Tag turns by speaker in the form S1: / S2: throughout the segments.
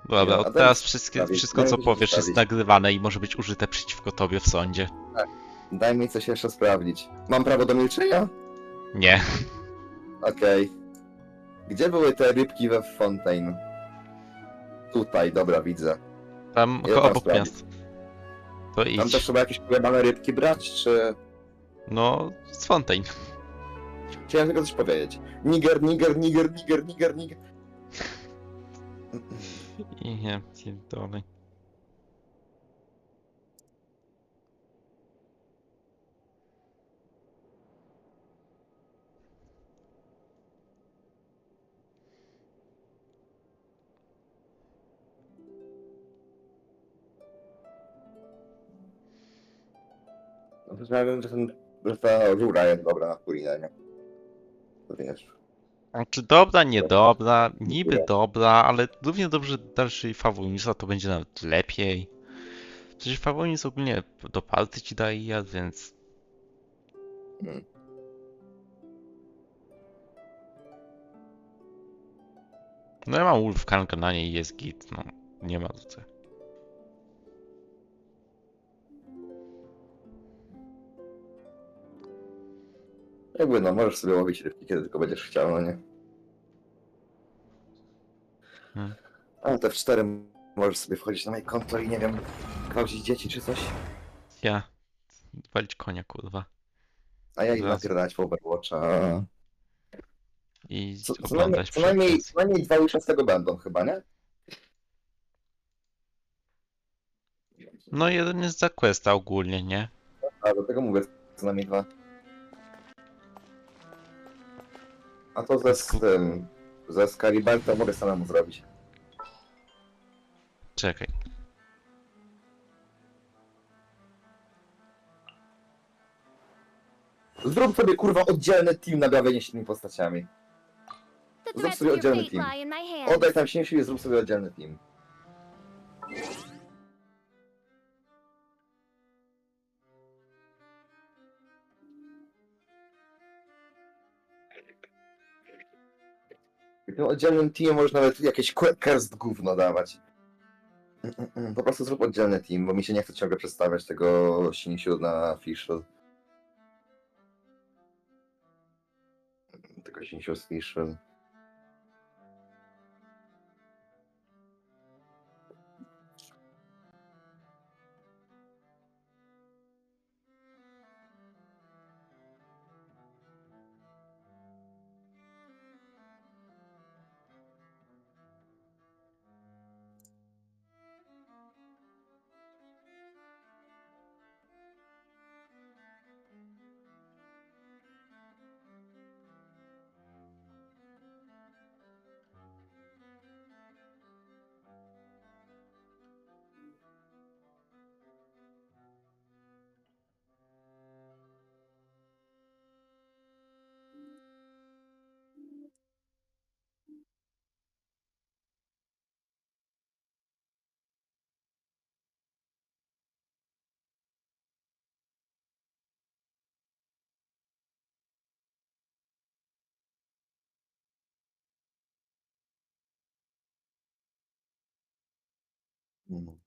S1: Dobra,
S2: A
S1: od
S2: daj mi
S1: teraz
S2: coś przedstawić.
S1: wszystko
S2: Daj mi
S1: co
S2: coś
S1: powiesz jest
S2: przedstawić.
S1: nagrywane i może być użyte przeciwko tobie w sądzie.
S2: Daj mi coś jeszcze sprawdzić. Mam prawo do milczenia?
S1: Nie.
S2: Okej. Gdzie były te rybki we Fontaine? Tutaj, dobra, widzę.
S1: Tam
S2: Ile tam
S1: obok
S2: sprawdzić?
S1: miasta. To
S2: Tam też
S1: idź.
S2: trzeba jakieś pojebane rybki brać, czy...
S1: No, z Fontaine.
S2: Chciałem tylko coś powiedzieć. Niger, Niger, Niger, Niger, Niger, Niger.
S1: I nie, pierdolę.
S2: No to ja wiem, że ta rura jest dobra na kulinę, nie? To wiesz.
S1: Znaczy dobra, niedobra, niby dobra, ale równie dobrze dalszy faworyza to będzie nawet lepiej. Przecież faworyz ogólnie do palcy ci daje jad, więc...
S2: Hmm.
S1: No ja mam Wolf Kanka na niej i jest git, no. Nie ma co.
S2: Jakby no, możesz sobie łowić rybki, kiedy tylko będziesz chciał, no nie?
S1: Hmm.
S2: A te w 4 możesz sobie wchodzić na moje konto i nie wiem, gwałcić dzieci czy coś.
S1: Ja. Walić konia, kurwa.
S2: A ja
S1: Od
S2: im
S1: razu.
S2: nagrać w Overwatcha.
S1: I
S2: Co, co, najmniej,
S1: oglądać
S2: co,
S1: przy
S2: najmniej,
S1: okazji.
S2: co najmniej 2 już z tego będą chyba, nie?
S1: No jeden jest za questa ogólnie, nie?
S2: A do tego mówię, co najmniej 2. A to ze z tym, ze Scaribalta mogę samemu zrobić.
S1: Czekaj.
S2: Zrób sobie kurwa oddzielny team na bawienie się tymi postaciami.
S3: The
S2: Zrób
S3: threats
S2: sobie
S3: of your
S2: oddzielny
S3: fate
S2: team.
S3: lie in my hands.
S2: Oddaj tam się i zrób sobie oddzielny team. W tym oddzielnym teamie możesz nawet jakieś cursed gówno dawać. Po prostu zrób oddzielny team, bo mi się nie chce ciągle przedstawiać tego Sinisiu na Fischl. Tego Sinisiu z Fischl. Mm.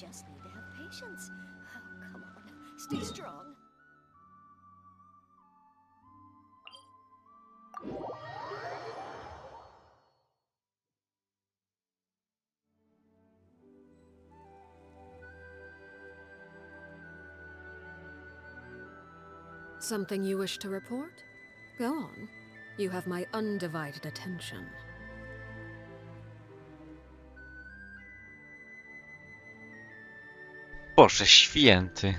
S3: just need to have patience. Oh, come on. Stay strong.
S4: Something you wish to report? Go on. You have my undivided attention.
S1: Boże święty.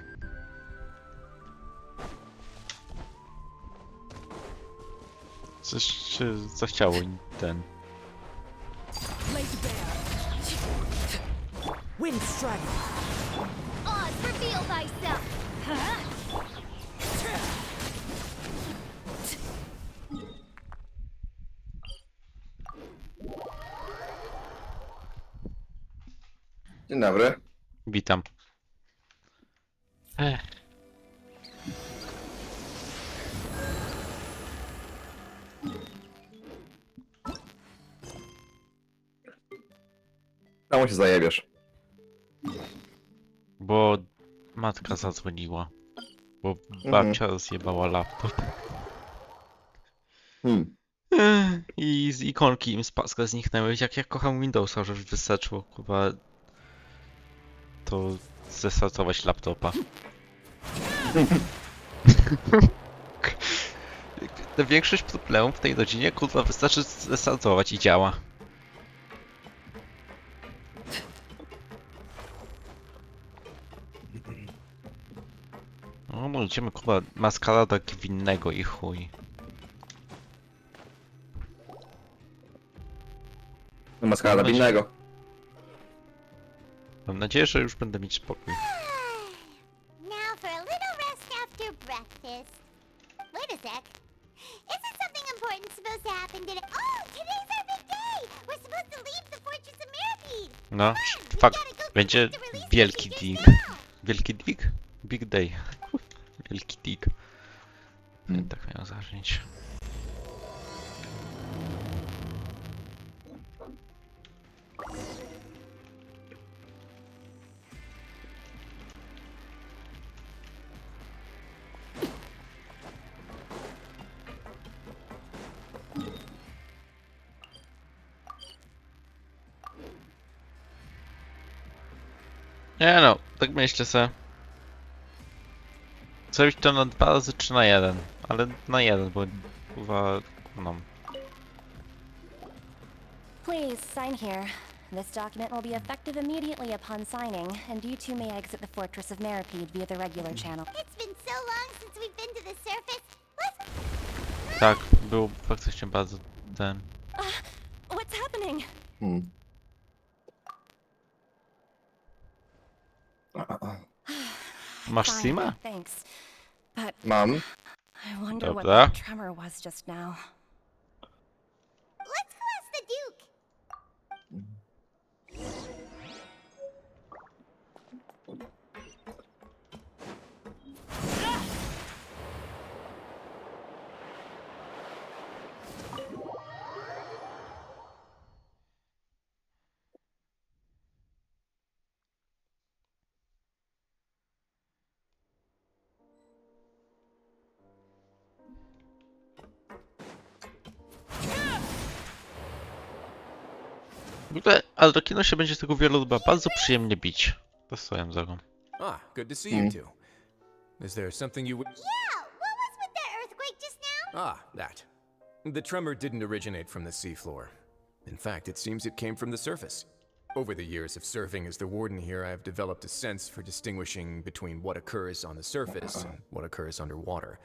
S1: Coś zachciało ten.
S3: Laid bare. Wind strike. Oz, reveal thyself.
S2: Dzień dobry.
S1: Witam.
S2: Czemu się zajebiesz?
S1: Bo matka zadzwoniła. Bo babcia rozjebała laptop. I z ikonki im z paska zniknęły. Jak ja kocham Windowsa, że wystarczyło chyba to zestartować laptopa. Na większość problemów w tej rodzinie kurwa wystarczy zestartować i działa. No, idziemy kurwa maskarada winnego i chuj.
S2: Maskarada winnego.
S1: Mam nadzieję, że już będę mieć spokój.
S5: Now for a little rest after breakfast. Wait a sec. Isn't something important supposed to happen today? Oh, today's our big day! We're supposed to leave the Fortress of Mirapede!
S1: No,
S5: We
S1: fakt.
S5: gotta go
S1: Będzie
S5: collect the release
S1: wielki
S5: message
S1: dig.
S5: just now.
S1: Wielki dig? Big day. Wielki dig. Tak miał zacząć. Nie no, tak myślę se. Zrobić to na 2 razy czy na 1? Ale na 1, bo chyba no.
S6: Please, sign here. This document will be effective immediately upon signing, and you two may exit the Fortress of Mirapede via the regular channel.
S5: It's been so long since we've been to the surface. Let's...
S1: Tak, był faktycznie bardzo ten.
S6: What's happening?
S1: Masz
S6: Fine,
S1: Steama?
S6: thanks. But
S2: Mam.
S6: I wonder what
S1: Dobra.
S6: that tremor was just now.
S5: Let's go ask the Duke.
S1: W ogóle, ale do kina się będzie tego wieloryba bardzo przyjemnie bić. To swoją drogą.
S7: Ah, good to see you two. Is there something you would...
S5: Yeah, what was with that earthquake just now?
S7: Ah, that. The tremor didn't originate from the seafloor. In fact, it seems it came from the surface. Over the years of serving as the warden here, I have developed a sense for distinguishing between what occurs on the surface and what occurs underwater.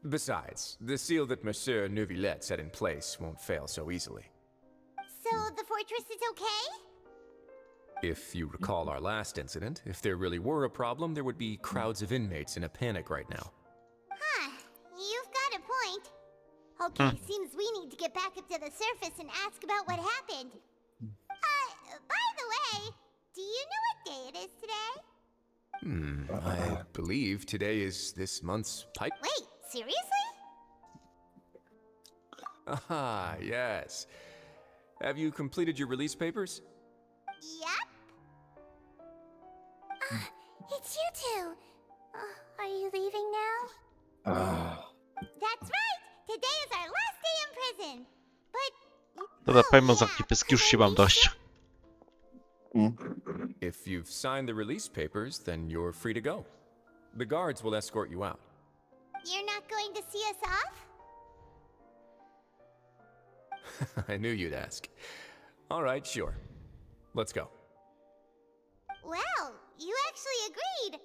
S7: Besides, the seal that Monsieur Neuvillette set in place won't fail so easily.
S5: So the fortress is okay?
S7: If you recall our last incident, if there really were a problem, there would be crowds of inmates in a panic right now.
S5: Huh, you've got a point. Okay, seems we need to get back up to the surface and ask about what happened. By the way, do you know what day it is today?
S7: I believe today is this month's pipe.
S5: Wait, seriously?
S7: Ah, yes. Have you completed your release papers?
S5: Yep. It's you two. Are you leaving now? That's right. Today is our last day in prison. But
S1: Dobra,
S5: oh,
S1: powiem o
S5: yeah,
S1: zamknij pysk, już
S5: but
S1: się mam
S5: we
S1: dość.
S7: If you've signed the release papers, then you're free to go. The guards will escort you out.
S5: You're not going to see us off?
S7: I knew you'd ask. All right, sure. Let's go.
S5: Well, you actually agreed.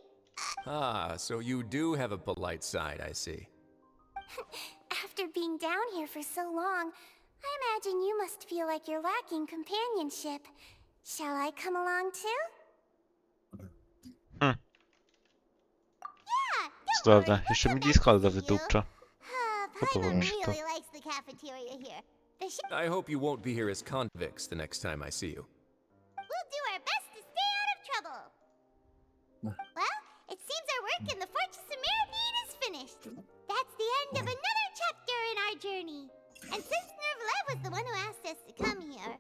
S7: Ah, so you do have a polite side, I see.
S5: After being down here for so long, I imagine you must feel like you're lacking companionship. Shall I come along too?
S1: Hmm.
S5: Yeah, don't
S1: Cudowne.
S5: worry,
S1: Jeszcze
S5: we'll
S1: mi
S5: come back
S1: Discorda
S5: to see you.
S1: wydupcza. Podoba
S5: Paimon
S1: mi się to.
S5: really likes the cafeteria here. The sh
S7: I hope you won't be here as convicts the next time I see you.
S5: We'll do our best to stay out of trouble. Well, it seems our work in the Fortress of Mirabede is finished. That's the end of another chapter in our journey. And since Nervlev was the one who asked us to come here,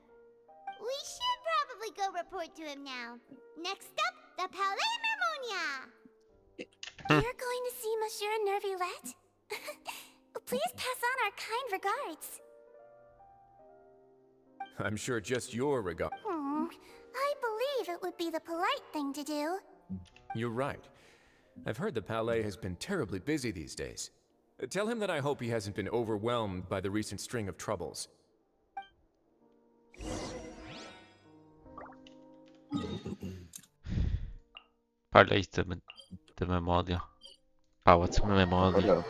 S5: we should probably go report to him now. Next up, the Palais Mermonia. You're going to see Monsieur Nervillette? Please pass on our kind regards.
S7: I'm sure just your regard.
S5: I believe it would be the polite thing to do.
S7: You're right. I've heard the Palais has been terribly busy these days. Tell him that I hope he hasn't been overwhelmed by the recent string of troubles.
S1: Palej te memoria. Pałac memorii.
S2: Dobra.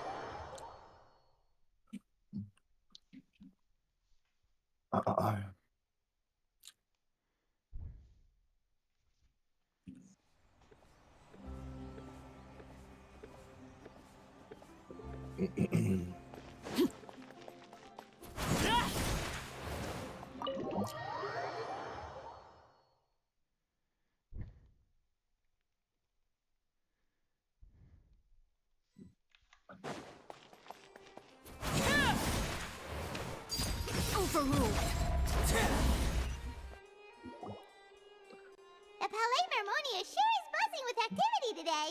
S5: The Palais Mermonia sure is buzzing with activity today.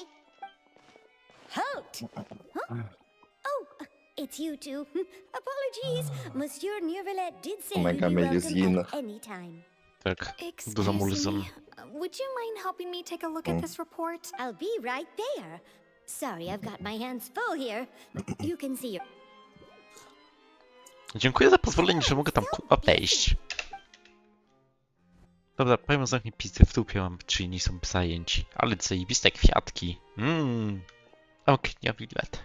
S3: Halt! Huh? Oh, it's you two. Apologies. Monsieur Nervillette did say
S2: Oh my
S3: you'd
S2: God,
S3: be welcome
S2: Melusine.
S3: at any time.
S1: Tak, dużo
S4: Excuse
S1: mulzem.
S4: me. Would you mind helping me take a look at this report?
S3: I'll be right there. Sorry, I've got my hands full here. You can see your...
S1: Dziękuję za pozwolenie, że mogę tam kurwa wejść. Dobra, powiem zamknij pizdę w dupie, mam, czy inni są zajęci. Ale zajebiste kwiatki. Okniawillet.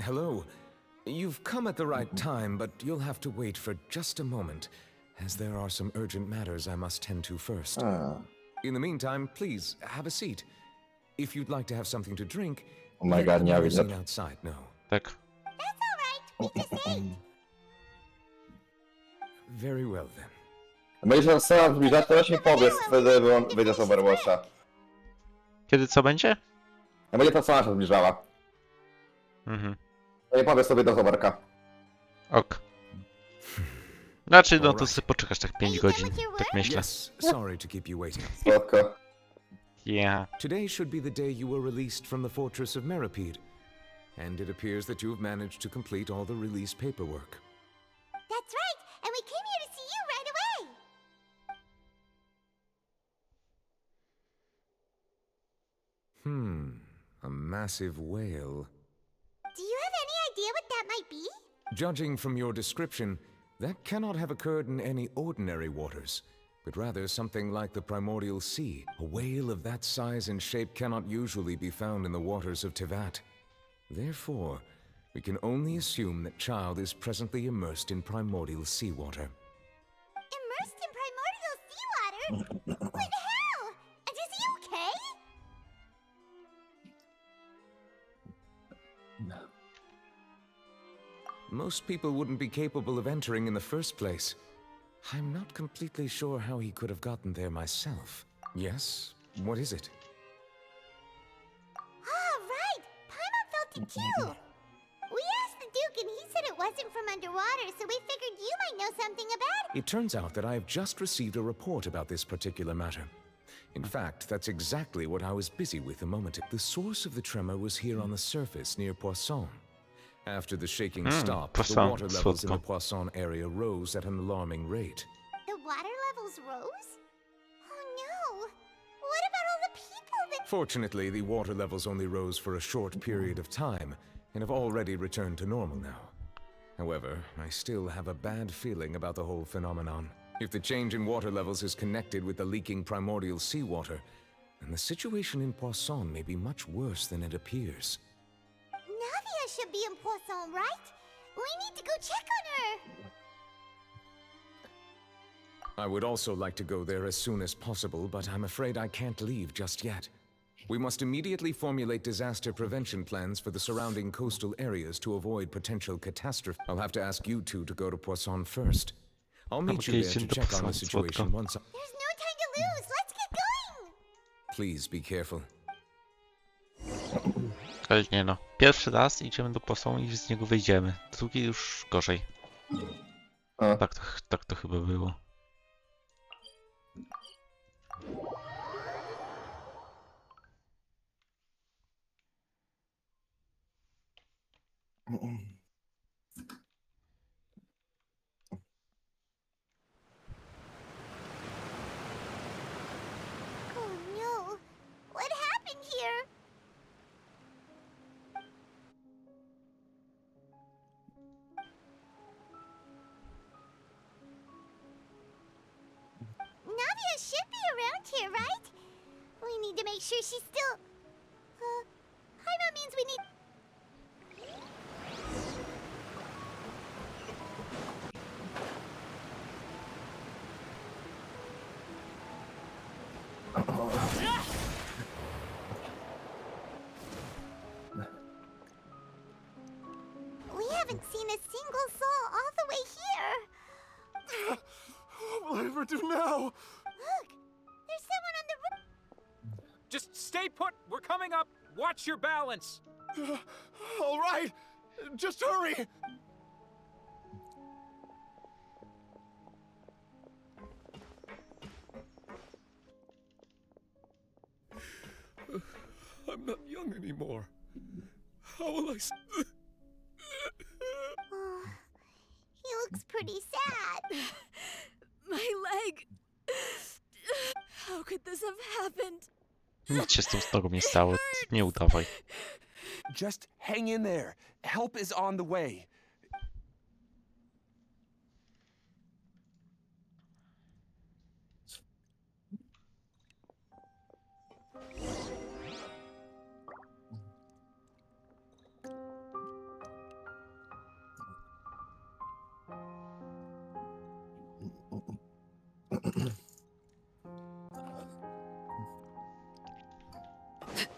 S8: Hello. You've come at the right time, but you'll have to wait for just a moment, as there are some urgent matters I must tend to first. In the meantime, please, have a seat. If you'd like to have something to drink,
S2: Oh my
S8: let
S2: God,
S8: the
S2: nie
S8: magazine
S2: widzę.
S8: outside know.
S1: Tak.
S5: That's all right. We just ate.
S8: Very well then.
S2: Będziesz się sama zbliżać, to właśnie powiedz, wtedy wyjdę z Overwatcha.
S1: Kiedy co będzie?
S2: Ja będzie ta sama się zbliżała.
S1: Mhm.
S2: To nie powiedz sobie do Zobarka.
S1: Ok. Znaczy, no to sobie poczekasz tak 5 godzin, tak myślę.
S8: Yes, sorry to keep you waiting.
S2: Spoko.
S1: Yeah.
S8: Today should be the day you were released from the Fortress of Meripede, and it appears that you've managed to complete all the release paperwork.
S5: That's right. And we came here to see you right away.
S8: A massive whale.
S5: Do you have any idea what that might be?
S8: Judging from your description, that cannot have occurred in any ordinary waters, but rather something like the primordial sea. A whale of that size and shape cannot usually be found in the waters of Tevat. Therefore, we can only assume that Child is presently immersed in primordial seawater.
S5: Immersed in primordial seawater? What hell? And is he okay?
S8: Most people wouldn't be capable of entering in the first place. I'm not completely sure how he could have gotten there myself. Yes? What is it?
S5: Ah, right. Paimon felt it too. We asked the Duke and he said it it wasn't from underwater, so we figured you might know something about it.
S8: It turns out that I have just received a report about this particular matter. In fact, that's exactly what I was busy with a moment ago. The source of the tremor was here on the surface near Poisson. After the shaking stopped, the
S1: Poisson,
S8: water levels in the
S1: słodko.
S8: Poisson area rose at an alarming rate.
S5: The water levels rose? Oh no! What about all the people that...
S8: Fortunately, the water levels only rose for a short period of time and have already returned to normal now. However, I still have a bad feeling about the whole phenomenon. If the change in water levels is connected with the leaking primordial seawater, then the situation in Poisson may be much worse than it appears.
S5: Navia should be in Poisson, right? We need to go check on her!
S8: I would also like to go there as soon as possible, but I'm afraid I can't leave just yet. We must immediately formulate disaster prevention plans for the surrounding coastal areas to avoid potential catastrophe. I'll have to ask you two to go to Poisson first. I'll meet you there to check on the situation once I...
S5: There's no time to lose! Let's get going!
S8: Please be careful.
S1: Ale nie no. Pierwszy raz idziemy do Poissonu i z niego wyjdziemy. Drugi już gorzej.
S2: A.
S1: Tak to chyba było.
S5: Oh no! What happened here? Navia should be around here, right? We need to make sure she's still... Jaime means we need... We haven't seen a single soul all the way here.
S9: What will I ever do now?
S5: Look, there's someone on the roof.
S9: Just stay put. We're coming up. Watch your balance. All right. Just hurry. I'm not young anymore. How will I...
S5: Oh, he looks pretty sad.
S4: My leg. How could this have happened?
S1: Nic się z tą nogą nie stało. Nie udawaj.
S9: Just hang in there. Help is on the way.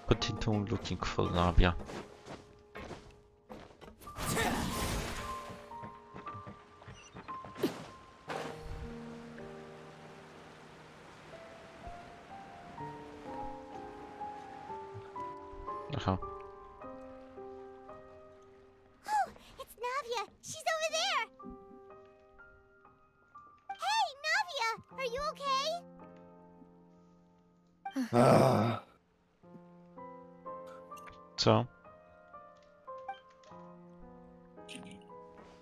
S1: Continue looking for Navia. Aha.
S5: Oh, it's Navia. She's over there. Hey, Navia, are you okay?
S2: Ah.
S1: Co?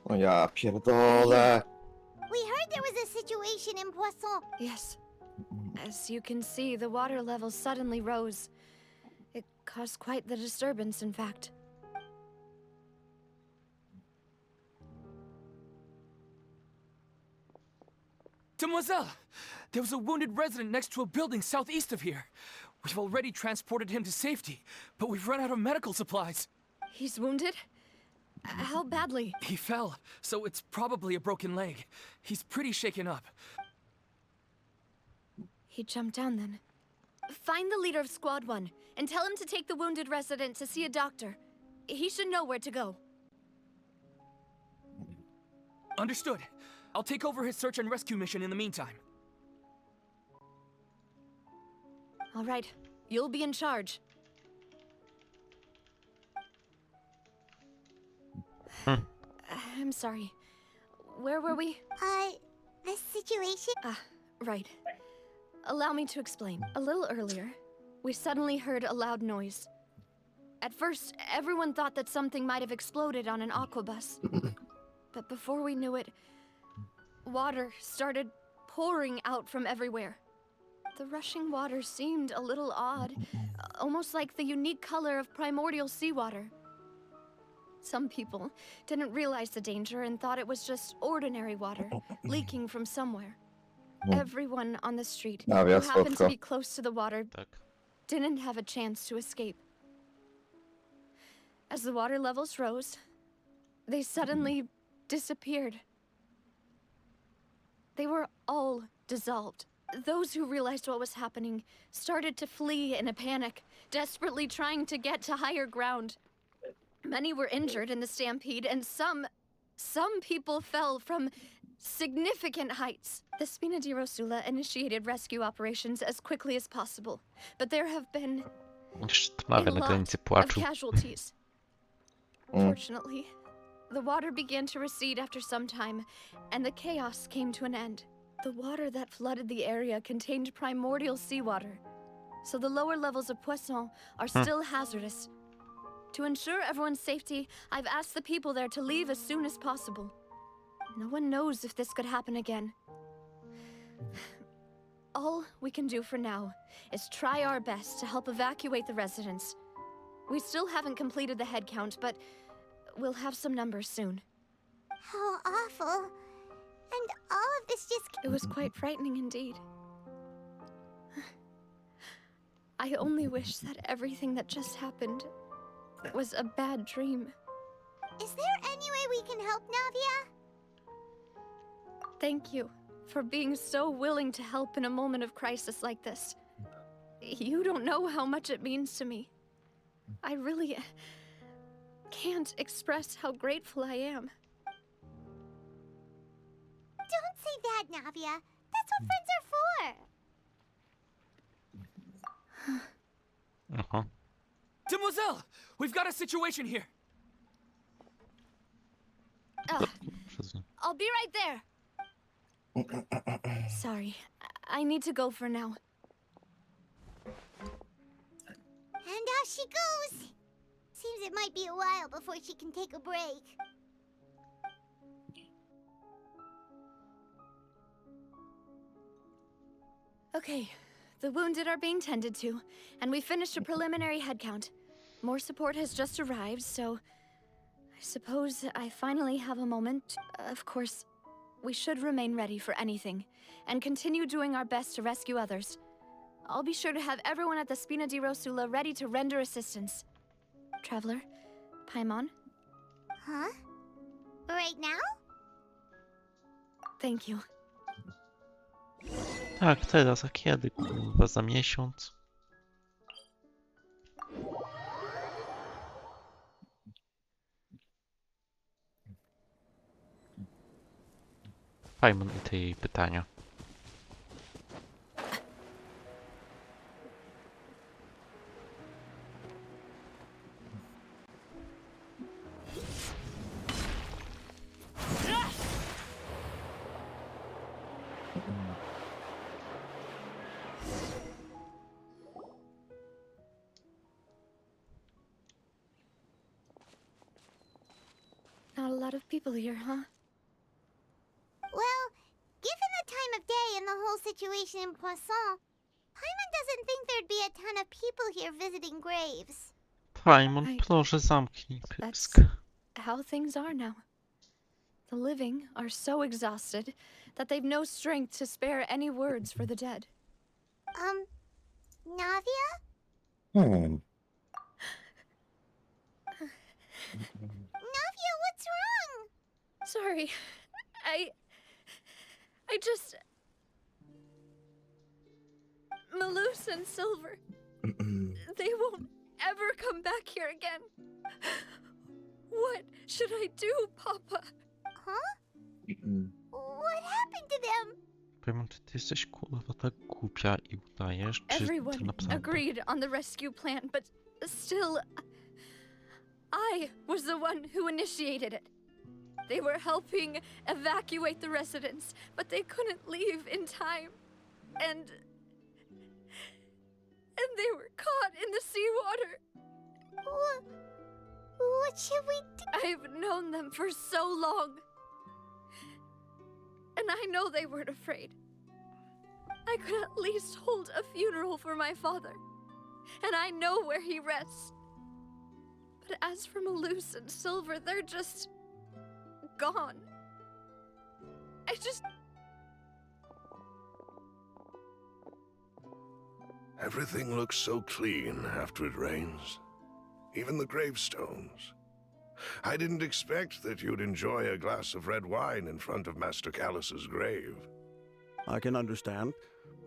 S2: O ja pierdolę.
S5: We heard there was a situation in Poisson.
S4: Yes. As you can see, the water level suddenly rose. It caused quite the disturbance, in fact.
S10: Demoiselle! There was a wounded resident next to a building southeast of here. We've already transported him to safety, but we've run out of medical supplies.
S4: He's wounded? How badly?
S10: He fell, so it's probably a broken leg. He's pretty shaken up.
S4: He jumped down then. Find the leader of Squad 1 and tell him to take the wounded resident to see a doctor. He should know where to go.
S10: Understood. I'll take over his search and rescue mission in the meantime.
S4: All right, you'll be in charge. I'm I'm sorry. Where were we?
S5: The situation?
S4: Right. Allow me to explain. A little earlier, we suddenly heard a loud noise. At first, everyone thought that something might have exploded on an aquabus. But before we knew it, water started pouring out from everywhere. The rushing water seemed a little odd, almost like the unique color of primordial seawater. Some people didn't realize the danger and thought it was just ordinary water leaking from somewhere. Everyone on the street who
S2: Nawia,
S4: happened to
S2: słodko.
S4: be close to the water
S1: Tak.
S4: didn't have a chance to escape. As the water levels rose, they suddenly disappeared. They were all dissolved. Those who realized what was happening started to flee in a panic, desperately trying to get to higher ground. Many were injured in the stampede, and some people fell from significant heights. The Spina di Rosula initiated rescue operations as quickly as possible, but there have been
S1: Jeszcze
S4: a
S1: trwawia na
S4: lot
S1: granicy
S4: of
S1: płaczu.
S4: casualties. Fortunately, the water began to recede after some time, and the chaos came to an end. The water that flooded the area contained primordial seawater, so the lower levels of Poisson are still hazardous. To ensure everyone's safety, I've asked the people there to leave as soon as possible. No one knows if this could happen again. All we can do for now is try our best to help evacuate the residents. We still haven't completed the head count, but we'll have some numbers soon.
S5: How awful. And all of this just...
S4: It was quite frightening indeed. I only wish that everything that just happened was a bad dream.
S5: Is there any way we can help, Navia?
S4: Thank you for being so willing to help in a moment of crisis like this. You don't know how much it means to me. I really can't express how grateful I am.
S5: Don't say that, Navia. That's what friends are for.
S1: Aha.
S10: Demoiselle, we've got a situation here.
S4: I'll be right there. Sorry, I need to go for now.
S5: And off she goes. Seems it might be a while before she can take a break.
S4: Okay, the wounded are being tended to, and we finished a preliminary head count. More support has just arrived, so I suppose I finally have a moment. Of course, we should remain ready for anything, and continue doing our best to rescue others. I'll be sure to have everyone at the Spina di Rosula ready to render assistance. Traveler, Paimon,
S5: Huh? Right now?
S4: thank you.
S1: Tak, teraz, a kiedy? Kurwa, za miesiąc? Paimon i te jej pytania.
S4: Not a lot of people here, huh?
S5: Well, given the time of day and the whole situation in Poisson, Paimon doesn't think there'd be a ton of people here visiting graves.
S1: Paimon, proszę zamknij
S4: That's
S1: pysk.
S4: how things are now. The living are so exhausted that they've no strength to spare any words for the dead.
S5: Navia? Navia, what's wrong?
S4: Sorry. I just... Malus and Silver. They won't ever come back here again. What should I do, Papa?
S5: Huh? What happened to them?
S1: Paimon, czy ty jesteś kurwa tak głupia i udajesz, czy to
S4: Everyone
S1: naprawdę?
S4: agreed on the rescue plan, but still, I was the one who initiated it. They were helping evacuate the residents, but they couldn't leave in time. And they were caught in the seawater.
S5: What should we do?
S4: I've known them for so long. And I know they weren't afraid. I could at least hold a funeral for my father. And I know where he rests. But as for Malus and Silver, they're just gone.
S11: Everything looks so clean after it rains. Even the gravestones. I didn't expect that you'd enjoy a glass of red wine in front of Master Callus's grave.
S12: I can understand.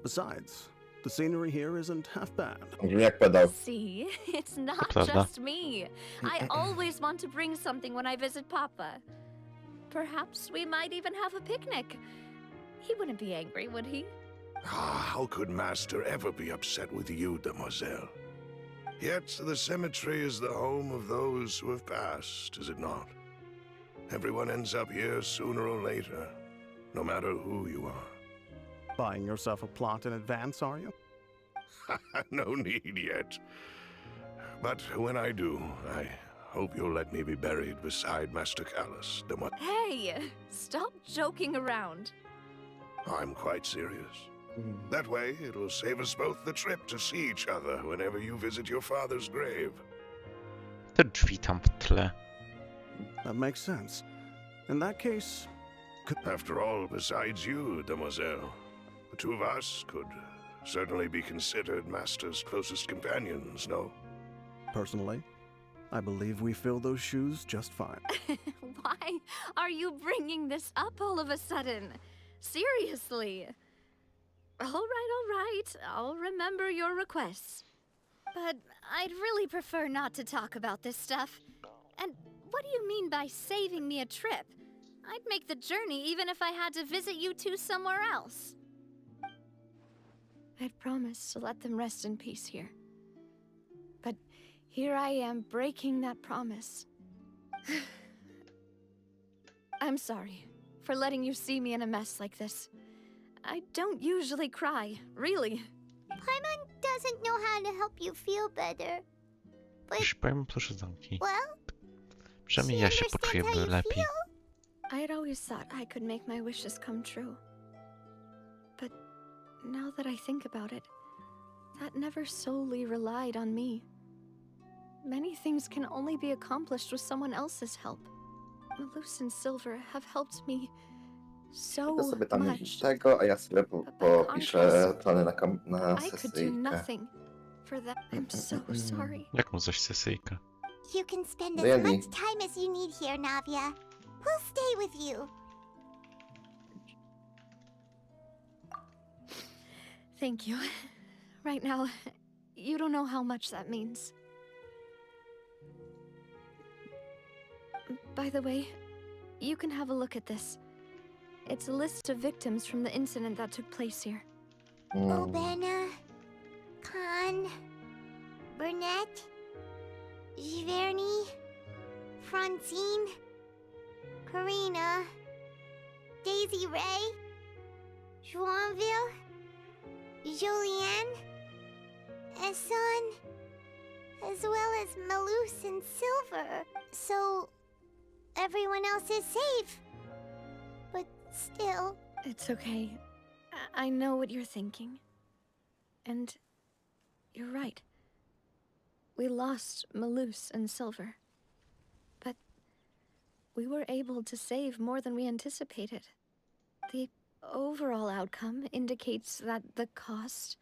S12: Besides, the scenery here isn't half bad.
S2: Jak pedał.
S4: See, it's not
S1: Prawda.
S4: just me. I always want to bring something when I visit Papa. Perhaps we might even have a picnic. He wouldn't be angry, would he?
S11: How could Master ever be upset with you, demoiselle? Yet the cemetery is the home of those who have passed, is it not? Everyone ends up here sooner or later, no matter who you are.
S12: Buying yourself a plot in advance, are you?
S11: No need yet. But when I do, I hope you'll let me be buried beside Master Callus.
S4: Hey, stop joking around.
S11: I'm quite serious. That way, it'll save us both the trip to see each other whenever you visit your father's grave.
S1: Te drzwi tam w tle.
S12: That makes sense. In that case...
S11: After all, besides you, demoiselle, the two of us could certainly be considered Master's closest companions, no?
S12: Personally, I believe we fill those shoes just fine.
S4: Why are you bringing this up all of a sudden? Seriously. All right. I'll remember your requests. But I'd really prefer not to talk about this stuff. And what do you mean by saving me a trip? I'd make the journey even if I had to visit you two somewhere else. I'd promised to let them rest in peace here. But here I am breaking that promise. I'm sorry for letting you see me in a mess like this. I don't usually cry, really.
S5: Paimon doesn't know how to help you feel better. But,
S1: Powiem, proszę zamknij.
S5: well,
S1: Przynajmniej ja się poczuję lepiej.
S4: I'd always thought I could make my wishes come true. But now that I think about it, that never solely relied on me. Many things can only be accomplished with someone else's help. Malus and Silver have helped me so
S2: To sobie tam
S4: much.
S2: tego, a ja sobie popiszę plany na
S4: I could do
S2: sesyjkę.
S4: nothing for that. I'm so sorry.
S1: Jak mu zaś sesyjka?
S5: You can spend as
S2: Really?
S5: much time as you need here, Navia. We'll stay with you.
S4: Thank you. Right now, you don't know how much that means. By the way, you can have a look at this. It's a list of victims from the incident that took place here.
S5: Obena, Khan, Burnett, Giverny, Francine, Karina, Daisy Ray, Joinville, Julianne, Esson, as well as Malus and Silver. So, everyone else is safe. But still...
S4: It's okay. I know what you're thinking. And you're right. We lost Malus and Silver. But we were able to save more than we anticipated. The overall outcome indicates that the cost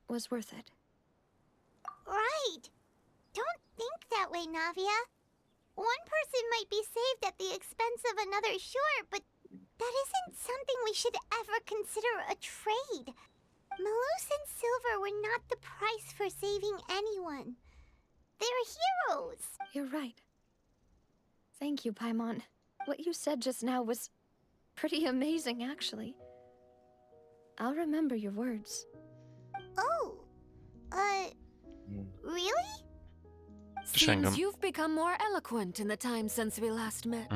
S4: was worth it.
S5: Right! Don't think that way, Navia. One person might be saved at the expense of another, sure, but that isn't something we should ever consider a trade. Malus and Silver were not the price for saving anyone. They're heroes!
S4: You're right. Thank you, Paimon. What you said just now was pretty amazing, actually. I'll remember your words.
S5: Oh, really?
S1: Też Sięgam.
S4: seems you've become more eloquent in the time since we last met.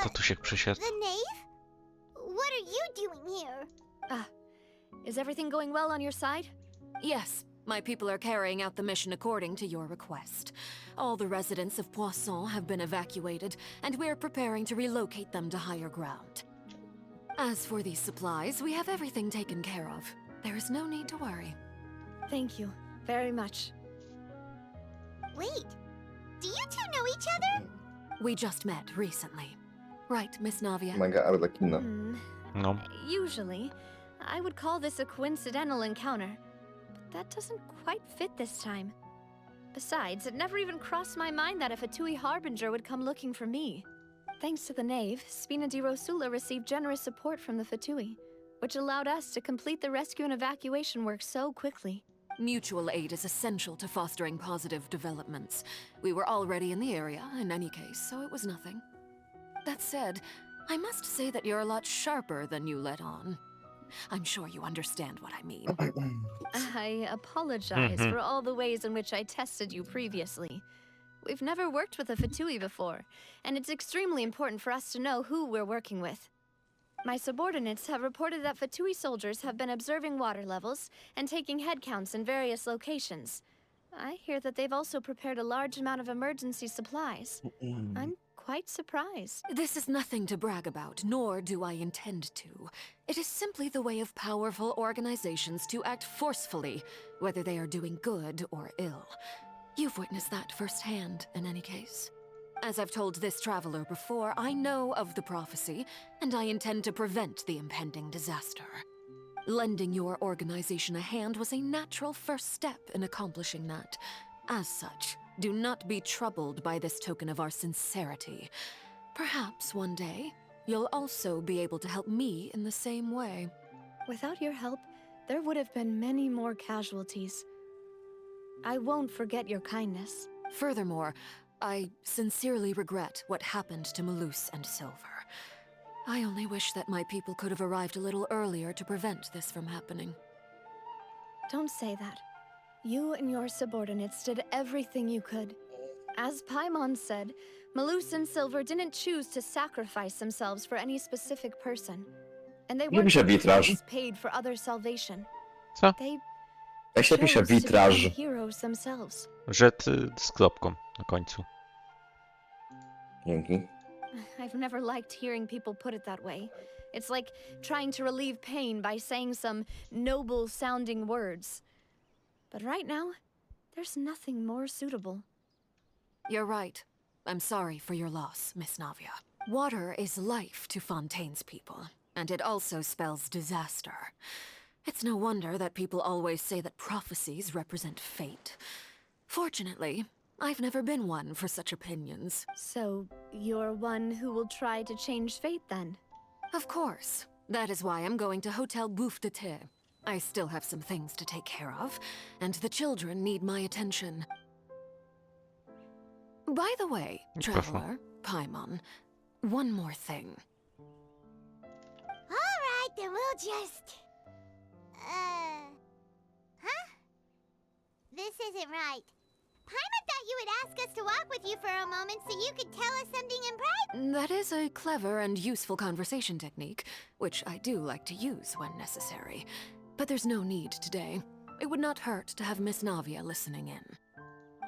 S1: Tatusiek przysiadł.
S5: The knave? What are you doing here?
S4: Is everything going well on your side? Yes, my people are carrying out the mission according to your request. All the residents of Poisson have been evacuated, and we're preparing to relocate them to higher ground. As for these supplies, we have everything taken care of. There is no need to worry. Thank you very much.
S5: Wait, do you two know each other?
S4: We just met recently. Right, Miss Navia?
S2: Manga Arlecchino.
S1: No.
S4: Usually, I would call this a coincidental encounter, but that doesn't quite fit this time. Besides, it never even crossed my mind that a Fatui Harbinger would come looking for me. Thanks to the Knave, Spina di Rosula received generous support from the Fatui, which allowed us to complete the rescue and evacuation work so quickly. Mutual aid is essential to fostering positive developments. We were already in the area, in any case, so it was nothing. That said, I must say that you're a lot sharper than you let on. I'm sure you understand what I mean. I apologize for all the ways in which I tested you previously. We've never worked with a Fatui before, and it's extremely important for us to know who we're working with. My subordinates have reported that Fatui soldiers have been observing water levels and taking head counts in various locations. I hear that they've also prepared a large amount of emergency supplies. I'm quite surprised. This is nothing to brag about, nor do I intend to. It is simply the way of powerful organizations to act forcefully, whether they are doing good or ill. You've witnessed that firsthand, in any case. As I've told this traveler before, I know of the prophecy, and I intend to prevent the impending disaster. Lending your organization a hand was a natural first step in accomplishing that. As such, do not be troubled by this token of our sincerity. Perhaps one day, you'll also be able to help me in the same way. Without your help, there would have been many more casualties. I won't forget your kindness. Furthermore, I sincerely regret what happened to Malus and Silver. I only wish that my people could have arrived a little earlier to prevent this from happening. Don't say that. You and your subordinates did everything you could. As Paimon said, Malus and Silver didn't choose to sacrifice themselves for any specific person. And they weren't paid for other salvation.
S1: Co?
S4: They
S2: Jak się pisze
S4: chose to
S2: witraż?
S4: become heroes themselves.
S1: Rzet z kropką na końcu.
S2: Dzięki.
S4: I've never liked hearing people put it that way. It's like trying to relieve pain by saying some noble-sounding words. But right now, there's nothing more suitable. You're right. I'm sorry for your loss, Miss Navia. Water is life to Fontaine's people, and it also spells disaster. It's no wonder that people always say that prophecies represent fate. Fortunately, I've never been one for such opinions. So, you're one who will try to change fate, then? Of course. That is why I'm going to Hotel Bouffe de Thé. I still have some things to take care of, and the children need my attention. By the way, Traveler, Paimon, one more thing.
S5: Alright, then we'll just... Huh? This isn't right. Paimon thought you would ask us to walk with you for a moment so you could tell us something in private.
S4: That is a clever and useful conversation technique, which I do like to use when necessary. But there's no need today. It would not hurt to have Miss Navia listening in.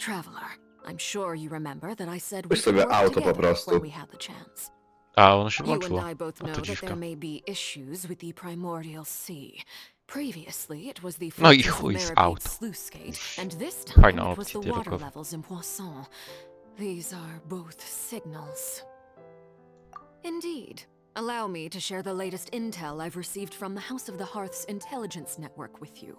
S4: Traveler, I'm sure you remember that I said we
S2: Weź
S4: could
S2: sobie
S4: work
S2: auto po
S4: together
S2: prostu.
S4: when we had the chance.
S1: A, ono się
S4: You and
S1: włączyło.
S4: I both
S1: A
S4: know
S1: to
S4: that
S1: dziwka.
S4: there may be issues with the primordial sea. Previously, it was the
S1: No i
S4: fortress of
S1: chuj z
S4: Meribid
S1: auto.
S4: sluice gate, and this time
S1: Fajna
S4: it was the
S1: opcja
S4: water
S1: dialogowa.
S4: levels in Poisson. These are both signals. Indeed. Allow me to share the latest intel I've received from the House of the Hearth's intelligence network with you.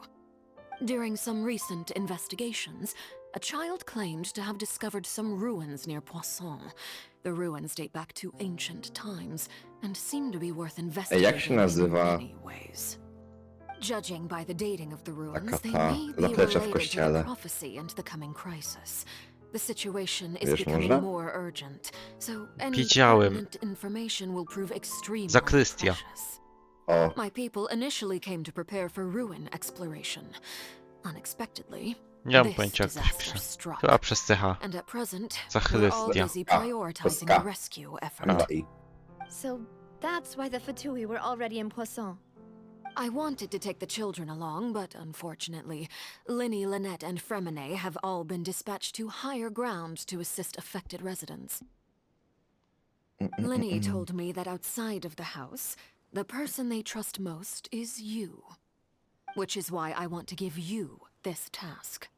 S4: During some recent investigations, a child claimed to have discovered some ruins near Poisson. The ruins date back to ancient times and seem to be worth
S2: Jak
S4: investigating
S2: się
S4: in
S2: nazywa
S4: many ways. Judging by the dating of the ruins,
S2: taka
S4: they
S2: ta
S4: may be
S2: zaplecza w
S4: related to the
S2: kościele?
S4: prophecy and the coming crisis. The situation is
S2: Wiesz
S4: becoming
S2: może?
S4: more urgent, so any
S1: Widziałem.
S4: pertinent information will prove extremely
S1: Zakrystia.
S4: precious.
S2: O,
S4: My people initially came to prepare for ruin exploration. Unexpectedly,
S1: Nie mam
S6: This
S1: pojęcia jak to się
S6: disaster
S1: pisze.
S6: struck.
S1: Chyba przez CH.
S6: And at present, we're all
S1: Zachrystia.
S6: busy prioritizing
S2: K.
S6: the rescue effort.
S2: Prawa I.
S4: So that's why the Fatui were already in Poisson.
S6: I wanted to take the children along, but unfortunately, Linny, Lynette, and Fremine have all been dispatched to higher ground to assist affected residents. Linny told me that outside of the house, the person they trust most is you. Which is why I want to give you this task.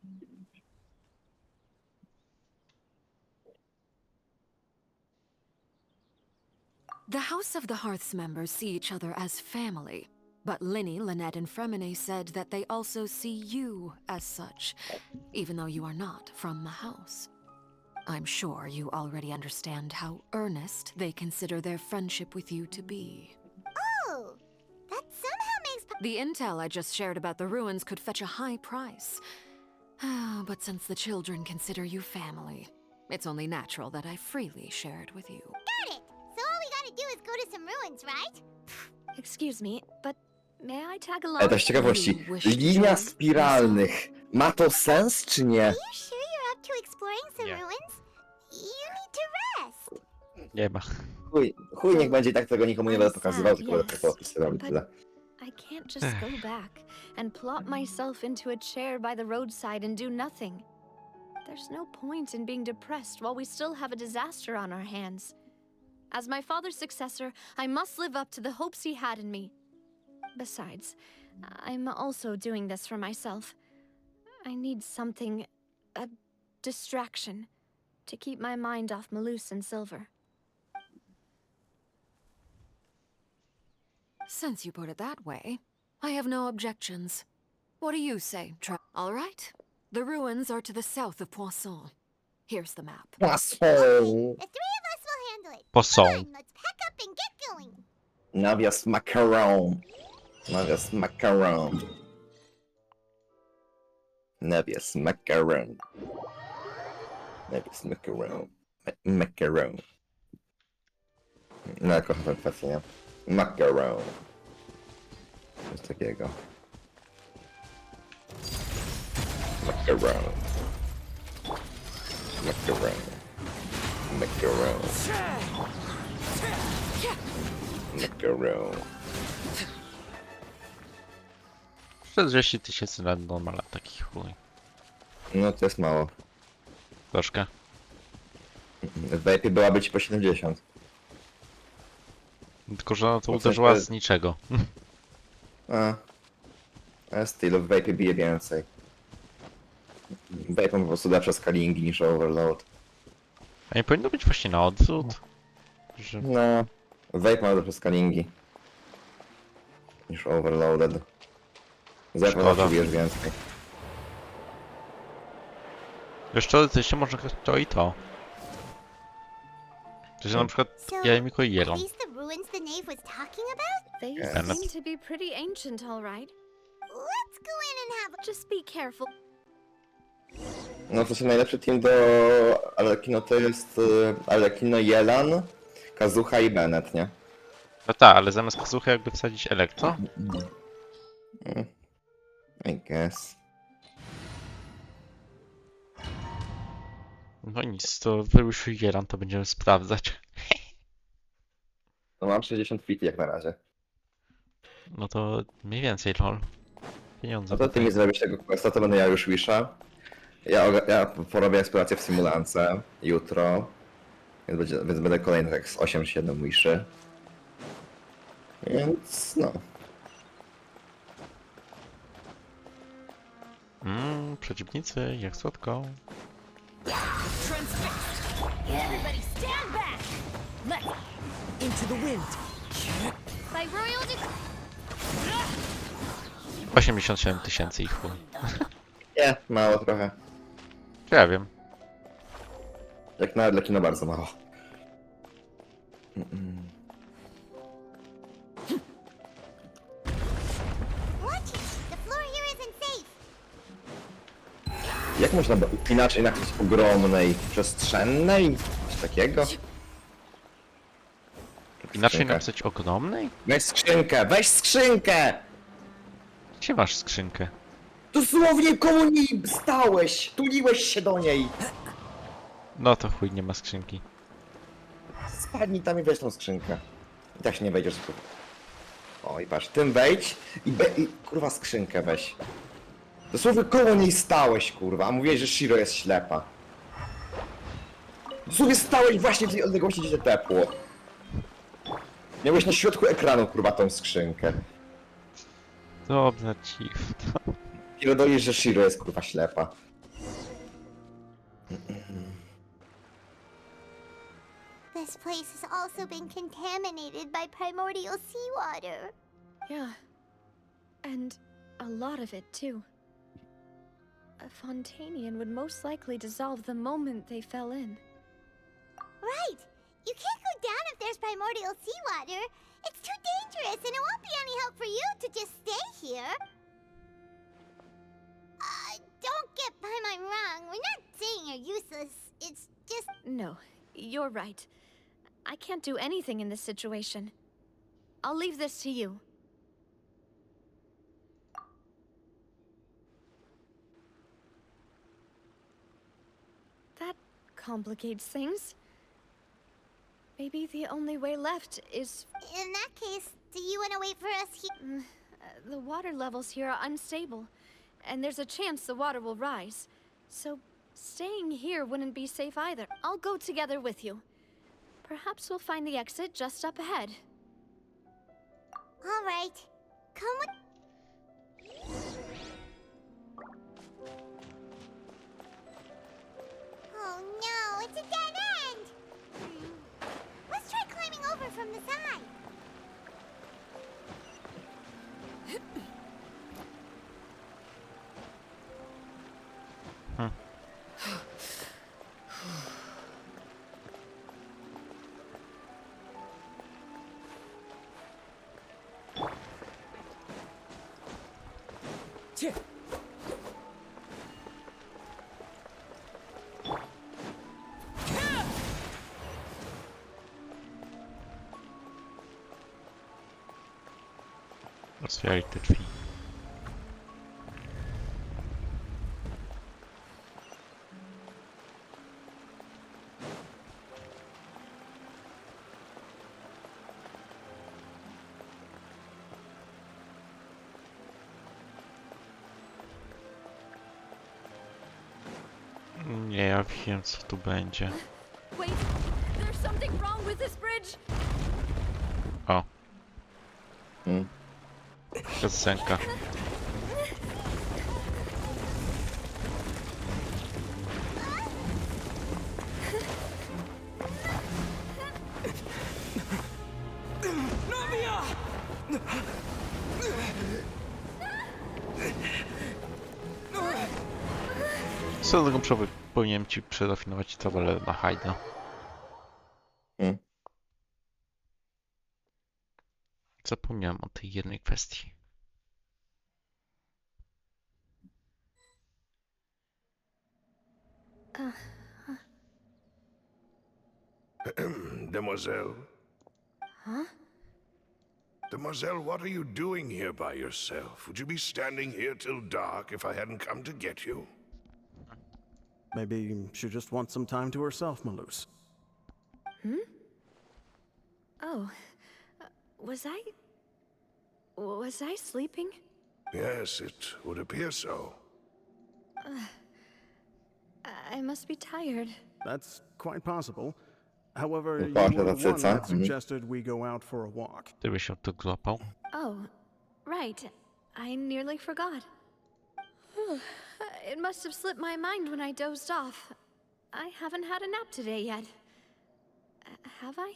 S6: The House of the Hearth's members see each other as family, but Linny, Lynette, and Fremine said that they also see you as such, even though you are not from the house. I'm sure you already understand how earnest they consider their friendship with you to be.
S5: Oh, that somehow makes...
S6: The intel I just shared about the ruins could fetch a high price. But since the children consider you family, it's only natural that I freely share it with you.
S5: Got it! So all we gotta do is go to some ruins, right?
S4: Excuse me, but may I tag
S2: Ale
S4: along?
S2: też z ciekawości, linia spiralnych. Ma to sens, czy nie?
S5: Are you sure you're up to exploring some
S1: Yeah.
S5: ruins? You need to rest.
S1: Nie ma.
S2: Chuj niech będzie i tak tego nikomu nie będę
S4: I'm
S2: pokazywał,
S4: sad,
S2: tylko będę
S4: yes,
S2: to opisywał i
S4: but-
S2: tyle.
S4: I can't just go back and plop myself into a chair by the roadside and do nothing. There's no point in being depressed while we still have a disaster on our hands. As my father's successor, I must live up to the hopes he had in me. Besides, I'm also doing this for myself. I need something, a distraction, to keep my mind off Malus and Silver.
S6: Since you put it that way, I have no objections. What do you say, All right. The ruins are to the south of Poisson. Here's the map.
S2: Poisson.
S5: The three of us will handle it.
S1: Poisson.
S5: Come on, let's pack up and get going.
S2: Nawias macaron. Nawias macaron. Nawias macaron. Nawias macaron. Macaron. No, kocham tę kwestię, nie? Macaron. Coś takiego. Macaron. Macaron. Macaron. Macaron.
S1: 40 tysięcy na normal, taki chuj.
S2: No to jest mało.
S1: Troszkę.
S2: W Vape byłaby ci po 70.
S1: Tylko, że ona to
S2: No w sensie-
S1: uderzyła z niczego.
S2: A stylu w Vape bije więcej. Vape ma po prostu lepsze scalingi niż Overload.
S1: A nie powinno być właśnie na odwrót? Że...
S2: No, Vape ma lepsze scalingi niż Overloaded. Zawsze
S1: Szkoda.
S2: bijesz więcej.
S1: Wiesz co, to jeszcze można grać to i to. To się na przykład jajemiko i jelą.
S5: Are these the ruins the knave was talking about?
S4: They
S2: Yes.
S4: seem to be pretty ancient, all right.
S5: Let's go in and have a...
S4: Just be careful.
S2: No to się najlepszy team do Arlecchino to jest Arlecchino, Jelan, Kazuha i Bennett, nie?
S1: No tak, ale zamiast kazuchy jakby wsadzić elektro?
S2: I guess.
S1: No nic, to wyłysił Jelan, to będziemy sprawdzać.
S2: No mam 60 fit jak na razie.
S1: No to mniej więcej, lol. Pieniądze.
S2: No to ty mi zrobisz tego questa, to będę ja już wisha. Ja porobię eksplorację w Simulance jutro. Więc będę kolejny tak z 8 czy 7 wiszy. Więc no.
S1: Przeciwnicy, jak słodko.
S5: Everybody stand back! Let's... Into the wind.
S4: By royal
S1: 87 tysięcy i chuj.
S2: Nie, mało trochę.
S1: Ja wiem.
S2: Jak na Arlecchino bardzo mało.
S5: Watch it! The floor here isn't safe.
S2: Jak można inaczej napisać ogromnej, przestrzennej? Coś takiego?
S1: Inaczej
S2: Skrzynkę.
S1: napisać ogromnej?
S2: Weź skrzynkę! Weź skrzynkę!
S1: Gdzie masz skrzynkę?
S2: Dosłownie koło niej stałeś! Tuliłeś się do niej!
S1: No to chuj, nie ma skrzynki.
S2: Spadnij tam i weź tą skrzynkę. I tak się nie wejdziesz. O i patrz, tym wejdź i kurwa skrzynkę weź. Dosłownie koło niej stałeś, kurwa, a mówiłeś, że Shiro jest ślepa. Dosłownie stałeś właśnie w tej odległości, gdzie się tepło. Miałeś na środku ekranu, kurwa, tą skrzynkę.
S1: Dobra, cicho.
S2: Pierdolisz, że Shiro jest, kurwa, ślepa.
S5: This place has also been contaminated by primordial seawater.
S4: Yeah. And a lot of it, too. A Fontanian would most likely dissolve the moment they fell in.
S5: Right! You can't go down if there's primordial seawater. It's too dangerous, and it won't be any help for you to just stay here. Don't get by my wrong. We're not saying you're useless. It's just...
S4: No, you're right. I can't do anything in this situation. I'll leave this to you. That complicates things. Maybe the only way left is...
S5: In that case, do you want to wait for us here?
S4: The water levels here are unstable, and there's a chance the water will rise. So, staying here wouldn't be safe either. I'll go together with you. Perhaps we'll find the exit just up ahead.
S5: All right. Come with... Oh no, it's a dead end! Let's try climbing over from the side.
S1: Otwieraj te drzwi. Nie, ja wiem co tu będzie.
S4: Wait, there's something wrong with this bridge.
S1: O. Piosenka. Co do tego powinienem ci przerafinować tabelę na hajda. Zapomniałem o tej jednej kwestii.
S11: Demoiselle?
S4: Huh?
S11: Demoiselle, what are you doing here by yourself? Would you be standing here till dark if I hadn't come to get you?
S12: Maybe she just wants some time to herself, Maloose.
S4: Oh, was I sleeping?
S11: Yes, it would appear so.
S4: I must be tired.
S12: That's quite possible. However, you
S2: Part
S12: were
S2: of
S12: the
S2: the
S12: one
S2: set,
S12: that suggested we go out for a walk.
S1: Gdybyś się to złapał.
S4: Oh, right. I nearly forgot. It must have slipped my mind when I dozed off. I haven't had a nap today yet. Have I?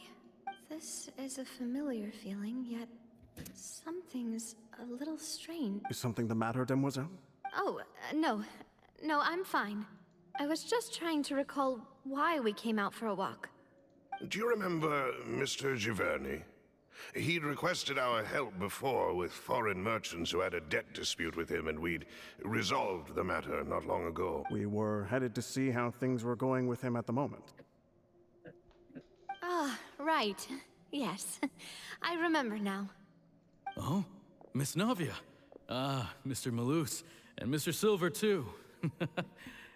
S4: This is a familiar feeling, yet something's a little strange.
S12: Is something the matter, Demoiselle?
S4: Oh, no. No, I'm fine. I was just trying to recall why we came out for a walk.
S11: Do you remember Mr. Giverny? He'd requested our help before with foreign merchants who had a debt dispute with him, and we'd resolved the matter not long ago.
S12: We were headed to see how things were going with him at the moment.
S4: Ah, right. Yes. I remember now.
S10: Oh, Miss Navia. Ah, Mr. Maloose. And Mr. Silver, too.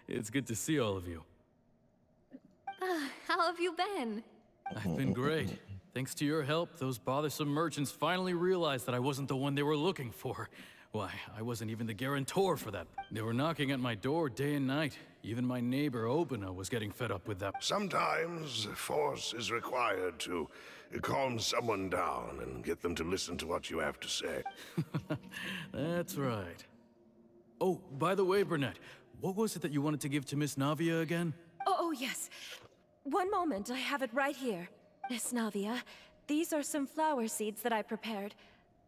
S10: It's good to see all of you.
S4: How have you been?
S10: I've been great. Thanks to your help, those bothersome merchants finally realized that I wasn't the one they were looking for. Why, I wasn't even the guarantor for that. They were knocking at my door day and night. Even my neighbor, Obina, was getting fed up with that.
S11: Sometimes force is required to calm someone down and get them to listen to what you have to say.
S10: That's right. Oh, by the way, Burnett, what was it that you wanted to give to Miss Navia again?
S13: Oh, yes. One moment, I have it right here. Miss Navia, these are some flower seeds that I prepared.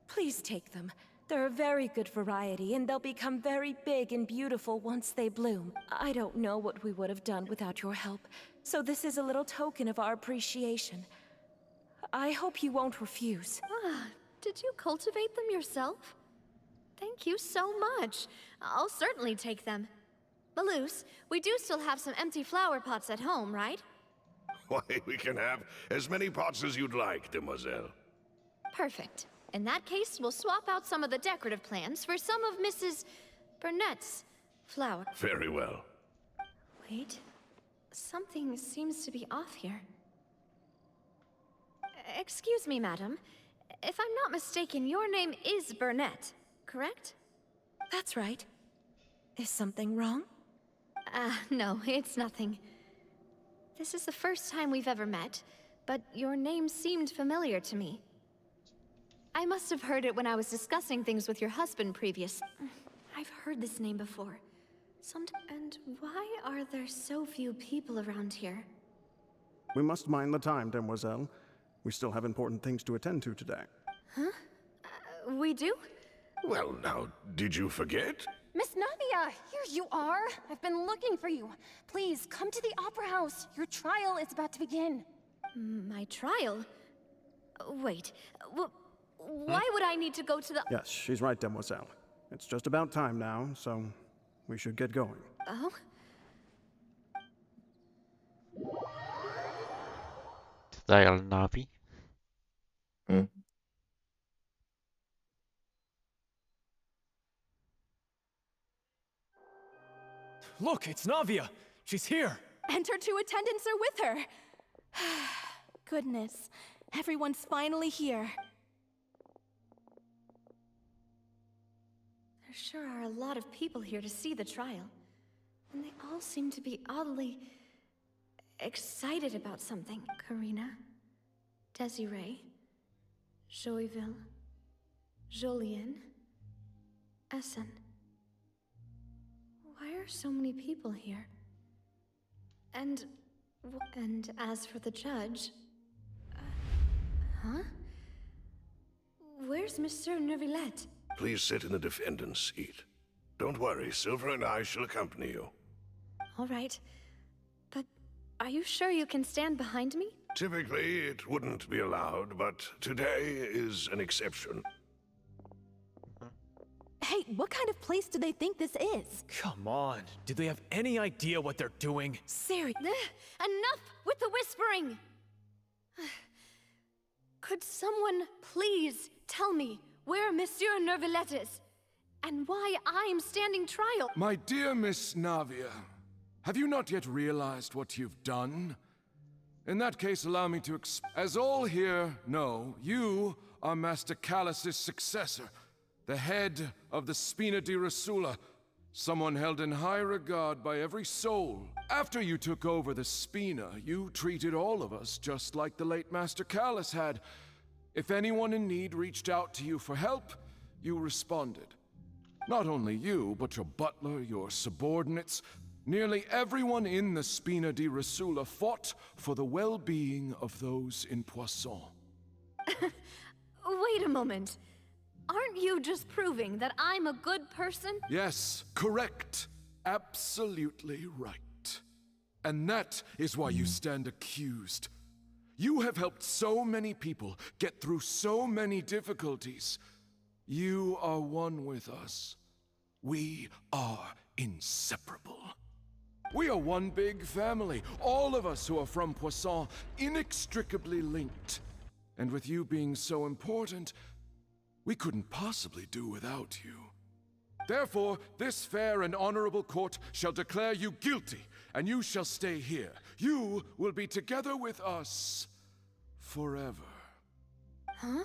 S13: Please take them. They're a very good variety, and they'll become very big and beautiful once they bloom. I don't know what we would have done without your help, so this is a little token of our appreciation. I hope you won't refuse.
S4: Did you cultivate them yourself? Thank you so much. I'll certainly take them. Maloose, we do still have some empty flower pots at home, right?
S11: Why, we can have as many pots as you'd like, demoiselle.
S4: Perfect. In that case, we'll swap out some of the decorative plants for some of Mrs. Burnett's flower.
S11: Very well.
S4: Wait. Something seems to be off here. Excuse me, madam. If I'm not mistaken, your name is Burnett, correct?
S13: That's right. Is something wrong?
S4: No, it's nothing. This is the first time we've ever met, but your name seemed familiar to me. I must have heard it when I was discussing things with your husband previous. I've heard this name before. And why are there so few people around here?
S12: We must mind the time, demoiselle. We still have important things to attend to today.
S4: Huh? We do?
S11: Well, now, did you forget?
S14: Miss Navia, here you are. I've been looking for you. Please, come to the Opera House. Your trial is about to begin.
S4: My trial? Wait, why would I need to go to the...
S12: Yes, she's right, demoiselle. It's just about time now, so we should get going.
S4: Oh?
S1: Dial Navi.
S10: Look, it's Navia! She's here!
S13: And her two attendants are with her! Goodness, everyone's finally here.
S4: There sure are a lot of people here to see the trial. And they all seem to be oddly excited about something. Karina, Desiree, Joyville, Jolien, Essen. Why are so many people here? And as for the judge... huh? Where's Monsieur Neuvillette?
S11: Please sit in the defendant's seat. Don't worry, Silver and I shall accompany you.
S4: All right. But are you sure you can stand behind me?
S11: Typically, it wouldn't be allowed, but today is an exception.
S13: Hey, what kind of place do they think this is?
S9: Come on, do they have any idea what they're doing?
S13: Seriously.
S4: Enough with the whispering! Could someone please tell me where Monsieur Neuvillette is? And why I'm standing trial?
S15: My dear Miss Navia, have you not yet realized what you've done? In that case, allow me to as all here know, you are Master Callus's successor, the head of the Spina di Rosula, someone held in high regard by every soul. After you took over the Spina, you treated all of us just like the late Master Callus had. If anyone in need reached out to you for help, you responded. Not only you, but your butler, your subordinates, nearly everyone in the Spina di Rosula fought for the well-being of those in Poisson.
S4: Wait a moment. Aren't you just proving that I'm a good person?
S15: Yes, correct. Absolutely right. And that is why you stand accused. You have helped so many people get through so many difficulties. You are one with us. We are inseparable. We are one big family, all of us who are from Poisson, inextricably linked. And with you being so important, we couldn't possibly do without you. Therefore, this fair and honorable court shall declare you guilty, and you shall stay here. You will be together with us forever.
S4: Huh?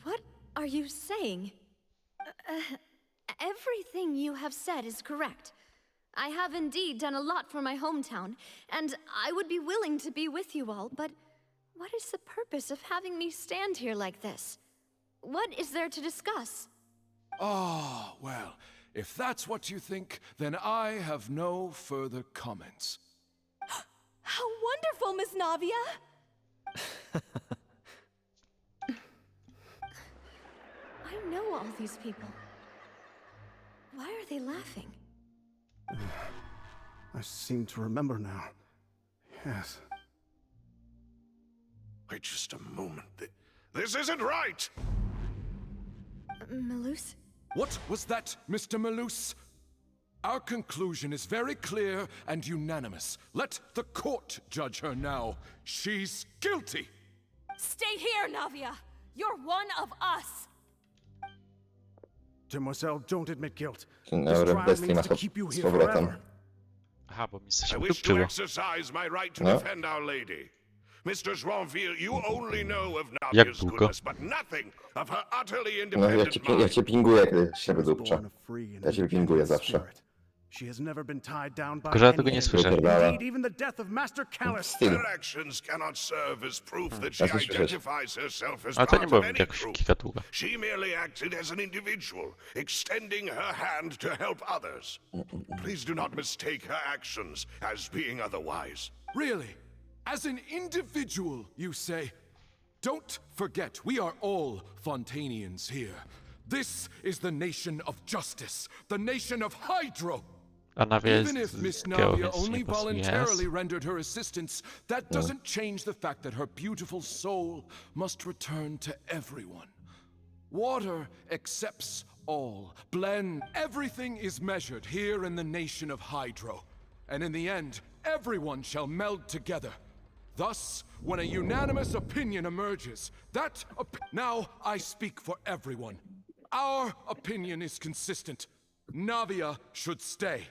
S4: What are you saying? Everything you have said is correct. I have indeed done a lot for my hometown, and I would be willing to be with you all, but what is the purpose of having me stand here like this? What is there to discuss?
S15: Ah, well, if that's what you think, then I have no further comments.
S13: How wonderful, Miss Navia!
S4: I know all these people. Why are they laughing?
S12: I seem to remember now. Yes.
S11: Wait just a moment. This isn't right!
S4: Malus?
S15: What was that, Mr. Malus? Our conclusion is very clear and unanimous. Let the court judge her now. She's guilty!
S13: Stay here, Navia! You're one of us!
S12: Demoiselle, don't admit guilt.
S2: Dzień
S12: This
S2: dobry,
S12: trial
S2: bestii
S12: means
S2: na
S12: to keep you
S2: z
S12: here
S2: powrotem.
S12: forever.
S1: Aha, bo mi
S11: I
S1: się
S11: wish to
S1: dupczyło.
S11: exercise my right to
S2: No.
S11: defend Our Lady. Mr. Joinville, you only know of
S1: Jak
S11: Navia's
S1: długo?
S11: goodness, but nothing of her utterly
S2: No, ja
S11: independent
S2: cię,
S11: mind.
S2: ja cię pinguję, kiedy się
S12: Born
S2: wydupcza.
S12: a free and
S2: Ja cię pinguję
S12: independent
S2: zawsze.
S12: spirit. She has never been tied down by
S1: Tylko, że ja tego nie
S12: anything.
S1: słyszę.
S2: Wypierdala.
S12: Indeed, even the death of Master Callus.
S2: Styl.
S11: Her actions cannot serve as proof that she
S2: Ja coś słyszeć.
S11: identifies herself as
S1: Ale to nie
S11: part
S1: było
S11: of any
S1: jakoś
S11: group.
S1: kilka długo.
S11: She merely acted as an individual, extending her hand to help others. Please do not mistake her actions as being otherwise.
S15: Really? As an individual, you say? Don't forget, we are all Fontainians here. This is the nation of justice, the nation of Hydro.
S1: A Navia
S15: Even if
S1: jest
S15: Miss
S1: z Geo,
S15: Navia
S1: więc
S15: only
S1: nie pasuje.
S15: voluntarily rendered her assistance, that doesn't change the fact that her beautiful soul must return to everyone. Water accepts all, blend. Everything is measured here in the nation of Hydro. And in the end, everyone shall meld together. Thus, when a unanimous opinion emerges, now I speak for everyone. Our opinion is consistent. Navia should stay.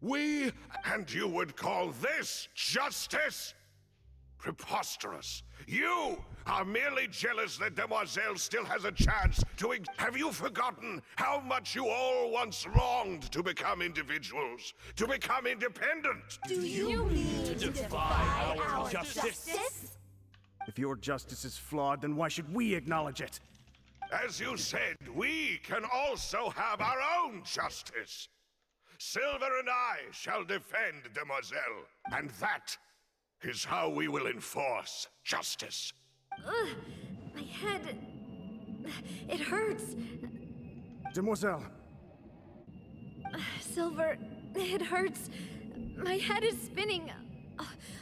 S15: We...
S11: And you would call this justice? Preposterous. You are merely jealous that Demoiselle still has a chance to... Have you forgotten how much you all once longed to become individuals? To become independent?
S13: Do you mean to defy our justice?
S12: If your justice is flawed, then why should we acknowledge it?
S11: As you said, we can also have our own justice. Silver and I shall defend Demoiselle, and that is how we will enforce justice.
S4: Ugh, my head... It hurts.
S12: Demoiselle.
S4: Silver, it hurts. My head is spinning.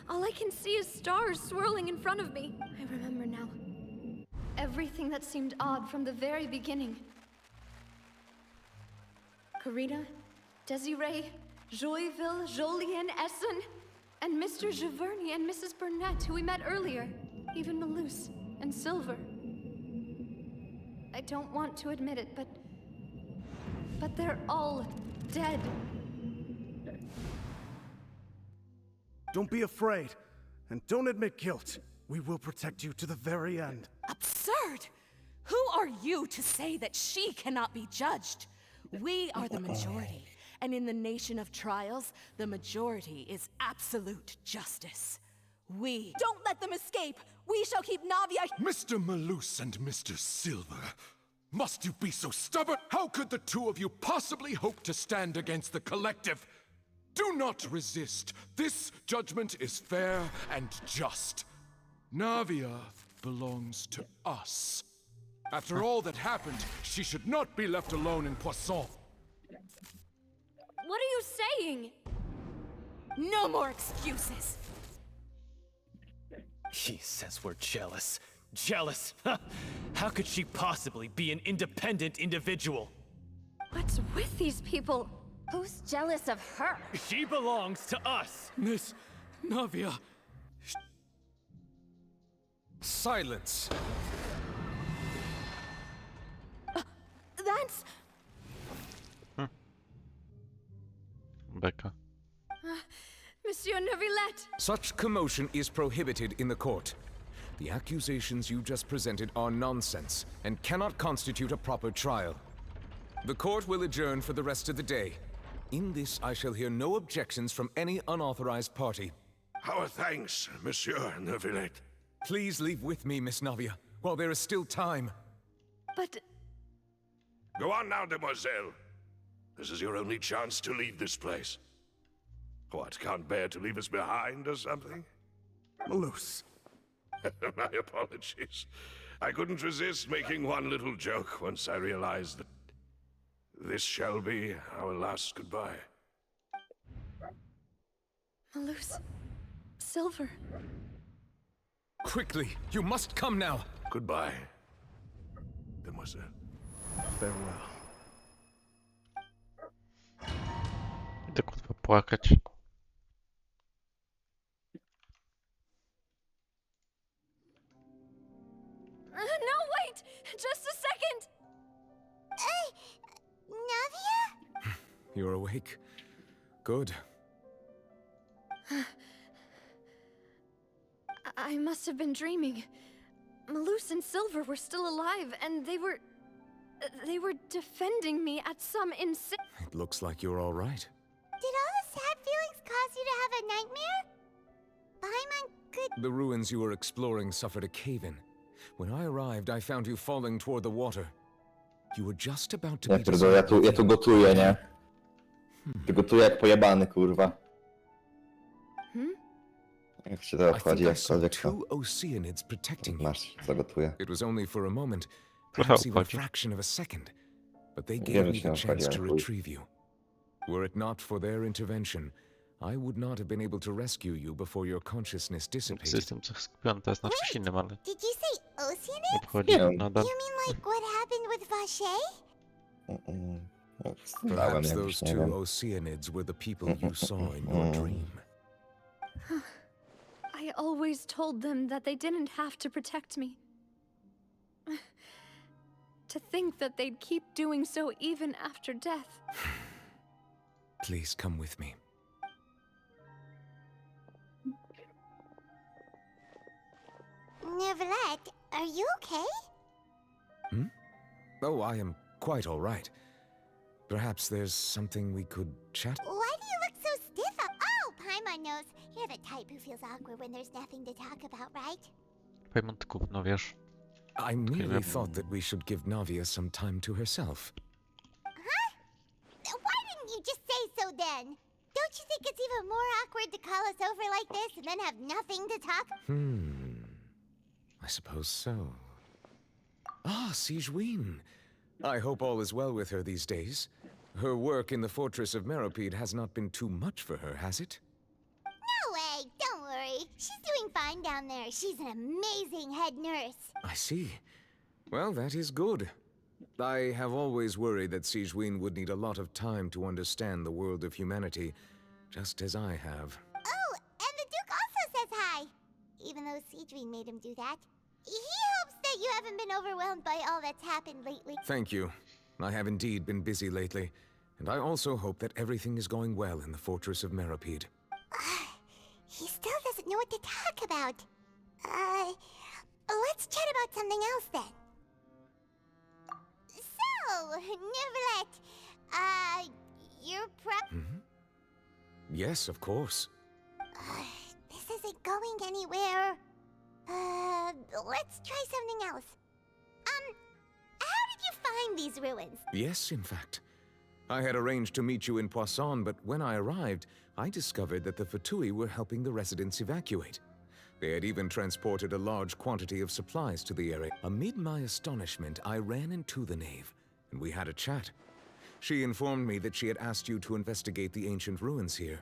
S4: All I can see is stars swirling in front of me. I remember now. Everything that seemed odd from the very beginning. Karina, Desiree, Joyville, Jolien, Essen, and Mr. Giverny and Mrs. Burnett, who we met earlier. Even Malus and Silver. I don't want to admit it, but they're all dead.
S12: Don't be afraid, and don't admit guilt. We will protect you to the very end.
S13: Absurd! Who are you to say that she cannot be judged? We are the majority, and in the nation of trials, the majority is absolute justice. We... Don't let them escape! We shall keep Navia...
S15: Mr. Malus and Mr. Silver, must you be so stubborn? How could the two of you possibly hope to stand against the collective? Do not resist. This judgment is fair and just. Navia belongs to us. After all that happened, she should not be left alone in Poisson.
S4: What are you saying?
S13: No more excuses!
S9: She says we're jealous. Jealous? How could she possibly be an independent individual?
S4: What's with these people? Who's jealous of her?
S9: She belongs to us!
S10: Miss Navia.
S13: That's...
S4: Monsieur Neuvillette!
S8: Such commotion is prohibited in the court. The accusations you just presented are nonsense and cannot constitute a proper trial. The court will adjourn for the rest of the day. In this, I shall hear no objections from any unauthorized party.
S11: Our thanks, Monsieur Neuvillette.
S8: Please leave with me, Miss Navia, while there is still time.
S4: But...
S11: Go on now, demoiselle. This is your only chance to leave this place. What, can't bear to leave us behind or something?
S12: Malus.
S11: My apologies. I couldn't resist making one little joke once I realized that this shall be our last goodbye.
S4: Malus... Silver...
S8: Quickly, you must come now.
S11: Goodbye, demoiselle.
S12: Farewell.
S1: Idę kurwa płakać.
S4: No, wait! Just a second!
S5: Navia?
S8: You're awake. Good.
S4: I must have been dreaming. Malus and Silver were still alive, and they were defending me at some insane...
S8: It looks like you're all right.
S5: Did all the sad feelings cause you to have a nightmare? Paimon could...
S8: The ruins you were exploring suffered a cave-in. When I arrived, I found you falling toward the water. You were just about to
S2: Ja
S8: be
S2: pierdolę, ja tu gotuję, nie? Tu gotuję jak pojebany, kurwa. Jak się to
S8: I
S2: obchodzi,
S8: think I saw
S2: jakkolwiek to.
S8: two Oceanids protecting you.
S2: Masz, zagotuję.
S8: It was only for a moment,
S1: Trochę
S8: perhaps even a
S1: obchodzi.
S8: fraction of a second, but they
S2: Wiem,
S8: gave me
S2: że
S8: the
S2: nie
S8: chance
S2: obchodzi,
S8: to
S2: ale chuj.
S8: retrieve you. Were it not for their intervention, I would not have been able to rescue you before your consciousness dissipated.
S1: Jestem skupiony teraz na czymś innym, ale
S5: Did you say Oceanids?
S1: obchodzi nadal.
S5: You mean like what happened with Vache?
S8: Perhaps
S2: Dałem
S8: those
S2: jakoś, nie
S8: two
S2: wiem.
S8: Oceanids were the people you saw in your dream.
S4: I always told them that they didn't have to protect me. To think that they'd keep doing so even after death.
S8: Please come with me.
S5: Neuvillette, are you okay?
S8: Oh, I am quite all right. Perhaps there's something we could chat.
S5: Why do you look so stiff? Oh, Paimon knows. You're the type who feels awkward when there's nothing to talk about, right?
S1: Paimon, ty gówno wiesz.
S8: I merely thought that we should give Navia some time to herself.
S5: Huh? Why didn't you just say so then? Don't you think it's even more awkward to call us over like this and then have nothing to talk?
S8: I suppose so. Ah, Sigewinne. I hope all is well with her these days. Her work in the fortress of Meropide has not been too much for her, has it?
S5: No way, don't worry. She's doing fine down there. She's an amazing head nurse.
S8: I see. Well, that is good. I have always worried that Sigewinne would need a lot of time to understand the world of humanity, just as I have.
S5: Oh, and the Duke also says hi. Even though Sigewinne made him do that. He hopes that you haven't been overwhelmed by all that's happened lately.
S8: Thank you. I have indeed been busy lately, and I also hope that everything is going well in the fortress of Meropide.
S5: He still doesn't know what to talk about. Let's chat about something else then. So, Neuvillette, you're
S8: Yes, of course.
S5: this isn't going anywhere. Let's try something else. How did you find these ruins?
S8: Yes, in fact. I had arranged to meet you in Poisson, but when I arrived, I discovered that the Fatui were helping the residents evacuate. They had even transported a large quantity of supplies to the area. Amid my astonishment, I ran into the knave, and we had a chat. She informed me that she had asked you to investigate the ancient ruins here.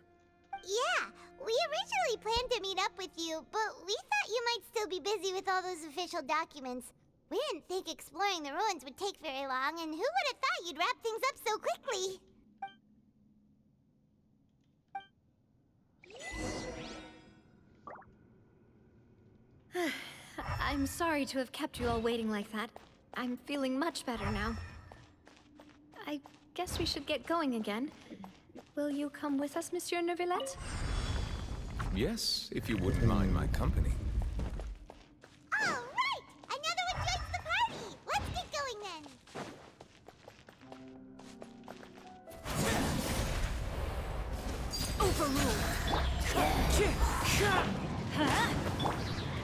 S5: Yeah, we originally planned to meet up with you, but we thought you might still be busy with all those official documents. We didn't think exploring the ruins would take very long, and who would have thought you'd wrap things up so quickly?
S4: I'm sorry to have kept you all waiting like that. I'm feeling much better now. I guess we should get going again. Will you come with us, Monsieur Neuvillette?
S8: Yes, if you wouldn't mind my company.
S5: All right! Another one joins the party! Let's get going then!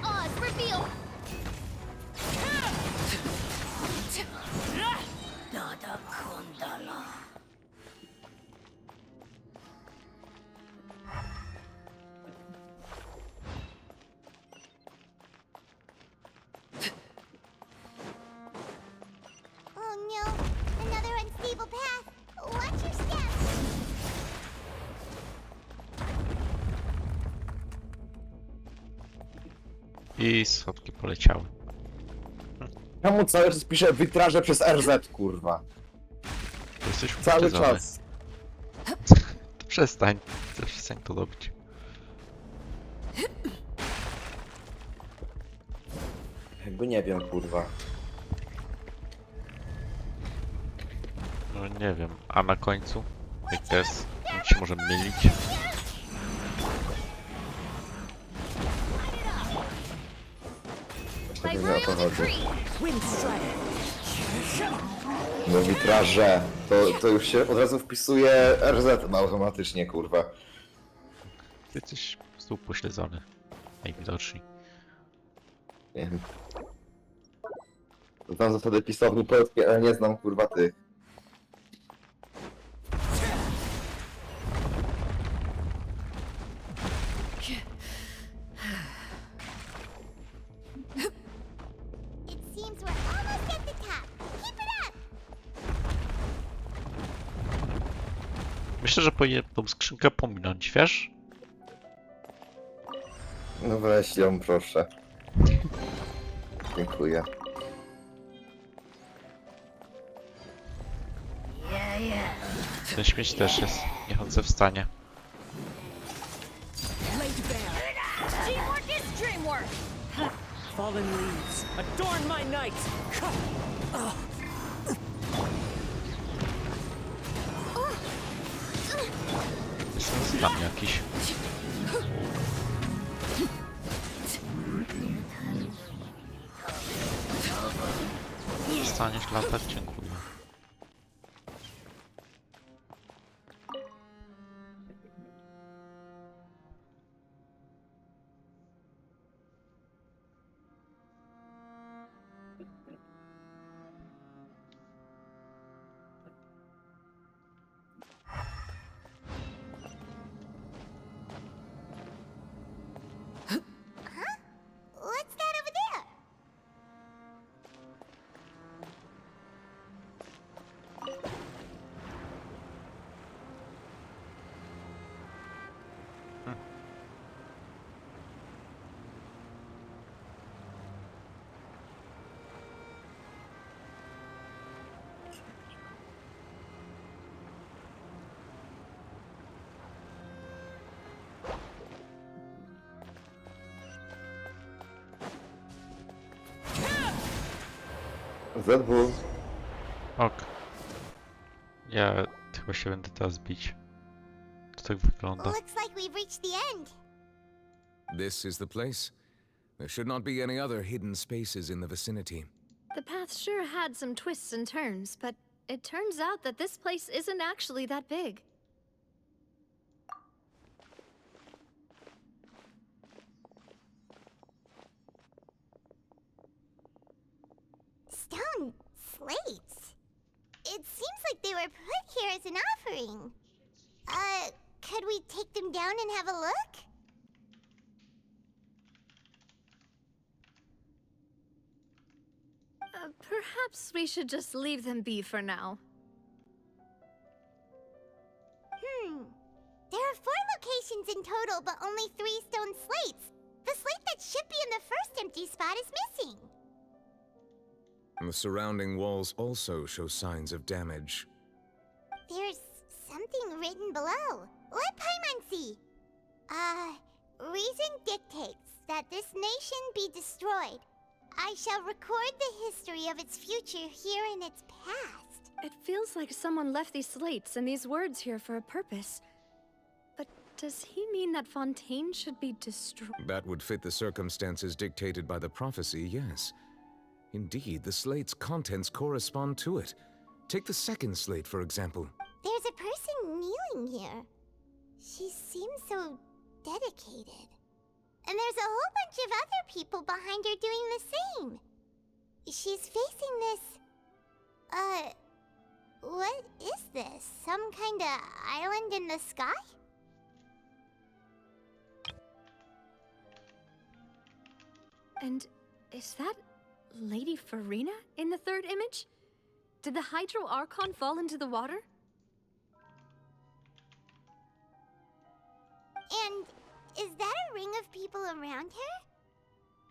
S4: Oz, reveal!
S5: Oh no! Another unstable path! Watch your step!
S1: I schodki poleciały.
S2: Czemu cały czas piszę witraże przez RZ, kurwa?
S1: Jesteś
S2: Cały
S1: upośledzony.
S2: czas.
S1: To przestań to robić.
S2: Jakby nie wiem, kurwa.
S1: No nie wiem, a na końcu? Jak to jest? Jak się może mylić?
S2: Nie wiem, o to chodzi. No witraże, to już się od razu wpisuje RZ automatycznie, kurwa.
S1: Ty jesteś po prostu upośledzony. Najwidoczniej.
S2: Wiem. Znam zasady pisowni polskiej, ale nie znam, kurwa, tych.
S5: It seems we're almost at the top. Keep it up!
S1: Myślę, że powinien tą skrzynkę pominąć, wiesz?
S2: No weź ją, proszę. Dziękuję.
S1: Ten śmieć też jest niechące w stanie.
S4: Teamwork is dreamwork!
S16: Fallen leaves, adorn my night!
S1: Jest tam jakiś. Staniesz latać? Dziękuję.
S5: What's that over there?
S2: ZW.
S1: Ok. Ja chyba się będę teraz bić. To tak wygląda.
S5: Looks like we've reached the end.
S8: This is the place. There should not be any other hidden spaces in the vicinity.
S4: The path sure had some twists and turns, but it turns out that this place isn't actually that big.
S5: Stone slates. It seems like they were put here as an offering. Could we take them down and have a look?
S4: Perhaps we should just leave them be for now.
S5: There are 4 locations in total, but only 3 stone slates. The slate that should be in the first empty spot is missing.
S8: The surrounding walls also show signs of damage.
S5: There's something written below. Let Paimon see. Reason dictates that this nation be destroyed. I shall record the history of its future here in its past.
S4: It feels like someone left these slates and these words here for a purpose. But Does he mean that Fontaine should be destroyed?
S8: That would fit the circumstances dictated by the prophecy, yes. Indeed, the slate's contents correspond to it. Take the second slate, for example.
S5: There's a person kneeling here. She seems so dedicated. And there's a whole bunch of other people behind her doing the same. She's facing this... what is this? Some kind of island in the sky?
S4: And is that Lady Farina in the third image? Did the Hydro Archon fall into the water?
S5: And is that a ring of people around her?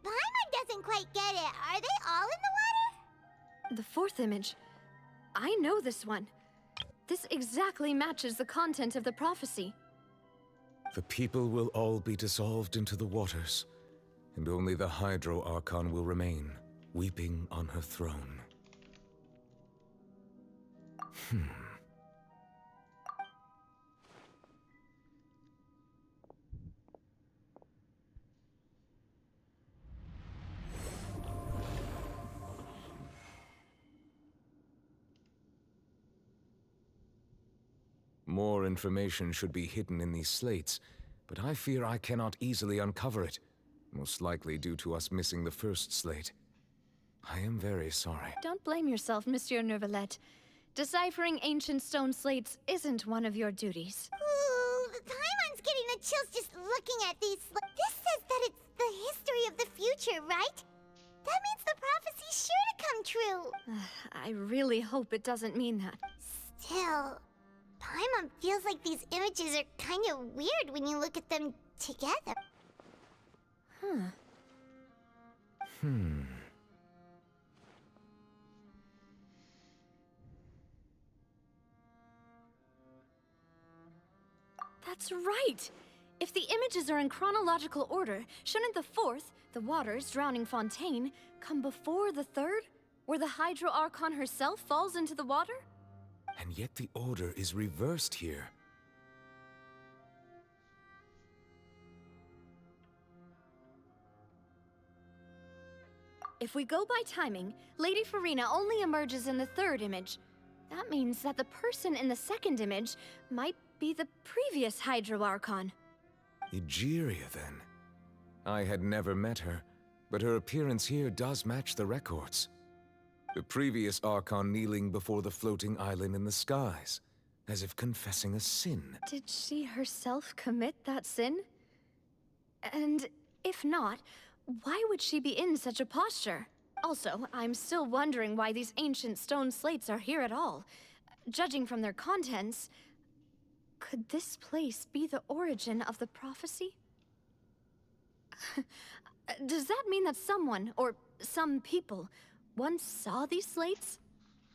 S5: Paimon doesn't quite get it. Are they all in the water?
S4: The fourth image. I know this one. This exactly matches the content of the prophecy.
S8: The people will all be dissolved into the waters, and only the Hydro Archon will remain, weeping on her throne. More information should be hidden in these slates, but I fear I cannot easily uncover it, most likely due to us missing the first slate. I am very sorry.
S4: Don't blame yourself, Monsieur Neuvillette. Deciphering ancient stone slates isn't one of your duties.
S5: Ooh, Paimon's getting the chills just looking at these. This says that it's the history of the future, right? That means the prophecy's sure to come true.
S4: I really hope it doesn't mean that.
S5: Still, Paimon feels like these images are kind of weird when you look at them together.
S4: That's right! If the images are in chronological order, shouldn't the fourth, the waters drowning Fontaine, come before the third, where the Hydro Archon herself falls into the water?
S8: And yet the order is reversed here.
S4: If we go by timing, Lady Farina only emerges in the third image. That means that the person in the second image might be the previous Hydro Archon.
S8: Egeria, then. I had never met her, but her appearance here does match the records. The previous Archon kneeling before the floating island in the skies, as if confessing a sin.
S4: Did she herself commit that sin? And if not, why would she be in such a posture? Also, I'm still wondering why these ancient stone slates are here at all. Judging from their contents, could this place be the origin of the prophecy? Does that mean that someone, or some people, once saw these slates?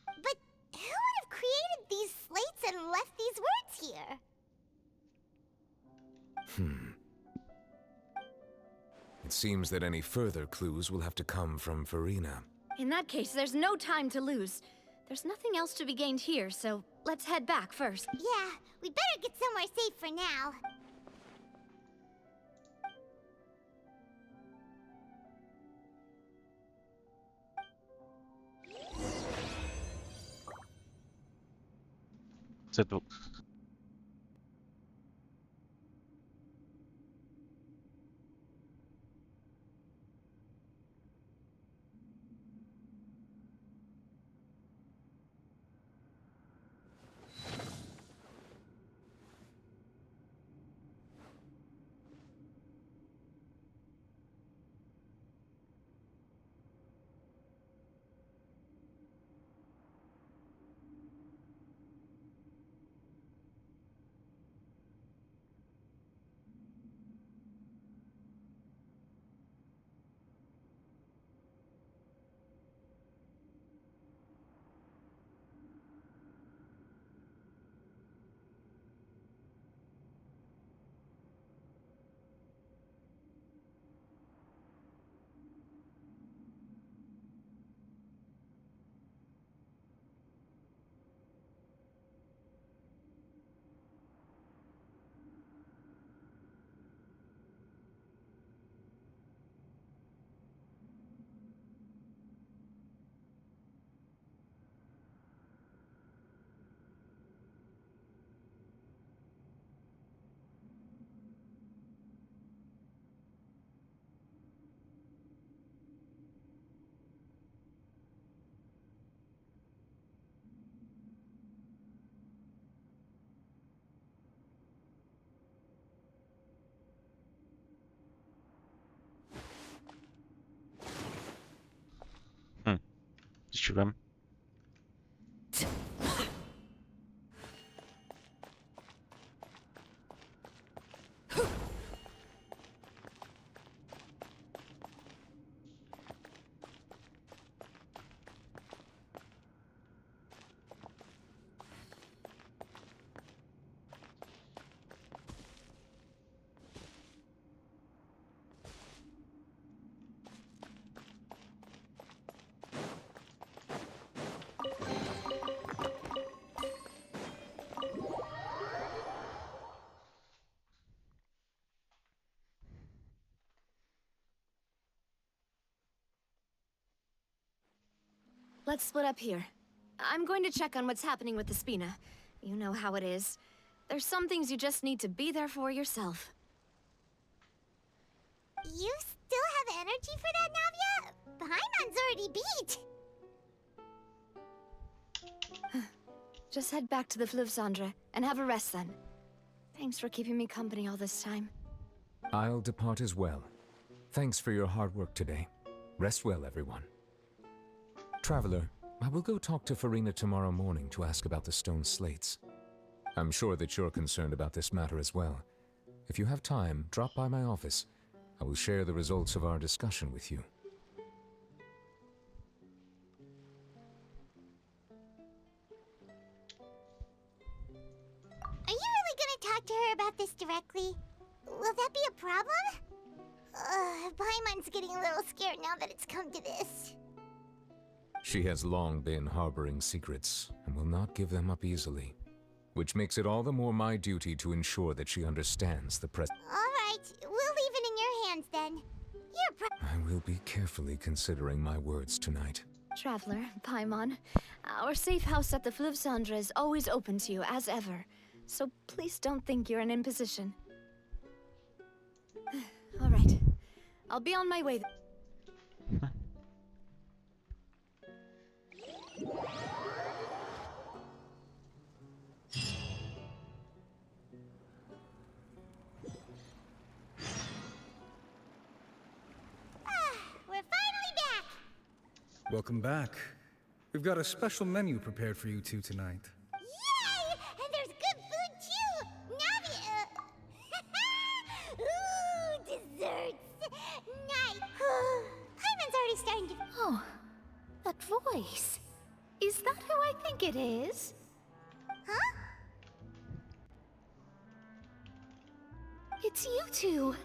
S5: But who would have created these slates and left these words here?
S8: It seems that any further clues will have to come from Farina.
S4: In that case, there's no time to lose. There's nothing else to be gained here, so let's head back first.
S5: Yeah, we better get somewhere safe for now.
S1: wróciłem.
S4: Let's split up here. I'm going to check on what's happening with the Spina. You know how it is. There's some things you just need to be there for yourself.
S5: You still have energy for that, Navia? Paimon's already beat.
S4: Just head back to the Fleuve Cendre and have a rest then. Thanks for keeping me company all this time.
S8: I'll depart as well. Thanks for your hard work today. Rest well, everyone. Traveler, I will go talk to Farina tomorrow morning to ask about the stone slates. I'm sure that you're concerned about this matter as well. If you have time, drop by my office. I will share the results of our discussion with you.
S5: Are you really gonna talk to her about this directly? Will that be a problem? Paimon's getting a little scared now that it's come to this.
S8: She has long been harboring secrets, and will not give them up easily. Which makes it all the more my duty to ensure that she understands the
S5: Alright, we'll leave it in your hands then.
S8: I will be carefully considering my words tonight.
S4: Traveler, Paimon, our safe house at the Fleuve Cendre is always open to you, as ever. So please don't think you're an imposition. Alright, I'll be on my way.
S5: We're finally back!
S17: Welcome back. We've got a special menu prepared for you two tonight.
S5: Yay! And there's good food too! Navia! Ooh, desserts! Nice! Paimon's already starting to...
S3: Oh, that voice. Is that who I think it is?
S5: Huh?
S3: It's you two.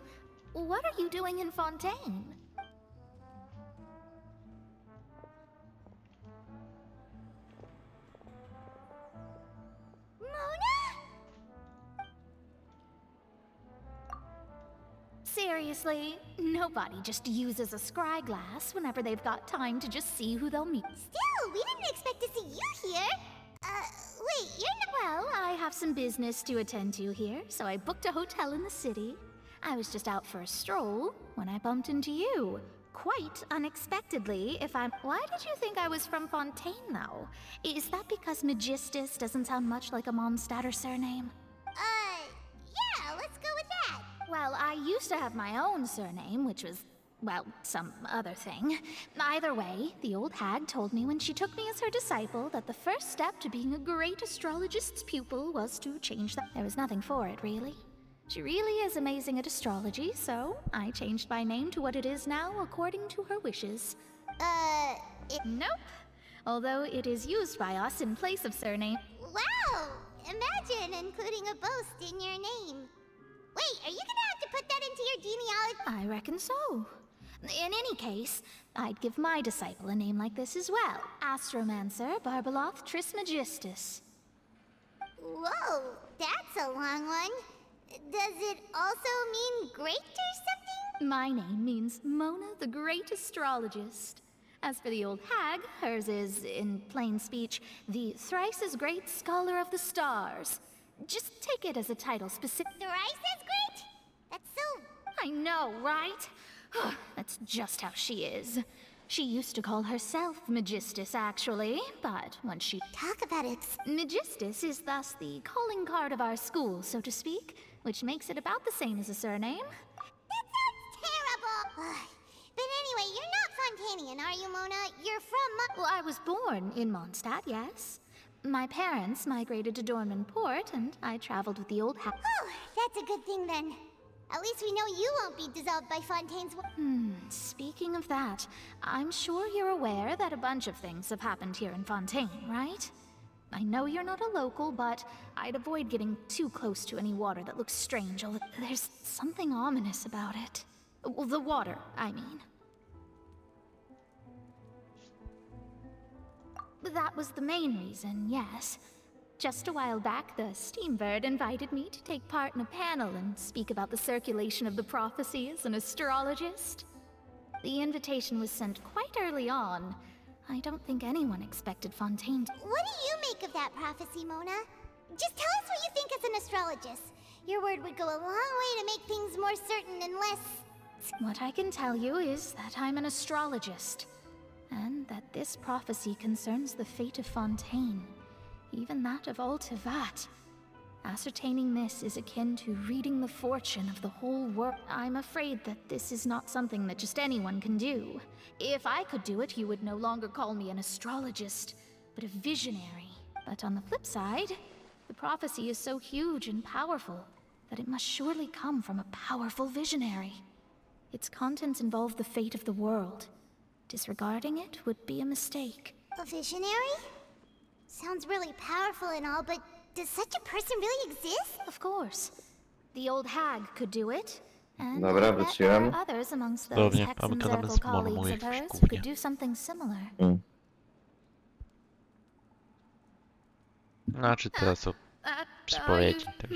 S3: What are you doing in Fontaine? Seriously, nobody just uses a scry glass whenever they've got time to just see who they'll meet.
S5: Still, we didn't expect to see you here! Wait, you're not—
S3: Well, I have some business to attend to here, so I booked a hotel in the city. I was just out for a stroll when I bumped into you. Quite unexpectedly, if I'm— Why did you think I was from Fontaine, though? Is that because Magistus doesn't sound much like a Mondstadt surname?
S5: Yeah, let's go with that!
S3: Well, I used to have my own surname, which was, well, some other thing. Either way, the old hag told me when she took me as her disciple that the first step to being a great astrologist's pupil was to change that. There was nothing for it, really. She really is amazing at astrology, so I changed my name to what it is now according to her wishes. Nope. Although it is used by us in place of surname.
S5: Wow! Imagine including a boast in your name. Wait, are you gonna have to put that into your genealogy?
S3: I reckon so. In any case, I'd give my disciple a name like this as well. Astromancer Barbeloth Trismegistus.
S5: Whoa, that's a long one. Does it also mean great or something?
S3: My name means Mona the Great Astrologist. As for the old hag, hers is, in plain speech, the thrice as great Scholar of the Stars. Just take it as a title specific—
S5: Thrice as great? That's so—
S3: I know, right? That's just how she is. She used to call herself Magistus, actually, but when she—
S5: Talk about it.
S3: Magistus is thus the calling card of our school, so to speak, which makes it about the same as a surname.
S5: That sounds terrible! But anyway, you're not Fontanian, are you, Mona? You're from
S3: Well, I was born in Mondstadt, yes. My parents migrated to Dorman Port, and I traveled with the old hag.
S5: Oh, that's a good thing then. At least we know you won't be dissolved by Fontaine's
S3: Speaking of that, I'm sure you're aware that a bunch of things have happened here in Fontaine, right? I know you're not a local, but I'd avoid getting too close to any water that looks strange. There's something ominous about it. Well, the water, I mean. That was the main reason, yes. Just a while back, the Steambird invited me to take part in a panel and speak about the circulation of the prophecy as an astrologist. The invitation was sent quite early on. I don't think anyone expected Fontaine to...
S5: What do you make of that prophecy, Mona? Just tell us what you think as an astrologist. Your word would go a long way to make things more certain and less...
S3: What I can tell you is that I'm an astrologist, and that this prophecy concerns the fate of Fontaine, even that of Ultivat. Ascertaining this is akin to reading the fortune of the whole world. I'm afraid that this is not something that just anyone can do. If I could do it, you would no longer call me an astrologist, but a visionary. But on the flip side, the prophecy is so huge and powerful that it must surely come from a powerful visionary. Its contents involve the fate of the world. Disregarding it would be a mistake.
S5: A visionary? Sounds really powerful and all, but does such a person really exist?
S3: Of course. The old hag could do it. And
S2: Dobra,
S3: I bet there
S2: wróciłem.
S3: are others amongst those
S1: Dobrze,
S3: Hex
S1: mamy
S3: and
S1: to nawet
S3: Zergle
S1: z Moną
S3: colleagues
S1: moje
S3: of hers who
S1: głównie.
S3: could do something similar.
S1: Znaczy teraz o przepowiedzi też.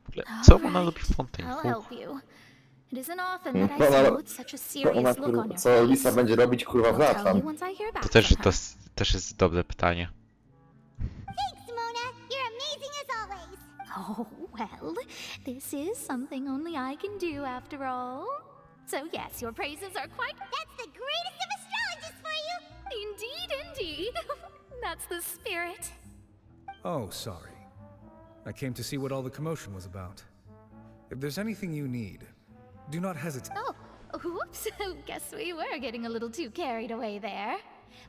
S1: W ogóle,
S3: All
S1: co ona
S3: right,
S1: robi w Fontaine?
S3: I'll help you. It isn't often that I
S2: To
S3: see
S2: ona,
S3: you with such a
S2: to
S3: serious
S2: ona
S3: look on
S2: kurwa,
S3: your
S2: co Lisa
S3: face.
S2: będzie robić kurwa w
S3: I'll tell you
S2: latam?
S3: once I hear
S1: To
S3: back
S1: też,
S3: from
S1: to
S3: her.
S1: też jest dobre pytanie.
S5: Thanks, Mona. You're amazing as always.
S3: Oh, well, this is something only I can do after all. So yes, your praises are quite...
S5: That's the greatest of astrologists for you.
S3: Indeed, indeed. That's the spirit.
S17: Oh, sorry. I came to see what all the commotion was about. If there's anything you need, do not hesitate.
S3: Oh, whoops. Guess we were getting a little too carried away there.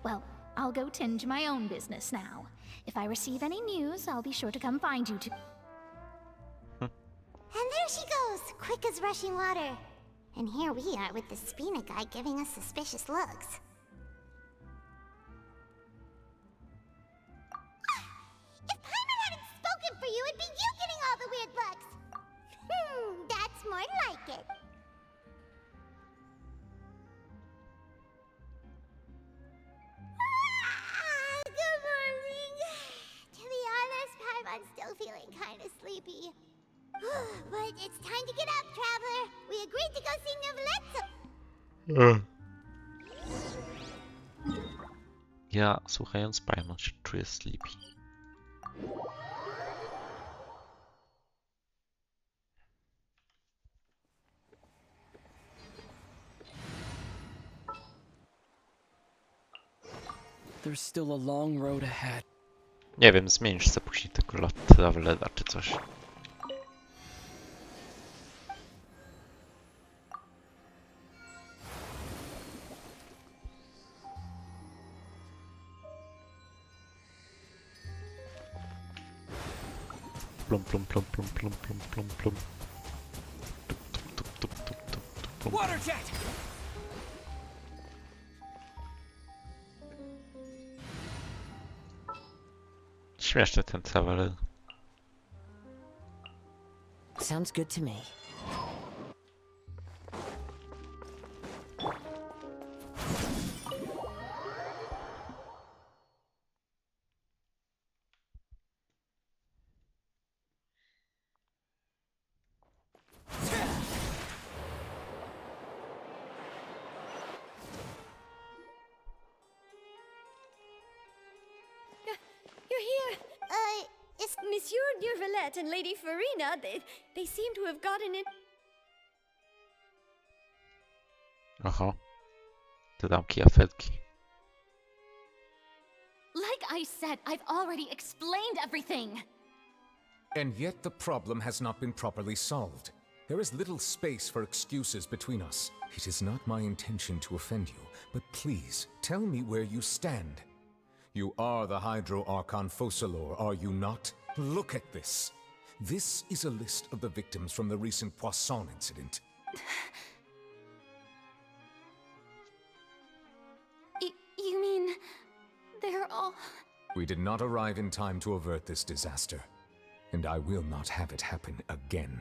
S3: Well, I'll go tend to my own business now. If I receive any news, I'll be sure to come find you to...
S5: And there she goes, quick as rushing water. And here we are with the Spina guy giving us suspicious looks. If Paimon hadn't spoken for you, it'd be you getting all the weird looks. That's more like it. Good morning. To be honest, Paimon's still feeling kind of sleepy. But it's time to get up, traveler. We agreed to go see Noveletto.
S1: Ja, słuchając Paimon, się czuję sleepy.
S16: There's still a long road ahead.
S1: Nie wiem, zmienisz sobie później tego lot travelera czy coś. Plum plum plum plum plum plum plum plum. Tup, tup, tup, tup, tup, tup, tup, plum.
S16: Water jet!
S1: Śmieszny ten traveler.
S16: Sounds good to me.
S4: You're here!
S5: Is
S4: Monsieur Neuvillette and Lady Farina, they seem to have gotten in...
S1: Aha. Te damki aferki.
S14: Like I said, I've already explained everything.
S8: And yet the problem has not been properly solved. There is little space for excuses between us. It is not my intention to offend you, but please, tell me where you stand. You are the Hydro Archon Focalor, are you not? Look at this. This is a list of the victims from the recent Poisson incident.
S14: You mean... they're all...
S8: We did not arrive in time to avert this disaster, and I will not have it happen again.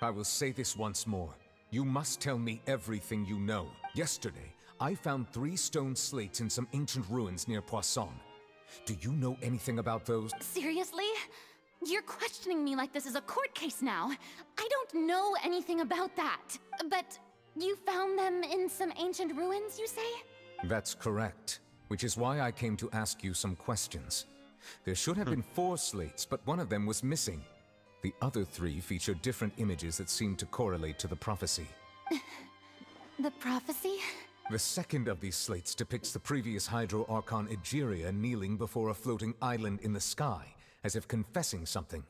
S8: I will say this once more. You must tell me everything you know. Yesterday, I found 3 stone slates in some ancient ruins near Poisson. Do you know anything about those?
S14: Seriously? You're questioning me like this is a court case now. I don't know anything about that. But you found them in some ancient ruins, you say?
S8: That's correct, which is why I came to ask you some questions. There should have been 4 slates, but one of them was missing. The other 3 feature different images that seem to correlate to the prophecy.
S14: The prophecy?
S8: The second of these slates depicts the previous Hydro Archon Egeria kneeling before a floating island in the sky, as if confessing something.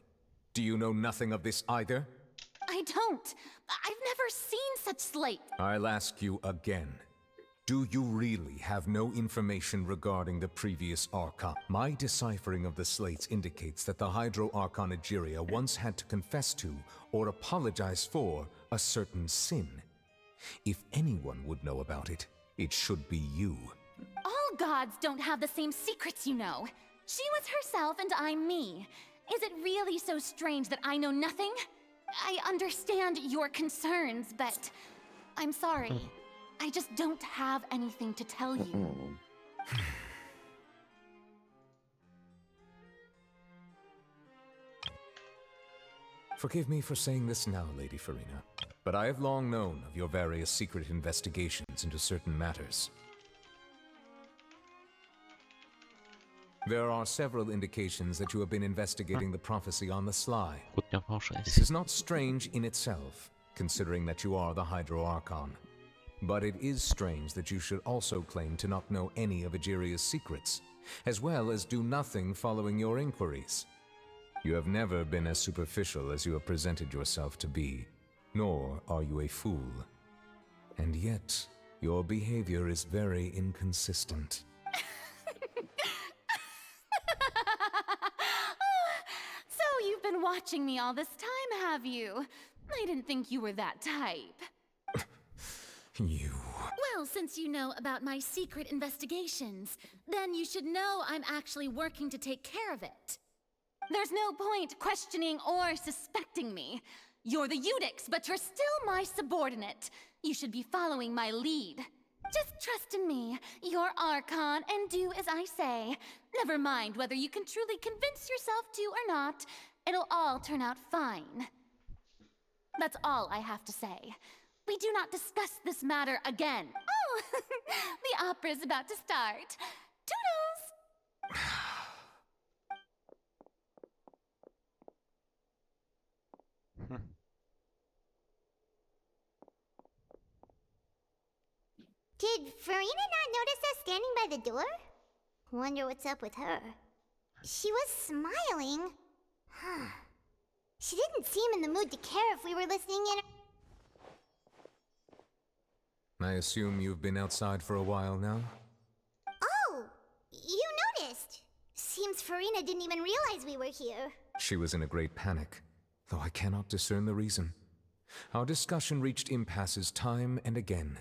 S8: Do you know nothing of this either?
S14: I don't. I've never seen such slate.
S8: I'll ask you again. Do you really have no information regarding the previous Archon? My deciphering of the slates indicates that the Hydro Archon Egeria once had to confess to, or apologize for, a certain sin. If anyone would know about it, it should be you.
S14: All gods don't have the same secrets, you know. She was herself and I'm me. Is it really so strange that I know nothing? I understand your concerns, but I'm sorry. I just don't have anything to tell you.
S8: Forgive me for saying this now, Lady Farina, but I have long known of your various secret investigations into certain matters. There are several indications that you have been investigating the prophecy on the sly. This is not strange in itself, considering that you are the Hydro Archon. But it is strange that you should also claim to not know any of Egeria's secrets, as well as do nothing following your inquiries. You have never been as superficial as you have presented yourself to be, nor are you a fool. And yet, your behavior is very inconsistent.
S14: So you've been watching me all this time, have you? I didn't think you were that type.
S8: You...
S14: Well, since you know about my secret investigations, then you should know I'm actually working to take care of it. There's no point questioning or suspecting me. You're the Eudix, but you're still my subordinate. You should be following my lead. Just trust in me, your Archon, and do as I say. Never mind whether you can truly convince yourself to or not. It'll all turn out fine. That's all I have to say. We do not discuss this matter again. Oh, the opera's about to start. Toodles!
S5: Did Farina not notice us standing by the door? Wonder what's up with her. She was smiling. Huh. She didn't seem in the mood to care if we were listening in.
S8: I assume you've been outside for a while now?
S5: Oh, you noticed. Seems Farina didn't even realize we were here.
S8: She was in a great panic, though I cannot discern the reason. Our discussion reached impasses time and again,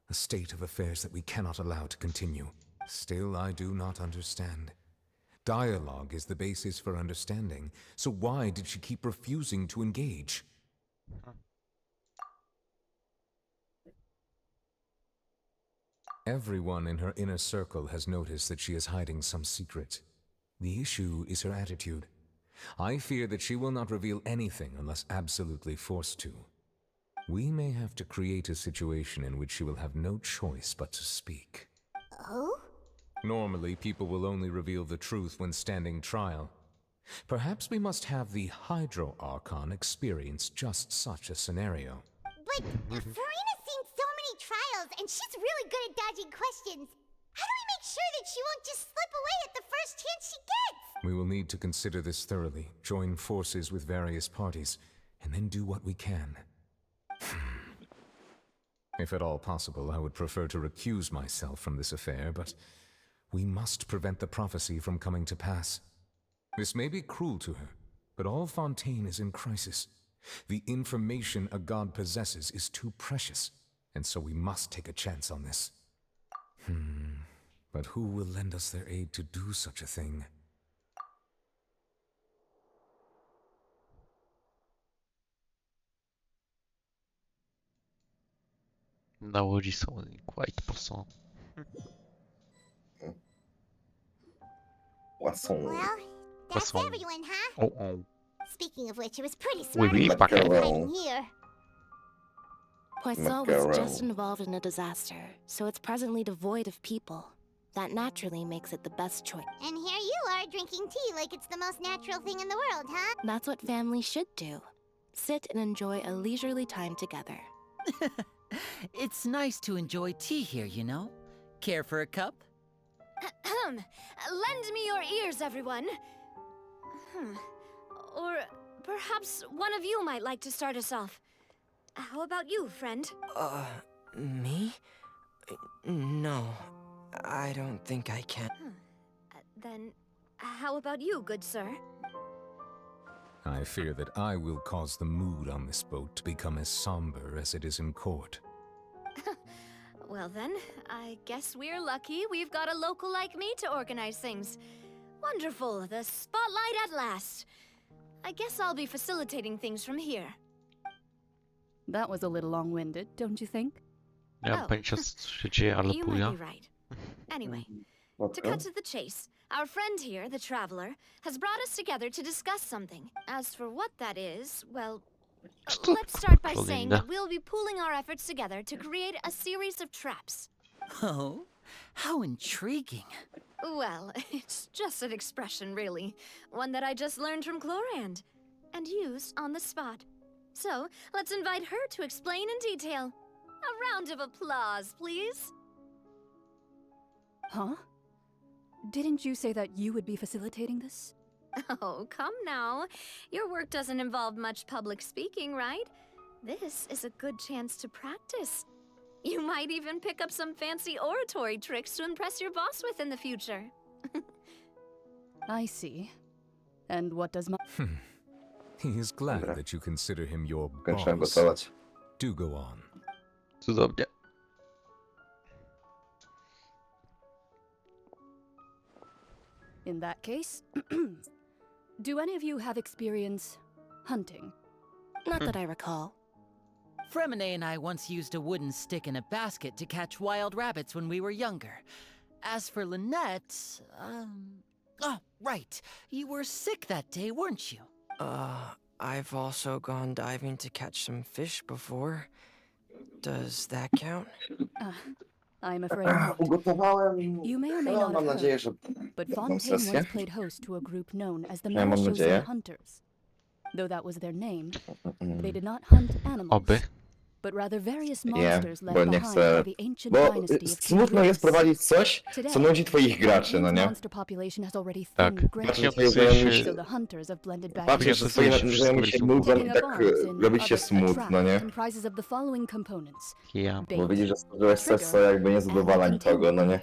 S8: a state of affairs that we cannot allow to continue. Still, I do not understand. Dialogue is the basis for understanding, so why did she keep refusing to engage? Everyone in her inner circle has noticed that she is hiding some secret. The issue is her attitude. I fear that she will not reveal anything unless absolutely forced to. We may have to create a situation in which she will have no choice but to speak.
S5: Oh?
S8: Normally, people will only reveal the truth when standing trial. Perhaps we must have the Hydro Archon experience just such a scenario.
S5: But Farina's seen so many trials, and she's really good at dodging questions. How do we make sure that she won't just slip away at the first chance she gets?
S8: We will need to consider this thoroughly, join forces with various parties, and then do what we can. If at all possible, I would prefer to recuse myself from this affair, but we must prevent the prophecy from coming to pass. This may be cruel to her, but all Fontaine is in crisis. The information a god possesses is too precious, and so we must take a chance on this. But who will lend us their aid to do such a thing?
S1: Na łodzi są quite posą.
S2: Poisson.
S5: Well, that's
S1: Poisson.
S5: everyone, huh?
S1: Oh, oh.
S5: Speaking of which, it was pretty
S1: Oui,
S5: smart
S1: oui,
S5: of you
S1: pas
S5: to be
S1: grave.
S5: hiding here.
S18: Poisson was just involved in a disaster, so it's presently devoid of people. That naturally makes it the best choice.
S5: And here you are drinking tea like it's the most natural thing in the world, huh?
S18: That's what families should do. Sit and enjoy a leisurely time together.
S19: It's nice to enjoy tea here, you know? Care for a cup?
S4: Lend me your ears, everyone. Or perhaps one of you might like to start us off. How about you, friend?
S20: Me? No, I don't think I can.
S4: Then, how about you, good sir?
S8: I fear that I will cause the mood on this boat to become as somber as it is in court.
S4: Well then, I guess we're lucky we've got a local like me to organize things. Wonderful, the spotlight at last. I guess I'll be facilitating things from here.
S21: That was a little long-winded, don't you think?
S1: Nie mam pojęcia, co się dzieje, ale
S4: You
S1: buja.
S4: might be right. Anyway, to cut to the chase, our friend here, the Traveler, has brought us together to discuss something. As for what that is, well, let's start by saying that we'll be pooling our efforts together to create a series of traps.
S19: Oh, how intriguing.
S4: Well, it's just an expression, really. One that I just learned from Chlorand and used on the spot. So, let's invite her to explain in detail. A round of applause, please.
S21: Huh? Didn't you say that you would be facilitating this?
S4: Oh, come now. Your work doesn't involve much public speaking, right? This is a good chance to practice. You might even pick up some fancy oratory tricks to impress your boss with in the future.
S21: I see. And what does my...
S8: He is glad that you consider him your
S2: Kończyłem
S8: boss.
S2: gotować.
S8: Do go on.
S1: Cudownie.
S21: In that case, do any of you have experience hunting?
S18: Not that I recall.
S19: Fremine and I once used a wooden stick in a basket to catch wild rabbits when we were younger. As for Lynette, oh, right. You were sick that day, weren't you?
S20: I've also gone diving to catch some fish before. Does that count?
S21: I'm afraid not.
S2: Ugotowałem.
S21: You may or may
S2: No,
S21: not
S2: mam
S21: have
S2: nadzieję,
S21: heard,
S2: że
S21: but
S2: mam
S21: Fontaine
S2: sesję.
S21: once played host to a group known as the
S2: Ja mam
S21: Malicious
S2: nadzieję.
S21: Hunters. Though that was their name, they did not hunt animals,
S1: Oby.
S21: but rather various
S2: Nie,
S21: monsters
S2: bo
S21: left
S2: nie
S21: behind
S2: chcę...
S21: by the ancient
S2: Bo
S21: dynasty of
S2: smutno jest prowadzić coś, co nudzi twoich graczy, no nie?
S21: monster population has already
S1: Tak.
S21: thinned greatly,
S1: Właśnie opisuje się...
S21: so the hunters have blended back
S2: Patrzcie,
S21: into
S2: że twoi znajomi się nudzą i tak robi się smutno, nie?
S21: comprises of the following components.
S1: Ja.
S2: Bo widzisz, że stworzyłeś coś, co jakby nie zadowala nikogo, no nie?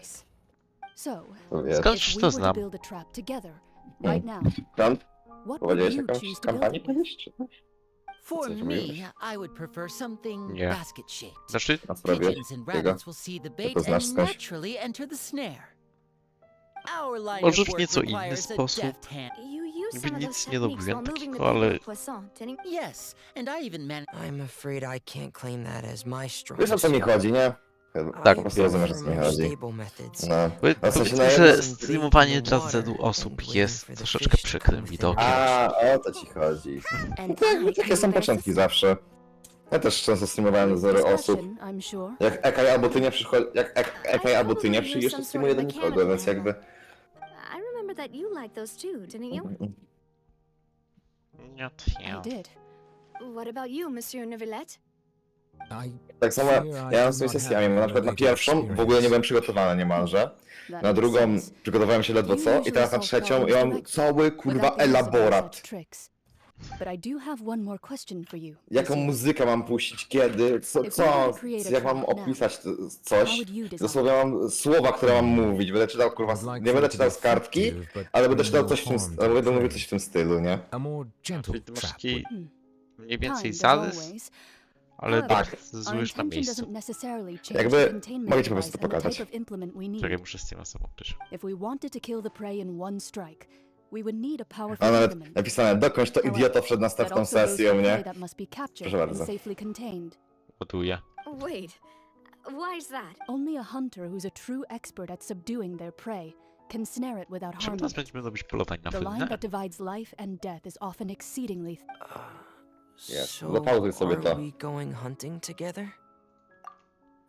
S21: So,
S2: To wiesz.
S1: Skąd
S21: if
S1: to
S21: we were to
S1: znam?
S21: build a trap together, right now,
S2: Tam?
S21: what would
S2: Prowadziłeś
S21: you
S2: jakąś
S21: choose to build
S2: kampanię
S21: it with?
S2: kiedyś, czy coś?
S19: For
S2: Coś
S19: me,
S2: robiłeś?
S19: I would prefer something
S1: Nie.
S19: basket-shaped.
S1: Znaczy...
S2: A co robisz?
S19: Pigeons and
S2: Tego?
S19: rabbits will see the bait
S2: To znasz
S19: and
S2: skądś?
S19: naturally enter the snare. Our line of
S1: Może w
S19: work
S1: nieco inny
S19: requires a
S1: sposób.
S19: deft hand.
S4: You used
S1: Niby
S4: some of
S1: nic
S4: those
S1: nie
S4: techniques
S1: robiłem
S4: while moving the
S1: takiego, ale...
S4: people of Poisson, didn't you?
S19: Yes, and I even managed.
S20: I'm afraid I can't claim that as my strong
S2: Wiesz, o co mi
S20: suit.
S2: chodzi, nie? Tak, po prostu rozumiesz, o co mi chodzi. No. No, w sensie, no,
S1: Powiedzmy, że streamowanie dla wielu osób jest troszeczkę przykrym widokiem.
S2: A, o to ci chodzi. No, takie są początki zawsze. Ja też często streamowałem do 0 osób. Jak Ekaj albo ty nie przychodzi, jak Ekaj albo ty nie przyjdziesz, to streamuję do nikogo, więc jakby...
S4: I remember that you liked those too, didn't you?
S1: Nie,
S21: I did.
S4: What about you, Monsieur Neuvillette?
S2: Tak samo ja mam z tymi sesjami, bo na przykład na pierwszą w ogóle nie byłem przygotowany niemalże. Na drugą przygotowałem się ledwo co i teraz na trzecią ja mam cały kurwa elaborat.
S21: But I do have one more question for you.
S2: Jaką muzykę mam puścić, kiedy, jak mam opisać coś. Dosłownie mam słowa, które mam mówić. Będę czytał kurwa, nie będę czytał z kartki, ale będę czytał coś w tym, ale będę mówił coś w tym stylu, nie?
S1: Czyli ty masz taki mniej więcej zarys, ale
S2: tak.
S1: złujesz na miejscu.
S2: Jakby, mogę ci po prostu to pokazać.
S1: Czekaj, muszę z tym sobą też.
S2: A nawet napisane, dokończ to idioto przed następną sesją, nie? Proszę bardzo.
S1: Gotuję.
S4: Wait, why is that?
S21: Only a hunter who's a true expert at subduing their prey can snare it without
S1: Czemu
S21: harming
S1: nas
S21: it.
S1: będziemy robić polowań na
S21: The line
S1: Felinę?
S21: that divides life and death is often exceedingly
S2: Jest,
S20: So,
S2: zapauzuj sobie
S20: are
S2: to.
S20: we going hunting together?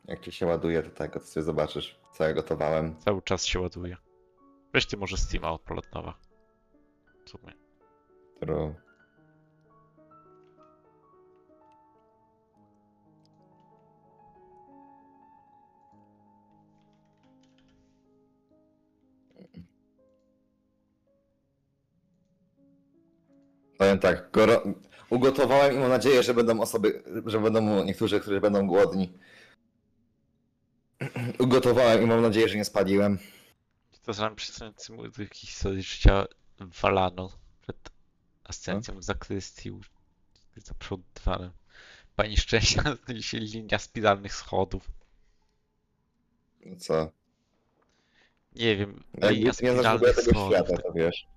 S2: Jak ci się ładuje do tego, to sobie zobaczysz, co ja gotowałem.
S1: Cały czas się ładuje. Weź ty może Steama odpal od nowa. W sumie.
S2: True. Powiem tak, ugotowałem i mam nadzieję, że będą osoby, że będą niektórzy, którzy będą głodni. Ugotowałem i mam nadzieję, że nie spaliłem.
S1: To znam przedstawiający mu historii życia walano przed ascencją w zakrystii za przód dwarem. Pani szczęścia znajdzie się linia spiralnych schodów.
S2: Co?
S1: Nie wiem,
S2: Jak
S1: linia
S2: nie znasz w ogóle
S1: spiralnych
S2: tego
S1: schodów.
S2: świata, to wiesz.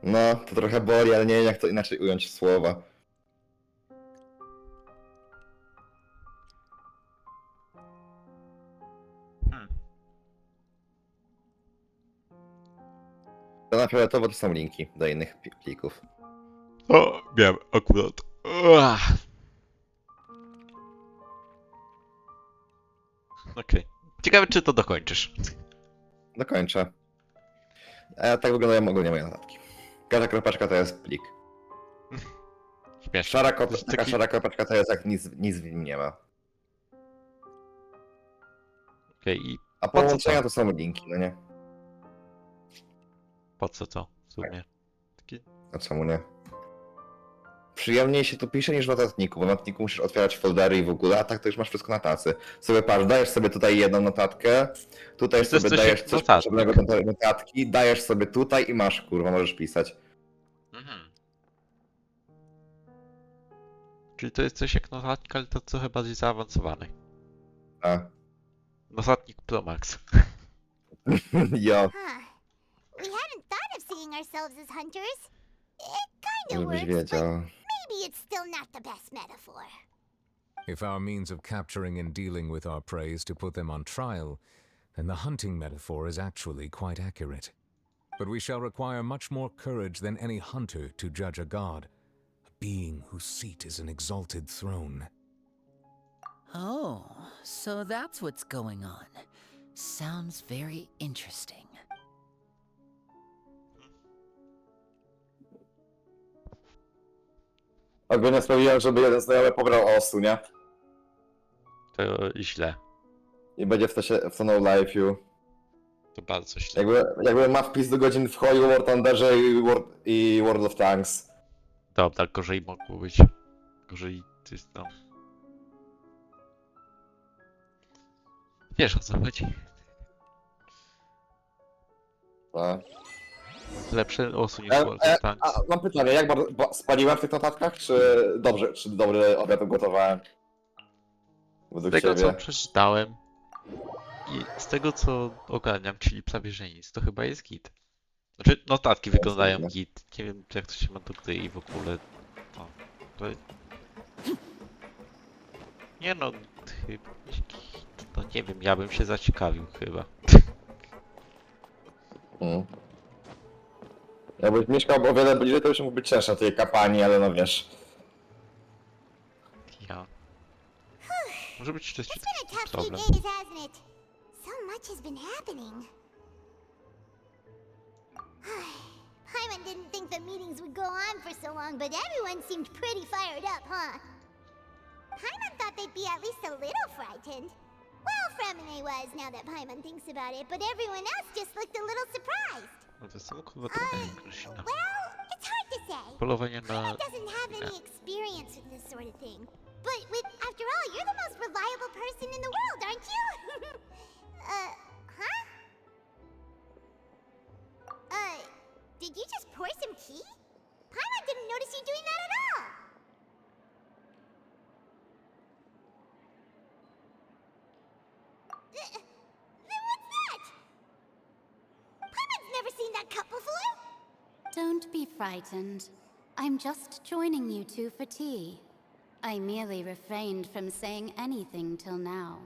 S2: No, to trochę boli, ale nie wiem jak to inaczej ująć w słowa. To na fioletowo to są linki do innych plików.
S1: O, miałem akurat. Okej. Ciekawe, czy to dokończysz.
S2: Dokończę. A tak wyglądają ogólnie moje notatki. Każda kropeczka to jest plik.
S1: Śmieszne.
S2: Taka szara kropeczka to jest jak nic w nim nie ma.
S1: Okej, i
S2: A
S1: po co
S2: połączenia
S1: to?
S2: to są linki, no nie?
S1: Po co to w sumie?
S2: A czemu nie? Przyjemniej się tu pisze niż w notatniku, bo w notatniku musisz otwierać foldery i w ogóle, a tak to już masz wszystko na tacy. Sobie patrz, dajesz sobie tutaj jedną notatkę, tutaj
S1: To jest
S2: sobie
S1: coś
S2: dajesz
S1: jak
S2: coś
S1: notatnik.
S2: potrzebnego do tej notatki, dajesz sobie tutaj i masz, kurwa, możesz pisać.
S1: Mhm. Czyli to jest coś jak notatnik, ale to trochę bardziej zaawansowany.
S2: A.
S1: Notatnik Pro Max.
S2: Jo.
S5: Huh. We hadn't thought of seeing ourselves as hunters. It kinda
S2: Żebyś
S5: works, but
S2: wiedział.
S5: maybe it's still not the best metaphor.
S8: If our means of capturing and dealing with our prey is to put them on trial, then the hunting metaphor is actually quite accurate. But we shall require much more courage than any hunter to judge a god, a being whose seat is an exalted throne.
S19: Oh, so that's what's going on. Sounds very interesting.
S2: Ogólnie sprawiłem, żeby jeden znajomy pobrał osu, nie?
S1: To źle.
S2: I będzie w to no life'u.
S1: To bardzo źle.
S2: Jakby ma wpis do godzin w Hoju, War Thunderze i World of Tanks.
S1: Dobra, gorzej mogło być. Gorzej to jest tam. Wiesz o co chodzi.
S2: Tak.
S1: Lepsze osu niż World of Tanks.
S2: A mam pytanie, jak bardzo spaliłem w tych notatkach, czy dobry obiad ugotowałem?
S1: Z
S2: Według
S1: tego co
S2: ciebie.
S1: przeczytałem i z tego co ogarniam, czyli prawie że nic, to chyba jest git. Znaczy notatki wyglądają git. Nie wiem jak to się ma do gry i w ogóle. No, to... Nie no, no nie wiem, ja bym się zaciekawił chyba.
S2: Jakbyś mieszkał o wiele bliżej, to już mógł być cięższe tej kampanii, ale no wiesz.
S1: Ja. Może być też
S5: It's been a tough few
S1: problem.
S5: days, hasn't it? So much has been happening. Paimon didn't think the meetings would go on for so long, but everyone seemed pretty fired up, huh? Paimon thought thought they'd be at least a little frightened. Well, Fremine was, now that Paimon thinks about it, but everyone else just looked a little surprised.
S1: No to są kurwa trochę grosina.
S5: Well, it's hard to say.
S1: Polowanie na...
S5: Paimon doesn't have any experience with this sort of thing. But after all, you're the most reliable person in the world, aren't you? Huh? Did you just pour some tea? Paimon didn't notice you doing that at all. Then what's that? Paimon's never seen that cup before.
S7: Don't be frightened. I'm just joining you two for tea. I merely refrained from saying anything till now.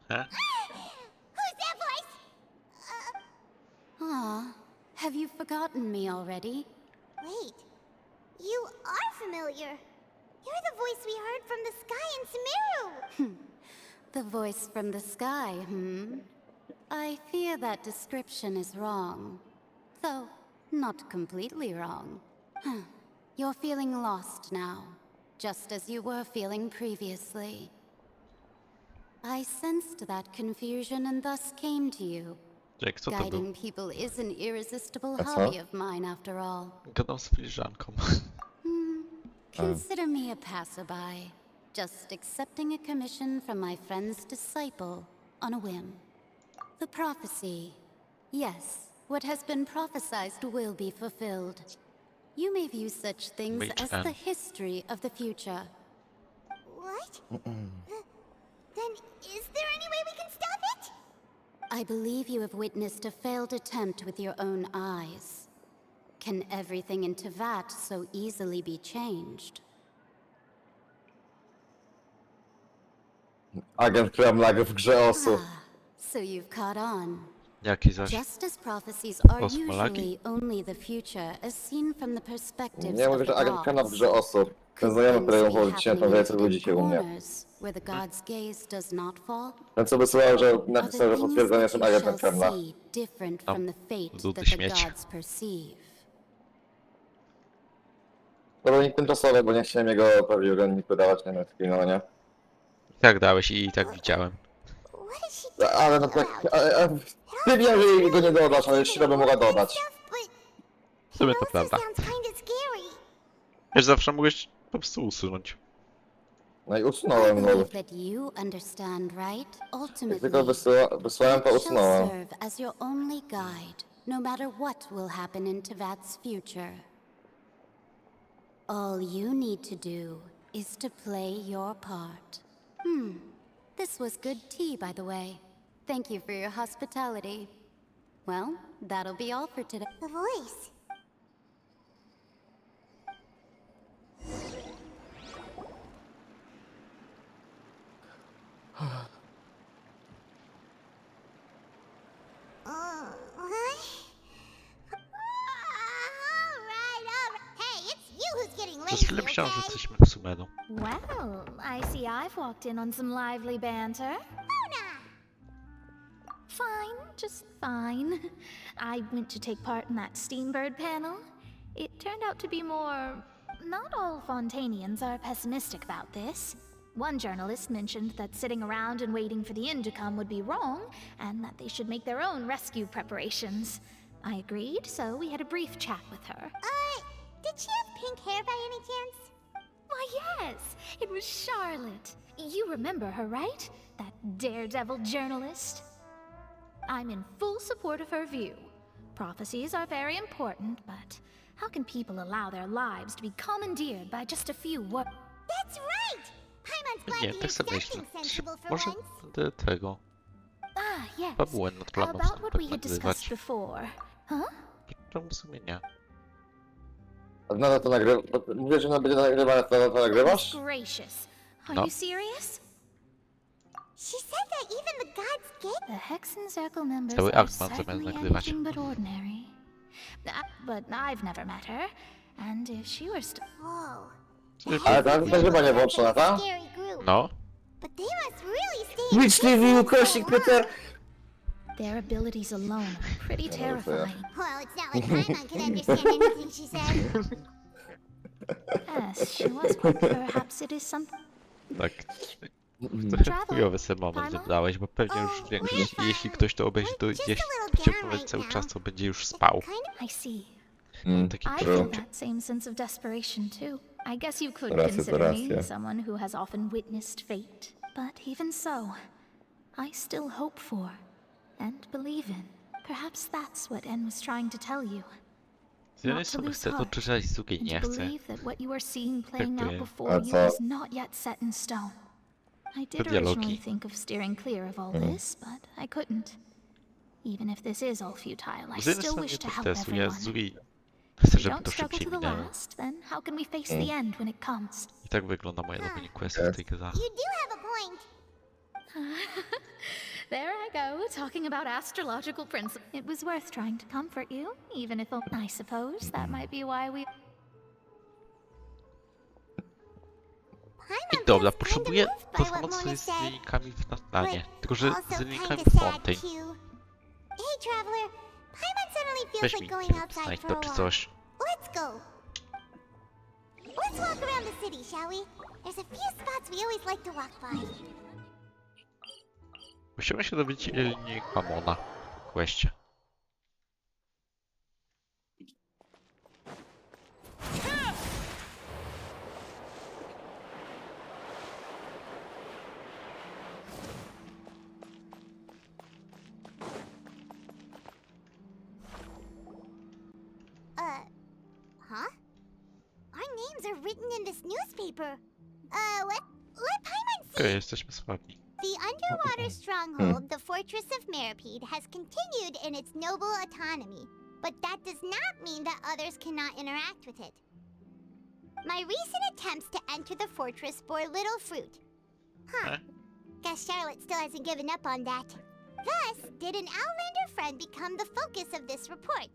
S1: Huh?
S5: Who's that voice?
S7: Ah, have you forgotten me already?
S5: Wait. You are familiar. You're the voice we heard from the sky in Sumeru.
S7: The voice from the sky, I fear that description is wrong. Though, not completely wrong. You're feeling lost now, just as you were feeling previously. I sensed that confusion and thus came to you.
S1: Jak co to
S7: Guiding
S1: był?
S7: people is an irresistible
S2: A co?
S7: hobby of mine after all.
S1: Gadam z filiżanką.
S7: Consider me a passerby, just accepting a commission from my friend's disciple on a whim. The prophecy. Yes, what has been prophesized will be fulfilled. You may view such things as the history of the future.
S5: What? Then is there any way we can stop it?
S7: I believe you have witnessed a failed attempt with your own eyes. Can everything in Tevat so easily be changed?
S2: Agent Kremla w grze osób.
S7: So you've caught on.
S1: Jaki zaś?
S7: Just as prophecies are
S1: Kosmolagi?
S7: usually only the future as seen from the perspectives
S2: Nie
S7: of
S2: mówię,
S7: the
S2: że agent Kremla w
S7: gods.
S2: grze osób. Ten znajomy, którego powiedziałem, to wie, co ludzi się u mnie.
S7: Corners where the god's gaze does not fall.
S2: Ten co wysyłał, że
S7: Are the
S2: napisał, że
S7: things
S2: potwierdzenie
S7: that
S2: są
S7: you
S2: agentem
S7: shall
S2: Kremla.
S7: see different from the fate
S1: Ludy
S7: that the
S1: śmieci.
S7: gods perceive?
S2: To był nick tymczasowy, bo nie chciałem jego prawdziwego nicku dawać, nie wiem, screenowania.
S1: Tak dałeś i tak widziałem.
S2: Ale no tak, ty wiem, że go nie dodasz, ale jeszcze bym mogła dodać.
S1: W sumie to prawda. Wiesz, zawsze mogłeś po prostu usunąć.
S2: No i
S7: I
S2: usunąłem, no.
S7: believe that you understand, right?
S2: Jak
S7: Ultimately,
S2: tylko wysłałem, to
S7: it shall
S2: usunąłem.
S7: serve as your only guide, no matter what will happen in Tevat's future. All you need to do is to play your part. This was good tea, by the way. Thank you for your hospitality. Well, that'll be all for today.
S5: The voice. Hey, it's you who's getting
S1: Przez
S5: lazy,
S1: chwilę myślałem, że
S5: okay?
S1: jesteśmy w Sumeru.
S3: Well, I see I've walked in on some lively banter. Fine, just fine. I went to take part in that Steambird panel. It turned out to be more... Not all Fontainians are pessimistic about this. One journalist mentioned that sitting around and waiting for the end to come would be wrong, and that they should make their own rescue preparations. I agreed, so we had a brief chat with her.
S5: Did she have pink hair by any chance?
S3: Why, yes! It was Charlotte. You remember her, right? That daredevil journalist? I'm in full support of her view. Prophecies are very important, but how can people allow their lives to be commandeered by just a few words?
S5: That's right! Paimon's glad
S1: Nie,
S5: to hear
S1: tak sobie myślę.
S5: something sensible for
S1: Może
S5: once.
S1: będę tego...
S3: Ah, yes.
S1: Fabułę nad planą
S3: About what we had
S1: nagrywać.
S3: discussed before. Huh?
S1: Czemu w sumie nie?
S2: Nadal to nagrywa... Mówię, że będzie nagrywane, to nagrywasz?
S3: Gracious. Are
S1: No.
S3: you serious?
S5: She said that even the gods get...
S3: The Hexen Circle members
S1: Cały
S3: are
S1: akt mam zamiar
S3: certainly
S1: nagrywać.
S3: anything but ordinary. But I've never met her, and if she were
S5: Whoa.
S2: Ale ta nagrywanie włączona, ta?
S5: Scary group.
S1: No.
S5: But they must really stay in
S2: Twitch TV, ukośnik Peter!
S3: Their abilities alone are pretty terrifying.
S5: Well, it's not like Paimon could understand anything she said.
S3: Yes, she was, but perhaps it is something.
S1: Tak. Trochę chujowy sobie moment wybrałeś, bo pewnie już większość, jeśli ktoś to obejrzy, to jeśli chciał powiedzieć cały czas, to będzie już spał.
S3: I see.
S1: Taki
S3: I feel that same sense of desperation too. I guess you could consider me someone who has often witnessed fate. But even so, I still hope for and believe in. Perhaps that's what En was trying to tell you.
S1: Z jednej strony chcę to czytać, z drugiej nie
S3: And to
S1: chcę.
S3: believe that what you are seeing playing
S1: to
S3: out
S1: jest?
S3: before you is not yet set in stone. I did
S1: dialogi.
S3: originally think of steering clear of all this, but I couldn't. Even if this is all futile, I
S1: Z jednej
S3: still
S1: strony
S3: wish
S1: mnie
S3: to
S1: to
S3: help
S1: interesuje, a z
S3: everyone.
S1: drugiej chcę,
S3: If we
S1: żeby
S3: don't
S1: to
S3: struggle
S1: szybciej
S3: to the
S1: minęło.
S3: last, then how can we face the end when it comes?
S1: I tak wygląda moje robienie questów w tej grze.
S5: You do have a point.
S3: There I go, talking about astrological principles. It was worth trying to comfort you, even if I suppose that might be why we...
S1: I dobra, potrzebuję porozmawiać sobie z linijkami w Nathanie. Tylko, że z linijkami w Fontaine.
S5: Hey, traveler. Paimon suddenly feels
S1: Weź
S5: like
S1: mi
S5: going
S1: kierunek
S5: outside
S1: znajdź
S5: for
S1: to
S5: a
S1: czy
S5: walk.
S1: coś.
S5: Let's go. Let's walk around the city, shall we? There's a few spots we always like to walk by.
S1: Musimy się dowiedzieć, ile linijek mam ona w questie.
S5: Huh? Our names are written in this newspaper. Let Paimon see.
S1: Okej, jesteśmy sławni.
S5: The underwater stronghold, the Fortress of Meripede, has continued in its noble autonomy, but that does not mean that others cannot interact with it. My recent attempts to enter the fortress bore little fruit. Huh. Guess Charlotte still hasn't given up on that. Thus, did an Outlander friend become the focus of this report?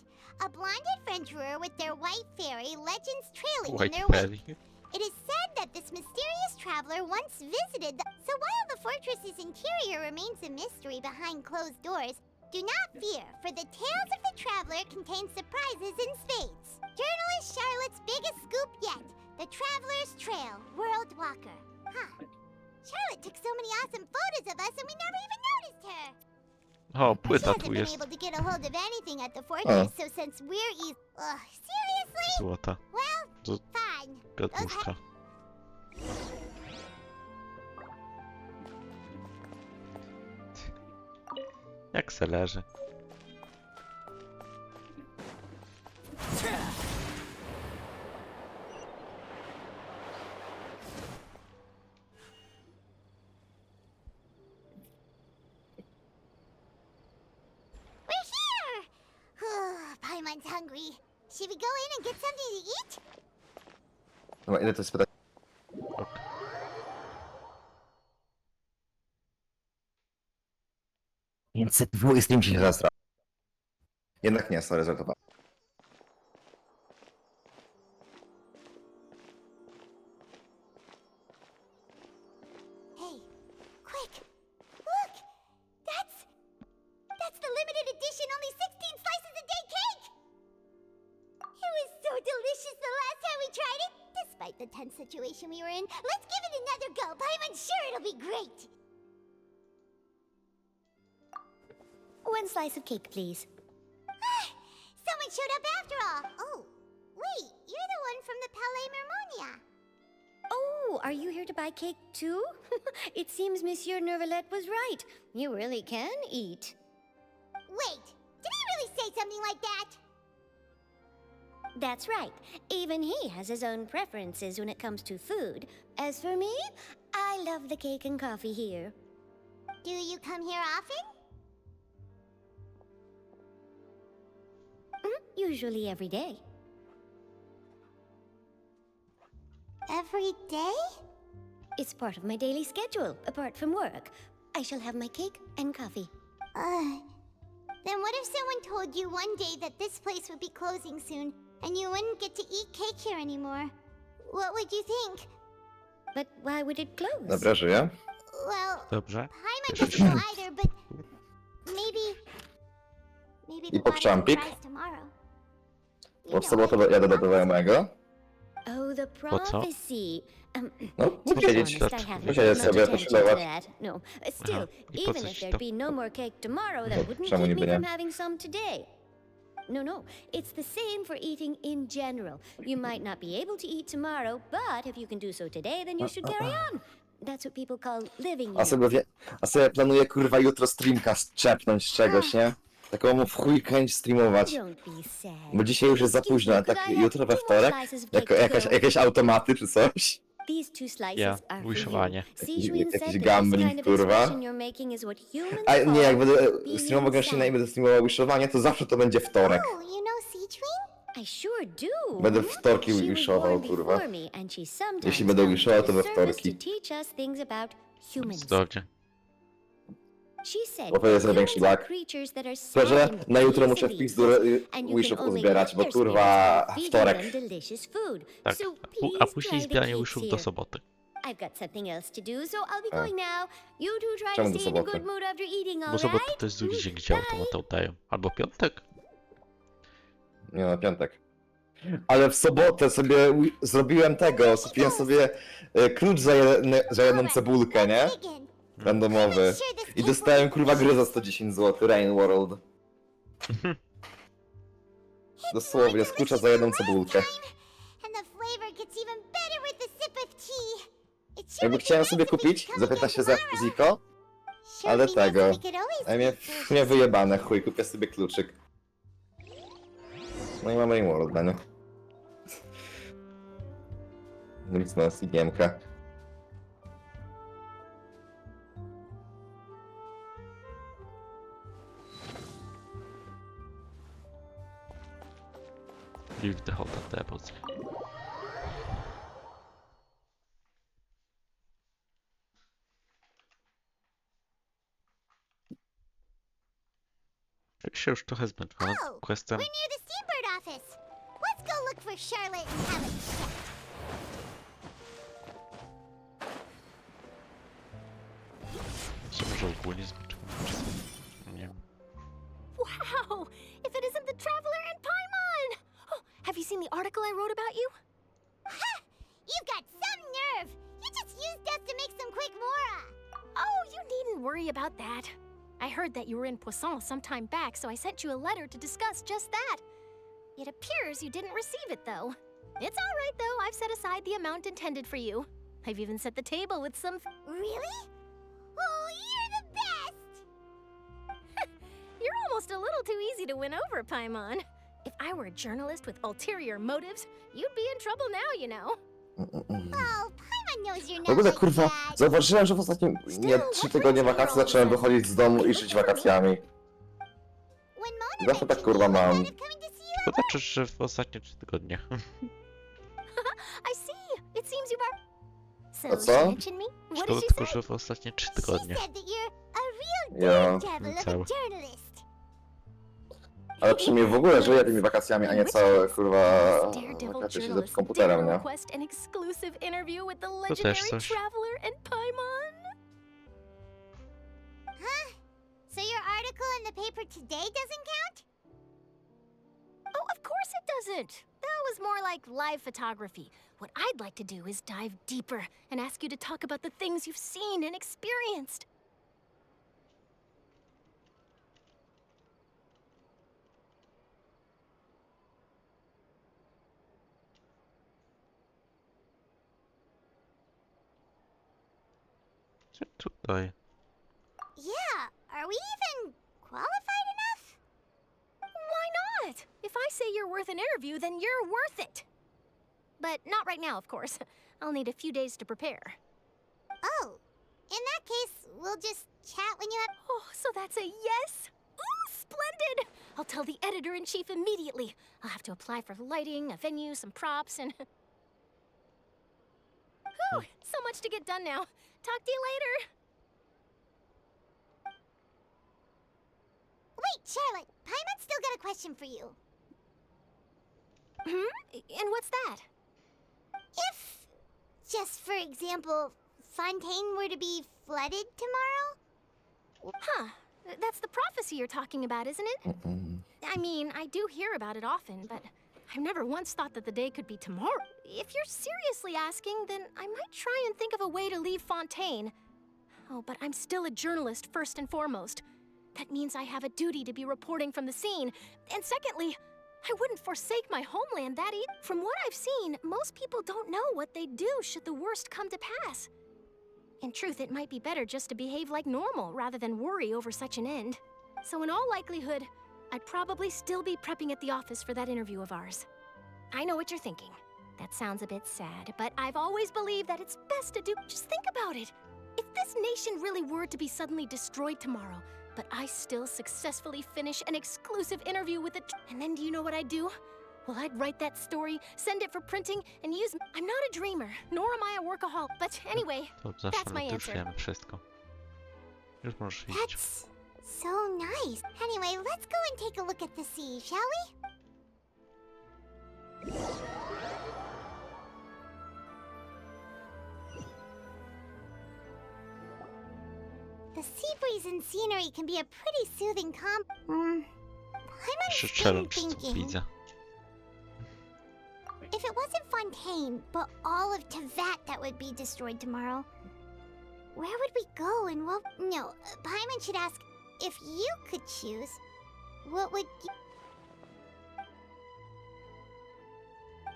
S5: A blonde adventurer with their white fairy legends trailing in their wake. It is said that this mysterious traveler once visited the... So while the fortress's interior remains a mystery behind closed doors, do not fear, for the tales of the traveler contain surprises in spades. Journalist Charlotte's biggest scoop yet, the Traveler's Trail, World Walker. Huh. Charlotte took so many awesome photos of us and we never even noticed her.
S1: O,
S5: She
S1: płyta
S5: hasn't
S1: tu
S5: been
S1: jest.
S5: able to get a hold of anything at the fortress, so since we're seriously?
S1: Złota.
S5: Well, fine.
S1: Gotówka. Jak se leży.
S5: We're here! Paimon's hungry. Should we go in and get something to eat?
S2: Dobra, ile to jest pytanie? 520 mi się zasra. Jednak nie, sorry, żartowałem.
S5: Hey, quick! Look! That's the limited edition only 16 slices a day cake! It was so delicious the last time we tried it! Despite the tense situation we were in, let's give it another go! Paimon's sure it'll be great!
S6: One slice of cake, please.
S5: Someone showed up after all! Oh, wait, you're the one from the Palais Mermonia.
S6: Oh, are you here to buy cake too? It seems Monsieur Nervalette was right. You really can eat.
S5: Wait, did he really say something like that?
S6: That's right. Even he has his own preferences when it comes to food. As for me, I love the cake and coffee here.
S5: Do you come here often?
S6: Usually every day.
S5: Every day?
S6: It's part of my daily schedule, apart from work. I shall have my cake and coffee.
S5: Then what if someone told you one day that this place would be closing soon, and you wouldn't get to eat cake here anymore? What would you think?
S6: But why would it close?
S2: Dobra, żyję.
S5: Well,
S1: Dobrze.
S5: Paimon doesn't know either, but maybe
S2: I
S5: the
S2: po
S5: body
S2: krzambik.
S5: surprise tomorrow.
S2: Bo w sobotę jadę do znajomego.
S6: Oh, the
S1: Po co?
S6: prophecy.
S2: No,
S6: To be
S2: posiedzieć.
S6: honest, I haven't
S2: Posiedzieć
S6: paid much
S2: sobie,
S6: attention to
S2: poszanować.
S6: that. No, still,
S1: Aha. I po
S6: even
S1: co
S6: if
S1: ci
S6: there'd
S1: to?
S6: be no more cake tomorrow, that wouldn't
S2: Czemu
S6: keep
S2: niby
S6: me
S2: nie?
S6: from having some today. No, it's the same for eating in general. You might not be able to eat tomorrow, but if you can do so today, then you should carry on. That's what people call living, you know.
S2: A sobie planuję kurwa jutro streamka czepnąć z czegoś, nie? Taką mu w chuj chęć streamować.
S6: Don't be sad.
S2: Bo dzisiaj już jest za
S6: Excuse
S2: późno,
S6: me,
S2: a tak
S6: could I have
S2: jutro we
S6: 2 more
S2: wtorek?
S6: slices of cake to go?
S2: Jakieś automaty czy coś?
S6: These 2 slices
S1: Ja,
S6: are for you.
S1: wiszowanie.
S6: Sichuin
S2: Jakiś
S6: said that this
S2: gambling,
S6: kind of
S2: kurwa.
S6: expression you're making is what humans
S2: A nie, jak
S6: call
S2: będę
S6: being
S2: streamował gęścina i
S6: sad.
S2: będę streamował wishowanie, to zawsze to będzie wtorek.
S5: Oh, you know Sichuin?
S6: I sure do.
S2: Będę wtorki
S6: She was
S2: wishował,
S6: born
S2: kurwa.
S6: before me, and she sometimes
S2: Jeśli będę
S6: comes
S2: wishował,
S6: to
S2: to we
S6: the surface
S2: wtorki.
S6: to teach us things about humans.
S1: Cudownie.
S6: She said
S2: Bo to jest największy
S6: humans are
S2: lak.
S6: creatures that are
S2: Tylko, że
S6: sad and
S2: na jutro muszę w
S6: easily
S2: pizdu
S6: upset, and you
S2: wishów
S6: can only
S2: uzbierać,
S6: lift
S2: bo
S6: their
S2: kurwa
S6: spirits by
S2: wtorek.
S6: feeding them delicious food.
S1: Tak.
S6: So
S1: A
S6: please
S1: później
S6: try the
S1: zbieranie
S6: cakes
S1: wishów do
S6: here.
S1: soboty.
S6: I've got something else to do, so I'll be
S2: A.
S6: going now. You two try
S2: Czemu
S6: to
S2: do
S6: stay in a
S2: soboty?
S6: good mood after eating,
S1: Bo
S6: all
S1: sobota
S6: right?
S1: to jest drugi dzień, gdzie automaty oddają. Albo piątek.
S2: Nie, na piątek. Ale w sobotę sobie zrobiłem tego, kupiłem sobie klucz za jedną cebulkę, nie? Randomowy. I dostałem kurwa gry za 110 zł, Rain World. Dosłownie, z klucza za jedną cebulkę.
S5: And the flavor gets even better with a sip of tea. It sure
S2: Jakby
S5: would be
S2: chciałem
S5: nice
S2: sobie
S5: if you
S2: kupić
S5: could
S2: za
S5: come
S2: 15
S5: again
S2: za
S5: tomorrow.
S2: Ziko,
S5: Sure
S2: ale
S5: would be nice
S2: tego.
S5: if we could always
S2: A
S5: meet
S2: mnie wyjebane, chuj, kupię sobie kluczyk. No i mam Rain World, nie? Nic na nas igiemka.
S1: Leave the hotel depots. Czuję się już trochę zmęczony
S5: Oh,
S1: questem.
S5: we're near the Steambird office. Let's go look for Charlotte and have a chat.
S1: Się może ogólnie zmęczony. Nie wiem.
S4: Wow! If it isn't the Traveler and Paimon! Oh, have you seen the article I wrote about you?
S5: Ha! You've got some nerve. You just used us to make some quick mora.
S4: Oh, you needn't worry about that. I heard that you were in Poisson some time back, so I sent you a letter to discuss just that. It appears you didn't receive it, though. It's all right, though. I've set aside the amount intended for you. I've even set the table with some...
S5: Really? Oh, you're the best!
S4: You're almost a little too easy to win over, Paimon. If I were a journalist with ulterior motives, you'd be in trouble now, you know.
S5: Oh, Paimon knows you're
S2: W
S5: not
S2: ogóle
S5: like
S2: kurwa,
S5: that.
S2: zauważyłem, że w ostatnim, nie, 3 tygodnie wakacji zacząłem wychodzić z domu i żyć wakacjami.
S5: When Mona
S2: Zawsze tak
S5: mentioned
S2: kurwa
S5: you, I
S2: mam.
S5: thought of coming to see you.
S1: To znaczy, że w ostatnie 3 tygodnie.
S4: I see. It seems you are... So,
S2: A
S4: she
S2: co?
S4: mentioned me? What
S1: To
S4: did she
S1: tylko,
S4: say?
S1: że w ostatnie 3
S5: She
S1: tygodnie.
S5: said that you're a real
S2: Ja.
S5: daredevil of
S1: Cały.
S5: a journalist.
S2: Ale przynajmniej w ogóle żyję tymi wakacjami, a nie całe kurwa
S4: Daredevil
S2: wakacje siedzę
S4: journalist
S2: przed komputerem,
S4: did
S2: nie?
S4: request an exclusive interview with the
S1: też
S4: legendary
S1: coś.
S4: Traveler and Paimon.
S5: Huh? So your article in the paper today doesn't count?
S4: Oh, of course it doesn't. That was more like live photography. What I'd like to do is dive deeper and ask you to talk about the things you've seen and experienced.
S1: Czy tutaj?
S5: Yeah, are we even qualified enough?
S4: Why not? If I say you're worth an interview, then you're worth it. But not right now, of course. I'll need a few days to prepare.
S5: Oh, in that case, we'll just chat when you have...
S4: Oh, so that's a yes? Ooh, splendid! I'll tell the editor-in-chief immediately. I'll have to apply for lighting, a venue, some props, and... Whew, so much to get done now. Talk to you later.
S5: Wait, Charlotte, Paimon's still got a question for you.
S4: And what's that?
S5: If, just for example, Fontaine were to be flooded tomorrow?
S4: Huh. That's the prophecy you're talking about, isn't it? I mean, I do hear about it often, but
S6: I've never once thought that the day could be tomorrow. If you're seriously asking, then I might try and think of a way to leave Fontaine. Oh, but I'm still a journalist first and foremost. That means I have a duty to be reporting from the scene. And secondly, I wouldn't forsake my homeland that easy. From what I've seen, most people don't know what they'd do should the worst come to pass. In truth, it might be better just to behave like normal rather than worry over such an end. So in all likelihood, I'd probably still be prepping at the office for that interview of ours. I know what you're thinking. That sounds a bit sad, but I've always believed that it's best to do. Just think about it. If this nation really were to be suddenly destroyed tomorrow, but I still successfully finish an exclusive interview with and then do you know what I'd do? Well, I'd write that story, send it for printing, and use... I'm not a dreamer, nor am I a workaholic. But anyway, that's my answer.
S1: Wszystko. Już możesz iść.
S5: That's so nice. Anyway, let's go and take a look at the sea, shall we? The sea breeze and scenery can be a pretty soothing I'm
S1: Challenge co
S5: thinking.
S1: widzę.
S5: If it wasn't Fontaine, but all of Tevat that would be destroyed tomorrow, where would we go and what? No, Paimon should ask, if you could choose, what would you...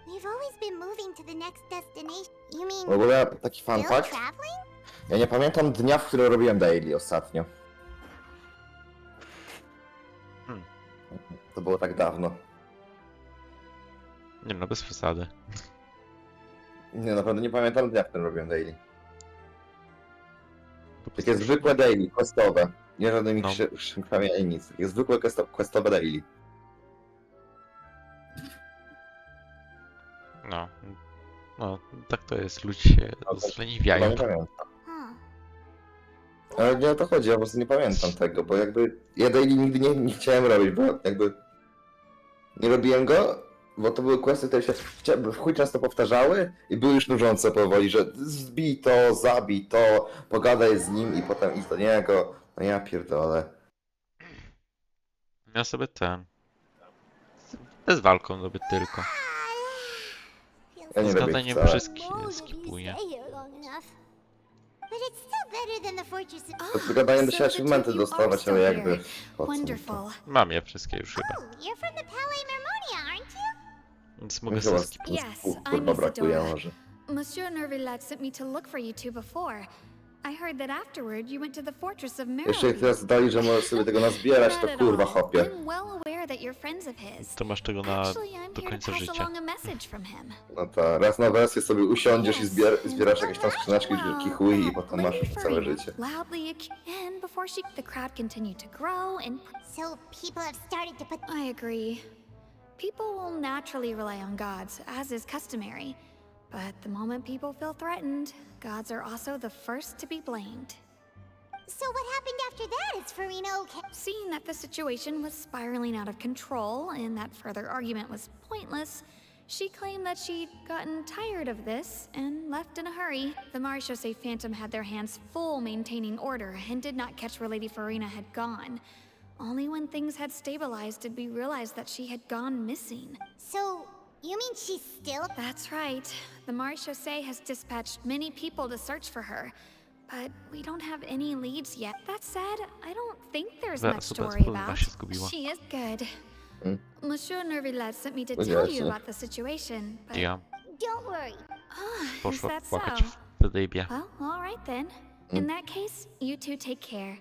S5: We've always been moving to the next destination. You mean...
S2: W ogóle taki fun
S5: still
S2: fact.
S5: traveling?
S2: Ja nie pamiętam dnia, w którym robiłem daily ostatnio. To było tak dawno.
S1: Nie no, bez przesady.
S2: Nie, naprawdę nie pamiętam dnia, w którym robiłem daily. Takie zwykłe daily, questowe. Nie żadnymi szynkami ani nic. Takie zwykłe questowe daily.
S1: No. No, tak to jest. Ludzie się zleniwiają.
S2: Nie pamiętam. Ale nie o to chodzi, ja po prostu nie pamiętam tego, bo jakby ja daily nigdy nie chciałem robić, bo jakby nie robiłem go, bo to były questy, które się w chuj często powtarzały i były już nużące powoli, że zbij to, zabij to, pogadaj z nim i potem idź do niego. No ja pierdolę.
S1: Ja sobie ten... Z walką robię tylko.
S2: Ja nie robię
S1: Zgadanie
S2: wcale.
S1: skipuję.
S5: But it's still better than the fortress of...
S2: To gadanie do się achievementy dostawać, ale jakby...
S3: Wonderful.
S1: Mam je wszystkie już chyba.
S5: You're from the Palais Mermonia, aren't you?
S1: Więc mogę sobie skipować.
S3: Yes, I'm
S2: Kurwa
S3: Miss
S2: brakuje
S3: Adora.
S2: może.
S3: Monsieur Nervillet sent me to look for you two before. I heard that afterward you went to the fortress of
S2: Jeszcze jak
S3: Merry.
S2: teraz dali, że możesz sobie tego nazbierać, to kurwa hopie.
S3: I'm well aware that you're friends of his.
S1: To masz tego na
S3: Actually, I'm
S1: do
S3: here to
S1: końca
S3: pass
S1: życia.
S3: along a message from him.
S2: No to raz na wersję sobie usiądziesz i zbierasz jakieś tam skrzyneczki, wielki chuj i potem masz już całe życie.
S3: Loudly and before the crowd continued to grow and
S5: So people have started to put...
S3: I agree. People will naturally rely on gods, as is customary. But the moment people feel threatened, gods are also the first to be blamed.
S5: So what happened after that? Is Farina okay?
S3: Seeing that the situation was spiraling out of control and that further argument was pointless, she claimed that she'd gotten tired of this and left in a hurry. The Marechaussee Phantom had their hands full maintaining order and did not catch where Lady Farina had gone. Only when things had stabilized did we realize that she had gone missing.
S5: So, you mean she's still...
S3: That's right. The Marechaussee has dispatched many people to search for her. But we don't have any leads yet. That said, I don't think there's much to worry about. She is good. Monsieur Nervillet sent me to tell you about the situation, but...
S1: Ja.
S5: Don't worry.
S3: Is
S1: Poszła
S3: that
S1: płakać
S3: so?
S1: w dybie.
S3: Well, all right then. In that case, you two take care.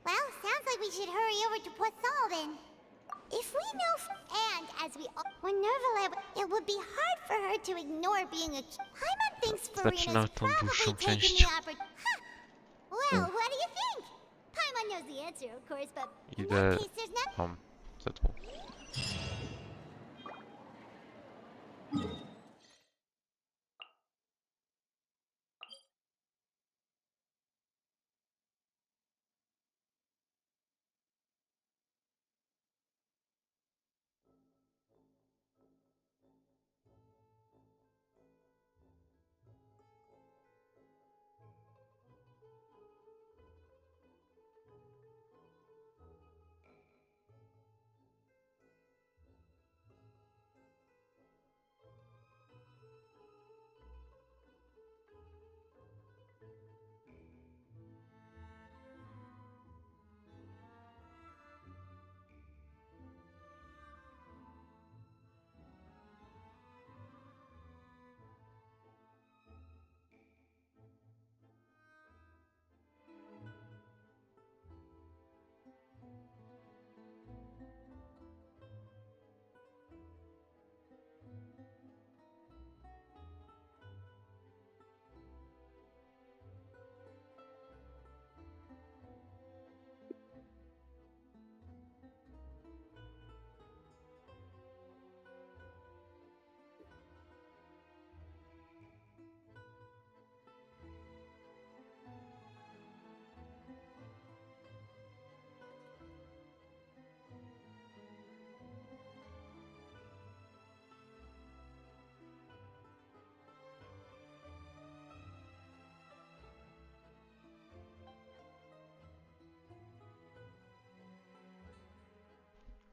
S5: Well, sounds like we should hurry over to Poisson then. If we know... And as we... When Nervillet... It would be hard for her to ignore being a... Paimon thinks Farina's
S1: tą dłuższą
S5: probably taken
S1: część.
S5: the opportunity... Well, what do you think? Paimon knows the answer, of course, but... In
S1: Idę
S5: that case, there's no...
S1: tam, za tłum.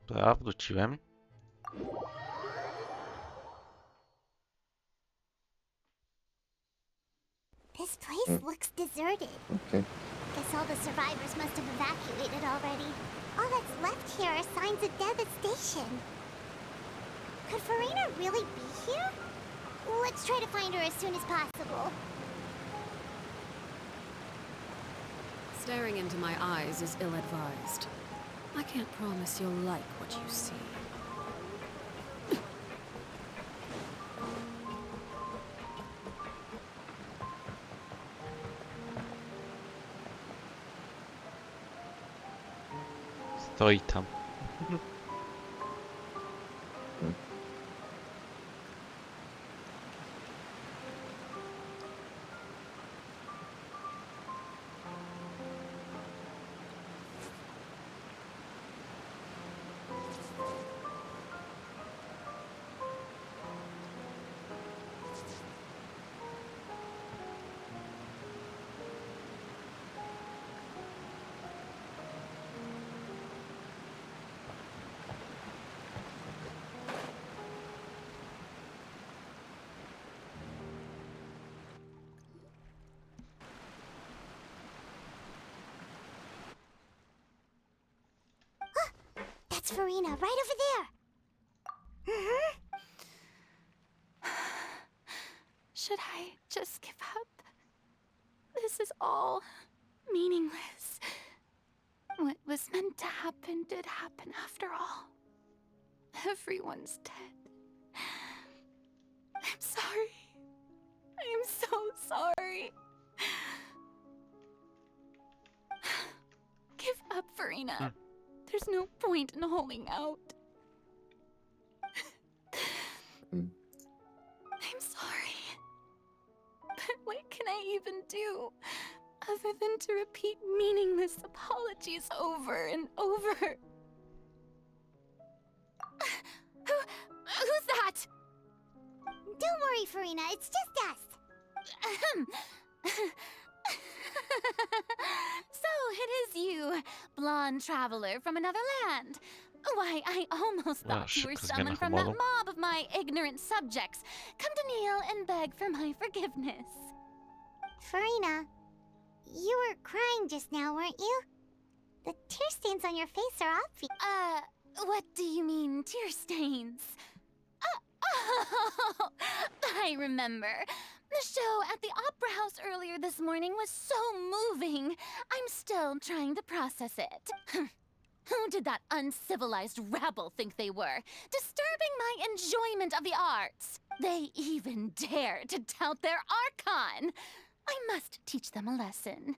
S1: Dobra, wróciłem.
S5: This place looks deserted.
S2: Okay.
S5: Guess all the survivors must have evacuated already. All that's left here are signs of devastation. Could Farina really be here? Let's try to find her as soon as possible.
S21: Staring into my eyes is ill-advised. I can't promise you'll like what you see.
S1: Stoi tam.
S5: That's Farina, right over there.
S3: Should I just give up? This is all meaningless. What was meant to happen did happen after all. Everyone's dead. I'm sorry. I am so sorry. Give up, Farina. There's no point in holding out. I'm sorry. But what can I even do other than to repeat meaningless apologies over and over? Who's that?
S5: Don't worry, Farina, it's just us.
S14: So it is you, blonde traveler from another land. Why, I almost thought you were someone from that mob of my ignorant subjects. Come to kneel and beg for my forgiveness.
S5: Farina, you were crying just now, weren't you? The tear stains on your face are obvious.
S14: What do you mean, tear stains? Oh, I remember. The show at the Opera House earlier this morning was so moving. I'm still trying to process it. Who did that uncivilized rabble think they were? Disturbing my enjoyment of the arts. They even dare to tout their archon. I must teach them a lesson.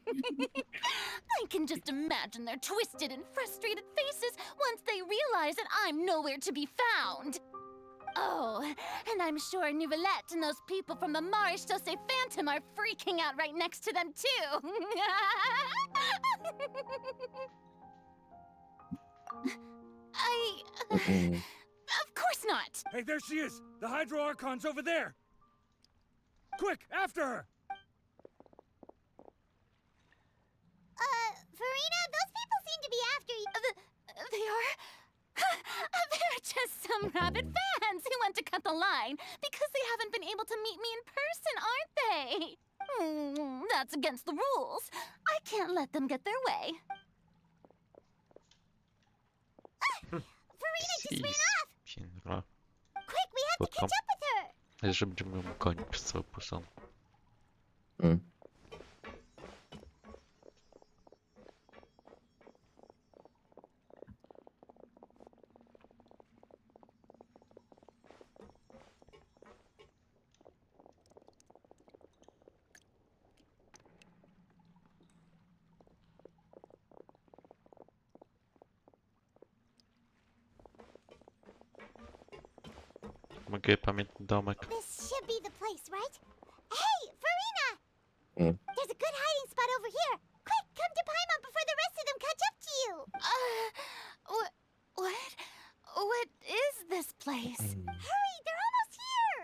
S14: I can just imagine their twisted and frustrated faces once they realize that I'm nowhere to be found. Oh, and I'm sure Nouvellette and those people from the Maréchaussée Phantom are freaking out right next to them, too. Of course not.
S9: Hey, there she is! The Hydro Archon's over there! Quick, after her!
S5: Farina, those people seem to be after you.
S14: They are? They're just some rabid fans who want to cut the line because they haven't been able to meet me in person, aren't they? That's against the rules. I can't let them get their way.
S5: Farina just ran off! Quick, we have to catch up with her!
S1: Że będziemy ją gonić przez cały posąg. Mogę pamiętny domek.
S5: This should be the place, right? Hey, Farina! There's a good hiding spot over here. Quick, come to Paimon before the rest of them catch up to you.
S14: What is this place?
S5: Hurry, they're almost here.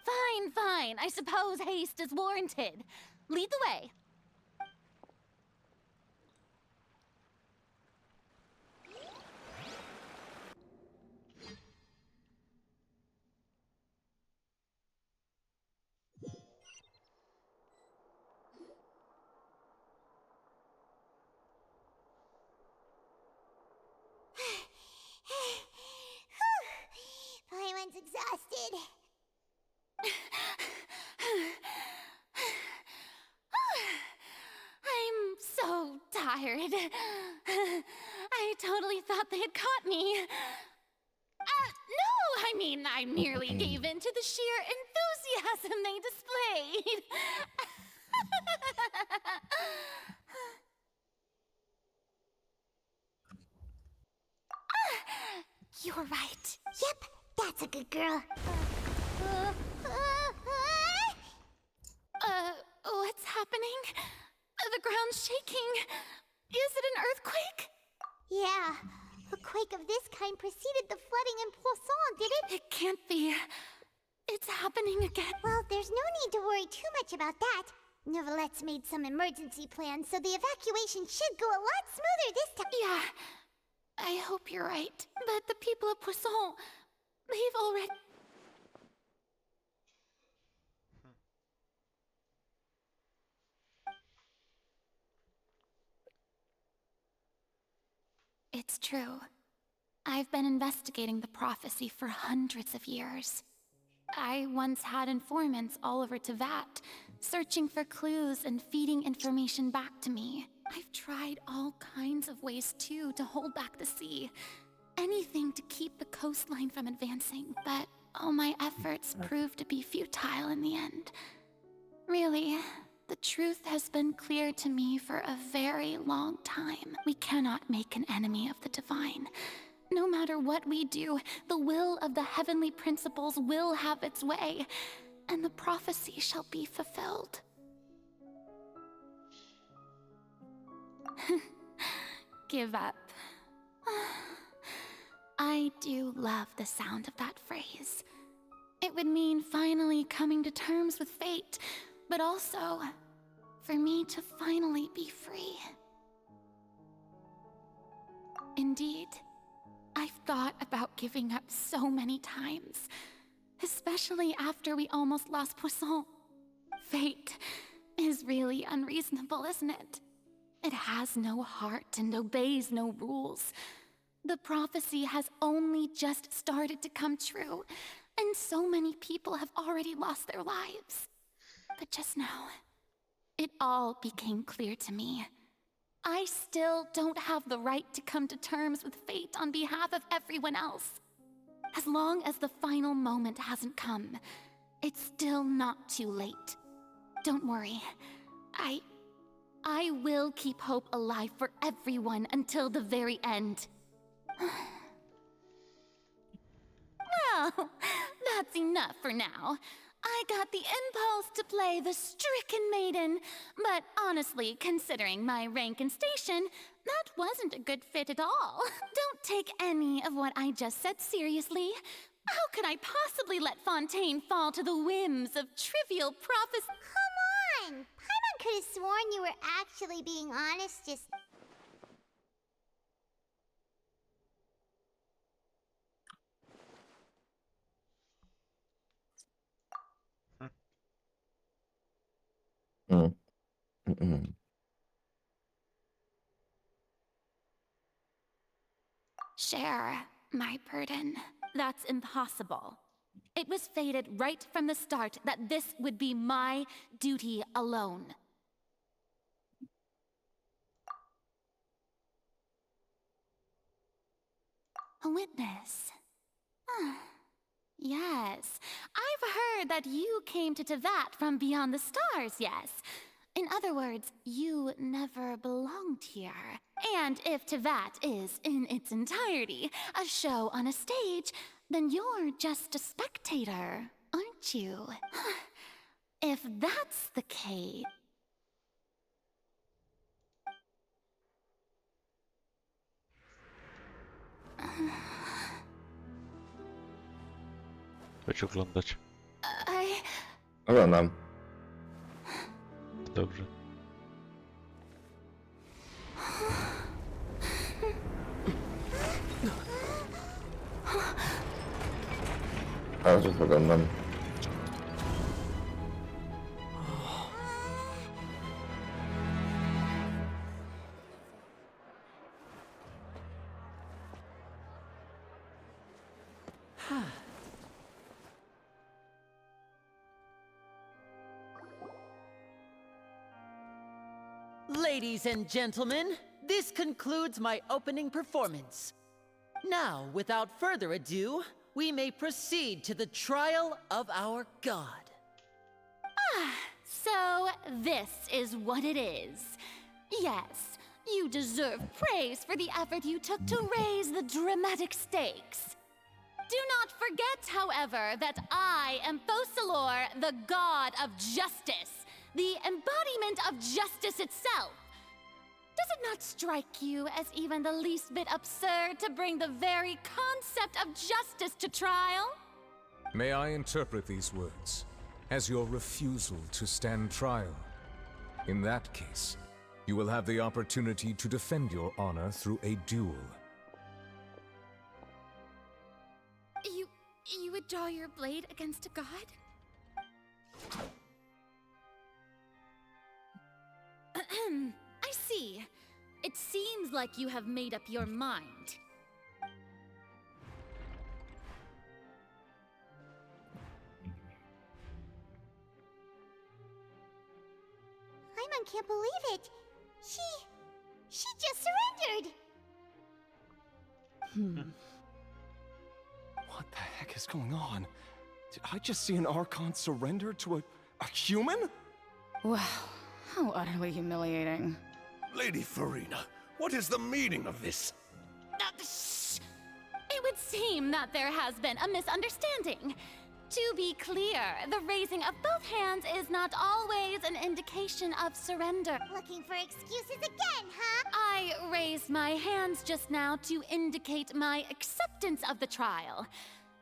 S14: Fine, fine. I suppose haste is warranted. Lead the way.
S5: exhausted.
S14: I'm so tired. I totally thought they had caught me. No, I mean, I merely gave in to the sheer enthusiasm they displayed. You're right.
S5: Yep, that's a good girl.
S14: What's happening? The ground's shaking. Is it an earthquake?
S5: Yeah, a quake of this kind preceded the flooding in Poisson, did it?
S14: It can't be. It's happening again.
S5: Well, there's no need to worry too much about that. Neverlette's made some emergency plans, so the evacuation should go a lot smoother this time.
S14: Yeah, I hope you're right. But the people of Poisson, they've already... It's true. I've been investigating the prophecy for hundreds of years. I once had informants all over Tevat, searching for clues and feeding information back to me. I've tried all kinds of ways, too, to hold back the sea. Anything to keep the coastline from advancing, but all my efforts proved to be futile in the end. Really, the truth has been clear to me for a very long time. We cannot make an enemy of the divine. No matter what we do, the will of the heavenly principles will have its way, and the prophecy shall be fulfilled. Give up. I do love the sound of that phrase. It would mean finally coming to terms with fate, but also for me to finally be free. Indeed, I've thought about giving up so many times, especially after we almost lost Poisson. Fate is really unreasonable, isn't it? It has no heart and obeys no rules. The prophecy has only just started to come true, and so many people have already lost their lives. But just now, it all became clear to me. I still don't have the right to come to terms with fate on behalf of everyone else. As long as the final moment hasn't come, it's still not too late. Don't worry. I will keep hope alive for everyone until the very end. Well, that's enough for now. I got the impulse to play the stricken maiden, but honestly, considering my rank and station, that wasn't a good fit at all. Don't take any of what I just said seriously. How could I possibly let Fontaine fall to the whims of trivial prophecy?
S5: Come on! Paimon could have sworn you were actually being honest, just...
S14: Share my burden. That's impossible. It was fated right from the start that this would be my duty alone. A witness. Yes, I've heard that you came to Tevat from beyond the stars, yes. In other words, you never belonged here. And if Tevat is, in its entirety, a show on a stage, then you're just a spectator, aren't you? If that's the case...
S1: Chodź oglądać.
S2: Oglądam.
S1: Dobrze.
S2: Ale że oglądam.
S19: Ladies and gentlemen, this concludes my opening performance. Now, without further ado, we may proceed to the trial of our god.
S14: So this is what it is. Yes, you deserve praise for the effort you took to raise the dramatic stakes. Do not forget, however, that I am Focalor, the god of justice, the embodiment of justice itself. Does it not strike you as even the least bit absurd to bring the very concept of justice to trial?
S8: May I interpret these words as your refusal to stand trial? In that case, you will have the opportunity to defend your honor through a duel.
S14: You would draw your blade against a god? I see. It seems like you have made up your mind.
S5: Paimon can't believe it. She just surrendered.
S12: What the heck is going on? Did I just see an Archon surrender to a human?
S21: Wow, how utterly humiliating.
S11: Lady Farina, what is the meaning of this?
S14: Shh! It would seem that there has been a misunderstanding. To be clear, the raising of both hands is not always an indication of surrender.
S5: Looking for excuses again, huh?
S14: I raised my hands just now to indicate my acceptance of the trial.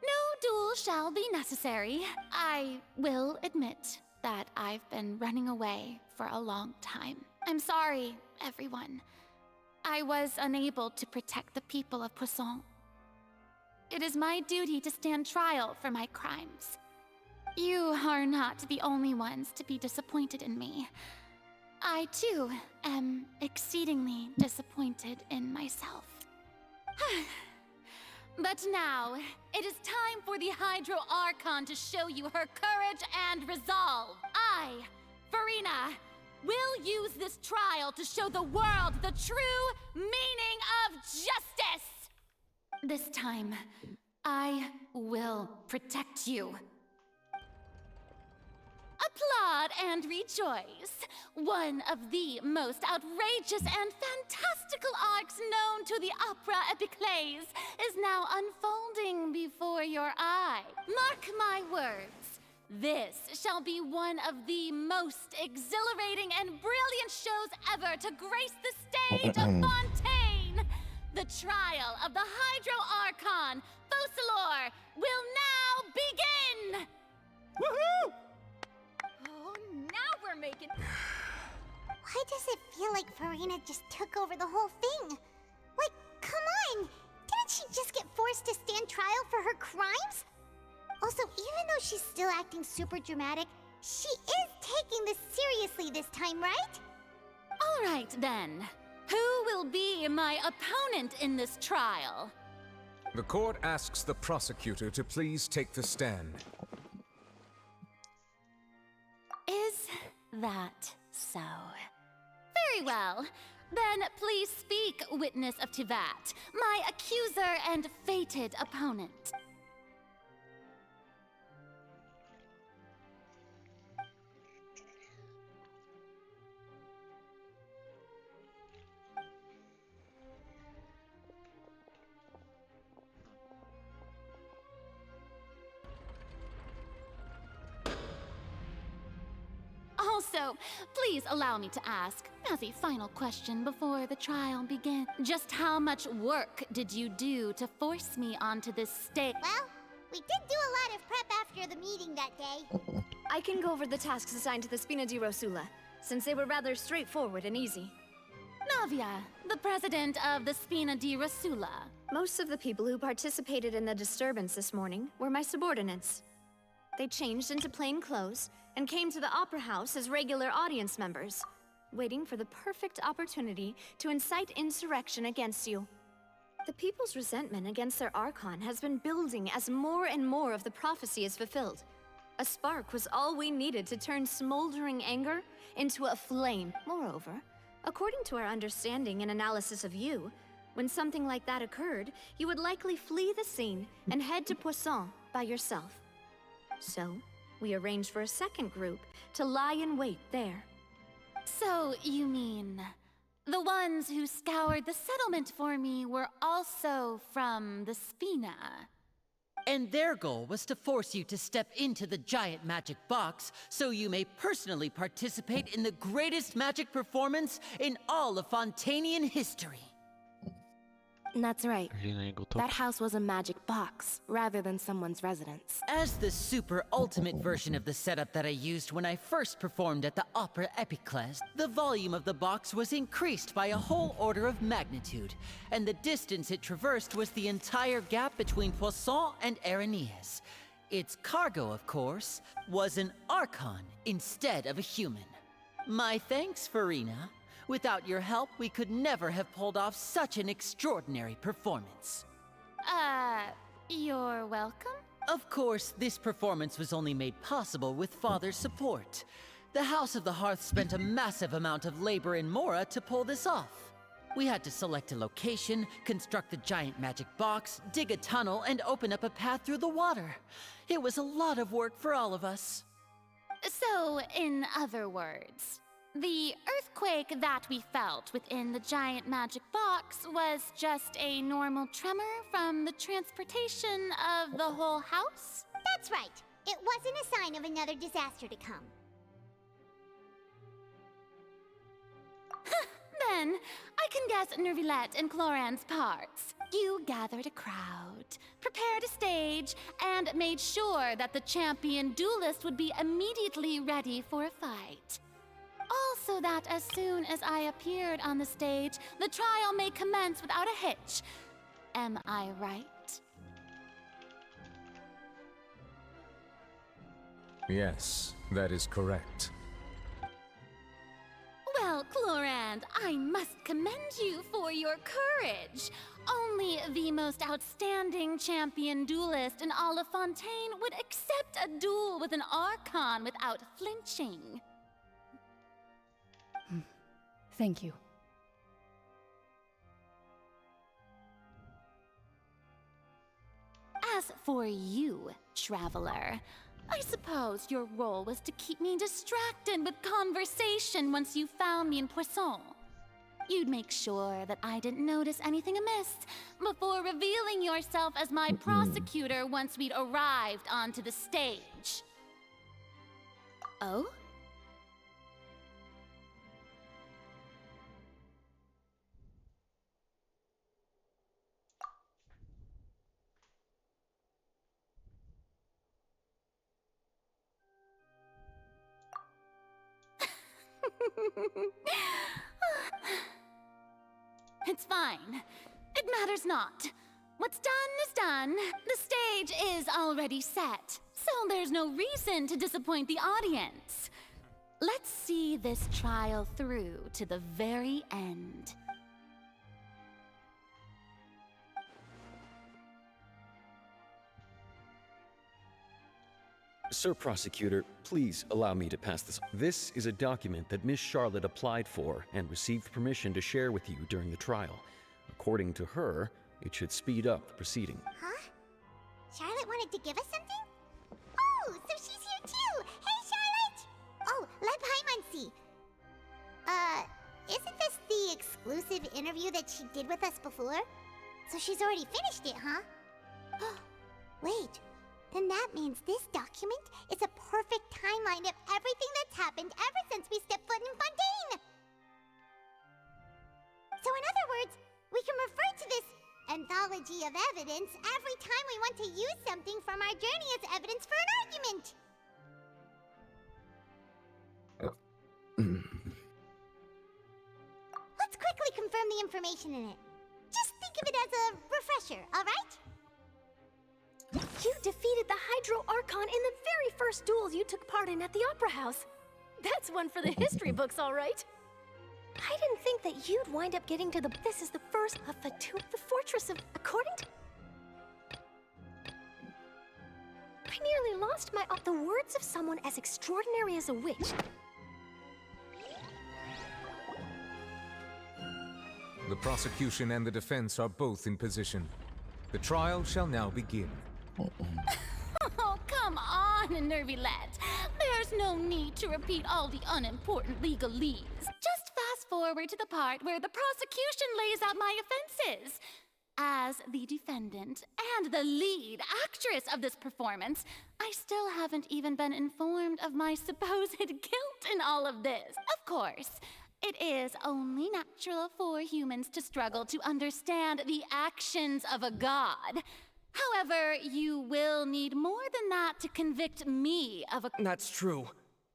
S14: No duel shall be necessary. I will admit that I've been running away for a long time. I'm sorry, everyone. I was unable to protect the people of Poisson. It is my duty to stand trial for my crimes. You are not the only ones to be disappointed in me. I, too, am exceedingly disappointed in myself. But now, it is time for the Hydro Archon to show you her courage and resolve. I, Farina, will use this trial to show the world the true meaning of justice! This time, I will protect you. Applaud and rejoice. One of the most outrageous and fantastical arcs known to the opera epiclese is now unfolding before your eye. Mark my words. This shall be one of the most exhilarating and brilliant shows ever to grace the stage of Fontaine. The trial of the Hydro Archon, Focalor, will now begin!
S5: Woohoo! Oh, now we're making... Why does it feel like Farina just took over the whole thing? Like, come on! Didn't she just get forced to stand trial for her crimes? Also, even though she's still acting super dramatic, she is taking this seriously this time, right?
S14: All right, then. Who will be my opponent in this trial?
S8: The court asks the prosecutor to please take the stand.
S14: Is that so? Very well. Then please speak, witness of Tivat, my accuser and fated opponent. Also, please allow me to ask, as a final question before the trial begins, just how much work did you do to force me onto this stage?
S5: Well, we did do a lot of prep after the meeting that day.
S4: I can go over the tasks assigned to the Spina di Rosula, since they were rather straightforward and easy.
S14: Navia, the president of the Spina di Rosula.
S4: Most of the people who participated in the disturbance this morning were my subordinates. They changed into plain clothes and came to the Opera House as regular audience members, waiting for the perfect opportunity to incite insurrection against you. The people's resentment against their Archon has been building as more and more of the prophecy is fulfilled. A spark was all we needed to turn smoldering anger into a flame. Moreover, According to our understanding and analysis of you, when something like that occurred, you would likely flee the scene and head to Poisson by yourself. So, we arranged for a second group to lie in wait there.
S14: So, you mean the ones who scoured the settlement for me were also from the Spina?
S19: And their goal was to force you to step into the giant magic box so you may personally participate in the greatest magic performance in all of Fontainian history.
S18: That's right. That house was a magic box, rather than someone's residence.
S19: As the super ultimate version of the setup that I used when I first performed at the Opera Epiclese, the volume of the box was increased by a whole order of magnitude, and the distance it traversed was the entire gap between Poisson and Areneas. Its cargo, of course, was an Archon instead of a human. My thanks, Farina. Without your help, we could never have pulled off such an extraordinary performance.
S14: You're welcome?
S19: Of course, this performance was only made possible with Father's support. The House of the Hearth spent a massive amount of labor in Mora to pull this off. We had to select a location, construct the giant magic box, dig a tunnel, and open up a path through the water. It was a lot of work for all of us.
S14: So, in other words, the earthquake that we felt within the giant magic box was just a normal tremor from the transportation of the whole house?
S5: That's right. It wasn't a sign of another disaster to come.
S14: Then, I can guess Nervilette and Cloran's parts. You gathered a crowd, prepared a stage, and made sure that the champion duelist would be immediately ready for a fight. Also that as soon as I appeared on the stage, the trial may commence without a hitch. Am I right?
S8: Yes, that is correct.
S14: Well, Clorand, I must commend you for your courage. Only the most outstanding champion duelist in all of Fontaine would accept a duel with an Archon without flinching.
S21: Thank you.
S14: As for you, traveler, I suppose your role was to keep me distracted with conversation once you found me in Poisson. You'd make sure that I didn't notice anything amiss before revealing yourself as my prosecutor once we'd arrived onto the stage. Oh? It's fine. It matters not. What's done is done. The stage is already set, so there's no reason to disappoint the audience. Let's see this trial through to the very end.
S15: Sir Prosecutor, please allow me to pass this. This is a document that Miss Charlotte applied for and received permission to share with you during the trial. According to her, it should speed up the proceeding.
S5: Huh? Charlotte wanted to give us something? Oh, so she's here too! Hey, Charlotte! Oh, let Paimon see. Isn't this the exclusive interview that she did with us before? So she's already finished it, huh? Wait. Then that means this document is a perfect timeline of everything that's happened ever since we stepped foot in Fontaine! So in other words, we can refer to this anthology of evidence every time we want to use something from our journey as evidence for an argument! Let's quickly confirm the information in it. Just think of it as a refresher, alright?
S21: You defeated the Hydro Archon in the very first duels you took part in at the Opera House. That's one for the history books, all right. I didn't think that you'd wind up getting to the... This is the first of the two... The Fortress of... According to... I nearly lost my... The words of someone as extraordinary as a witch.
S8: The prosecution and the defense are both in position. The trial shall now begin.
S14: Oh, come on, Nervy lad. There's no need to repeat all the unimportant legalese. Just fast forward to the part where the prosecution lays out my offenses. As the defendant and the lead actress of this performance, I still haven't even been informed of my supposed guilt in all of this. Of course, it is only natural for humans to struggle to understand the actions of a god. However, you will need more than that to convict me of a—
S20: That's true.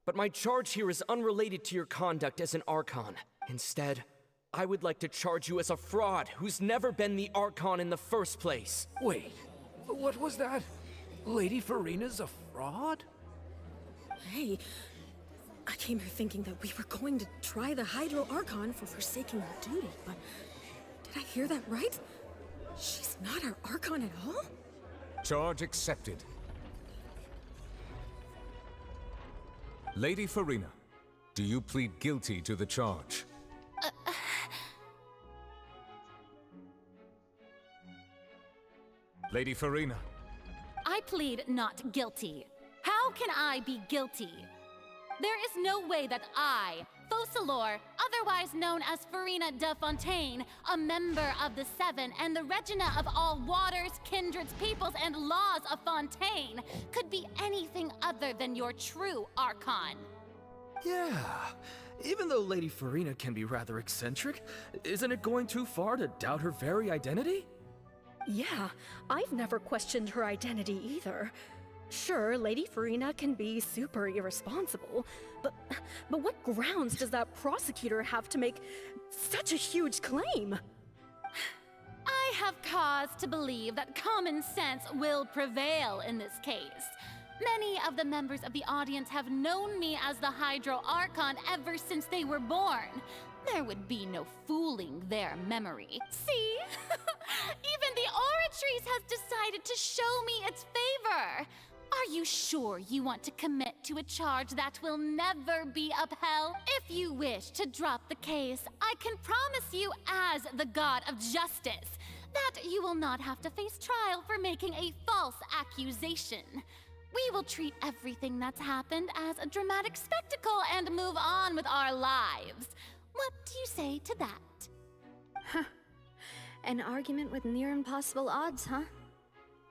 S20: But my charge here is unrelated to your conduct as an Archon. Instead, I would like to charge you as a fraud who's never been the Archon in the first place.
S9: Wait, what was that? Lady Farina's a fraud?
S10: Hey, I came here thinking that we were going to try the Hydro Archon for forsaking our duty, but did I hear that right? She's not our Archon at all?
S8: Charge accepted. Lady Farina, do you plead guilty to the charge? Lady Farina.
S14: I plead not guilty. How can I be guilty? There is no way that I, Focalor, otherwise known as Farina de Fontaine, a member of the Seven and the Regina of all waters, kindreds, peoples, and laws of Fontaine, could be anything other than your true Archon.
S20: Yeah. Even though Lady Farina can be rather eccentric, isn't it going too far to doubt her very identity?
S10: Yeah, I've never questioned her identity either. Sure, Lady Farina can be super irresponsible, but what grounds does that prosecutor have to make such a huge claim?
S14: I have cause to believe that common sense will prevail in this case. Many of the members of the audience have known me as the Hydro Archon ever since they were born. There would be no fooling their memory. See? Even the Oratrice has decided to show me its favor. Are you sure you want to commit to a charge that will never be upheld? If you wish to drop the case, I can promise you as the God of Justice that you will not have to face trial for making a false accusation. We will treat everything that's happened as a dramatic spectacle and move on with our lives. What do you say to that?
S10: Huh. An argument with near impossible odds, huh?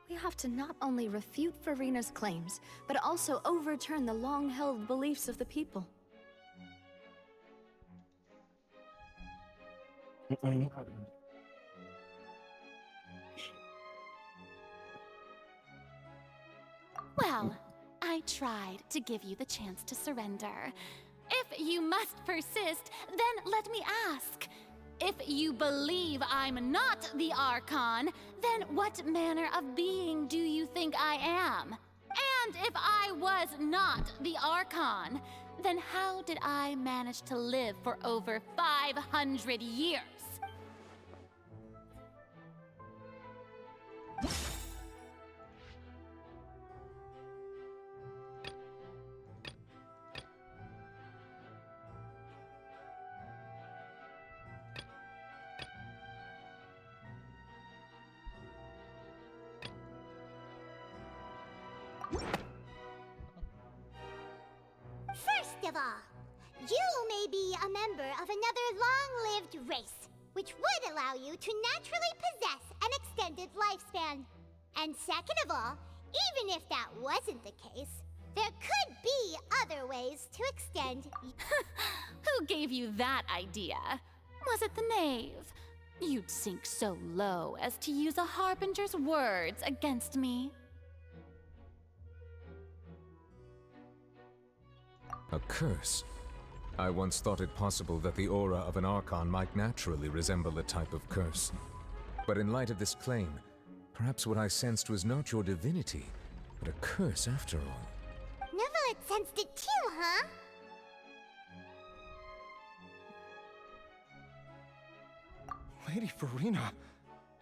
S10: We have to not only refute Farina's claims, but also overturn the long-held beliefs of the people.
S14: Well, I tried to give you the chance to surrender. If you must persist, then let me ask. If you believe I'm not the Archon, then what manner of being do you think I am? And if I was not the Archon, then how did I manage to live for over 500 years?
S5: First of all, you may be a member of another long-lived race, which would allow you to naturally possess an extended lifespan. And second of all, even if that wasn't the case, there could be other ways to extend.
S14: Who gave you that idea? Was it the knave? You'd sink so low as to use a harbinger's words against me.
S8: A curse? I once thought it possible that the aura of an Archon might naturally resemble a type of curse. But in light of this claim, perhaps what I sensed was not your divinity, but a curse after all.
S5: Neverlet sensed it too, huh?
S12: Lady Farina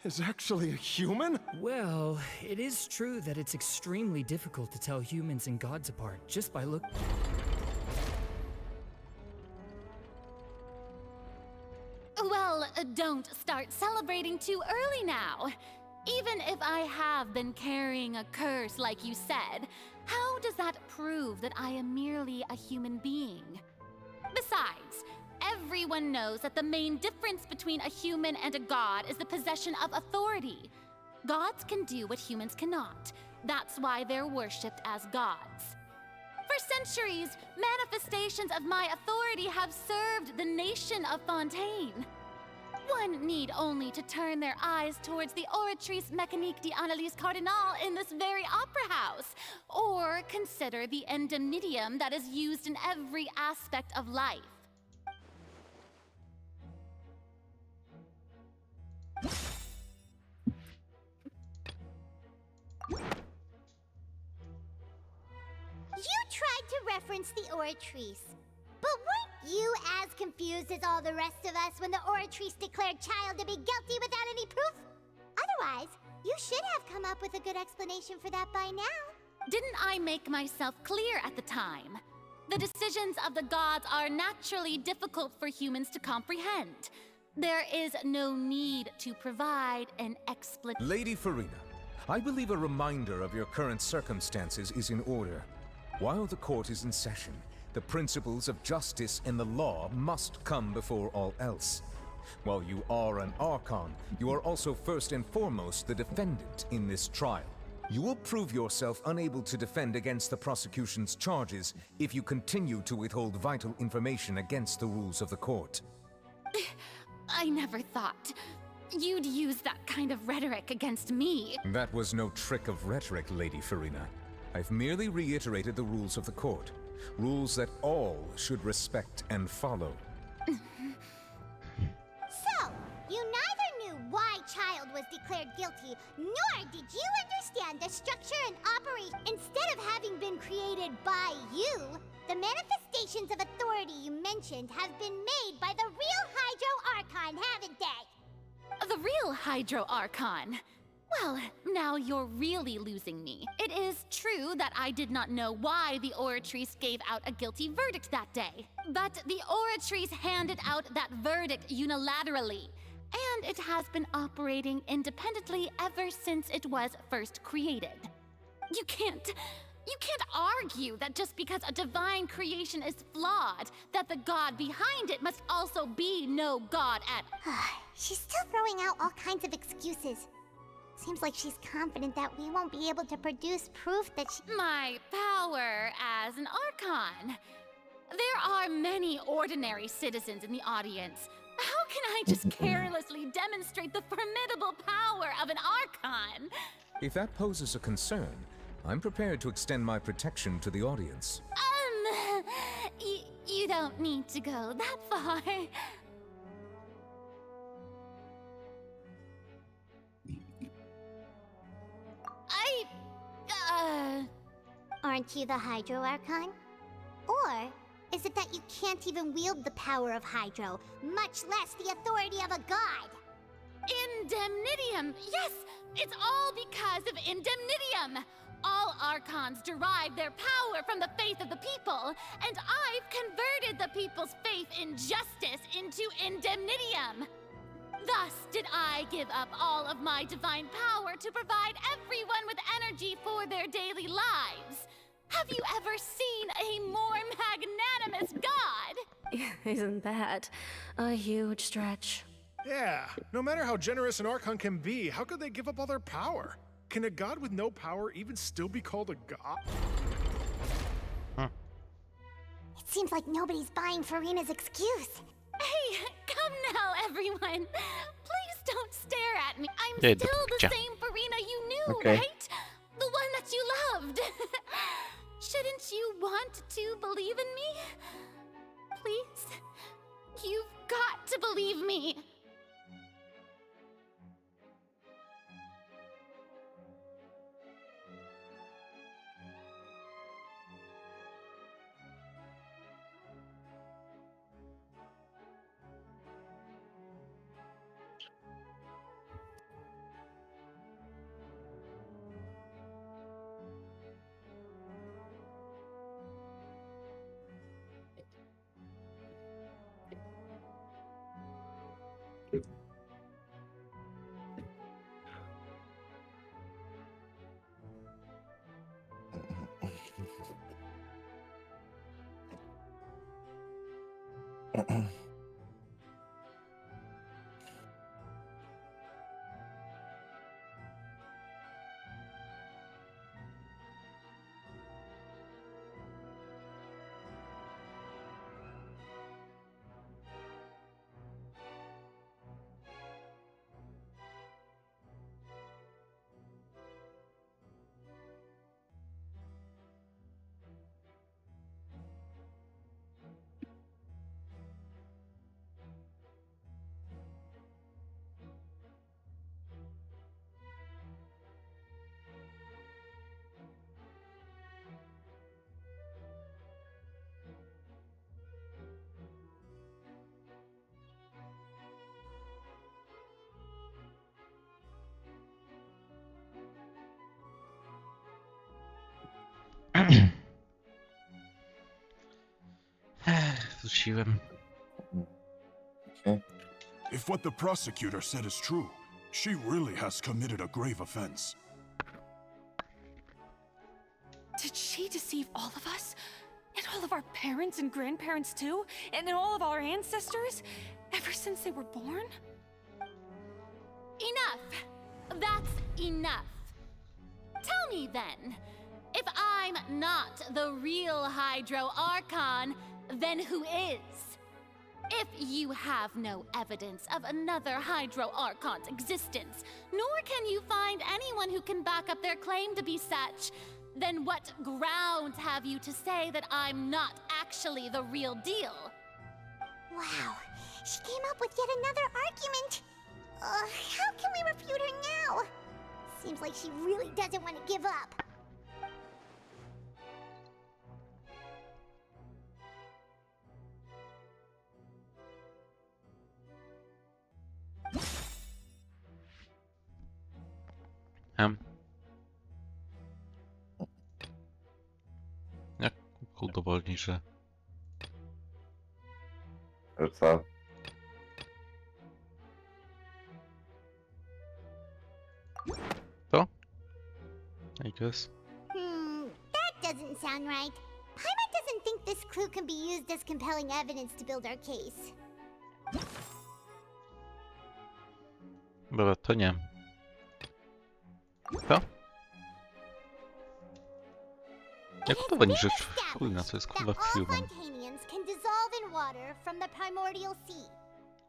S12: is actually a human?
S20: Well, it is true that it's extremely difficult to tell humans and gods apart just by looking.
S14: Well, don't start celebrating too early now. Even if I have been carrying a curse like you said, how does that prove that I am merely a human being? Besides, everyone knows that the main difference between a human and a god is the possession of authority. Gods can do what humans cannot. That's why they're worshipped as gods. For centuries, manifestations of my authority have served the nation of Fontaine. One need only to turn their eyes towards the Oratrice Mécanique d'Analyse Cardinal in this very opera house, or consider the indemnitium that is used in every aspect of life.
S5: You tried to reference the Oratrice. But weren't you as confused as all the rest of us when the Oratrice declared Child to be guilty without any proof? Otherwise, you should have come up with a good explanation for that by now.
S14: Didn't I make myself clear at the time? The decisions of the gods are naturally difficult for humans to comprehend. There is no need to provide an explanation.
S8: Lady Farina, I believe a reminder of your current circumstances is in order. While the court is in session, the principles of justice and the law must come before all else. While you are an Archon, you are also first and foremost the defendant in this trial. You will prove yourself unable to defend against the prosecution's charges if you continue to withhold vital information against the rules of the court.
S14: I never thought you'd use that kind of rhetoric against me.
S8: That was no trick of rhetoric, Lady Farina. I've merely reiterated the rules of the court. Rules that all should respect and follow.
S5: So, you neither knew why Child was declared guilty, nor did you understand the structure and operation. Instead of having been created by you, the manifestations of authority you mentioned have been made by the real Hydro Archon, haven't they?
S14: The real Hydro Archon? Well, now you're really losing me. It is true that I did not know why the Oratrice gave out a guilty verdict that day. But the Oratrice handed out that verdict unilaterally, and it has been operating independently ever since it was first created. You can't argue that just because a divine creation is flawed, that the god behind it must also be no god at all.
S5: She's still throwing out all kinds of excuses. Seems like she's confident that we won't be able to produce proof that she—
S14: My power as an Archon. There are many ordinary citizens in the audience. How can I just carelessly demonstrate the formidable power of an Archon?
S8: If that poses a concern, I'm prepared to extend my protection to the audience.
S14: You don't need to go that far.
S5: Aren't you the Hydro Archon? Or is it that you can't even wield the power of Hydro, much less the authority of a god?
S14: Indemnitium! Yes! It's all because of Indemnitium! All Archons derive their power from the faith of the people, and I've converted the people's faith in justice into Indemnitium! Thus did I give up all of my divine power to provide everyone with energy for their daily lives. Have you ever seen a more magnanimous god?
S10: Isn't that a huge stretch?
S13: Yeah, no matter how generous an Archon can be, how could they give up all their power? Can a god with no power even still be called a god?
S5: It seems like nobody's buying Farina's excuse.
S14: Hey, come now, everyone. Please don't stare at me. I'm
S1: Yeah,
S14: still the
S1: yeah.
S14: same Farina you knew,
S2: Okay.
S14: right? The one that you loved. Shouldn't you want to believe in me? Please? You've got to believe me.
S1: Wróciłem.
S17: If what the prosecutor said is true, she really has committed a grave offense.
S22: Did she deceive all of us? And all of our parents and grandparents too? And all of our ancestors? Ever since they were born?
S14: Enough! That's enough. Tell me then, if I'm not the real Hydro Archon, then who is? If you have no evidence of another Hydro Archon's existence, nor can you find anyone who can back up their claim to be such, then what grounds have you to say that I'm not actually the real deal?
S5: Wow, she came up with yet another argument. How can we refute her now? Seems like she really doesn't want to give up.
S1: Jak udowodnić, że...
S2: Że co?
S1: To? I guess.
S5: That doesn't sound right. Paimon doesn't think this clue can be used as compelling evidence to build our case.
S1: Dobra, to nie. To? Jak udowodnić, że czwórna to jest kurwa human?
S5: Fontanians can dissolve in water from the primordial sea.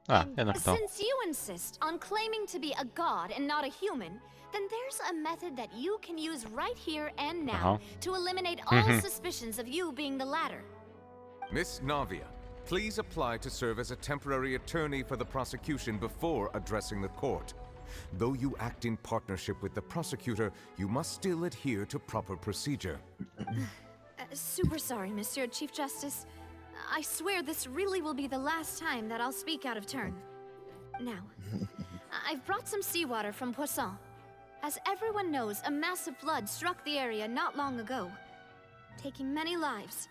S1: A, jednak to.
S4: Since you insist on claiming to be a god and not a human, then there's a method that you can use right here and now to eliminate all suspicions of you being the latter.
S8: Miss Navia, please apply to serve as a temporary attorney for the prosecution before addressing the court. Though you act in partnership with the prosecutor, you must still adhere to proper procedure.
S4: Super sorry, Monsieur Chief Justice. I swear this really will be the last time that I'll speak out of turn. Now, I've brought some seawater from Poisson. As everyone knows, a massive flood struck the area not long ago, taking many lives,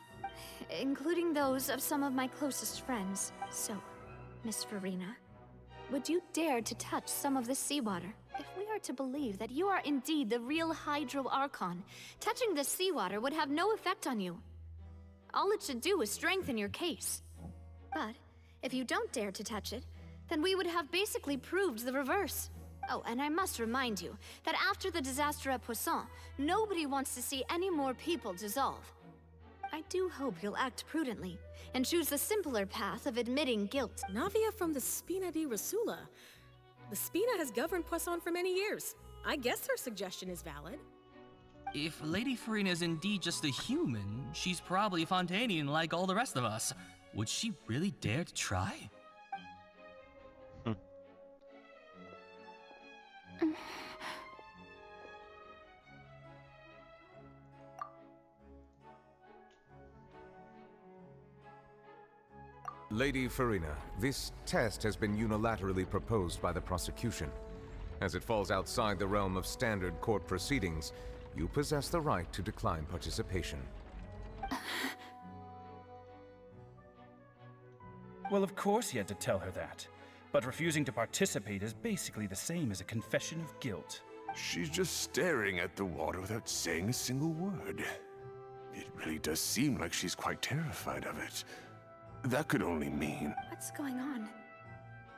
S4: including those of some of my closest friends. So, Miss Farina, would you dare to touch some of this seawater? If we are to believe that you are indeed the real Hydro Archon, touching this seawater would have no effect on you. All it should do is strengthen your case. But if you don't dare to touch it, then we would have basically proved the reverse. Oh, and I must remind you that after the disaster at Poisson, nobody wants to see any more people dissolve. I do hope you'll act prudently and choose the simpler path of admitting guilt.
S10: Navia from the Spina di Rasula. The Spina has governed Poisson for many years. I guess her suggestion is valid.
S23: If Lady Farina is indeed just a human, she's probably a Fontanian like all the rest of us. Would she really dare to try?
S8: Lady Farina, this test has been unilaterally proposed by the prosecution. As it falls outside the realm of standard court proceedings, you possess the right to decline participation.
S24: Well, of course he had to tell her that. But refusing to participate is basically the same as a confession of guilt.
S11: She's just staring at the water without saying a single word. It really does seem like she's quite terrified of it. That could only mean...
S4: What's going on?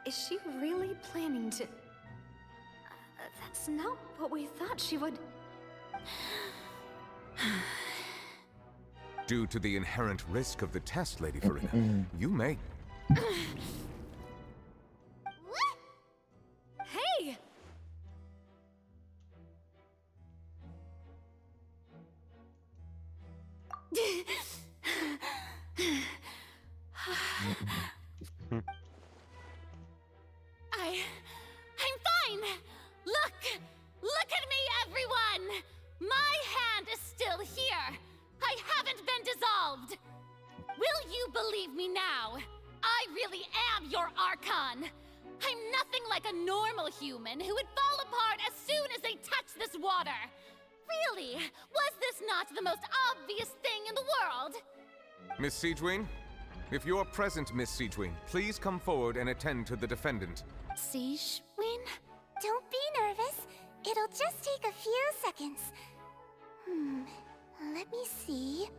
S4: Is she really planning to... that's not what we thought she would...
S8: Due to the inherent risk of the test, Lady Farina, you may...
S4: Hey!
S14: I'm fine! Look at me, everyone! My hand is still here! I haven't been dissolved! Will you believe me now? I really am your Archon! I'm nothing like a normal human who would fall apart as soon as they touch this water! Really? Was this not the most obvious thing in the world?
S8: Miss Siegewin? If you're present, Miss Siegewin, please come forward and attend to the defendant.
S5: Siegewin? Don't be nervous. It'll just take a few seconds. Let me see.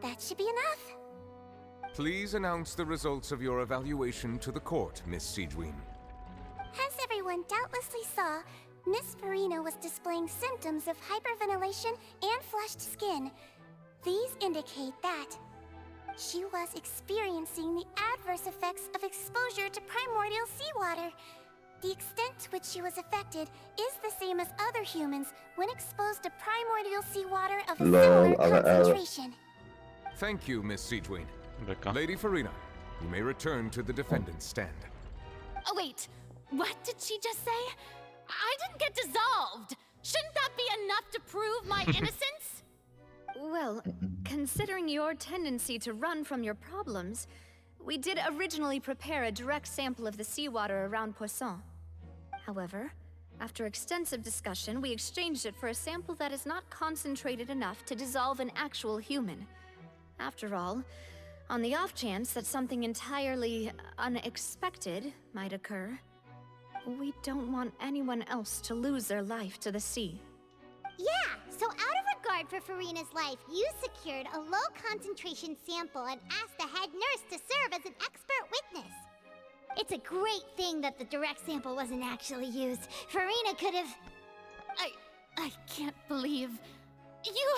S5: That should be enough.
S8: Please announce the results of your evaluation to the court, Miss Siegewin.
S5: As everyone doubtlessly saw, Miss Farina was displaying symptoms of hyperventilation and flushed skin. These indicate that she was experiencing the adverse effects of exposure to primordial seawater. The extent to which she was affected is the same as other humans when exposed to primordial seawater of a similar concentration.
S8: Thank you, Miss Siegewin. Lady Farina, you may return to the defendant's stand.
S14: Oh wait, what did she just say? I didn't get dissolved! Shouldn't that be enough to prove my innocence?
S4: Well, considering your tendency to run from your problems, we did originally prepare a direct sample of the seawater around Poisson. However, after extensive discussion, we exchanged it for a sample that is not concentrated enough to dissolve an actual human. After all, on the off chance that something entirely unexpected might occur, we don't want anyone else to lose their life to the sea.
S5: Yeah, so out of regard for Farina's life, you secured a low-concentration sample and asked the head nurse to serve as an expert witness. It's a great thing that the direct sample wasn't actually used. Farina could have...
S14: I can't believe... You...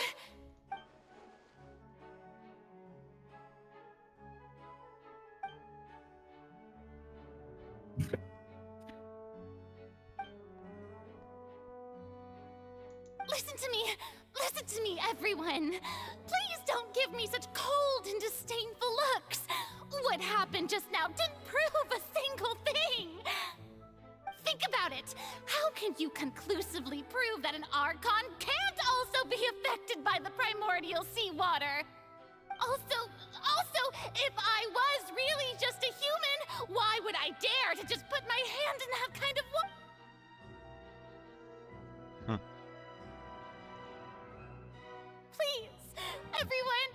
S14: Listen to me, everyone! Please don't give me such cold and disdainful looks! What happened just now didn't prove a single thing! Think about it! How can you conclusively prove that an Archon can't also be affected by the primordial seawater? Also, if I was really just a human, why would I dare to just put my hand in that kind of water? Please, everyone,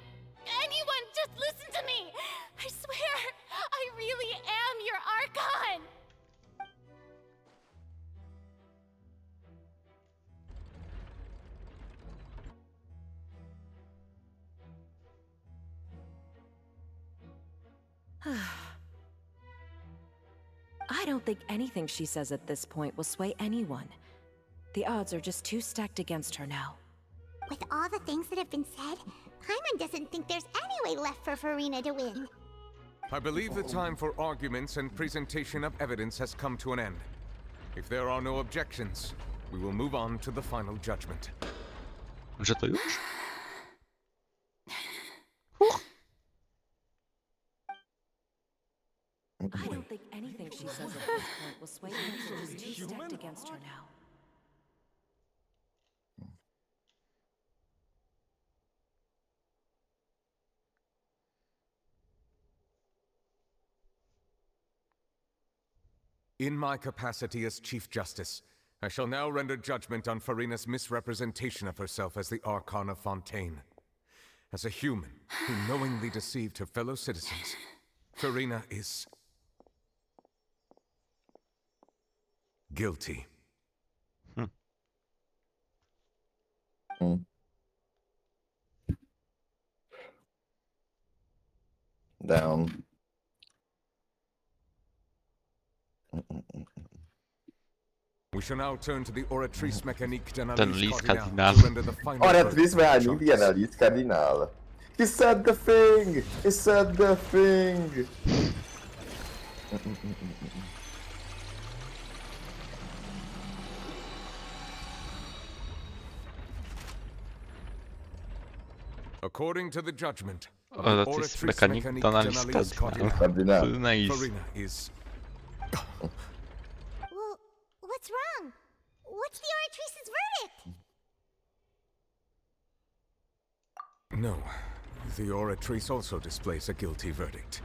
S14: anyone, just listen to me. I swear, I really am your Archon.
S3: I don't think anything she says at this point will sway anyone. The odds are just too stacked against her now.
S5: With all the things that have been said, Paimon doesn't think there's any way left for Farina to win.
S8: I believe the time for arguments and presentation of evidence has come to an end. If there are no objections, we will move on to the final judgment.
S1: Że to już?
S3: I don't think anything she says at this point will sway anyone. She's too stacked against her now.
S8: In my capacity as Chief Justice, I shall now render judgment on Farina's misrepresentation of herself as the Archon of Fontaine. As a human who knowingly deceived her fellow citizens, Farina is... guilty.
S2: down.
S8: We shall now turn to the oratrice mécanique
S1: Ten
S8: d'analyse
S1: list
S8: cardinale
S1: cardinal.
S8: to render the final
S2: Oratrice
S8: verdict
S2: mécanique
S8: of
S2: di
S8: justice.
S2: analisi cardinale. He said the thing! He said the thing!
S8: According to the judgment of
S1: Oh,
S8: the
S1: that is
S8: oratrice
S1: mécanique
S8: mécanique
S1: d'analyse
S8: d'analyse
S1: cardinale.
S8: cardinale,
S1: Farina is.
S8: Farina is...
S5: Well, what's wrong? What's the oratrice's verdict?
S8: No, the oratrice also displays a guilty verdict.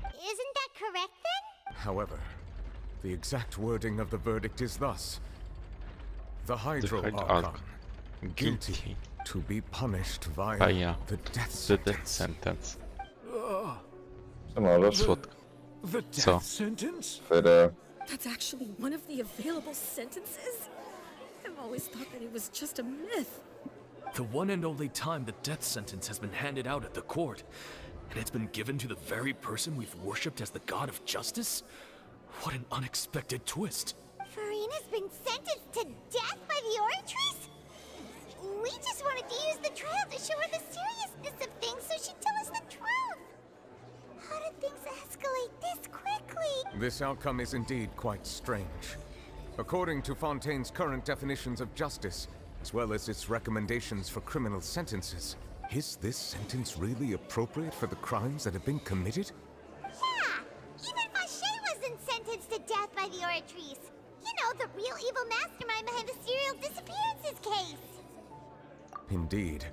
S5: Isn't that correct then?
S8: However, the exact wording of the verdict is thus. The Hydro Archon, guilty to be punished via the death sentence.
S12: The death
S1: Co?
S12: sentence?
S10: That's actually one of the available sentences? I've always thought that it was just a myth.
S6: The one and only time the death sentence has been handed out at the court, and it's been given to the very person we've worshipped as the god of justice? What an unexpected twist.
S5: Farina's been sentenced to death by the oratrice? We just wanted to use the trial to show her the seriousness of things so she'd tell us the truth. How did things escalate this quickly?
S8: This outcome is indeed quite strange. According to Fontaine's current definitions of justice, as well as its recommendations for criminal sentences, is this sentence really appropriate for the crimes that have been committed?
S5: Yeah, even Vacher wasn't sentenced to death by the oratrice. You know, the real evil mastermind behind the serial disappearances case.
S8: Indeed.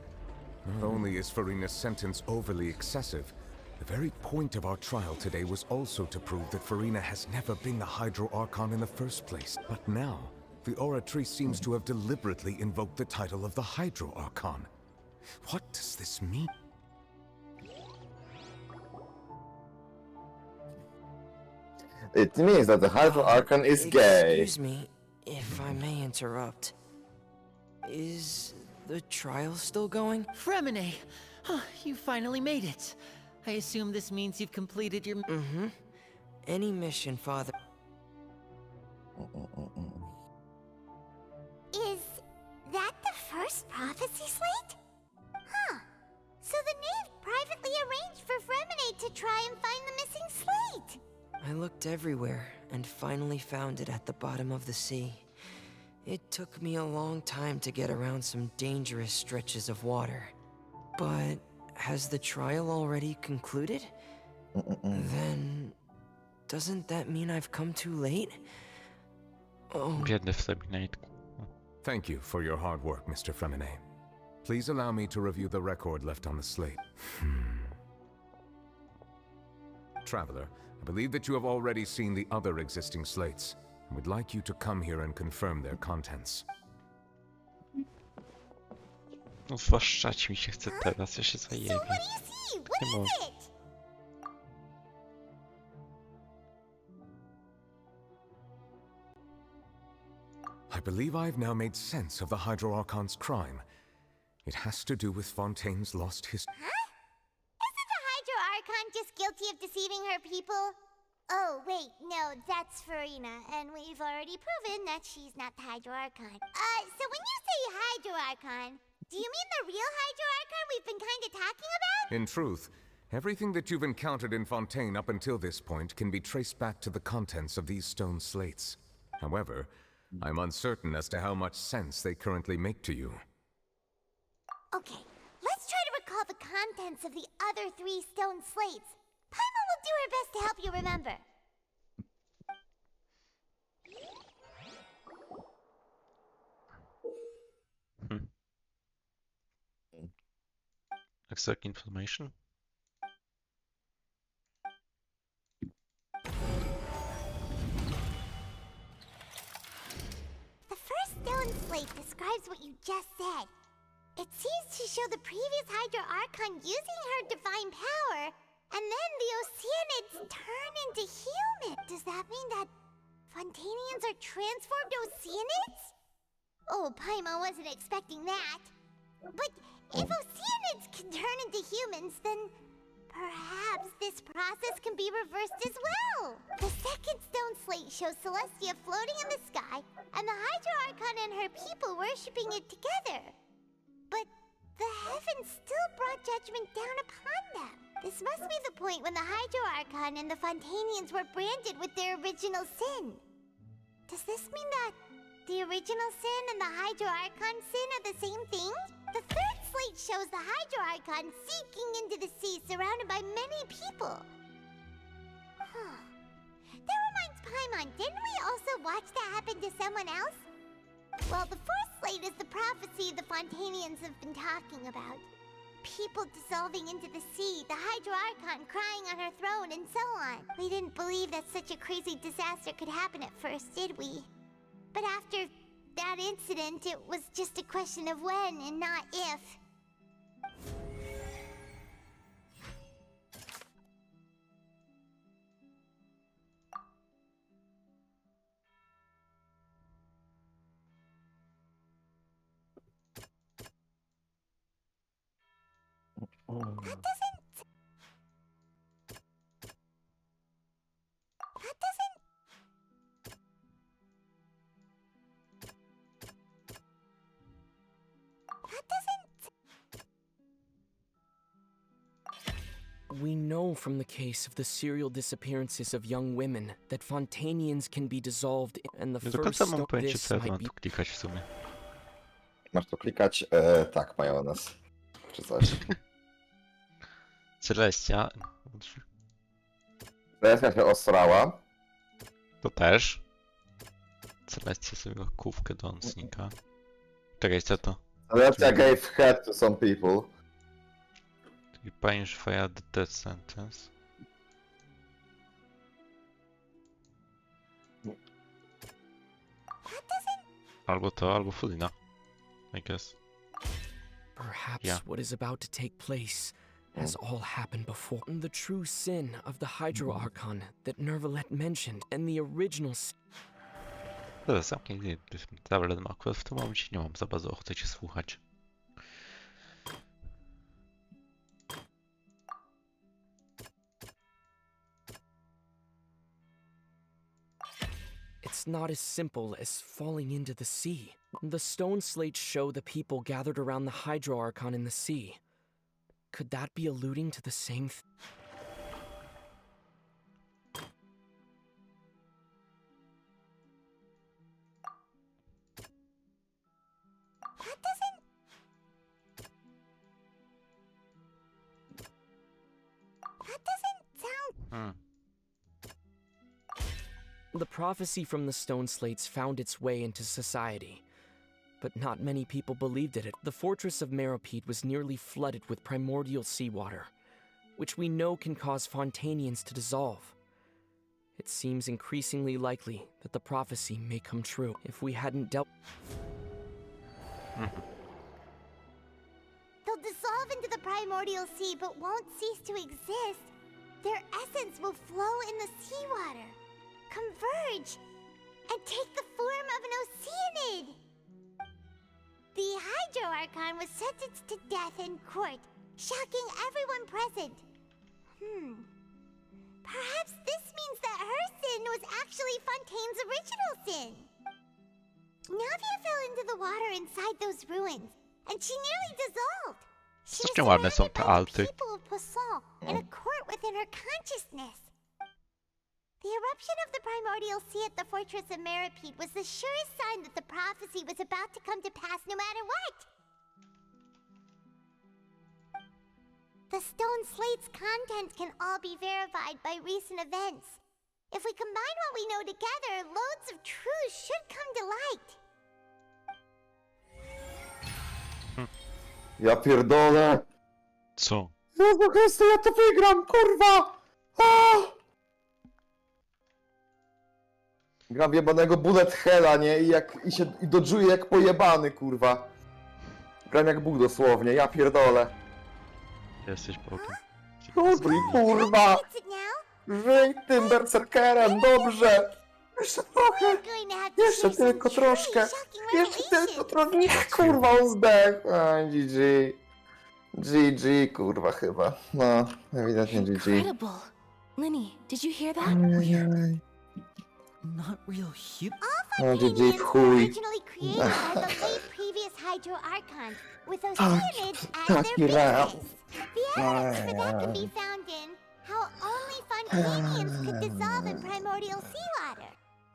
S8: Not only is Farina's sentence overly excessive, the very point of our trial today was also to prove that Farina has never been the Hydro Archon in the first place. But now, the oratrice seems to have deliberately invoked the title of the Hydro Archon. What does this mean?
S2: It means that the Hydro Archon is gay.
S7: Excuse me, if I may interrupt. Is the trial still going?
S19: Fremine! You finally made it. I assume this means you've completed your...
S7: Mm-hmm. Any mission, Father.
S5: Is that the first prophecy slate? Huh. So the knave privately arranged for Fremine to try and find the missing slate.
S7: I looked everywhere and finally found it at the bottom of the sea. It took me a long time to get around some dangerous stretches of water. But has the trial already concluded? Then doesn't that mean I've come too late? Oh.
S8: Thank you for your hard work, Mr. Fremine. Please allow me to review the record left on the slate. Traveler, I believe that you have already seen the other existing slates, and would like you to come here and confirm their contents.
S1: No zwłaszczać mi się chce teraz, ja się zajebie.
S5: So what do you see? What is it?
S8: I believe I've now made sense of the Hydro Archon's crime. It has to do with Fontaine's lost history.
S5: Huh? Isn't the Hydro Archon just guilty of deceiving her people? Oh, wait, no, that's Farina, and we've already proven that she's not the Hydro Archon. So when you say Hydro Archon, do you mean the real Hydro Archon we've been kinda talking about?
S8: In truth, everything that you've encountered in Fontaine up until this point can be traced back to the contents of these stone slates. However, I'm uncertain as to how much sense they currently make to you.
S5: Okay, let's try to recall the contents of the other 3 stone slates. Paima will do her best to help you remember.
S1: Exact information.
S5: The first stone slate describes what you just said. It seems to show the previous Hydro Archon using her divine power, and then the Oceanids turn into human. Does that mean that Fontainians are transformed Oceanids? Oh, Paima wasn't expecting that. But if Oceanids can turn into humans, then Perhaps this process can be reversed as well. The second stone slate shows Celestia floating in the sky, and the Hydro Archon and her people worshipping it together. But the heavens still brought judgment down upon them. This must be the point when the Hydro Archon and the Fontanians were branded with their original sin. Does this mean that the original sin and the Hydro Archon sin are the same thing? The third slate shows the Hydro Archon sinking into the sea surrounded by many people. Huh. That reminds Paimon, didn't we also watch that happen to someone else? Well, the fourth slate is the prophecy the Fontanians have been talking about. People dissolving into the sea, the Hydro Archon crying on her throne, and so on. We didn't believe that such a crazy disaster could happen at first, did we? But after that incident, it was just a question of when and not if. That
S20: We know from the case of the serial disappearances of young women that Fontanians can be dissolved and the
S1: Nie do
S20: first
S1: końca mam
S20: stop
S1: pojęcie,
S20: this
S1: co ja
S20: might
S1: mam
S20: be
S1: tu klikać w sumie.
S2: Masz tu klikać, tak, majonez. Czy coś.
S1: Celestia.
S2: Celestia się osrała.
S1: To też. Celestia sobie kówkę do nocnika. Czekaj, co to?
S2: Celestia gave head to some people.
S1: You punish via the death sentence. Albo to, albo Fulina. I guess.
S20: Perhaps what is about to take place, as all happened before. The true sin of the Hydro Archon that Nervalet mentioned, and the original
S1: Dobra, zamknij tablet MAINQUEST. W tym momencie nie mam za bardzo ochoty cię słuchać.
S20: It's not as simple as falling into the sea. The stone slates show the people gathered around the Hydro Archon in the sea. Could that be alluding to the same The prophecy from the stone slates found its way into society, but not many people believed it. The fortress of Meropide was nearly flooded with primordial seawater, which we know can cause Fontanians to dissolve. It seems increasingly likely that the prophecy may come true if we hadn't dealt.
S5: They'll dissolve into the primordial sea but won't cease to exist. Their essence will flow in the seawater, converge, and take the form of an oceanid. The Hydro Archon was sentenced to death in court, shocking everyone present. Perhaps this means that her sin was actually Fontaine's original sin. Navia fell into the water inside those ruins, and she nearly dissolved. She was
S1: Strasznie ładne są te
S5: surrounded by the
S1: alty.
S5: people of Poisson in a court within her consciousness. The eruption of the primordial sea at the fortress of Meropide was the surest sign that the prophecy was about to come to pass no matter what. The stone slate's content can all be verified by recent events. If we combine what we know together, loads of truths should come to light.
S2: Ja pierdolę.
S1: Co?
S2: Jezu Chryste, ja to wygram, kurwa! Gram w jebanego bullet hella, nie? I dodżuję jak pojebany, kurwa. Gram jak Bóg dosłownie, ja pierdolę.
S1: Jesteś Bogiem.
S2: Dobry, kurwa! Żyj tym berserkerem, dobrze! Jeszcze trochę! Jeszcze tylko troszkę! Jeszcze tylko trochę! Nie, kurwa, on zdechł! GG. GG, kurwa, chyba. No, ewidentnie GG.
S3: Incredible. Linny, did you hear that?
S2: Ajajaj.
S19: Not real human.
S2: No, GG w
S5: Fontainians were
S2: chuj.
S5: originally created by the late previous Hydro Archon, with Oceanids as
S2: Taki
S5: their
S2: rap.
S5: basis. The evidence for that can be found in how only Fontainians could dissolve in primordial seawater,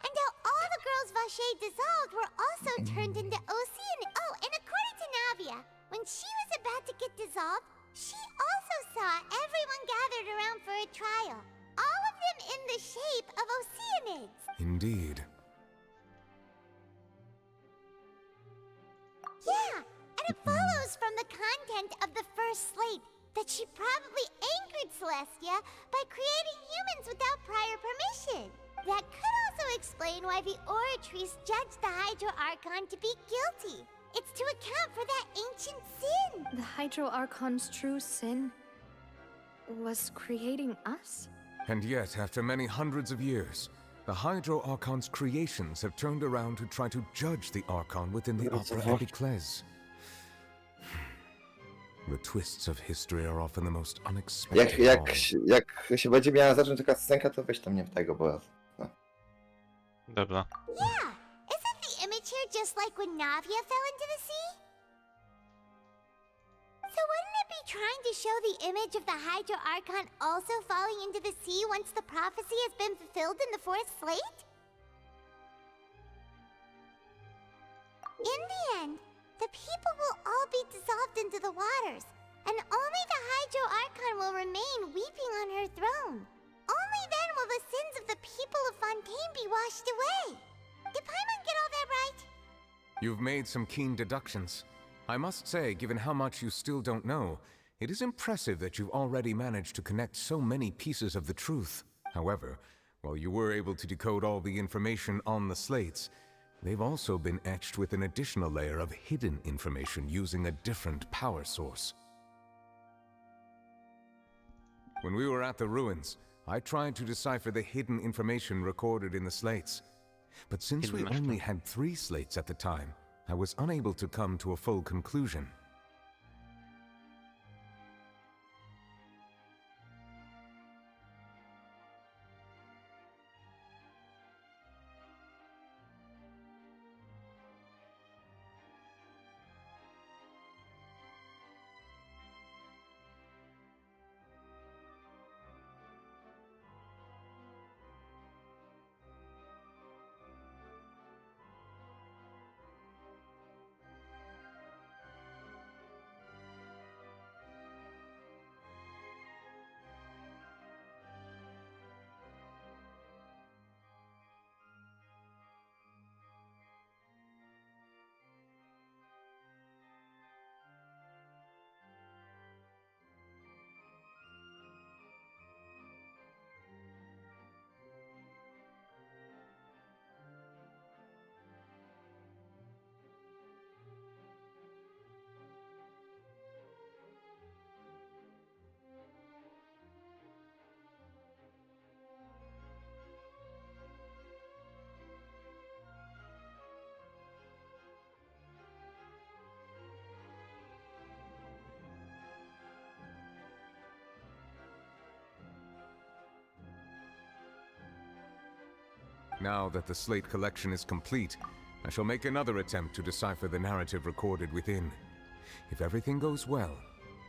S5: and how all the girls Vacher dissolved were also turned into Ocean. Oh, and according to Navia, when she was about to get dissolved, she also saw everyone gathered around for a trial, all of them in the shape of Oceanids.
S8: Indeed.
S5: Yeah, and it follows from the content of the first slate that she probably angered Celestia by creating humans without prior permission. That could also explain why the Oratrice judged the Hydro Archon to be guilty. It's to account for that ancient sin.
S4: The Hydro Archon's true sin was creating us?
S8: And yet, after many hundreds of years, the Hydro Archon's creations have turned around to try to judge the Archon within the Opera Epiclese. The twists of history are often the most unexpected.
S2: Jak się będzie miała zacząć taka scenka, to weź tam nie w tego, bo... No.
S1: Dobra.
S5: Yeah, isn't the image here just like when Navia fell into the sea? So wouldn't it be trying to show the image of the Hydro Archon also falling into the sea once the prophecy has been fulfilled in the fourth slate? In the end, the people will all be dissolved into the waters, and only the Hydro Archon will remain weeping on her throne. Only then will the sins of the people of Fontaine be washed away. Did Paimon get all that right?
S8: You've made some keen deductions. I must say, given how much you still don't know, it is impressive that you've already managed to connect so many pieces of the truth. However, while you were able to decode all the information on the slates, they've also been etched with an additional layer of hidden information using a different power source. When we were at the ruins, I tried to decipher the hidden information recorded in the slates. But since we only had 3 slates at the time, I was unable to come to a full conclusion. Now that the slate collection is complete, I shall make another attempt to decipher the narrative recorded within. If everything goes well,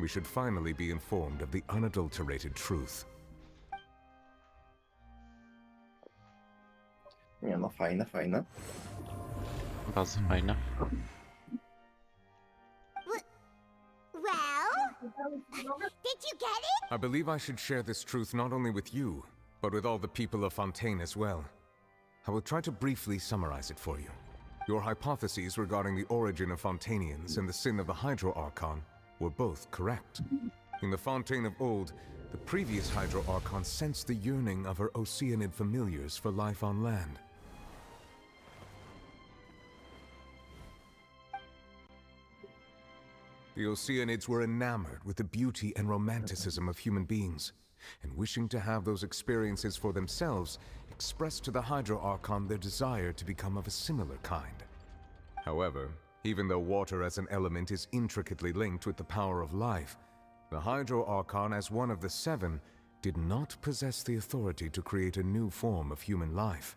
S8: we should finally be informed of the unadulterated truth.
S2: Nie no, fajne, fajne.
S1: Bardzo fajne.
S5: Well, did you get it?
S8: I believe I should share this truth not only with you, but with all the people of Fontaine as well. I will try to briefly summarize it for you. Your hypotheses regarding the origin of Fontainians and the sin of the Hydro Archon were both correct. In the Fontaine of old, the previous Hydro Archon sensed the yearning of her Oceanid familiars for life on land. The Oceanids were enamored with the beauty and romanticism of human beings, and wishing to have those experiences for themselves, expressed to the Hydro Archon their desire to become of a similar kind. However, Even though water as an element is intricately linked with the power of life, the Hydro Archon, as one of the 7, did not possess the authority to create a new form of human life.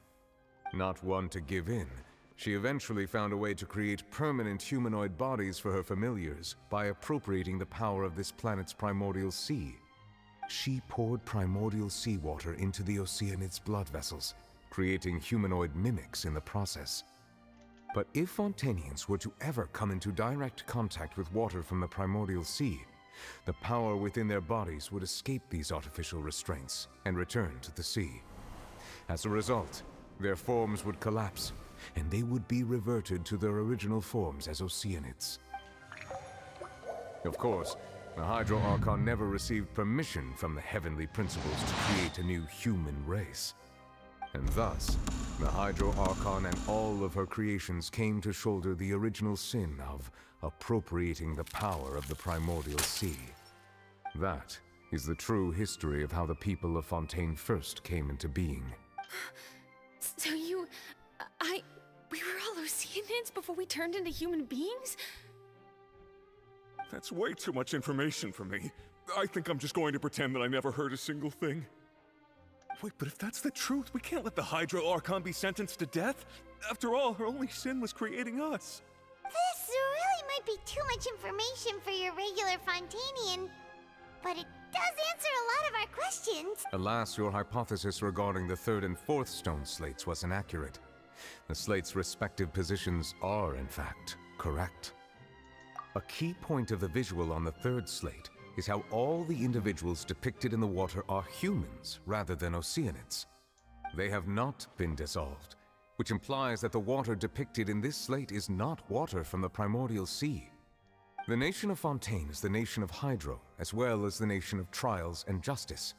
S8: Not one to give in, she eventually found a way to create permanent humanoid bodies for her familiars by appropriating the power of this planet's primordial sea. She poured primordial seawater into the Oceanids' blood vessels, creating humanoid mimics in the process. But if Fontainians were to ever come into direct contact with water from the primordial sea, the power within their bodies would escape these artificial restraints and return to the sea. As a result, their forms would collapse, and they would be reverted to their original forms as Oceanids. Of course, the Hydro Archon never received permission from the heavenly principles to create a new human race. And thus, the Hydro Archon and all of her creations came to shoulder the original sin of appropriating the power of the primordial sea. That is the true history of how the people of Fontaine first came into being.
S22: So we were all Oceanids before we turned into human beings?
S17: That's way too much information for me. I think I'm just going to pretend that I never heard a single thing.
S9: Wait, but if that's the truth, we can't let the Hydro Archon be sentenced to death. After all, her only sin was creating us.
S5: This really might be too much information for your regular Fontainian, but it does answer a lot of our questions.
S8: Alas, your hypothesis regarding the 3rd and 4th stone slates was inaccurate. The slates' respective positions are, in fact, correct. A key point of the visual on the 3rd slate is how all the individuals depicted in the water are humans rather than Oceanids. They have not been dissolved, which implies that the water depicted in this slate is not water from the primordial sea. The nation of Fontaine is the nation of Hydro, as well as the nation of trials and justice.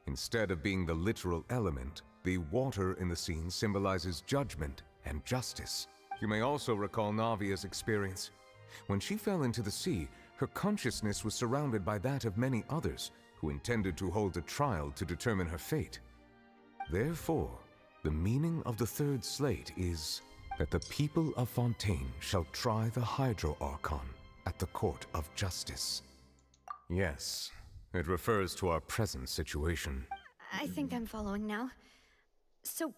S8: Instead of being the literal element, the water in the scene symbolizes judgment and justice. You may also recall Navia's experience. When she fell into the sea, her consciousness was surrounded by that of many others who intended to hold a trial to determine her fate. Therefore, the meaning of the 3rd slate is that the people of Fontaine shall try the Hydro Archon at the court of justice. Yes, it refers to our present situation.
S4: I think I'm following now. So,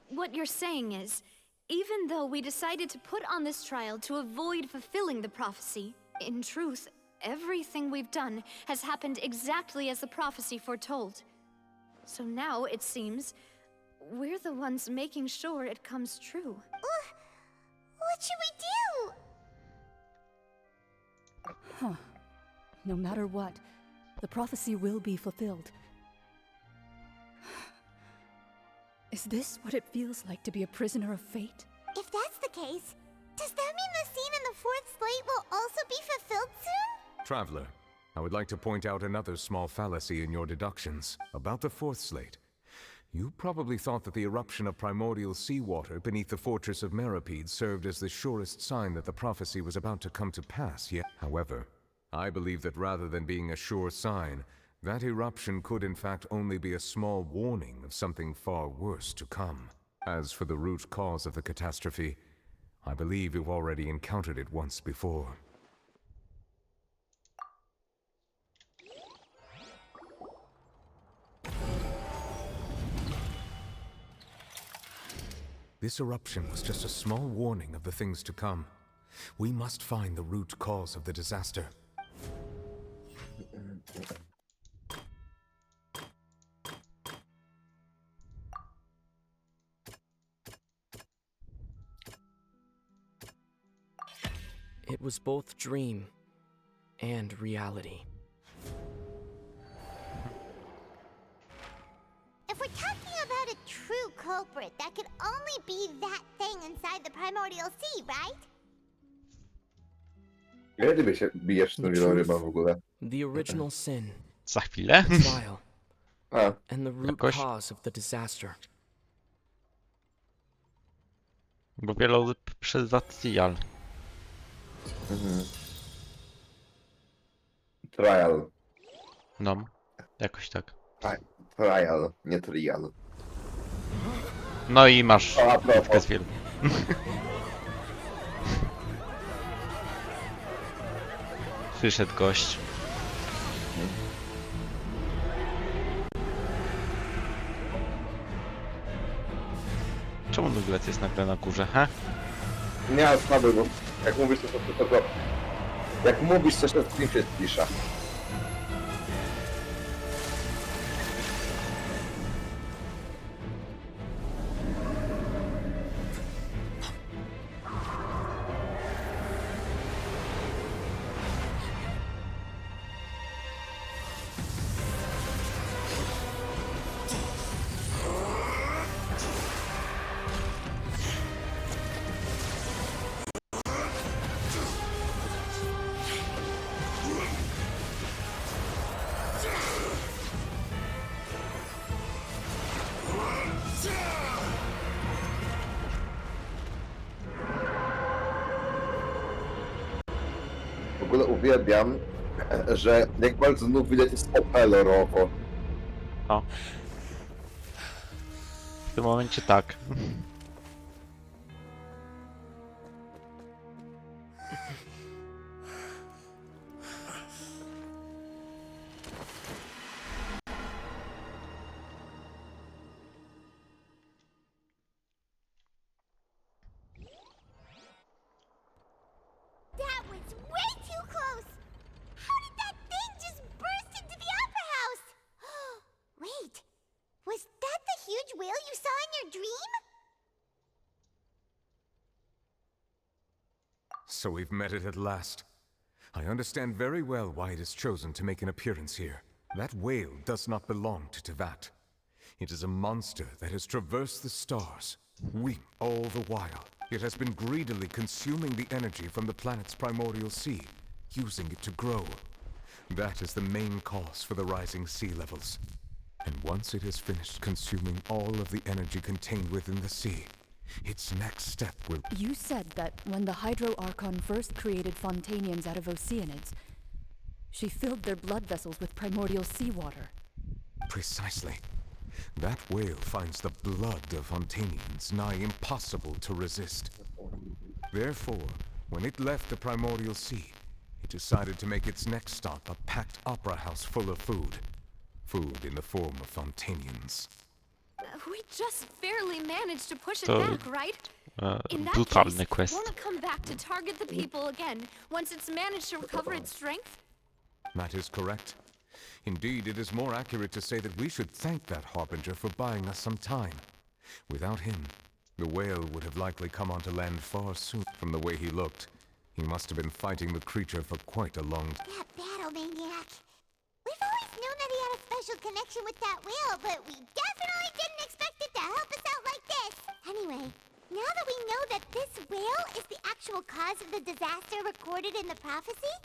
S4: what you're saying is, even though we decided to put on this trial to avoid fulfilling the prophecy, in truth, everything we've done has happened exactly as the prophecy foretold. So now, it seems, we're the ones making sure it comes true.
S5: What should we do?
S15: Huh. No matter what, the prophecy will be fulfilled. Is this what it feels like to be a prisoner of fate?
S5: If that's the case, does that mean the scene in the 4th slate will also be fulfilled soon?
S8: Traveler, I would like to point out another small fallacy in your deductions about the 4th slate. You probably thought that the eruption of primordial seawater beneath the fortress of Meropide served as the surest sign that the prophecy was about to come to pass, yet, however, I believe that rather than being a sure sign, that eruption could in fact only be a small warning of something far worse to come. As for the root cause of the catastrophe, I believe you've already encountered it once before. This eruption was just a small warning of the things to come. We must find the root cause of the disaster.
S20: It was both dream and reality.
S5: If we're talking about a true culprit, that could only be that thing inside the primordial sea, right?
S2: Kiedy bijesz tą wielorybą w ogóle?
S20: The original sin.
S1: Za chwilę.
S20: The trial.
S2: A.
S20: And the root
S1: Jakoś.
S20: cause of the disaster.
S1: Bo wieloryb przezywa trial.
S2: Trial.
S1: No, jakoś tak.
S2: Trial, nie trial.
S1: No i masz
S2: O, a propos.
S1: wódkę z wielu. Wyszedł gość. Czemu nuglec jest nagle na górze, he?
S2: Nie, słaby, bo jak mówisz coś, to jak mówisz coś, to stream się cisza. W ogóle uwielbiam, że jak bardzo znów widać jest opelorowo.
S1: No. W tym momencie tak.
S5: That was way too close! How did that thing just burst into the opera house? Wait, was that the huge whale you saw in your dream?
S8: So we've met it at last. I understand very well why it has chosen to make an appearance here. That whale does not belong to Tevat. It is a monster that has traversed the stars, weak all the while. It has been greedily consuming the energy from the planet's primordial sea, using it to grow. That is the main cause for the rising sea levels. And once it has finished consuming all of the energy contained within the sea, its next step will...
S15: You said that when the Hydro Archon first created Fontanians out of Oceanids, she filled their blood vessels with primordial seawater.
S8: Precisely. That whale finds the blood of Fontanians nigh impossible to resist. Therefore, when it left the primordial sea, it decided to make its next stop a packed opera house full of food. Food in the form of Fontanians.
S4: We just barely managed to push it
S1: To,
S4: back, right? In that
S1: brutalny
S4: case,
S1: quest.
S4: won't it come back to target the people again once it's managed to recover its strength?
S8: That is correct. Indeed, it is more accurate to say that we should thank that Harbinger for buying us some time. Without him, the whale would have likely come onto land far sooner. From the way he looked, he must have been fighting the creature for quite a long time.
S5: That battle maniac. We've always known that he had a special connection with that whale, but we definitely didn't expect it to help us out like this. Anyway, now that we know that this whale is the actual cause of the disaster recorded in the prophecy,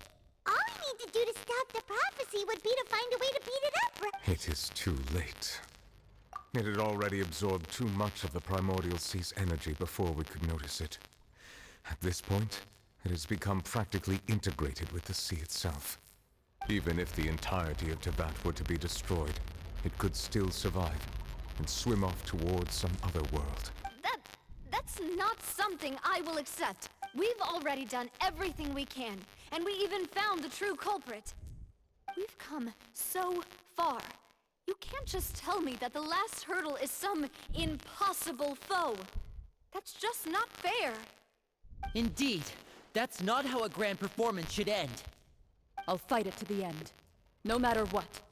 S5: all we need to do to stop the prophecy would be to find a way to beat it up.
S8: It is too late. It had already absorbed too much of the primordial sea's energy before we could notice it. At this point, it has become practically integrated with the sea itself. Even if the entirety of Tevat were to be destroyed, it could still survive and swim off towards some other world.
S4: That's not something I will accept. We've already done everything we can, and we even found the true culprit. We've come so far. You can't just tell me that the last hurdle is some impossible foe. That's just not fair.
S19: Indeed, that's not how a grand performance should end.
S15: I'll fight it to the end, no matter what.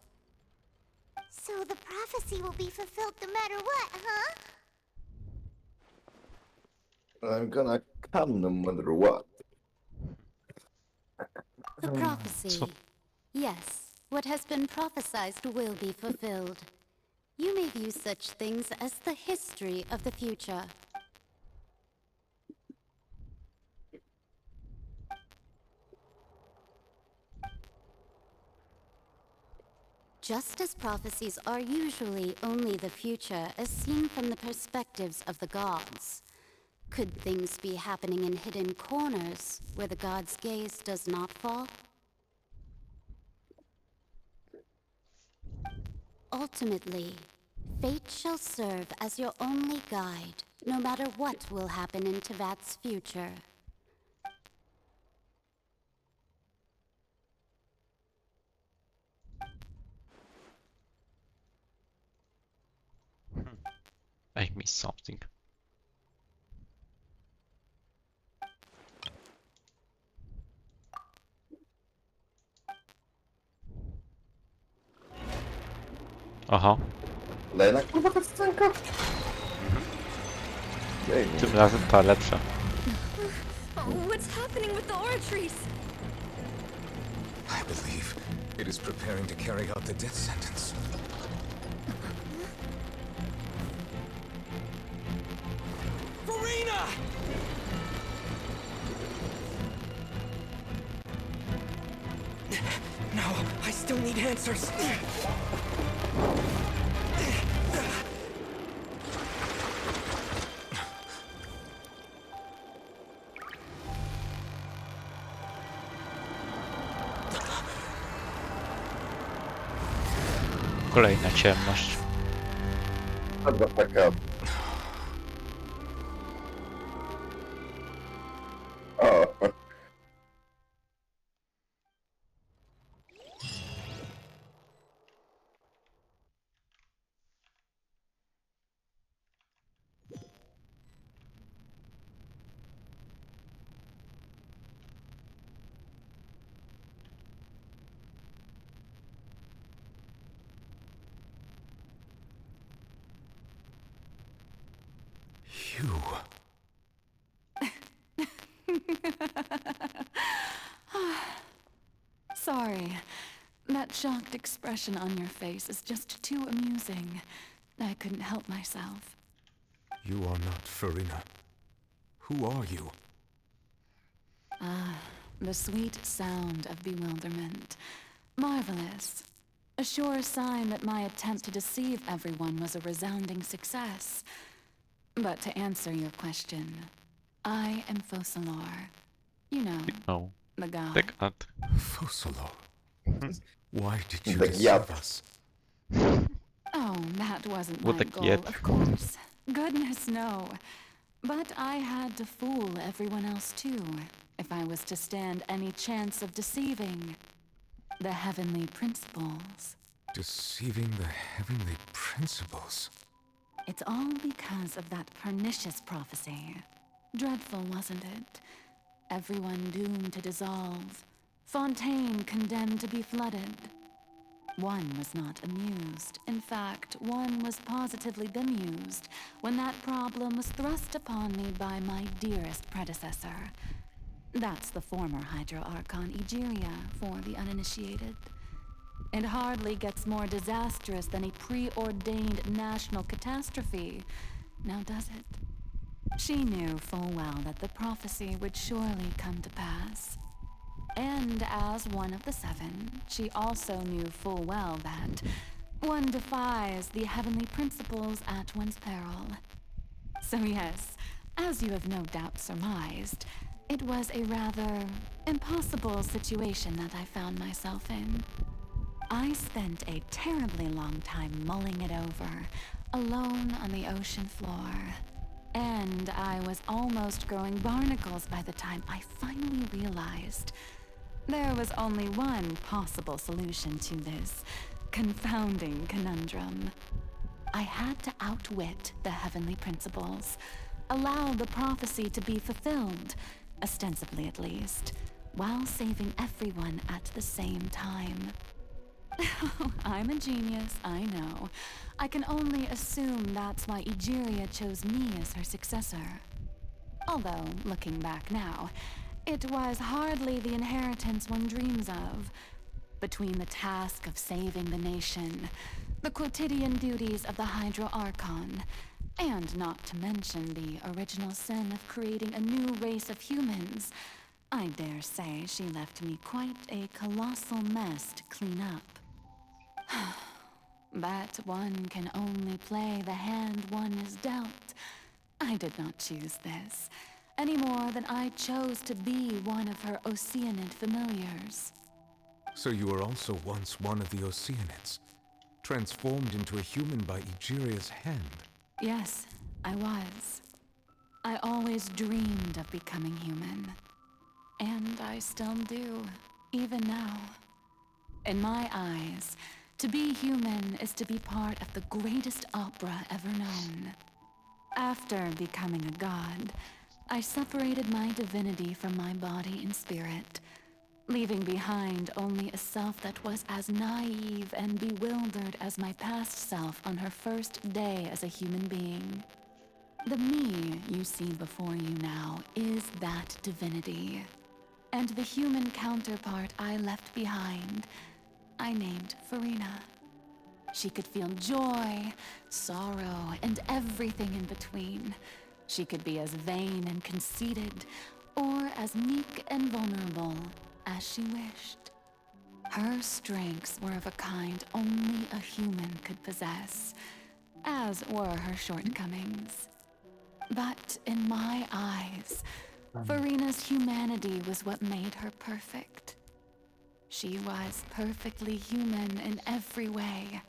S5: So the prophecy will be fulfilled no matter what, huh?
S2: I'm gonna come no matter what.
S14: The prophecy. Yes, what has been prophesied will be fulfilled. You may view such things as the history of the future. Just as prophecies are usually only the future as seen from the perspectives of the gods, could things be happening in hidden corners where the god's gaze does not fall? Ultimately, fate shall serve as your only guide, no matter what will happen in Tevat's future.
S1: I missed something. Aha.
S2: Kolejna kurwa cutscenka?
S1: Tym razem ta lepsza.
S4: What's happening with the oratories?
S8: I believe it is preparing to carry out the death sentence.
S7: Furina! No, I still need answers.
S1: Kolejna ciemność.
S2: Shut the fuck up. O.
S8: You.
S22: Sorry. That shocked expression on your face is just too amusing. I couldn't help myself.
S8: You are not Furina. Who are you?
S22: Ah, the sweet sound of bewilderment. Marvelous. A sure sign that my attempt to deceive everyone was a resounding success. But to answer your question, I am Focalor. You know,
S1: No.
S22: the god.
S1: The god.
S8: Focalor. Why did you
S2: The
S8: deceive
S2: yap.
S8: us?
S22: Oh, that wasn't
S1: What
S22: my
S1: a
S22: goal,
S1: kid.
S22: of course. Goodness, no. But I had to fool everyone else too, if I was to stand any chance of deceiving the heavenly principles.
S8: Deceiving the heavenly principles.
S22: It's all because of that pernicious prophecy. Dreadful, wasn't it? Everyone doomed to dissolve. Fontaine condemned to be flooded. One was not amused. In fact, one was positively bemused when that problem was thrust upon me by my dearest predecessor. That's the former Hydro Archon Egeria for the uninitiated. It hardly gets more disastrous than a preordained national catastrophe, now does it? She knew full well that the prophecy would surely come to pass. And as one of the seven, she also knew full well that one defies the heavenly principles at one's peril. So yes, as you have no doubt surmised, it was a rather impossible situation that I found myself in. I spent a terribly long time mulling it over, alone on the ocean floor. And I was almost growing barnacles by the time I finally realized there was only one possible solution to this confounding conundrum. I had to outwit the heavenly principles, allow the prophecy to be fulfilled, ostensibly at least, while saving everyone at the same time. I'm a genius, I know. I can only assume that's why Egeria chose me as her successor. Although, looking back now, it was hardly the inheritance one dreams of. Between the task of saving the nation, the quotidian duties of the Hydro Archon, and not to mention the original sin of creating a new race of humans, I dare say she left me quite a colossal mess to clean up. But one can only play the hand one is dealt. I did not choose this, any more than I chose to be one of her Oceanid familiars.
S8: So you were also once one of the Oceanids, transformed into a human by Egeria's hand.
S22: Yes, I was. I always dreamed of becoming human. And I still do, even now. In my eyes, to be human is to be part of the greatest opera ever known. After becoming a god, I separated my divinity from my body and spirit, leaving behind only a self that was as naive and bewildered as my past self on her first day as a human being. The me you see before you now is that divinity. And the human counterpart I left behind, I named Farina. She could feel joy, sorrow, and everything in between. She could be as vain and conceited, or as meek and vulnerable as she wished. Her strengths were of a kind only a human could possess, as were her shortcomings. But in my eyes, Farina's humanity was what made her perfect. She was perfectly human in every way.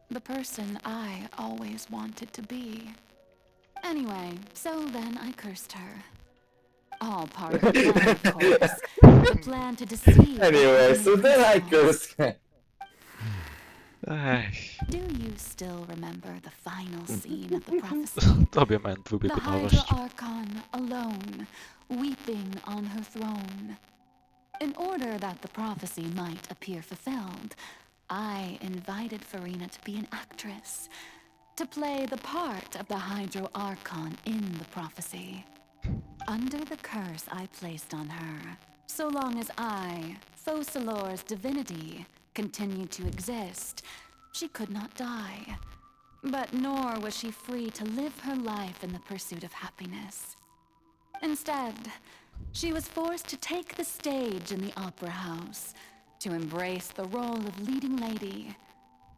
S22: The person I always wanted to be. Anyway, so then I cursed her. All part of the plan, of course. The plan to deceive.
S2: Anyway, so then I cursed her.
S22: Do you still remember the final scene of the prophecy?
S1: Tobie miałem długie
S22: The
S1: gotowości.
S22: Hydra Archon alone, weeping on her throne. In order that the prophecy might appear fulfilled, I invited Farina to be an actress, to play the part of the Hydro Archon in the prophecy. Under the curse I placed on her, so long as I, Focalor's divinity, continued to exist, she could not die. But nor was she free to live her life in the pursuit of happiness. Instead, she was forced to take the stage in the opera house, to embrace the role of leading lady,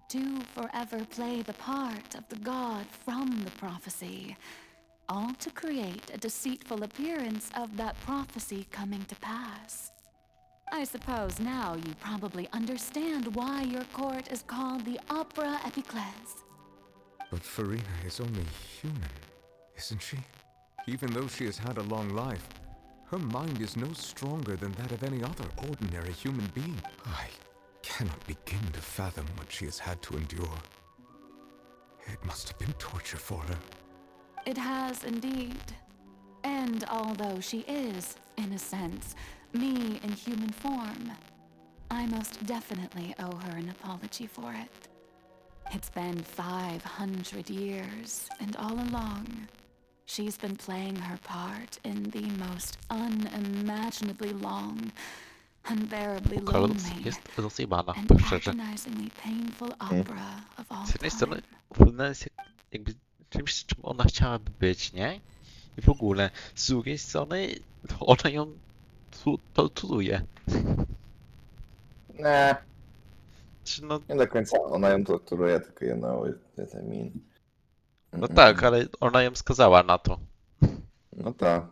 S22: to forever play the part of the god from the prophecy, all to create a deceitful appearance of that prophecy coming to pass. I suppose now you probably understand why your court is called the Opera Epiclese.
S8: But Farina is only human, isn't she? Even though she has had a long life, her mind is no stronger than that of any other ordinary human being. I cannot begin to fathom what she has had to endure. It must have been torture for her.
S22: It has indeed. And although she is, in a sense, me in human form, I most definitely owe her an apology for it. It's been 500 years, and all along, she's been playing her part in the most unimaginably long, unbearably lonely,
S1: Jest rozjebana,
S22: and
S1: tak szczerze.
S22: agonizingly painful opera of all
S1: Z jednej
S22: time.
S1: strony Fortuna jest jakby czymś, czym ona chciałaby być, nie? I w ogóle, z drugiej strony ona ją torturuje.
S2: Nie,
S1: Czy no,
S2: nie do końca. Ona ją torturuje, tylko you know what I mean.
S1: no tak, ale ona ją skazała na to.
S2: No tak.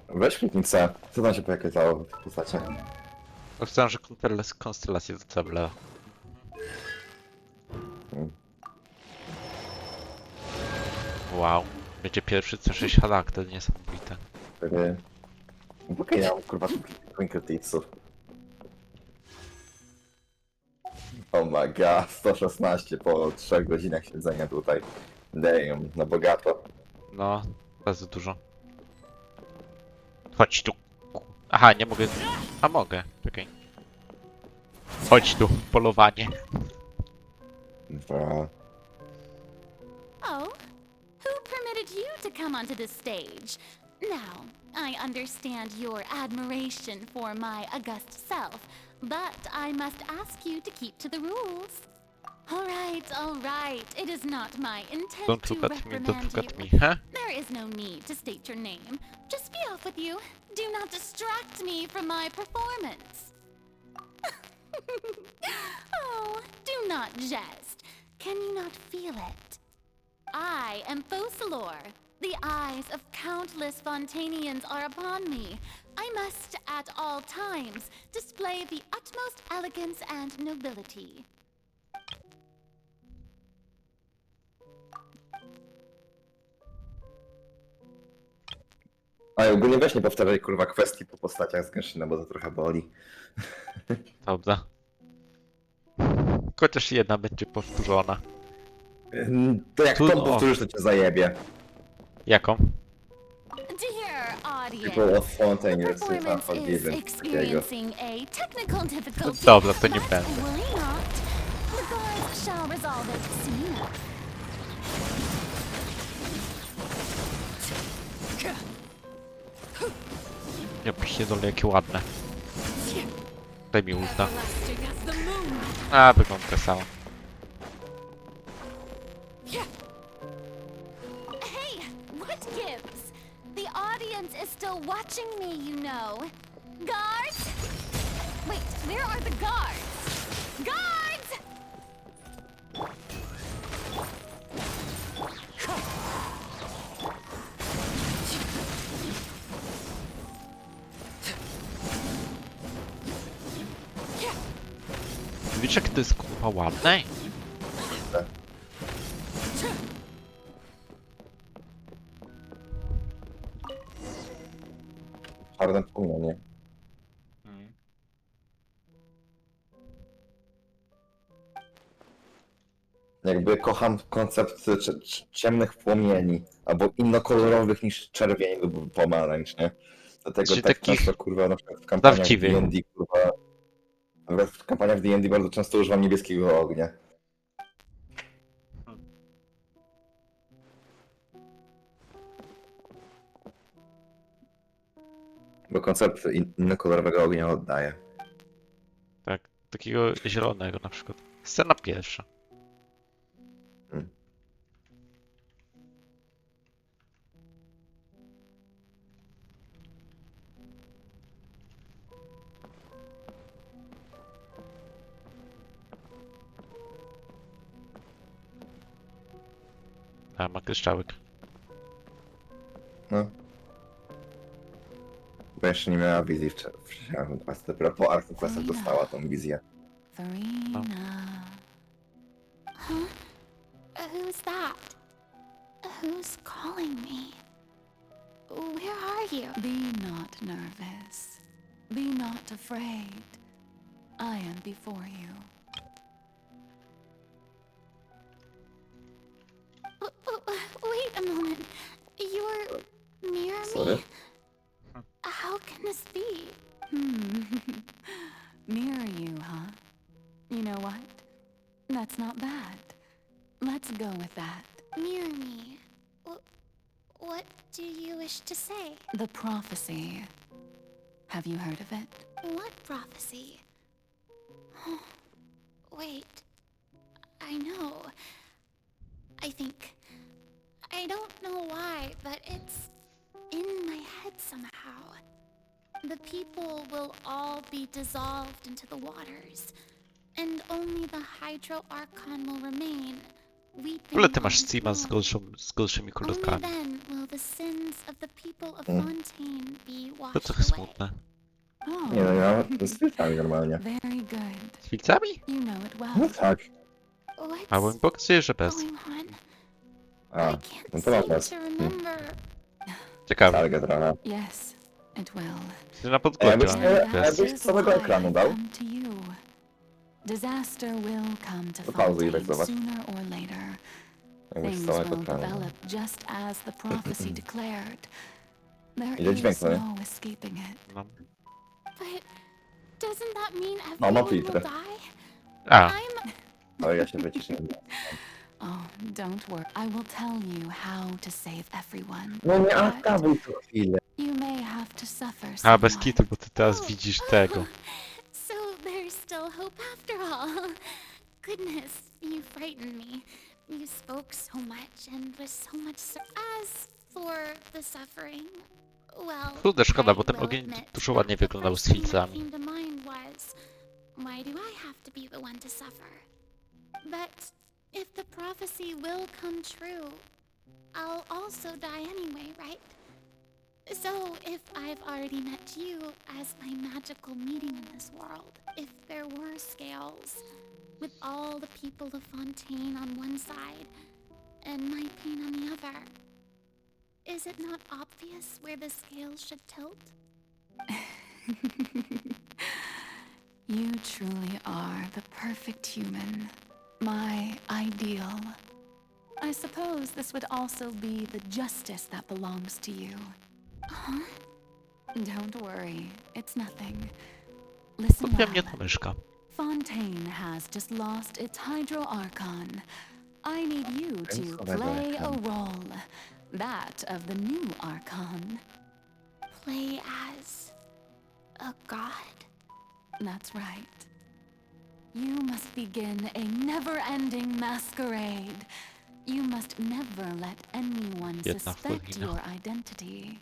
S2: Weź kliknicę. Co tam się pojawiało w tych postaciach?
S1: Chcę, że konstelację do tabla. Wow, będzie pierwszy C6 charakter, niesamowite.
S2: Okej, ja mam kurwa Twinkle Tipsów. Oh my god, 116 po 3 godzinach siedzenia tutaj. Damn, na bogato.
S1: No, bardzo dużo. Chodź tu. Aha, nie mogę. A mogę, czekaj. Chodź tu, polowanie.
S14: Oh, who permitted you to come onto the stage? Now, I understand your admiration for my august self, but I must ask you to keep to the rules. All right. It is not my intent
S1: Don't
S14: to
S1: look at me,
S14: reprimand
S1: don't look at
S14: you.
S1: me, huh?
S14: There is no need to state your name. Just be off with you. Do not distract me from my performance. Oh, do not jest. Can you not feel it? I am Focalor, The eyes of countless Fontainians are upon me. I must, at all times, display the utmost elegance and nobility.
S2: Ale ogólnie weź nie powtarzaj kurwa kwestii po postaciach z Genshin'a, bo to trochę boli.
S1: Dobra. Chociaż jedna będzie powtórzona.
S2: To jak tą powtórzysz, to cię zajebie.
S1: Jaką?
S14: Dear audience,
S2: People of Fontaine,
S14: the
S2: jest
S14: performance is
S2: forgiven.
S14: experiencing a technical difficulty.
S1: Dobra, to nie będę.
S14: Will not. The guards shall resolve it soon enough.
S1: Ja pierdolę, jakie ładne. Daj mi ulta. A, wygląda tak samo.
S14: Hey, what gives? The audience is still watching me, you know. Guards? Wait, where are the guards? Guards!
S1: Wiesz, jak to jest kurwa ładne?
S2: Czarne wspomnienie. Jakby kocham koncept ciemnych płomieni, albo innokolorowych niż czerwień lub pomarańcz, nie? Dlatego
S1: Czyli
S2: tak
S1: takich
S2: często, kurwa, na przykład w kampaniach
S1: prawdziwych.
S2: D&D, kurwa... Nawet w kampaniach D&D bardzo często używam niebieskiego ognia. Bo koncept innokolorowego ognia oddaje.
S1: Tak, takiego zielonego na przykład. Scena pierwsza. A, ma kryształek.
S2: No. Bo jeszcze nie miała wizji w Archiquest. Dopiero po Archiquestach dostała tą wizję.
S14: Farina. Huh? Who's that? Who's calling me? Where are you?
S15: Be not nervous. Be not afraid. I am before you.
S14: Wait a moment. You're near
S2: Sorry?
S14: me? How can this be?
S15: Mirror you, huh? You know what? That's not bad. Let's go with that.
S14: Near me? What do you wish to say?
S15: The prophecy. Have you heard of it?
S14: What prophecy? Wait. I know. I think. I don't know why, but it's in my head somehow. The people will all be dissolved into the waters, and only the Hydro Archon will remain.
S1: W ogóle ty masz Steama z gorszymi
S14: Only
S1: kolorkami.
S14: then will the sins of the people of Fontaine be
S1: To
S14: washed
S1: trochę
S14: away.
S1: smutne.
S2: Nie no, ja mam z filtrami normalnie.
S15: Very good.
S1: Z filcami?
S15: You know it well.
S2: No tak.
S1: Albo mi pokazuje, że bez.
S2: A, no to mam bez.
S1: Ciekawe.
S2: Target trochę.
S15: Yes, it will.
S1: Na podgłodzie mam bez.
S2: Jakbyś z całego ekranu dał?
S15: Come to you. Disaster will come to
S2: To pauzuj i weź
S15: Fontaine
S2: zobacz.
S15: sooner or later.
S2: Jakbyś z
S15: Things
S2: całego
S15: will
S2: ekranu.
S15: develop just as the prophecy declared. There
S2: Idzie dźwięk,
S15: is
S2: no nie?
S15: no escaping it.
S1: No.
S14: But doesn't that mean
S2: O, ma
S14: everyone will
S2: filtry.
S14: die?
S1: A,
S14: I'm
S2: Ale ja się wyciszyłem.
S15: Oh, don't worry. I will tell you how to save everyone.
S2: No nie
S15: But
S2: akawuj co chwilę.
S15: you may have to suffer
S1: a bez
S15: somewhat.
S1: kitu, bo ty teraz widzisz tego.
S14: So there's still hope after all. Goodness, you frightened me. You spoke so much and with so much. As for the suffering, well.
S1: Kurde, szkoda, bo ten
S14: I will
S1: ogień
S14: admit
S1: dużo ładniej
S14: the
S1: wyglądał z
S14: first thing that
S1: filcami.
S14: came to mind was, why do I have to be the one to suffer? But if the prophecy will come true, I'll also die anyway, right? So, if I've already met you as my magical meeting in this world, if there were scales, with all the people of Fontaine on one side, and my pain on the other, is it not obvious where the scales should tilt?
S15: You truly are the perfect human. My ideal. I suppose this would also be the justice that belongs to you.
S14: Huh?
S15: Don't worry, it's nothing. Listen
S1: Kupiła
S15: well.
S1: mnie ta myszka.
S15: Fontaine has just lost its Hydro Archon. I need you to play a role. That of the new Archon.
S14: Play as a god?
S15: That's right. You must begin a never-ending masquerade. You must never let anyone suspect your identity.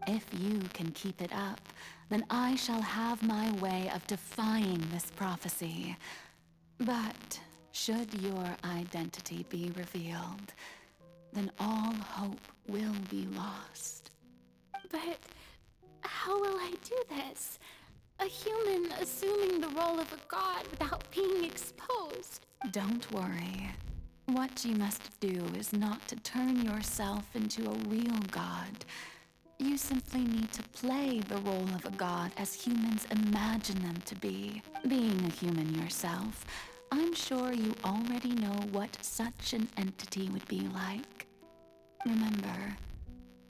S15: If you can keep it up, then I shall have my way of defying this prophecy. But should your identity be revealed, then all hope will be lost.
S14: But how will I do this? A human assuming the role of a god without being exposed.
S15: Don't worry. What you must do is not to turn yourself into a real god. You simply need to play the role of a god as humans imagine them to be. Being a human yourself, I'm sure you already know what such an entity would be like. Remember,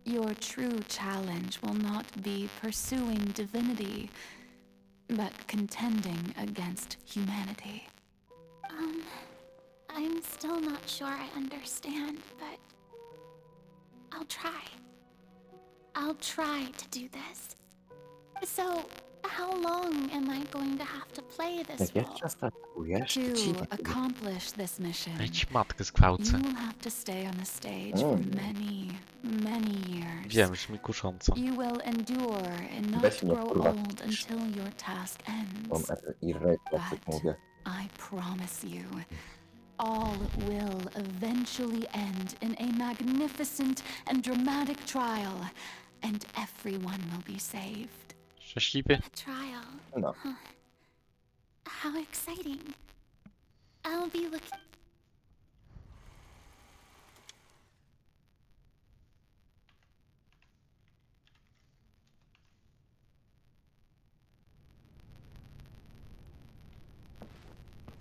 S15: your true challenge will not be pursuing divinity, but contending against humanity.
S14: I'm still not sure I understand, but I'll try. I'll try to do this. So, how long am I going to have to play this role?
S15: To accomplish this mission,
S1: Weź matkę zgwałcę.
S15: you will have to stay on the stage for many years.
S1: Wiem, że mi kusząco.
S15: You will endure and not grow old until your task ends. But I promise you, all will eventually end in a magnificent and dramatic trial, and everyone will be saved.
S1: Szczęśliwy?
S14: A trial?
S2: No.
S14: Huh. How exciting. I'll be looking...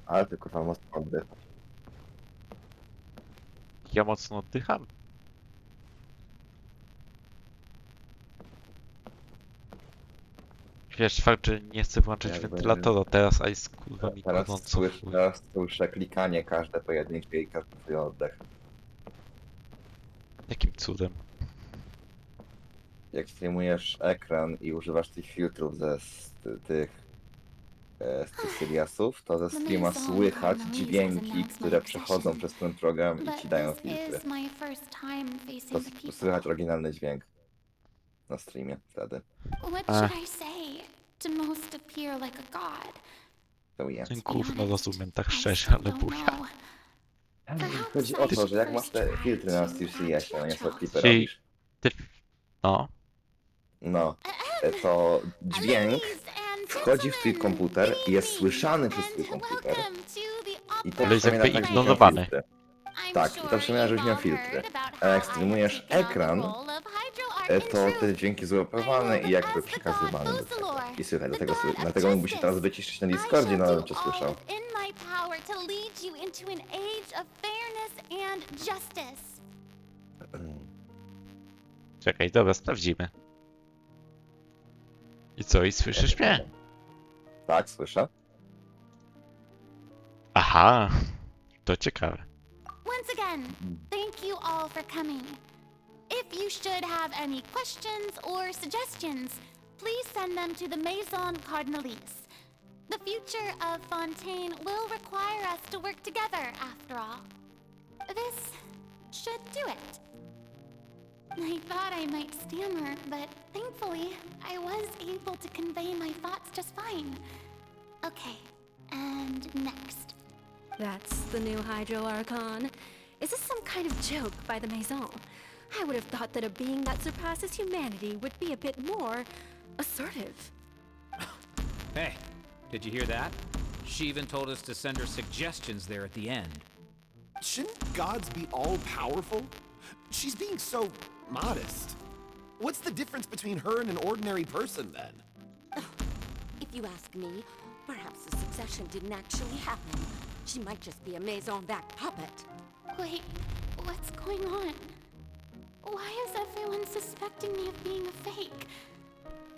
S2: Ale ty kurwa mocno oddychasz.
S1: Ja mocno oddycham. Wiesz, fakt, że nie chcę włączać wentylatora teraz, a jest kurwa mi gorąco.
S2: Teraz słyszę klikanie każde pojedyncze i każdy twój oddech.
S1: Jakim cudem?
S2: Jak streamujesz ekran i używasz tych filtrów z tych Syriasów, to ze streama słychać dźwięki, które przechodzą przez ten program i ci dają filtry. To słychać oryginalny dźwięk na streamie wtedy.
S14: What should I say to most appear like a god?
S2: To ja.
S1: Gówno rozumiem, tak szczerze, ale buja.
S2: Chodzi o to, że jak masz te filtry na Siriasie, no nie sobie klipy robisz.
S1: No.
S2: No, to dźwięk wchodzi w twój komputer i jest słyszany przez twój komputer. I to
S1: jest jakby ignorowany.
S2: Tak, i to przemienia, żebyś miał filtry. A jak streamujesz ekran, to te dźwięki są złapowane i jakby przekazywane do tego. I słychać, dlatego mógłbyś się teraz wyciszyć na Discordzie, no ale cię słyszał.
S1: Czekaj, dobra, sprawdzimy. I co, i słyszysz mnie?
S2: Tak, słyszę.
S1: Aha, to ciekawe.
S14: Once again, thank you all for coming. If you should have any questions or suggestions, please send them to the Maison Cardinalise. The future of Fontaine will require us to work together, after all. This should do it. I thought I might stammer, but thankfully, I was able to convey my thoughts just fine. Okay, and next.
S10: That's the new Hydro Archon. Is this some kind of joke by the Maison? I would have thought that a being that surpasses humanity would be a bit more assertive.
S13: Hey, did you hear that? She even told us to send her suggestions there at the end.
S16: Shouldn't gods be all-powerful? She's being so modest. What's the difference between her and an ordinary person, then?
S18: If you ask me, perhaps the succession didn't actually happen. She might just be a Maison-backed puppet.
S14: Wait, what's going on? Why is everyone suspecting me of being a fake?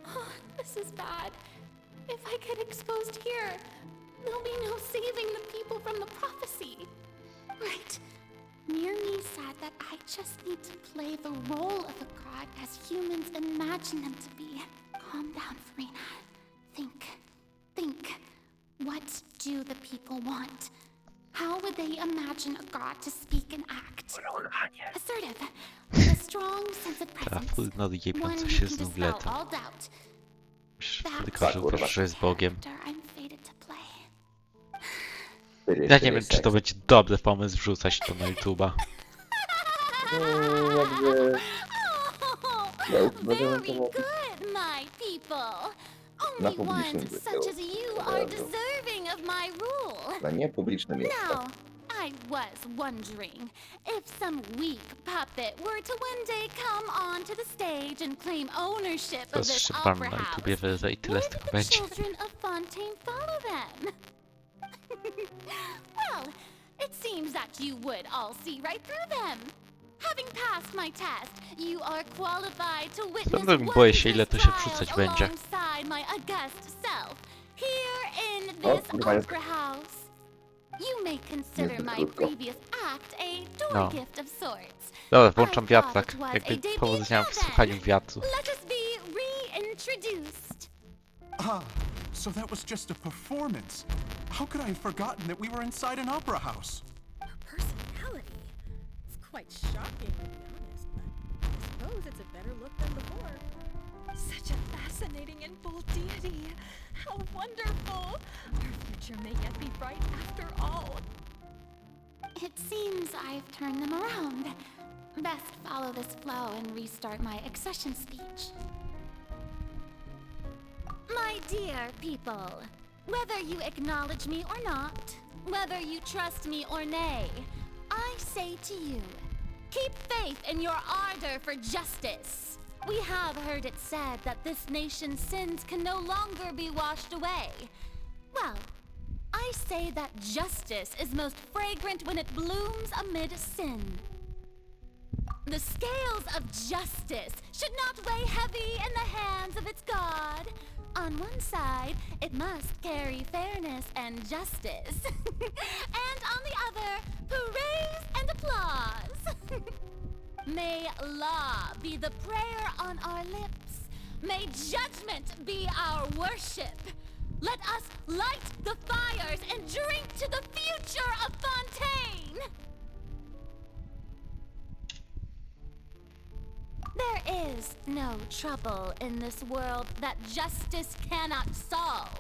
S14: Oh, this is bad. If I get exposed here, there'll be no saving the people from the prophecy. Right. Mirni said that I just need to play the role of a god as humans imagine them to be. Calm down, Farina. Think. What do the people want? How would they imagine a god to speak and act? Assertive, with a strong sense of presence. One who can dispel all doubt.
S1: Wykaże po prostu, że jest Bogiem.
S14: I'm fated to play.
S1: Ja nie wiem, czy to będzie dobry pomysł wrzucać to na YouTube'a.
S14: Very good, my people. Only ones such as you are deserving of my rule.
S2: Na niepublicznym miejscu.
S14: Now, I was wondering if some weak puppet were to one day come onto the stage and claim ownership of this opera house. Would the children of Fontaine follow them? Well, it seems that you would all see right through them. Having passed my test, you are qualified to witness
S1: Boję się, ile to się wrzucać będzie.
S14: alongside my august self here in this opera house. You may consider my previous act a door gift of sorts.
S1: Dobra, włączam wiatrak. Jakby powodzenia w słuchaniu wiatru.
S14: Let us be reintroduced.
S17: Ah, so that was just a performance. How could I have forgotten that we were inside an opera house?
S10: Her personality. It's quite shocking, to be honest, but I suppose it's a better look than before. Such a fascinating and bold deity. How wonderful! Our future may yet be bright after all.
S14: It seems I've turned them around. Best follow this flow and restart my accession speech. My dear people, whether you acknowledge me or not, whether you trust me or nay, I say to you, keep faith in your ardor for justice. We have heard it said that this nation's sins can no longer be washed away. Well, I say that justice is most fragrant when it blooms amid sin. The scales of justice should not weigh heavy in the hands of its God. On one side, it must carry fairness and justice. And on the other, praise and applause. May law be the prayer on our lips. May judgment be our worship. Let us light the fires and drink to the future of Fontaine. There is no trouble in this world that justice cannot solve.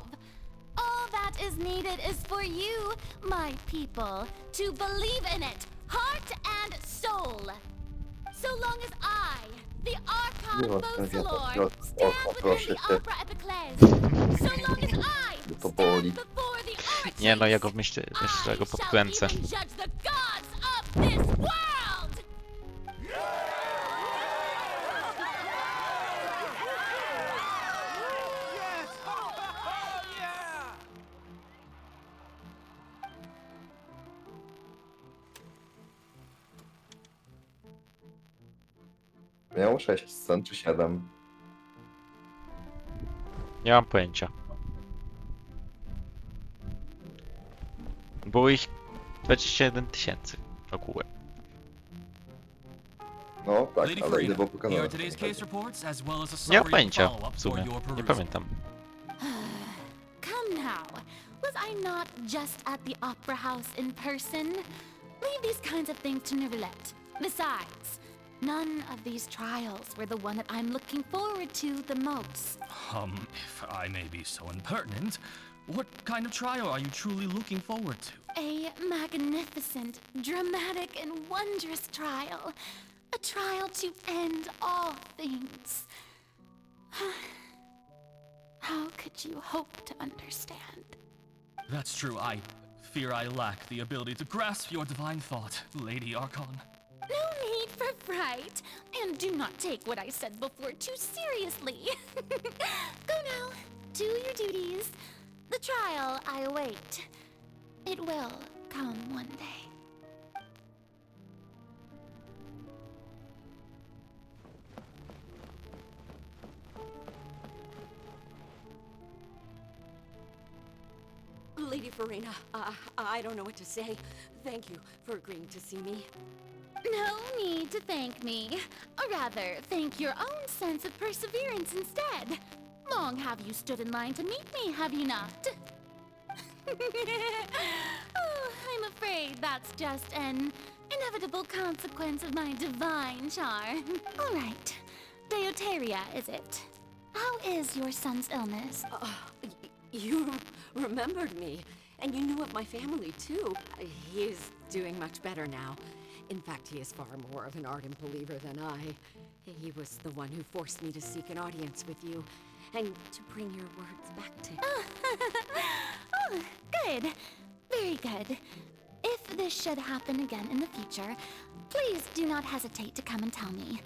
S14: All that is needed is for you, my people, to believe in it, heart and soul. So long as I, the Archon Beaucelor, stand within the Opera Epiclese, so long as I stand before the arches,
S1: Nie no, ja go myślę, jeszcze go podkręcę.
S14: even judge the gods of this world!
S2: Miało 6 scen czy 7?
S1: Nie mam pojęcia. Było ich 21 000 ogółem.
S2: No tak,
S23: Lady
S2: ale
S23: Farina,
S2: ile było
S23: here
S2: pokazane?
S23: are today's case reports, as well as a
S1: Nie mam
S23: summary
S1: pojęcia
S23: follow-up
S1: w
S23: for
S1: sumie.
S23: your
S1: Nie
S23: perusal.
S1: pamiętam.
S14: Come now, was I not just at the Opera House in person? Leave these kinds of things to Neuvillette. Besides, none of these trials were the one that I'm looking forward to the most.
S23: If I may be so impertinent, what kind of trial are you truly looking forward to?
S14: A magnificent, dramatic, and wondrous trial. A trial to end all things. How could you hope to understand?
S23: That's true. I fear I lack the ability to grasp your divine thought, Lady Archon.
S14: No need for fright, and do not take what I said before too seriously. Go now, do your duties. The trial I await. It will come one day.
S18: Lady Farina, I don't know what to say. Thank you for agreeing to see me.
S14: No need to thank me. Or rather, thank your own sense of perseverance instead. Long have you stood in line to meet me, have you not? Oh, I'm afraid that's just an inevitable consequence of my divine charm. All right. Deoteria, is it? How is your son's illness?
S18: You remembered me, and you knew of my family too. He is doing much better now. In fact, he is far more of an ardent believer than I. He was the one who forced me to seek an audience with you, and to bring your words back to him.
S14: Oh, good. Very good. If this should happen again in the future, please do not hesitate to come and tell me.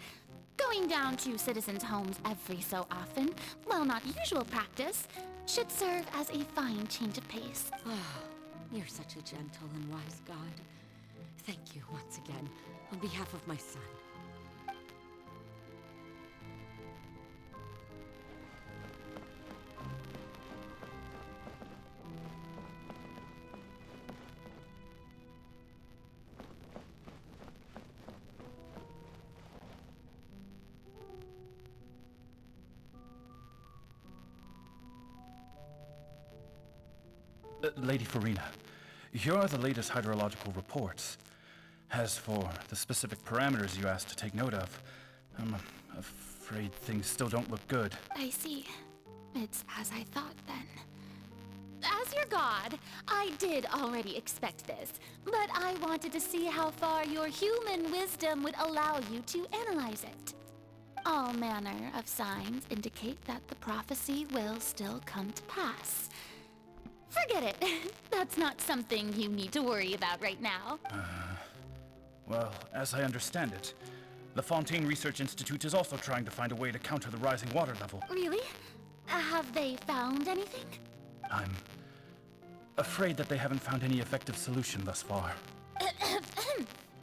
S14: Going down to citizens' homes every so often, while not usual practice, should serve as a fine change of pace.
S18: Oh, you're such a gentle and wise God. Thank you once again, on behalf of my son.
S11: Lady Farina, here are the latest hydrological reports. As for the specific parameters you asked to take note of, I'm afraid things still don't look good.
S14: I see. It's as I thought then. As your god, I did already expect this, but I wanted to see how far your human wisdom would allow you to analyze it. All manner of signs indicate that the prophecy will still come to pass. Forget it. That's not something you need to worry about right now.
S11: Well, as I understand it, the Fontaine Research Institute is also trying to find a way to counter the rising water level.
S14: Really? Have they found anything?
S11: I'm afraid that they haven't found any effective solution thus far.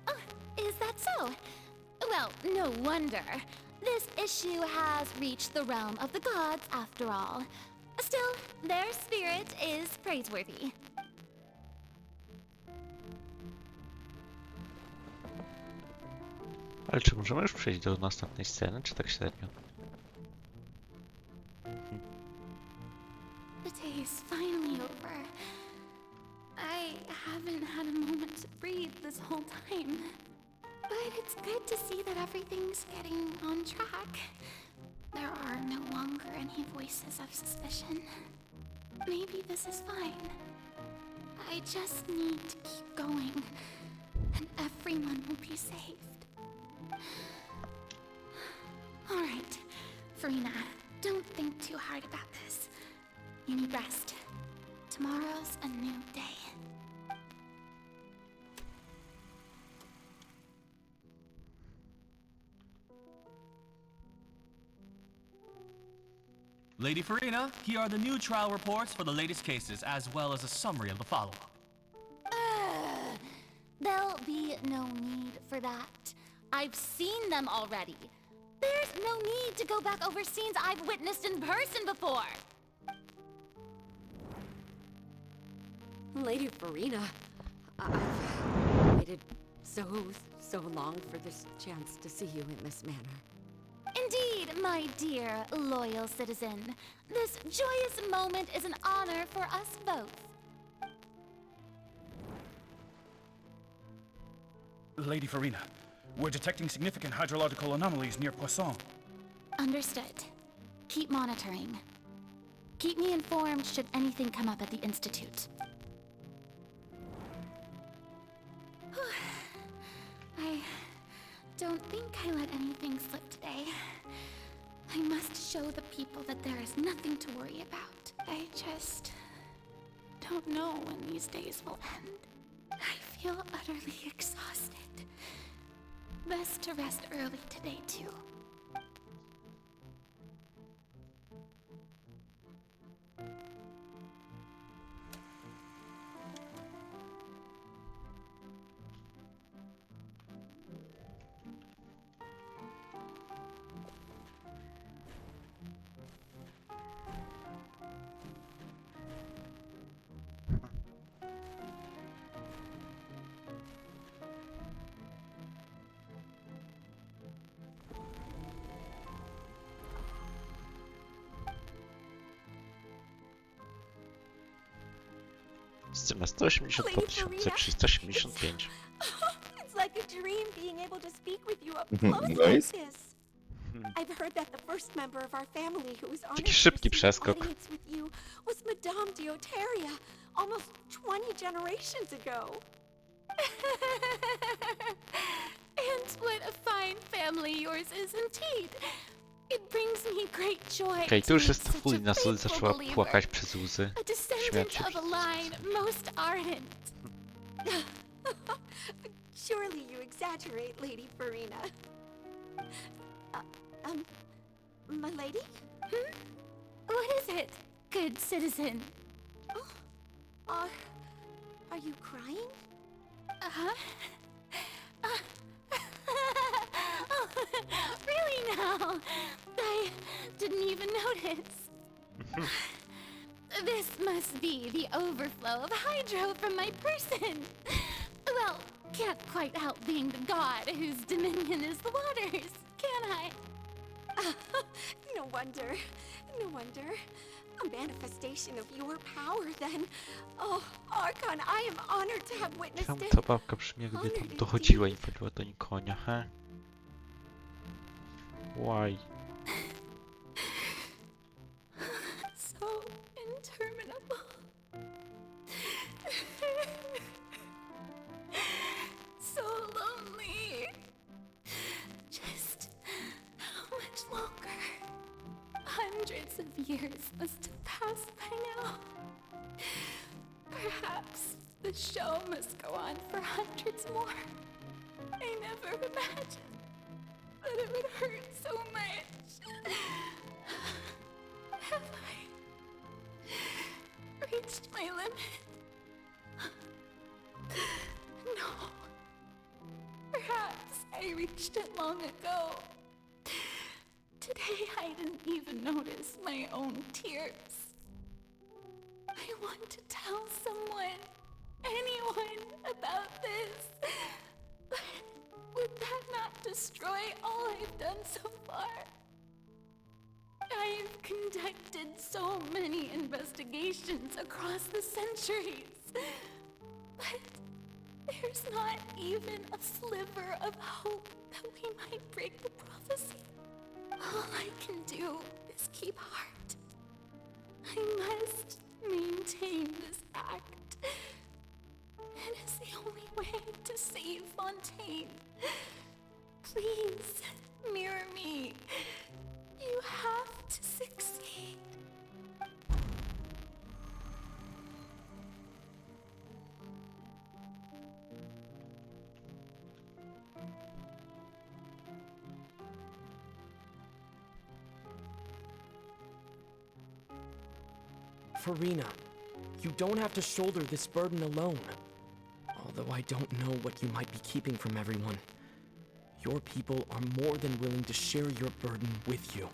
S14: Oh, is that so? Well, no wonder. This issue has reached the realm of the gods, after all. Still, their spirit is praiseworthy.
S1: Ale czy możemy już przejść do następnej sceny, czy tak średnio?
S14: The day is finally over. I haven't had a moment to breathe this whole time. But it's good to see that everything's getting on track. There are no longer any voices of suspicion. Maybe this is fine. I just need to keep going, and everyone will be saved. All right, Farina, don't think too hard about this. You need rest. Tomorrow's a new day.
S23: Lady Farina, here are the new trial reports for the latest cases, as well as a summary of the follow-up.
S14: There'll be no need for that. I've seen them already. There's no need to go back over scenes I've witnessed in person before.
S18: Lady Farina, I've waited so long for this chance to see you in this manner.
S14: Indeed, my dear, loyal citizen. This joyous moment is an honor for us both.
S11: Lady Farina, we're detecting significant hydrological anomalies near Poisson.
S14: Understood. Keep monitoring. Keep me informed should anything come up at the Institute. don't think I let anything slip today. I must show the people that there is nothing to worry about. I just don't know when these days will end. I feel utterly exhausted. Best to rest early today, too.
S1: Scena 182 385.
S6: It's like a dream being able to speak with you up close
S2: Nice.
S6: like this. I've heard that the first member of our family who was honored
S1: Taki
S6: to
S1: szybki
S6: receive
S1: przeskok.
S6: audience with you was Madame Dioteria, almost 20 generations ago.
S14: And what a fine family yours is indeed. It brings me great joy
S1: Okej,
S14: to
S1: tu już
S14: meet
S1: jest
S14: such a
S1: chujna, Suli
S14: faithful
S1: zaczęła
S14: believer,
S1: płakać przez łzy.
S14: a descendant
S1: Śmiać się
S14: of a line most ardent.
S6: Surely you exaggerate, Lady Farina. My lady?
S14: What is it, good citizen?
S6: Are you crying?
S14: Uh-huh. Really now? I didn't even notice. This must be the overflow of hydro from my person. Well, can't quite help being the god whose dominion is the waters, can I?
S6: No wonder. No wonder. A manifestation of your power, then. Oh, Archon, I am honored to have witnessed
S1: Czemu
S6: it.
S1: ta babka brzmi jakby tam dochodziła i waliła do niej konia, he? Why?
S14: So interminable. So lonely. Just how much longer? Hundreds of years must have passed by now. Perhaps the show must go on for hundreds more. I never imagined that it would hurt so much. Have I reached my limit? No. Perhaps I reached it long ago. Today I didn't even notice my own tears. I want to tell someone, anyone, about this. But would that not destroy all I've done so far? I've conducted so many investigations across the centuries. But there's not even a sliver of hope that we might break the prophecy. All I can do is keep heart. I must maintain this act. It is the only way to save Fontaine. Please, mirror me. You have to succeed.
S20: Farina, you don't have to shoulder this burden alone. Although I don't know what you might be keeping from everyone. Your people are more than willing to share your burden with you.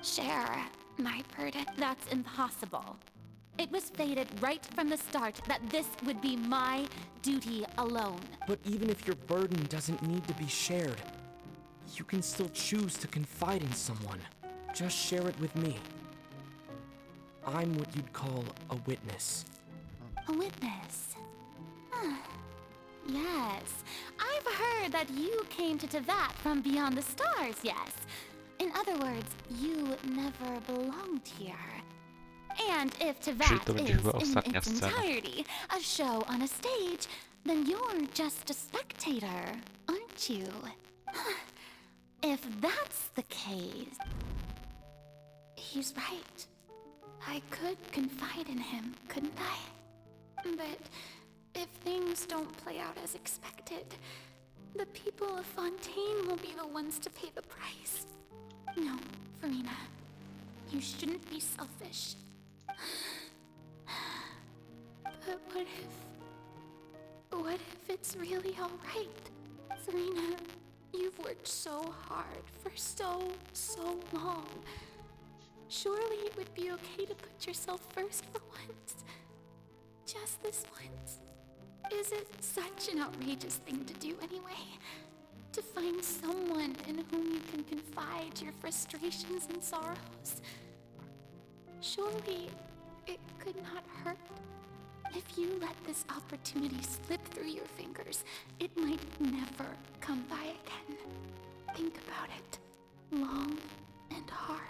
S14: Share my burden. That's impossible. It was fated right from the start that this would be my duty alone.
S20: But even if your burden doesn't need to be shared, you can still choose to confide in someone. Just share it with me. I'm what you'd call a witness.
S14: A witness? Huh. Yes, I've heard that you came to Tevat from beyond the stars, yes. In other words, you never belonged here. And if to
S1: Czyli
S14: that
S1: to będzie
S14: is
S1: chyba
S14: in
S1: ostatnia
S14: its
S1: scena.
S14: entirety a show on a stage, then you're just a spectator, aren't you? If that's the case... He's right. I could confide in him, couldn't I?
S6: But if things don't play out as expected, the people of Fontaine will be the ones to pay the price. No, Farina. You shouldn't be selfish. But what if it's really alright? Farina, you've worked so hard for so long. Surely it would be okay to put yourself first for once. Just this once. Is it such an outrageous thing to do anyway? To find someone in whom you can confide your frustrations and sorrows? Surely it could not hurt. If you let this opportunity slip through your fingers, it might never come by again. Think about it. Long and hard.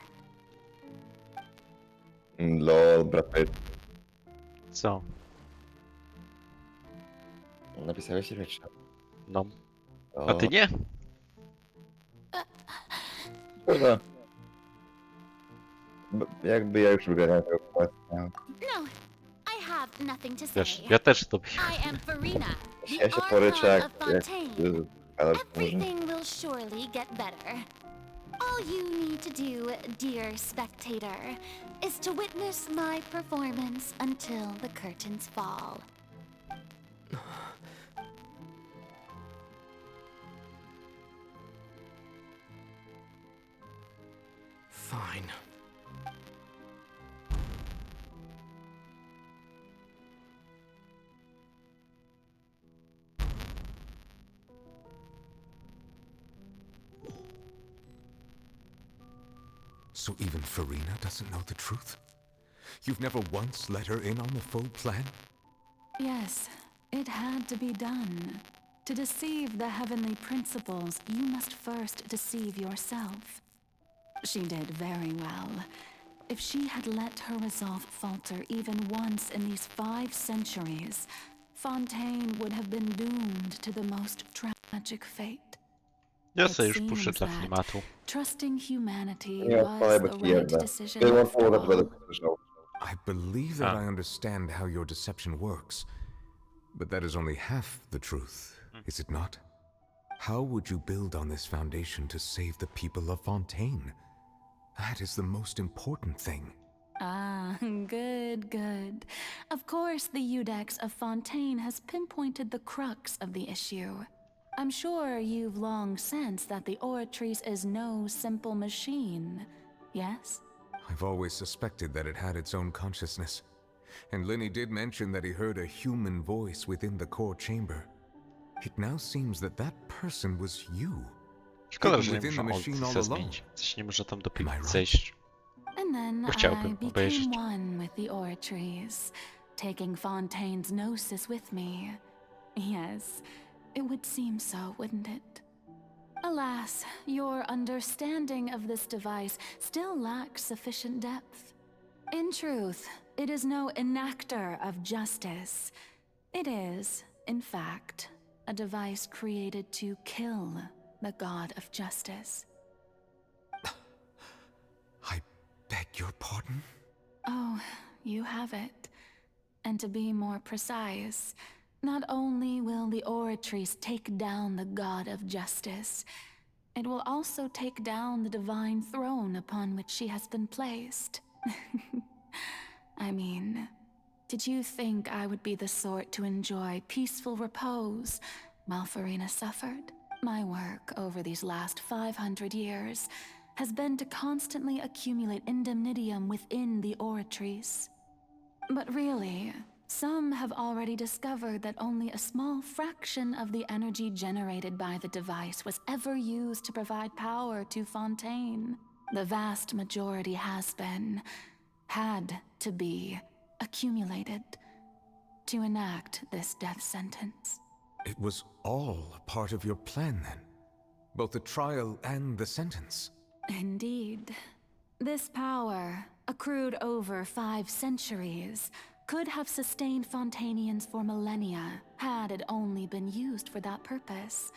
S2: Lol, brat.
S1: Co?
S2: Napisałeś rzeczy.
S1: No. A ty nie?
S2: Szkoda. Jakby ja już wygrałem tego questa.
S14: No, I have nothing to say.
S1: Wiesz, ja też to
S14: I am Farina, the
S2: Ja się poryczę,
S14: Archon
S2: jak...
S14: of Fontaine.
S2: Ale
S14: Everything will surely get better. All you need to do, dear spectator, is to witness my performance until the curtains fall.
S20: Fine.
S8: So even Farina doesn't know the truth? You've never once let her in on the full plan?
S15: Yes, it had to be done. To deceive the heavenly principles, you must first deceive yourself. She did very well. If she had let her resolve falter even once in these 5 centuries, Fontaine would have been doomed to the most tragic fate.
S1: Ja
S15: It
S1: sobie już puszczę
S15: seems
S1: dla
S15: that
S1: klimatu.
S15: trusting humanity
S2: Nie odpalaj,
S15: was
S2: bo
S15: the
S2: ci
S15: right
S2: jebnę.
S15: decision
S2: Kiedy mam
S15: after
S2: połowę, to
S15: all.
S2: będę słyszał.
S8: I believe that I understand how your deception works. But that is only half the truth, is it not? How would you build on this foundation to save the people of Fontaine? That is the most important thing.
S15: Ah, good, good. Of course, the Iudex of Fontaine has pinpointed the crux of the issue. I'm sure you've long sensed that the Oratrice is no simple machine, yes?
S8: I've always suspected that it had its own consciousness. And Lenny did mention that he heard a human voice within the core chamber. It now seems that that person was you.
S1: Szkoda, że nie
S8: within the
S1: muszę
S8: machine all
S1: Oldixa
S8: along.
S1: zmienić. Coś nie można tam do
S8: Am I
S1: piwnicy
S8: right?
S1: zejść.
S15: And then
S1: Bo
S15: I
S1: chciałbym
S15: became
S1: obejrzeć.
S15: one with the Oratrice, taking Fontaine's gnosis with me. Yes, it would seem so, wouldn't it? Alas, your understanding of this device still lacks sufficient depth. In truth, it is no enactor of justice. It is, in fact, a device created to kill the god of justice.
S8: I beg your pardon?
S15: Oh, you have it. And to be more precise, not only will the Oratrice take down the god of justice, it will also take down the divine throne upon which she has been placed. I mean, did you think I would be the sort to enjoy peaceful repose while Farina suffered? My work over these last 500 years has been to constantly accumulate indemnitium within the Oratrice. But really, some have already discovered that only a small fraction of the energy generated by the device was ever used to provide power to Fontaine. The vast majority had to be accumulated to enact this death sentence.
S8: It was all part of your plan then? Both the trial and the sentence?
S22: Indeed. This power, accrued over 5 centuries, could have sustained Fontainians for millennia, had it only been used for that purpose.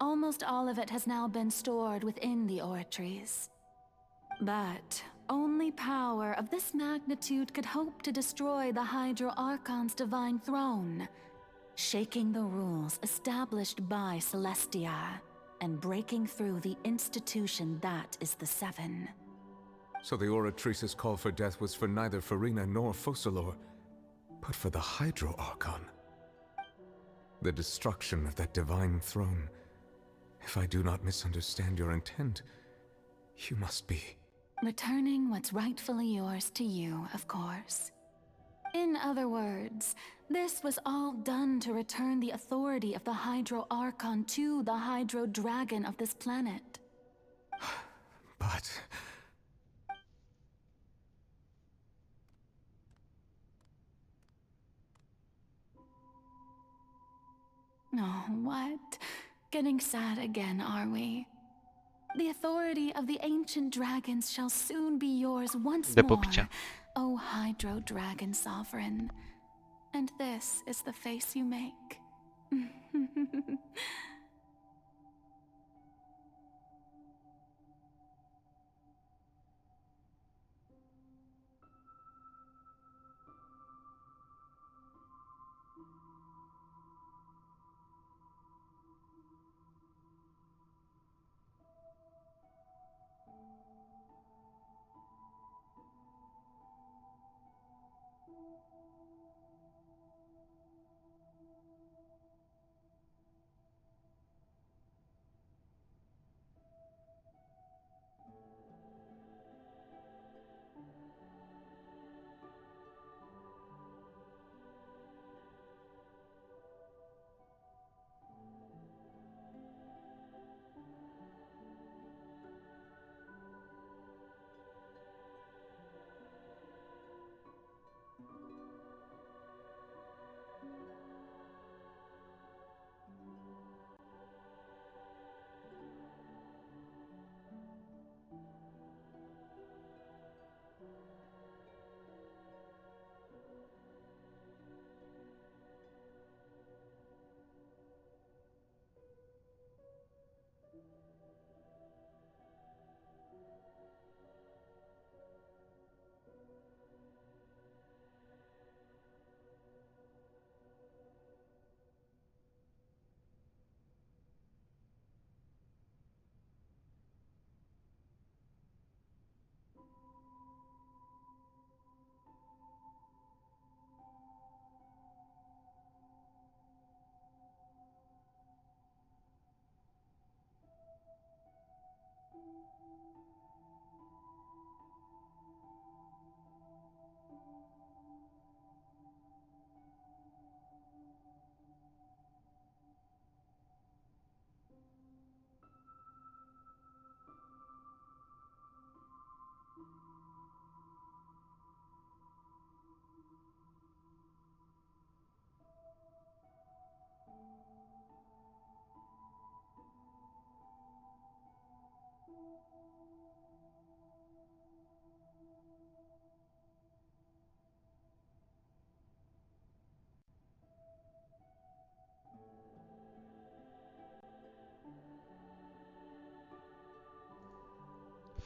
S22: Almost all of it has now been stored within the oratories. But only power of this magnitude could hope to destroy the Hydro Archon's divine throne, shaking the rules established by Celestia, and breaking through the institution that is the Seven.
S8: So the Oratrice's call for death was for neither Farina nor Focalor, but for the Hydro Archon. The destruction of that divine throne. If I do not misunderstand your intent, you must be...
S22: Returning what's rightfully yours to you, of course. In other words, this was all done to return the authority of the Hydro Archon to the Hydro Dragon of this planet.
S8: But...
S22: Oh, what? Getting sad again, are we? The authority of the ancient dragons shall soon be yours once more, O Hydro Dragon Sovereign. And this is the face you make.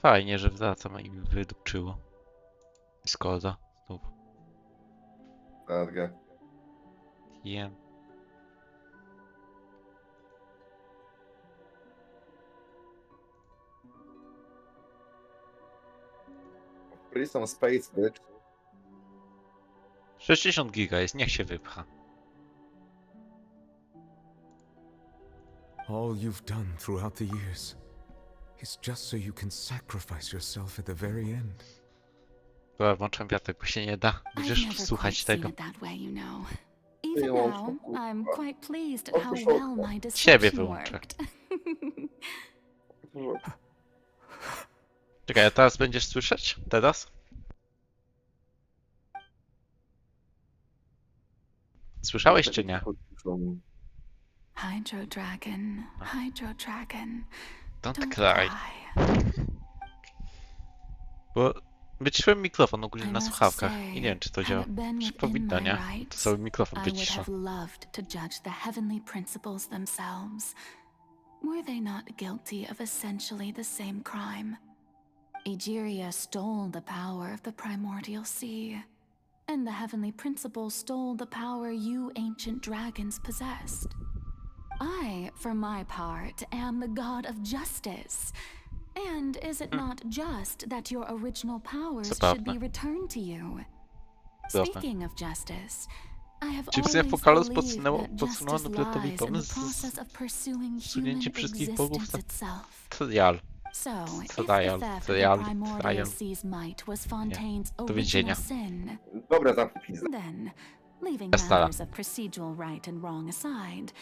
S1: Fajnie, że wracam, a im wydupczyło. Szkoda. Znów.
S2: Radga.
S1: Jem.
S2: Free some space, bitch.
S1: 60 giga jest, niech się wypcha.
S8: All you've done throughout the years is just so you can sacrifice yourself at the very end.
S1: Dobra, włączam wiatek, bo się nie da. Będziesz słuchać tego.
S22: Even now, I'm quite pleased at how well my
S1: Ciebie
S22: deception
S1: wyłączę.
S22: worked.
S1: Czekaj, a teraz będziesz słyszeć? Teraz? Słyszałeś czy nie?
S22: Hydro Dragon, Hydro Dragon,
S1: Don't
S22: don't
S1: cry.
S22: cry.
S1: Bo wyciszyłem mikrofon ogólnie
S22: I
S1: na
S22: must
S1: słuchawkach
S22: say,
S1: i nie wiem, czy to
S22: had
S1: działa.
S22: it been
S1: Czy
S22: within
S1: powinno,
S22: my
S1: nie? To
S22: rights,
S1: cały mikrofon
S22: I would
S1: wycisza.
S22: have loved to judge the heavenly principles themselves. Were they not guilty of essentially the same crime? Egeria stole the power of the primordial sea, and the heavenly principles stole the power you ancient dragons possessed. I, for my part, am the god of justice. And is it not just that your original powers should be returned to you? Speaking of justice, I have
S1: Czy w
S22: always
S1: Fokalus
S22: believed that
S1: podsunęło
S22: justice
S1: Nobletowi
S22: lies in the
S1: pomysł
S22: process of pursuing human
S1: usunięcia wszystkich bogów
S22: existence
S1: na
S22: itself.
S1: trial.
S22: So, if the
S1: Trial,
S22: theft
S1: trial,
S22: of the primordial
S1: trial.
S22: sea's might was Fontaine's
S1: Do więzienia.
S22: original sin,
S2: Dobra, zamknij pizdę.
S22: then, leaving
S1: Stara.
S22: matters of procedural right and wrong aside,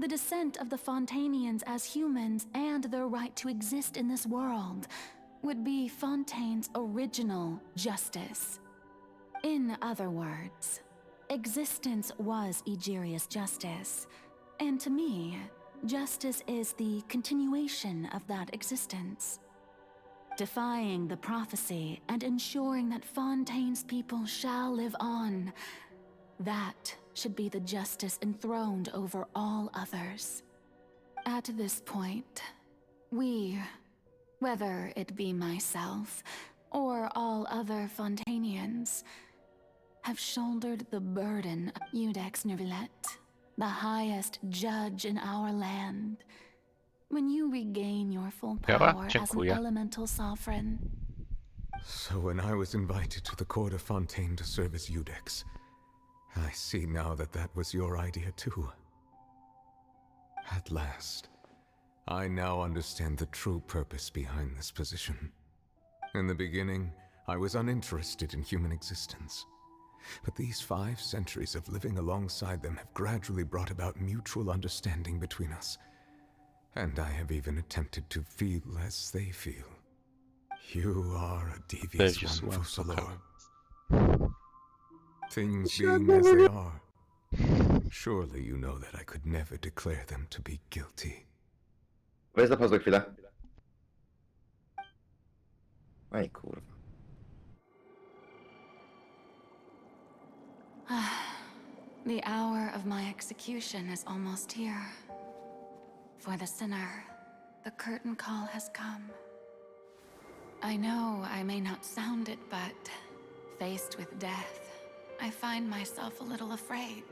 S22: the descent of the Fontainians as humans and their right to exist in this world would be Fontaine's original justice. In other words, existence was Egeria's justice, and to me, justice is the continuation of that existence. Defying the prophecy and ensuring that Fontaine's people shall live on, that should be the justice enthroned over all others. At this point, we, whether it be myself or all other Fontainians, have shouldered the burden of Iudex Nervillet, the highest judge in our land. When you regain your full power as an elemental sovereign.
S8: So when I was invited to the court of Fontaine to serve as Iudex, I see now that that was your idea too. At last, I now understand the true purpose behind this position. In the beginning, I was uninterested in human existence. But these 5 centuries of living alongside them have gradually brought about mutual understanding between us. And I have even attempted to feel as they feel. You are a devious one, Fusalo. Things being as they are, surely you know that I could never declare them to be guilty.
S2: Weź zapauzuj chwilę. Ej, kurwa.
S22: The hour of my execution is almost here. For the sinner, the curtain call has come. I know I may not sound it, but faced with death, I find myself a little afraid.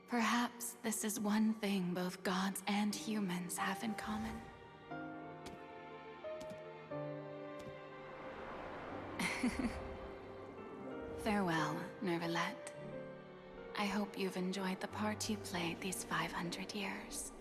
S22: Perhaps this is one thing both gods and humans have in common. Farewell, Nervillet. I hope you've enjoyed the part you played these 500 years.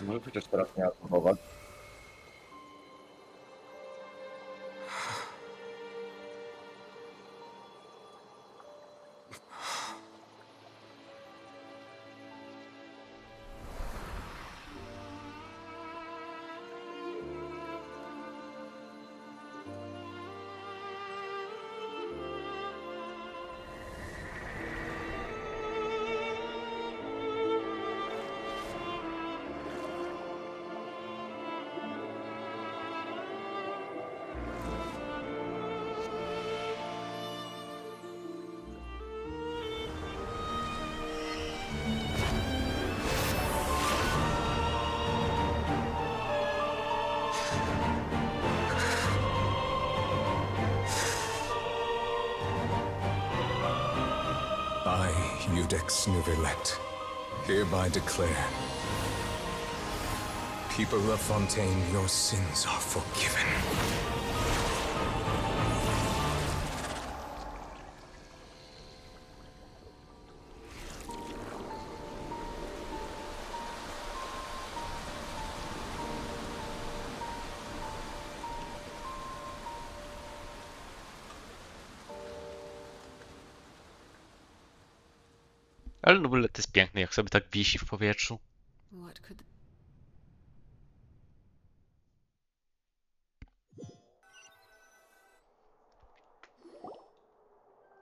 S2: Może chociaż teraz nie alkohować.
S8: I, Iudex Nervillet, hereby declare, people of Fontaine, your sins are forgiven.
S1: Ale nublet jest piękny, jak sobie tak wisi w powietrzu.
S18: What could...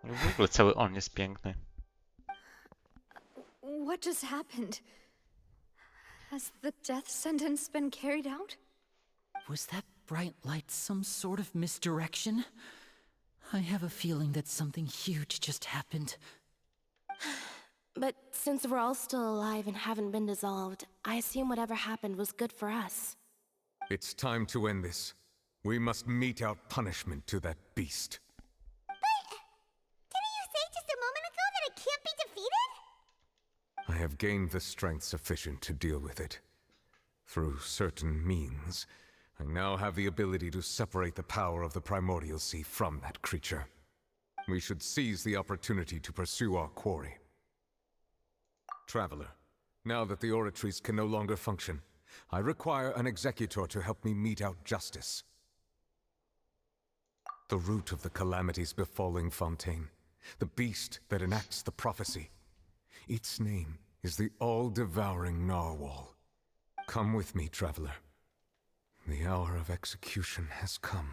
S1: W ogóle cały on jest piękny.
S4: What just happened? Has the death sentence been carried out?
S19: Was that bright light some sort of misdirection? I have a feeling that something huge just happened.
S3: But since we're all still alive and haven't been dissolved, I assume whatever happened was good for us.
S8: It's time to end this. We must mete out punishment to that beast.
S5: Didn't you say just a moment ago that it can't be defeated?
S8: I have gained the strength sufficient to deal with it. Through certain means, I now have the ability to separate the power of the Primordial Sea from that creature. We should seize the opportunity to pursue our quarry. Traveler, now that the oratories can no longer function, I require an executor to help me mete out justice. The root of the calamities befalling Fontaine, the beast that enacts the prophecy. Its name is the all-devouring narwhal. Come with me, traveler. The hour of execution has come.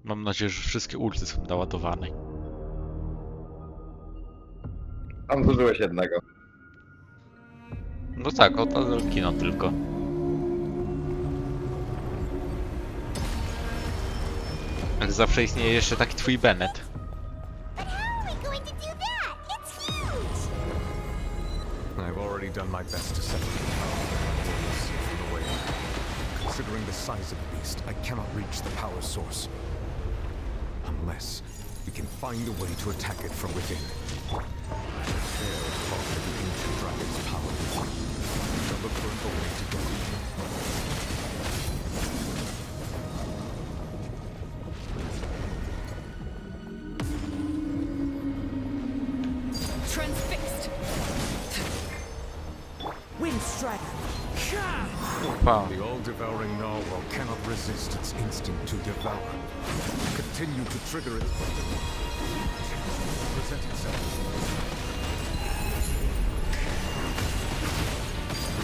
S1: Mam nadzieję, że wszystkie ulty są naładowane.
S2: Tam zużyłeś jednego.
S1: No tak, od kino tylko. Jak zawsze istnieje jeszcze taki twój Bennett.
S8: I've already done my best to separate the power of the Primordial Sea from the whale. Considering the size of the beast, I cannot reach the power source. Unless we can find a way to attack it from within. I prepare to conquer the ancient dragon's power. We shall look for a way to go.
S18: Transfixed!
S7: Wind Strider!
S8: The all-devouring narwhal cannot resist its instinct to devour. Continue to trigger it. Present itself.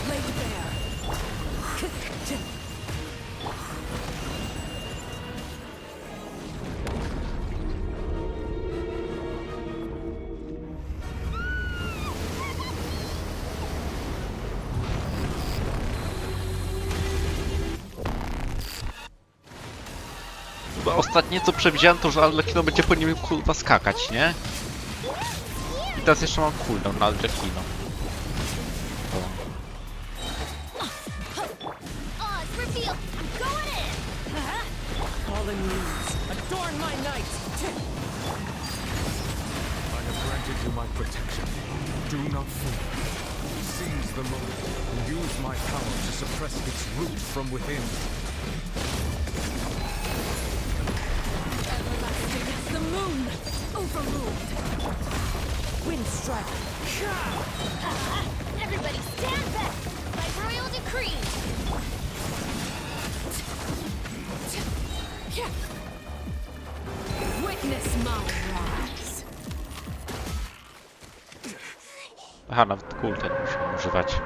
S7: Lay bare!
S1: Bo ostatnie co przewidziałem to, że Arlecchino będzie po nim kurwa skakać, nie? I teraz jeszcze mam cooldown na Arlecchino.
S7: Fallen leaves, adorn my night!
S8: I have granted you my protection. Do not fear. Seize the moment and use my power to suppress its root from within.
S18: Everlasting as the moon! Overruled!
S7: Wind Strider!
S5: Everybody stand back! By royal decree!
S18: Witness my rise!
S1: Aha, nawet cooldown musimy używać.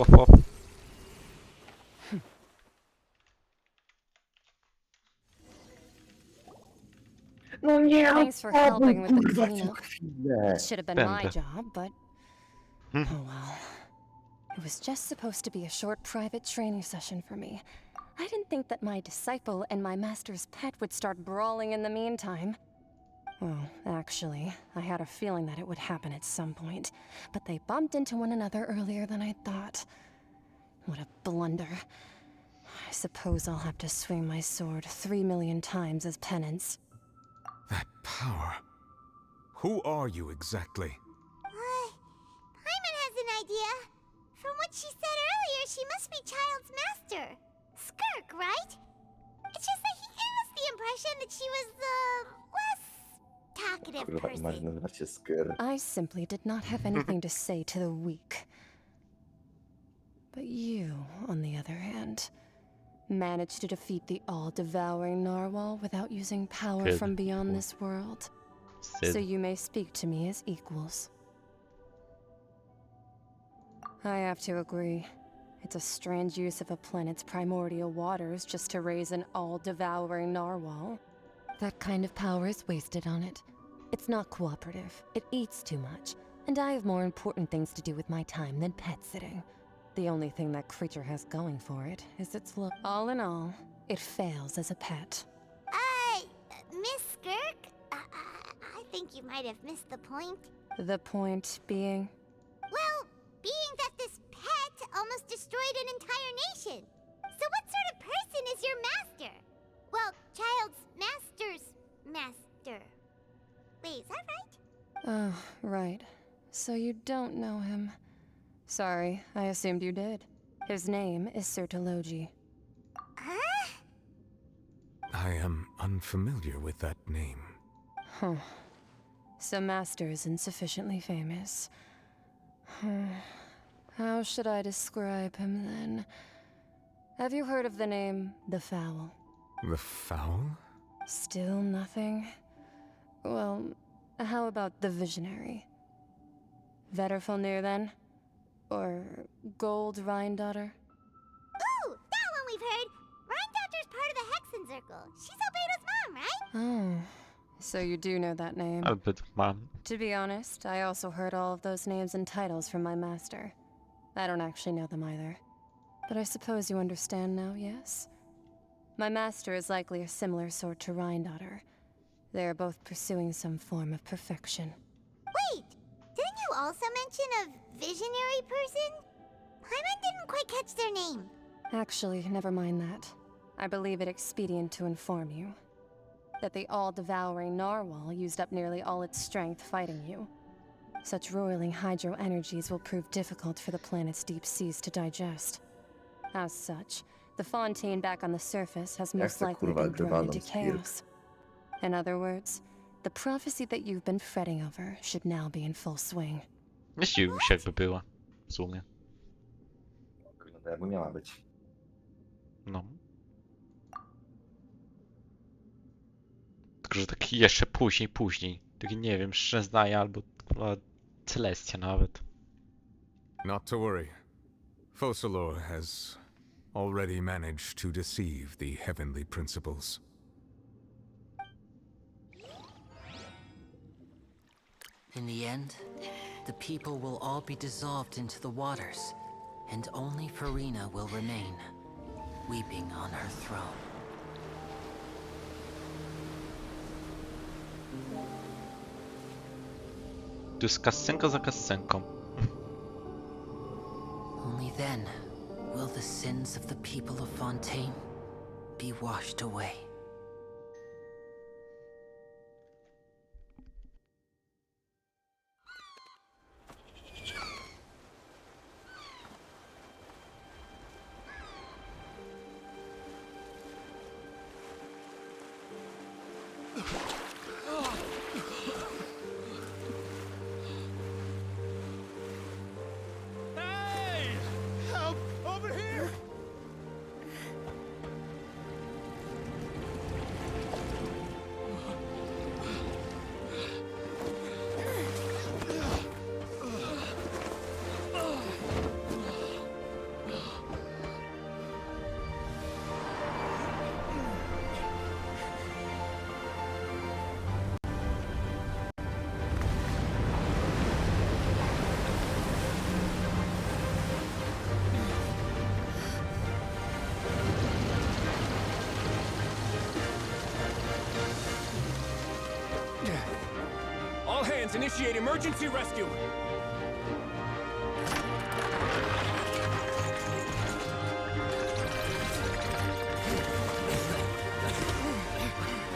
S1: Łap, łap.
S2: No nie,
S4: Thanks for
S2: odpadł,
S4: helping with the
S2: kurwa, co
S4: cleanup.
S2: chwilę.
S4: It should have been my
S1: Będę.
S4: job, but oh well. It was just supposed to be a short private training session for me. I didn't think that my disciple and my master's pet would start brawling in the meantime. Well, actually, I had a feeling that it would happen at some point, but they bumped into one another earlier than I thought. What a blunder. I suppose I'll have to swing my sword 3 million times as penance.
S8: That power. Who are you exactly?
S5: Paimon has an idea. From what she said earlier, she must be Child's master. Skirk, right? It's just that he gave us the impression that she was the less talkative
S2: Kurwa,
S5: person.
S2: imagine nazywa się Skyr.
S4: I simply did not have anything to say to the weak. But you, on the other hand, managed to defeat the all-devouring narwhal without using power
S1: Good.
S4: from beyond this world.
S1: Sid.
S4: So you may speak to me as equals. I have to agree. It's a strange use of a planet's primordial waters just to raise an all-devouring narwhal. That kind of power is wasted on it. It's not cooperative. It eats too much. And I have more important things to do with my time than pet sitting. The only thing that creature has going for it is its look. All in all, it fails as a pet.
S5: Miss Skirk? I think you might have missed the point.
S4: The point being?
S5: Well, being that this pet almost destroyed an entire nation. So what sort of person is your master? Well, Child's master's master. Wait, is that right?
S4: Oh, right. So you don't know him. Sorry, I assumed you did. His name is Sertologi.
S5: Huh?
S8: I am unfamiliar with that name.
S4: Huh. So Master isn't sufficiently famous. How should I describe him then? Have you heard of the name The Fowl?
S8: The Fowl?
S4: Still nothing? Well, how about The Visionary? Vetterfulnir then? Or Gold Rhindaughter?
S5: Ooh, that one we've heard. Rhindaughter's part of the Hexen Circle. She's Albedo's mom, right?
S4: Oh, so you do know that name.
S1: A bit, mom.
S4: To be honest, I also heard all of those names and titles from my master. I don't actually know them either. But I suppose you understand now, yes? My master is likely a similar sort to Rhindaughter. They are both pursuing some form of perfection.
S5: Wait, didn't you also mention a visionary person? Paimon didn't quite catch their name.
S4: Actually, never mind that. I believe it expedient to inform you that the all-devouring narwhal used up nearly all its strength fighting you. Such roiling hydro energies will prove difficult for the planet's deep seas to digest. As such, the Fontaine back on the surface has most
S2: to,
S4: likely
S2: kurwa,
S4: been thrown into
S2: grywalną Skirk.
S4: chaos. In other words, the prophecy that you've been fretting over should now be in full swing.
S1: Nie zdziwił się, jakby była. W sumie.
S2: Wygląda jakby miała być.
S1: No. Tylko, że taki jeszcze później. Taki, nie wiem, Szczęznaja albo chyba Celestia nawet.
S8: Not to worry. Focalor has already managed to deceive the heavenly principles.
S19: In the end, the people will all be dissolved into the waters, and only Farina will remain, weeping on her throne.
S1: Tu jest kascenka za kascenką.
S19: Only then will the sins of the people of Fontaine be washed away.
S17: Hey! Help! Over here!
S9: initiate emergency rescue.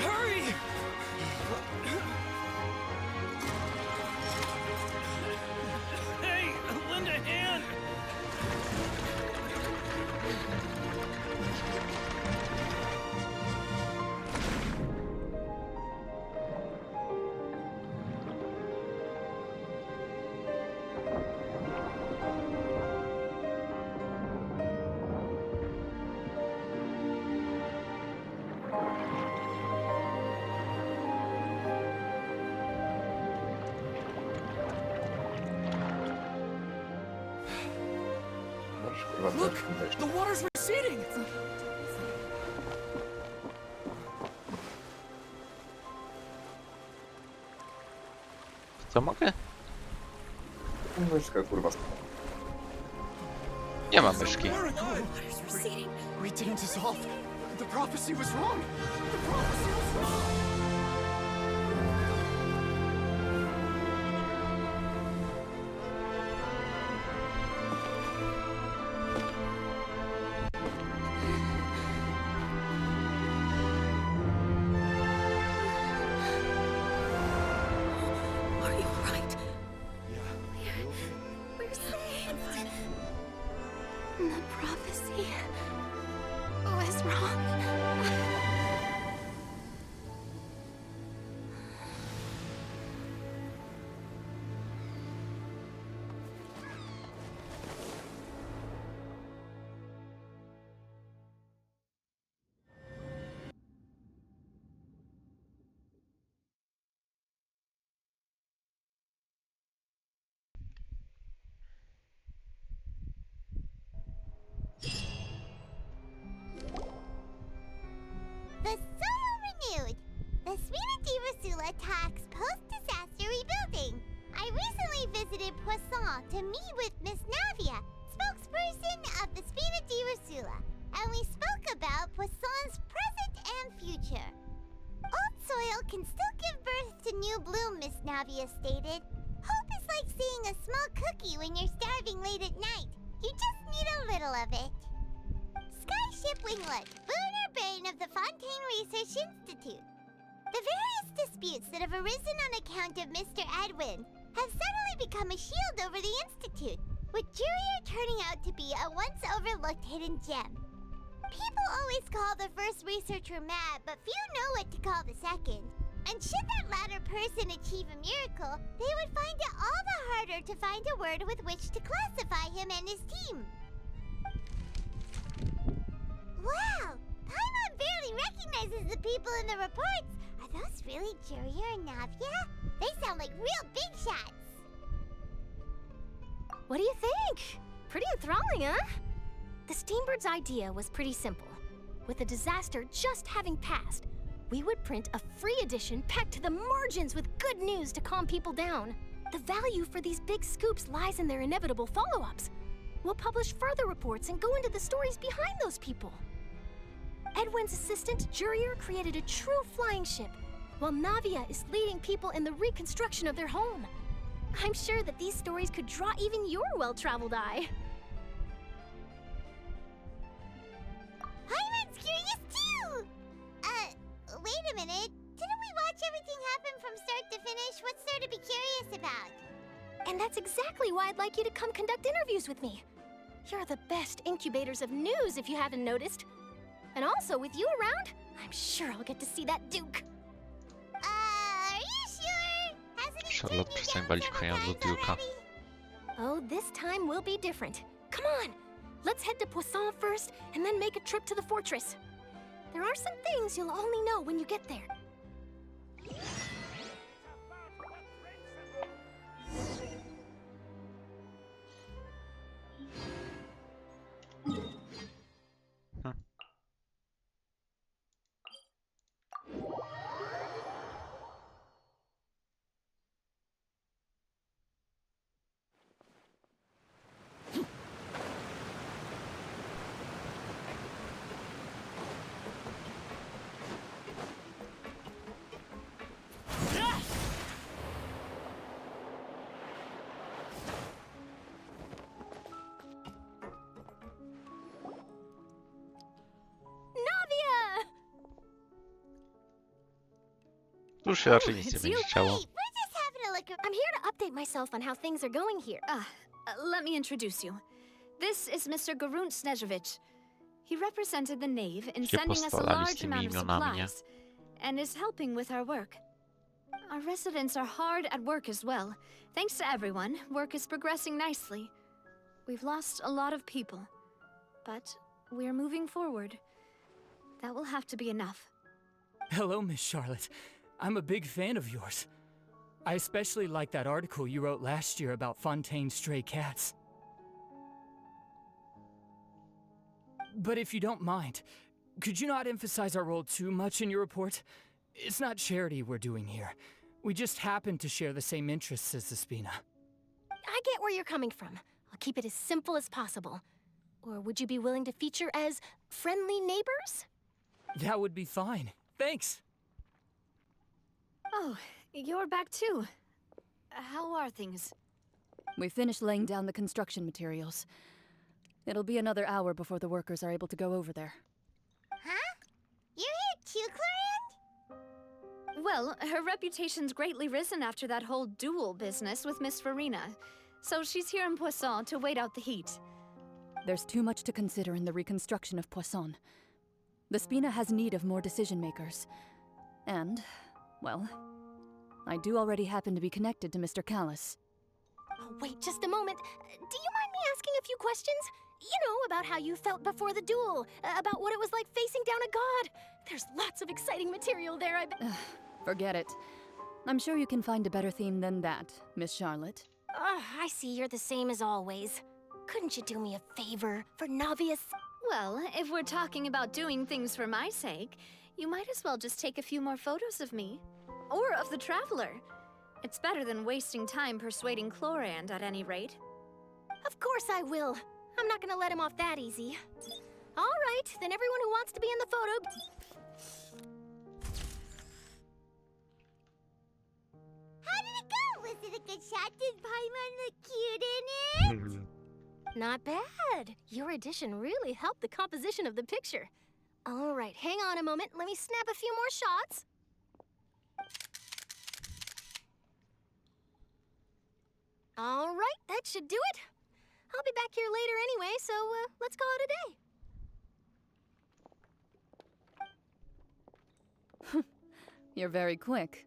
S9: Hurry!
S12: Hey, lend a hand!
S9: Look! The water's receding!
S1: Co mogę?
S2: Myszka, kurwa.
S1: Nie mam myszki.
S16: We didn't dissolve. The prophecy was wrong. The prophecy was wrong.
S10: Are you alright?
S6: We're safe. The prophecy was wrong.
S5: The soil renewed. The Suina di Rasula talks post-disaster rebuilding. I recently visited Poisson to meet with Miss Navia, spokesperson of the Suina di Rasula, and we spoke about Poisson's present and future. Old soil can still give birth to new bloom, Miss Navia stated. Hope is like seeing a small cookie when you're starving late at night. You just need a little of it. Skyship Winglet, lunar brain of the Fontaine Research Institute. The various disputes that have arisen on account of Mr. Edwin have suddenly become a shield over the Institute, with Jurier turning out to be a once overlooked hidden gem. People always call the first researcher mad, but few know what to call the second. And should that latter person achieve a miracle, they would find it all the harder to find a word with which to classify him and his team. Wow! Paimon barely recognizes the people in the reports. Are those really Jurier and Navia? They sound like real big shots.
S21: What do you think? Pretty enthralling, huh? The Steambird's idea was pretty simple. With the disaster just having passed, we would print a free edition packed to the margins with good news to calm people down. The value for these big scoops lies in their inevitable follow-ups. We'll publish further reports and go into the stories behind those people. Edwin's assistant, Jurier, created a true flying ship, while Navia is leading people in the reconstruction of their home. I'm sure that these stories could draw even your well-traveled eye.
S5: Paimon's curious too! Wait a minute. Didn't we watch everything happen from start to finish? What's there to be curious about?
S21: And that's exactly why I'd like you to come conduct interviews with me. You're the best incubators of news, if you haven't noticed. And also, with you around, I'm sure I'll get to see that Duke.
S5: Are you sure? Hasn't he
S1: Charlotte, przestań walić konia do Duke'a.
S21: Oh, this time will be different. Come on, let's head to Poisson first, and then make a trip to the fortress. There are some things you'll only know when you get there.
S1: Tu się raczej nic nie
S4: it's
S1: będzie
S4: you.
S1: działo.
S5: We're just having a look around.
S21: I'm here to update myself on how things are going here.
S4: Let me introduce you. This is Mr. Garunt Snežević. He represented the Knave in
S1: Się
S4: sending us a
S1: postarali z
S4: large
S1: tymi
S4: amount of
S1: imionami, nie?
S4: supplies, and is helping with our work. Our residents are hard at work as well. Thanks to everyone, work is progressing nicely. We've lost a lot of people, but we're moving forward. That will have to be enough.
S12: Hello, Miss Charlotte. I'm a big fan of yours. I especially like that article you wrote last year about Fontaine's stray cats. But if you don't mind, could you not emphasize our role too much in your report? It's not charity we're doing here. We just happen to share the same interests as the Spina.
S21: I get where you're coming from. I'll keep it as simple as possible. Or would you be willing to feature as friendly neighbors?
S12: That would be fine. Thanks.
S4: Oh, you're back too. How are things?
S13: We finished laying down the construction materials. It'll be another hour before the workers are able to go over there.
S5: Huh? You're here too, Clorand?
S4: Well, her reputation's greatly risen after that whole duel business with Miss Farina. So she's here in Poisson to wait out the heat.
S13: There's too much to consider in the reconstruction of Poisson. The Spina has need of more decision makers. And, well, I do already happen to be connected to Mr. Callis.
S21: Oh, wait just a moment. Do you mind me asking a few questions? You know, about how you felt before the duel, about what it was like facing down a god. There's lots of exciting material there, I bet.
S13: Forget it. I'm sure you can find a better theme than that, Miss Charlotte.
S21: I see you're the same as always. Couldn't you do me a favor for Navius?
S4: Well, if we're talking about doing things for my sake, you might as well just take a few more photos of me. Or of the Traveler. It's better than wasting time persuading Clorand at any rate.
S21: Of course I will. I'm not gonna let him off that easy. All right, then everyone who wants to be in the photo...
S5: How did it go? Was it a good shot? Did Paimon look cute in it?
S21: Not bad. Your addition really helped the composition of the picture. All right, hang on a moment. Let me snap a few more shots. All right, that should do it. I'll be back here later anyway, so let's call it a day.
S13: You're very quick.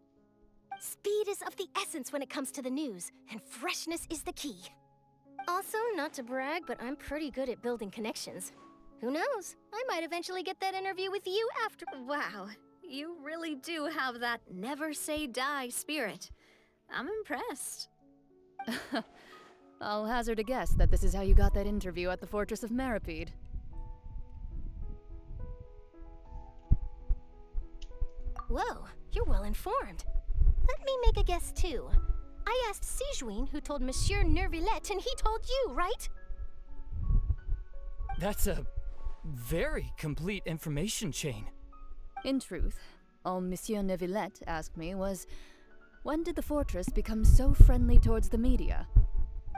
S21: Speed is of the essence when it comes to the news, and freshness is the key. Also, not to brag, but I'm pretty good at building connections. Who knows? I might eventually get that interview with you after.
S4: Wow, you really do have that never say die spirit. I'm impressed.
S13: I'll hazard a guess that this is how you got that interview at the Fortress of Meripede.
S21: Whoa, you're well informed. Let me make a guess too. I asked Sijuin who told Monsieur Nervillet, and he told you, right?
S12: That's a very complete information chain.
S13: In truth, all Monsieur Neuvillette asked me was, when did the fortress become so friendly towards the media?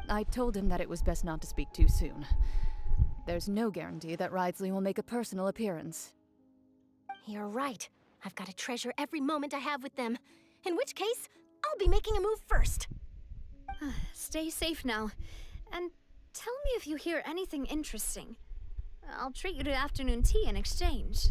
S13: I told him that it was best not to speak too soon. There's no guarantee that Ridsley will make a personal appearance.
S21: You're right. I've got to treasure every moment I have with them. In which case, I'll be making a move first.
S4: Stay safe now. And tell me if you hear anything interesting. I'll treat you to afternoon tea in exchange.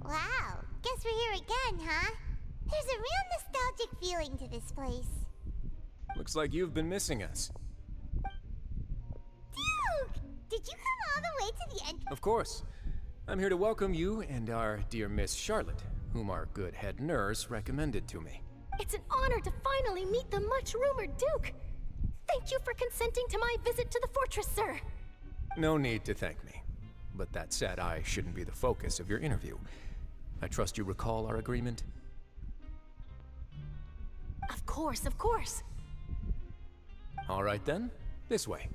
S5: Wow, guess we're here again, huh? There's a real nostalgic feeling to this place.
S23: Looks like you've been missing us.
S5: Duke! Did you come all the way to the end?
S23: Of course. I'm here to welcome you and our dear Miss Charlotte, whom our good head nurse recommended to me.
S21: It's an honor to finally meet the much-rumored Duke. Thank you for consenting to my visit to the fortress, sir.
S23: No need to thank me. But that said, I shouldn't be the focus of your interview. I trust you recall our agreement?
S21: Of course, of course.
S23: All right then, this way.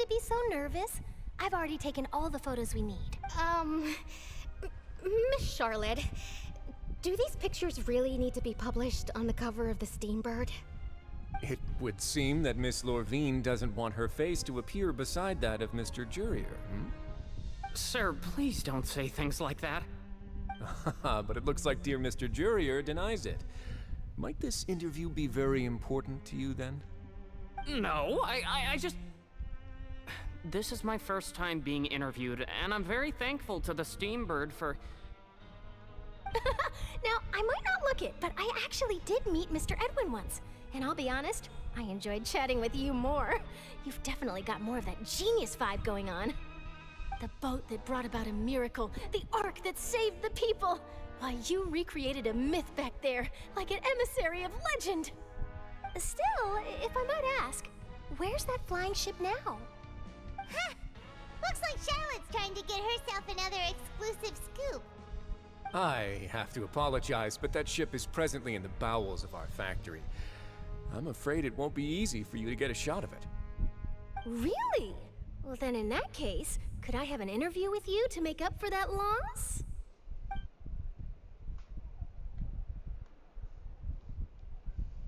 S21: be so nervous. I've already taken all the photos we need.
S11: Miss Charlotte, do these pictures really need to be published on the cover of the Steambird?
S23: It would seem that Miss Lorvine doesn't want her face to appear beside that of Mr. Jurier,
S14: Sir, please don't say things like that.
S23: But it looks like dear Mr. Jurier denies it. Might this interview be very important to you then?
S14: No, I just... This is my first time being interviewed, and I'm very thankful to the Steambird for...
S21: Now, I might not look it, but I actually did meet Mr. Edwin once. And I'll be honest, I enjoyed chatting with you more. You've definitely got more of that genius vibe going on. The boat that brought about a miracle, the ark that saved the people. Why, you recreated a myth back there, like an emissary of legend. Still, if I might ask, where's that flying ship now?
S5: Huh! Looks like Charlotte's trying to get herself another exclusive scoop.
S23: I have to apologize, but that ship is presently in the bowels of our factory. I'm afraid it won't be easy for you to get a shot of it.
S21: Really? Well, then in that case, could I have an interview with you to make up for that loss?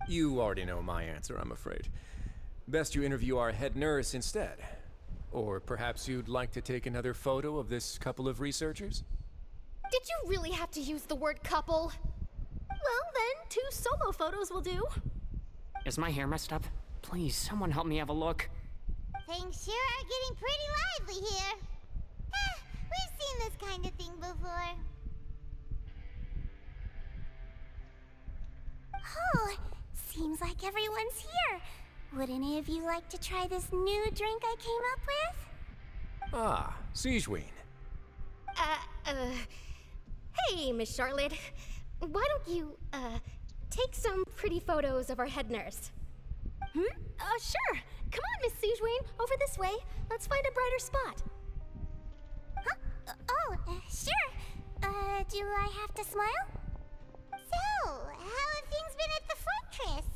S23: You already know my answer, I'm afraid. Best you interview our head nurse instead. Or perhaps you'd like to take another photo of this couple of researchers?
S11: Did you really have to use the word couple?
S21: Well, then, 2 solo photos will do.
S14: Is my hair messed up? Please, someone help me have a look.
S5: Things sure are getting pretty lively here. We've seen this kind of thing before. Oh, seems like everyone's here. Would any of you like to try this new drink I came up with?
S23: Ah, Siegeween.
S11: Hey, Miss Charlotte. Why don't you, take some pretty photos of our head nurse?
S21: Sure. Come on, Miss Siegeween, over this way. Let's find a brighter spot.
S5: Huh? Sure. Do I have to smile? So, how have things been at the fortress?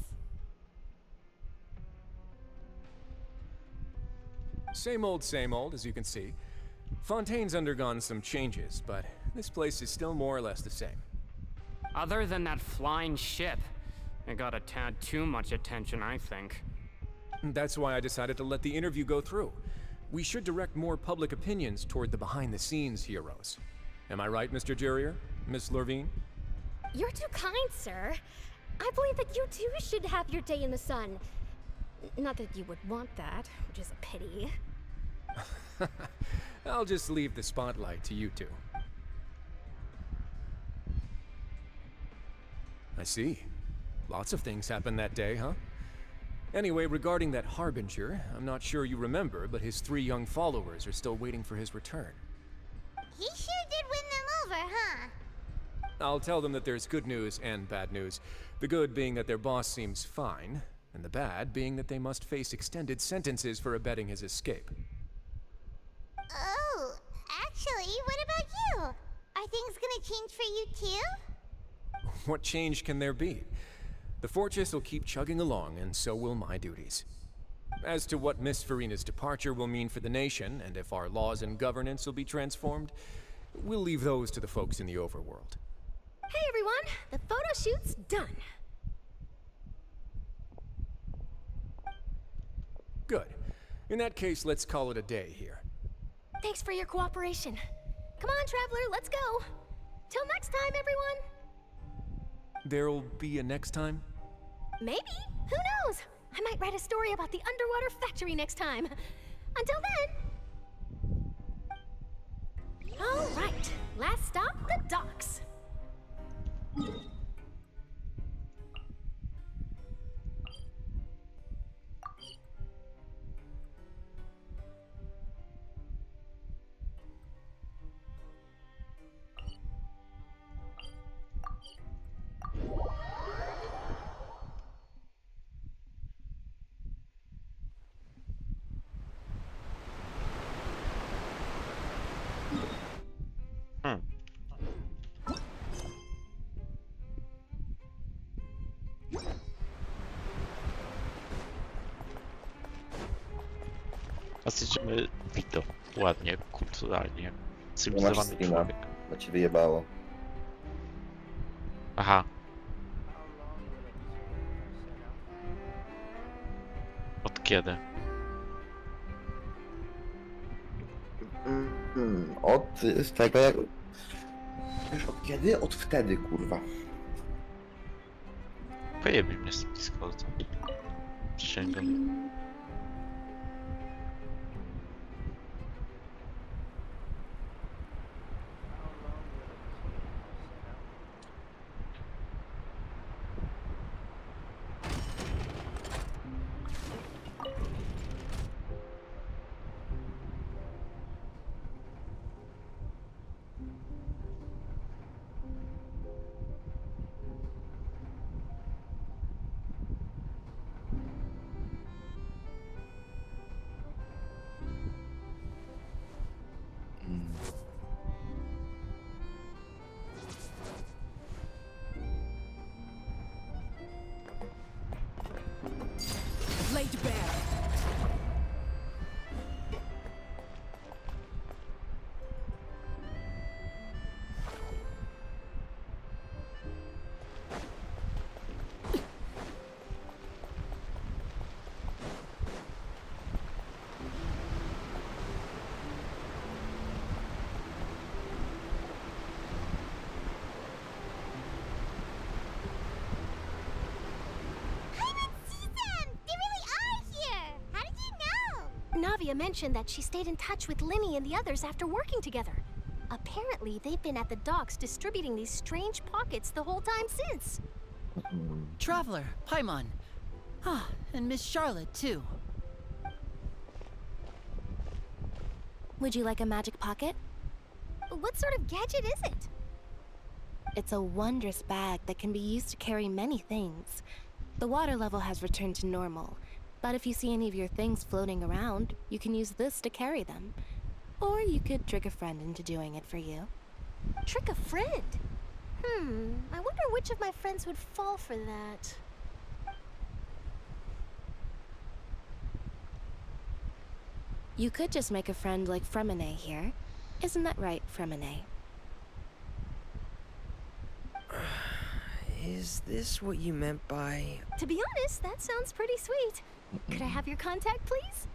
S23: Same old, as you can see. Fontaine's undergone some changes, but this place is still more or less the same.
S14: Other than that flying ship, it got a tad too much attention, I think.
S23: That's why I decided to let the interview go through. We should direct more public opinions toward the behind-the-scenes heroes. Am I right, Mr. Jurier? Miss Lorvine?
S11: You're too kind, sir. I believe that you too should have your day in the sun. Not that you would want that, which is a pity.
S23: I'll just leave the spotlight to you two. I see. Lots of things happened that day, huh? Anyway, regarding that Harbinger, I'm not sure you remember, but his 3 young followers are still waiting for his return.
S5: He sure did win them over, huh?
S23: I'll tell them that there's good news and bad news. The good being that their boss seems fine, and the bad being that they must face extended sentences for abetting his escape.
S5: Oh, actually, what about you? Are things gonna change for you too?
S23: What change can there be? The fortress will keep chugging along, and so will my duties. As to what Miss Farina's departure will mean for the nation, and if our laws and governance will be transformed, we'll leave those to the folks in the overworld.
S21: Hey everyone, the photo shoot's done.
S23: Good. In that case, let's call it a day here.
S21: Thanks for your cooperation. Come on, Traveler, let's go. Till next time, everyone.
S23: There'll be a next time?
S21: Maybe. Who knows? I might write a story about the underwater factory next time. Until then. All right. Last stop, the docks.
S1: A zjedziemy widok. Ładnie, kulturalnie.
S2: Nie masz
S1: Cywilizowany
S2: streama,
S1: człowiek.
S2: bo ci wyjebało.
S1: Aha. Od kiedy?
S2: Od tego jak... Wiesz od kiedy? Od wtedy, kurwa.
S1: Pojebie mnie z Discorda. Przysięgam.
S9: Laid bare.
S21: Navia mentioned that she stayed in touch with Linny and the others after working together. Apparently, they've been at the docks distributing these strange pockets the whole time since.
S19: Traveler, Paimon. Ah, and Miss Charlotte, too.
S3: Would you like a magic pocket?
S21: What sort of gadget is it?
S3: It's a wondrous bag that can be used to carry many things. The water level has returned to normal, but if you see any of your things floating around, you can use this to carry them. Or you could trick a friend into doing it for you.
S21: Trick a friend? I wonder which of my friends would fall for that.
S3: You could just make a friend like Fremine here. Isn't that right, Fremine?
S7: Is this what you meant by...
S21: To be honest, that sounds pretty sweet. Could I have your contact, please?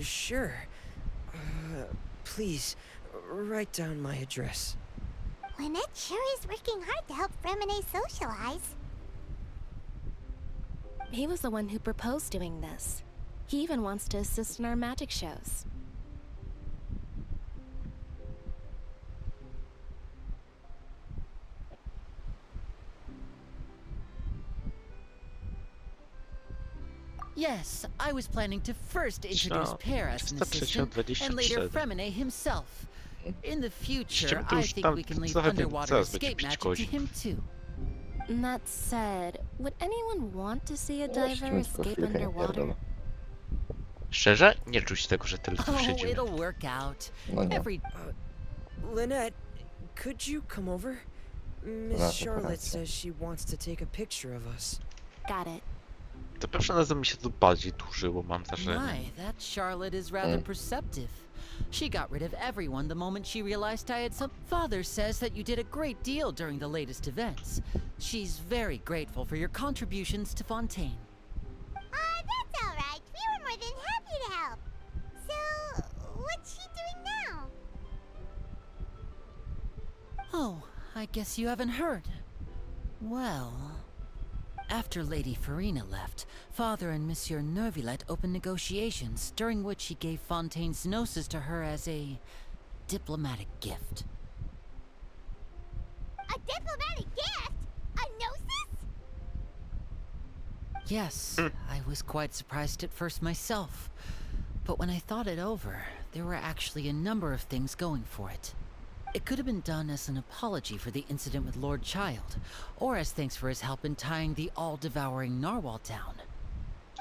S7: Sure. Please, write down my address.
S5: Lynette sure is working hard to help Fremine socialize.
S3: He was the one who proposed doing this. He even wants to assist in our magic shows.
S19: Yes, I was planning to first introduce Per as an assistant, and later Fremine himself. In the future, I think we can leave underwater escape magic to him too.
S3: That said, would anyone want to see a diver escape underwater?
S1: Szczerze? Nie czuć tego, że tyle tu
S19: Oh,
S1: siedzimy.
S19: it'll work out. Every...
S7: Lynette, could you come over? Miss Charlotte says she wants to take a picture of us.
S3: Got it.
S1: To pierwsze razem mi się to bardziej dłużyło, mam wrażenie.
S19: My, that Charlotte is rather perceptive. She got rid of everyone the moment she realized I had some... Father says that you did a great deal during the latest events. She's very grateful for your contributions to Fontaine.
S5: That's alright. We were more than happy to help. So, what's she doing now?
S19: Oh, I guess you haven't heard. Well... After Lady Farina left, Father and Monsieur Neuvillette opened negotiations, during which he gave Fontaine's gnosis to her as a diplomatic gift.
S5: A diplomatic gift? A gnosis?
S19: Yes, I was quite surprised at first myself. But when I thought it over, there were actually a number of things going for it. It could have been done as an apology for the incident with Lord Child, or as thanks for his help in tying the all-devouring narwhal down.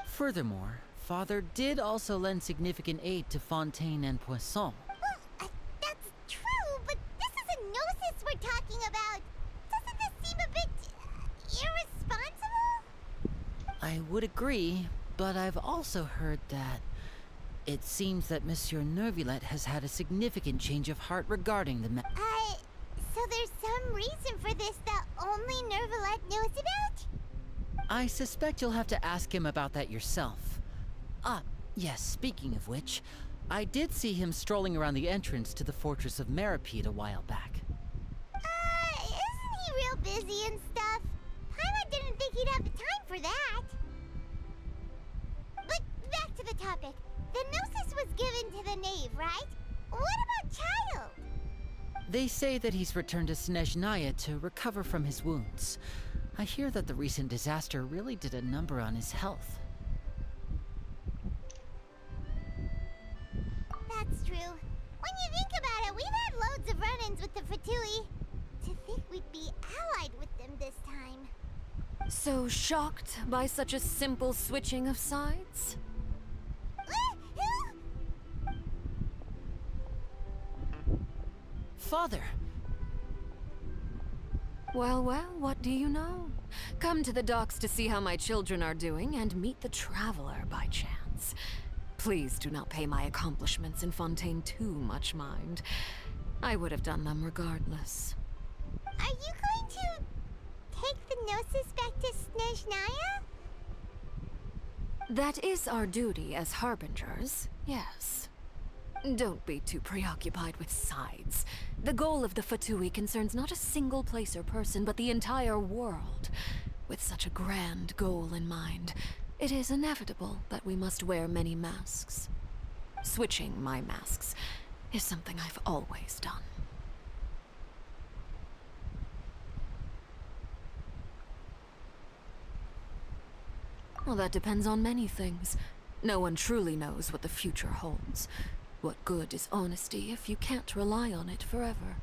S19: Furthermore, Father did also lend significant aid to Fontaine and Poisson.
S5: Well, that's true, but this is a gnosis we're talking about. Doesn't this seem a bit... irresponsible?
S19: I would agree, But I've also heard that it seems that Monsieur Nervillet has had a significant change of heart regarding the
S5: So there's some reason for this that only Nervillet knows about?
S19: I suspect you'll have to ask him about that yourself. Ah, yes, speaking of which, I did see him strolling around the entrance to the Fortress of Meripede a while back.
S5: Isn't he real busy and stuff? Paimon didn't think he'd have the time for that. But back to the topic. The Gnosis was given to the knave, right? What about Child?
S19: They say that he's returned to Snezhnaya to recover from his wounds. I hear that the recent disaster really did a number on his health.
S5: That's true. When you think about it, we've had loads of run-ins with the Fatui. To think we'd be allied with them this time.
S4: So shocked by such a simple switching of sides?
S19: Father!
S4: Well, what do you know? Come to the docks to see how my children are doing and meet the Traveler by chance. Please do not pay my accomplishments in Fontaine too much mind. I would have done them regardless.
S5: Are you going to take the Gnosis back to Snezhnaya?
S4: That is our duty as Harbingers, yes. Don't be too preoccupied with sides. The goal of the Fatui concerns not a single place or person, but the entire world. With such a grand goal in mind, it is inevitable that we must wear many masks. Switching my masks is something I've always done. Well, that depends on many things. No one truly knows what the future holds. What good is honesty if you can't rely on it forever?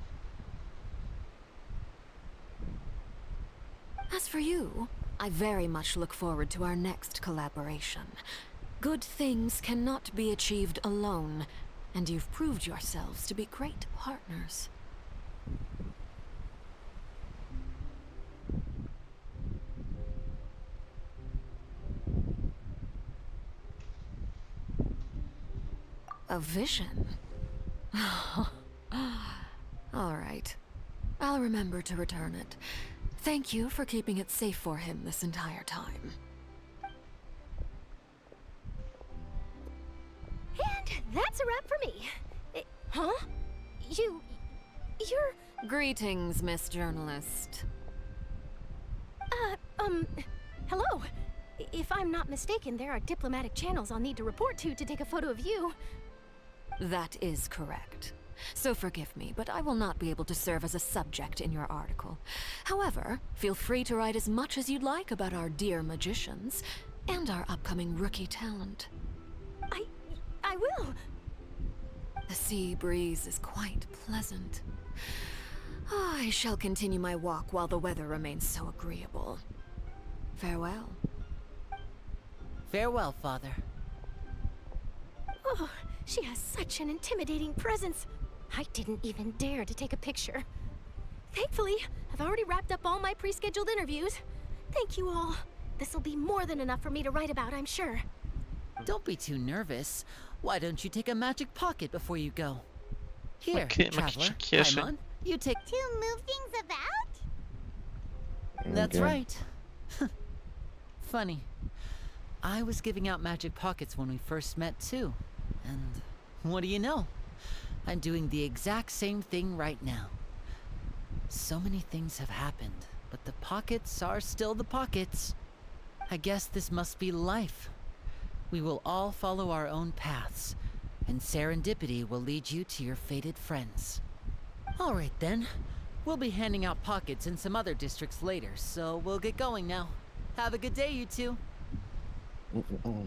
S4: As for you, I very much look forward to our next collaboration. Good things cannot be achieved alone, and you've proved yourselves to be great partners. A vision? All right. I'll remember to return it. Thank you for keeping it safe for him this entire time.
S21: And that's a wrap for me. Huh? You're...
S4: Greetings, Miss Journalist.
S21: Hello. If I'm not mistaken, there are diplomatic channels I'll need to report to take a photo of you.
S4: That is correct. So forgive me, but I will not be able to serve as a subject in your article. However, feel free to write as much as you'd like about our dear magicians and our upcoming rookie talent.
S21: I will.
S4: The sea breeze is quite pleasant. I shall continue my walk while the weather remains so agreeable. Farewell.
S19: Farewell, Father.
S21: Oh, she has such an intimidating presence. I didn't even dare to take a picture. Thankfully, I've already wrapped up all my pre-scheduled interviews. Thank you all. This'll be more than enough for me to write about, I'm sure.
S19: Don't be too nervous. Why don't you take a magic pocket before you go? Here,
S1: Okay,
S19: Traveler,
S1: magic
S19: Paimon, you take...
S5: To move things about?
S19: That's right. Funny. I was giving out magic pockets when we first met too. And what do you know? I'm doing the exact same thing right now. So many things have happened, but the pockets are still the pockets. I guess this must be life. We will all follow our own paths, and serendipity will lead you to your fated friends. All right then. We'll be handing out pockets in some other districts later, so we'll get going now. Have a good day, you two.
S5: Well,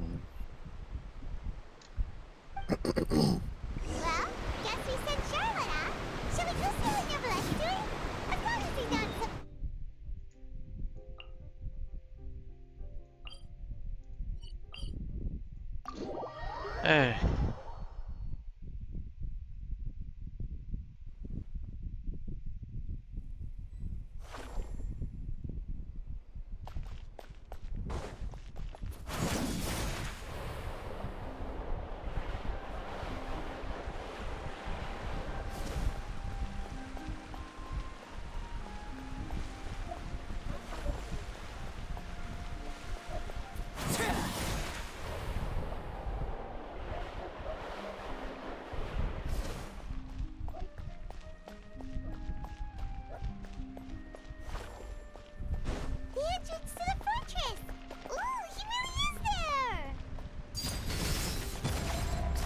S5: guess we sent Charlotte out. Shall we go see what Neverlett's doing? I've got to see down some...
S1: Hey.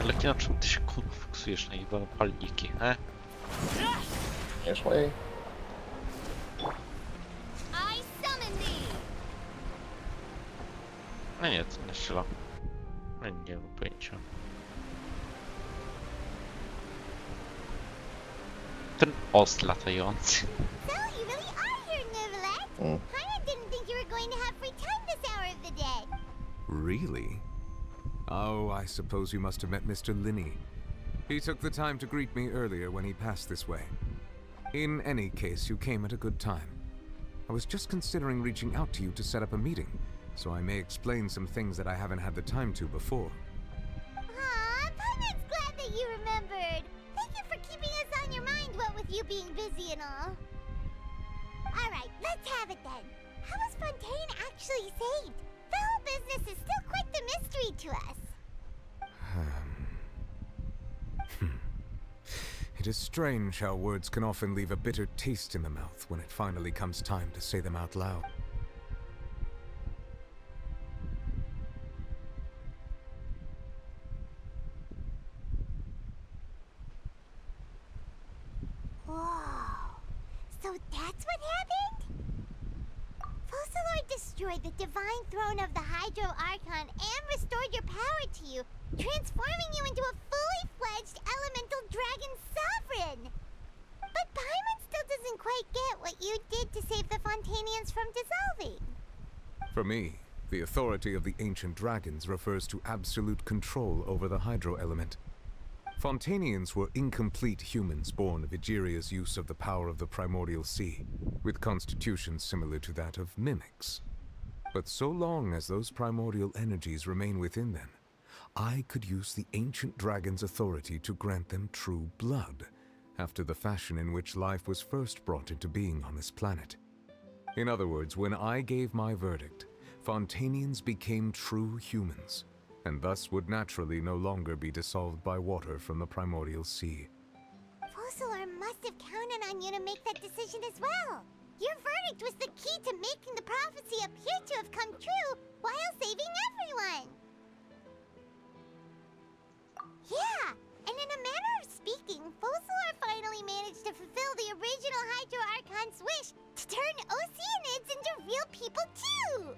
S1: Ale na czym ty się kurwa fokusujesz na jego palniki, he?
S2: Nie szło jej.
S5: I summon thee!
S1: No nie, to nie strzela. No nie mam pojęcia. Ten os latający.
S5: So, you really are here, Neverland? Paimon didn't think you were going to have free time this hour of the day.
S8: Really? Oh, I suppose you must have met Mr. Linney. He took the time to greet me earlier when he passed this way. In any case, you came at a good time. I was just considering reaching out to you to set up a meeting, so I may explain some things that I haven't had the time to before.
S5: Aw, Paimon's glad that you remembered. Thank you for keeping us on your mind, what with you being busy and all. Alright, let's have it then. How was Fontaine actually saved? The whole business is still quite the mystery to us.
S8: It is strange how words can often leave a bitter taste in the mouth when it finally comes time to say them out loud.
S5: Whoa. So that's what happened? Focalor destroyed the divine throne of the Hydro Archon and restored your power to you, transforming you into a fully fledged elemental dragon sovereign. But Paimon still doesn't quite get what you did to save the Fontainians from dissolving.
S8: For me, the authority of the ancient dragons refers to absolute control over the hydro element. Fontainians were incomplete humans born of Egeria's use of the power of the primordial sea, with constitutions similar to that of mimics. But so long as those primordial energies remain within them, I could use the ancient dragon's authority to grant them true blood, after the fashion in which life was first brought into being on this planet. In other words, when I gave my verdict, Fontainians became true humans, and thus would naturally no longer be dissolved by water from the primordial sea.
S5: Focalor must have counted on you to make that decision as well. Your verdict was the key to making the prophecy appear to have come true while saving everyone. Yeah, and in a manner of speaking, Focalor finally managed to fulfill the original Hydro Archon's wish to turn Oceanids into real people too!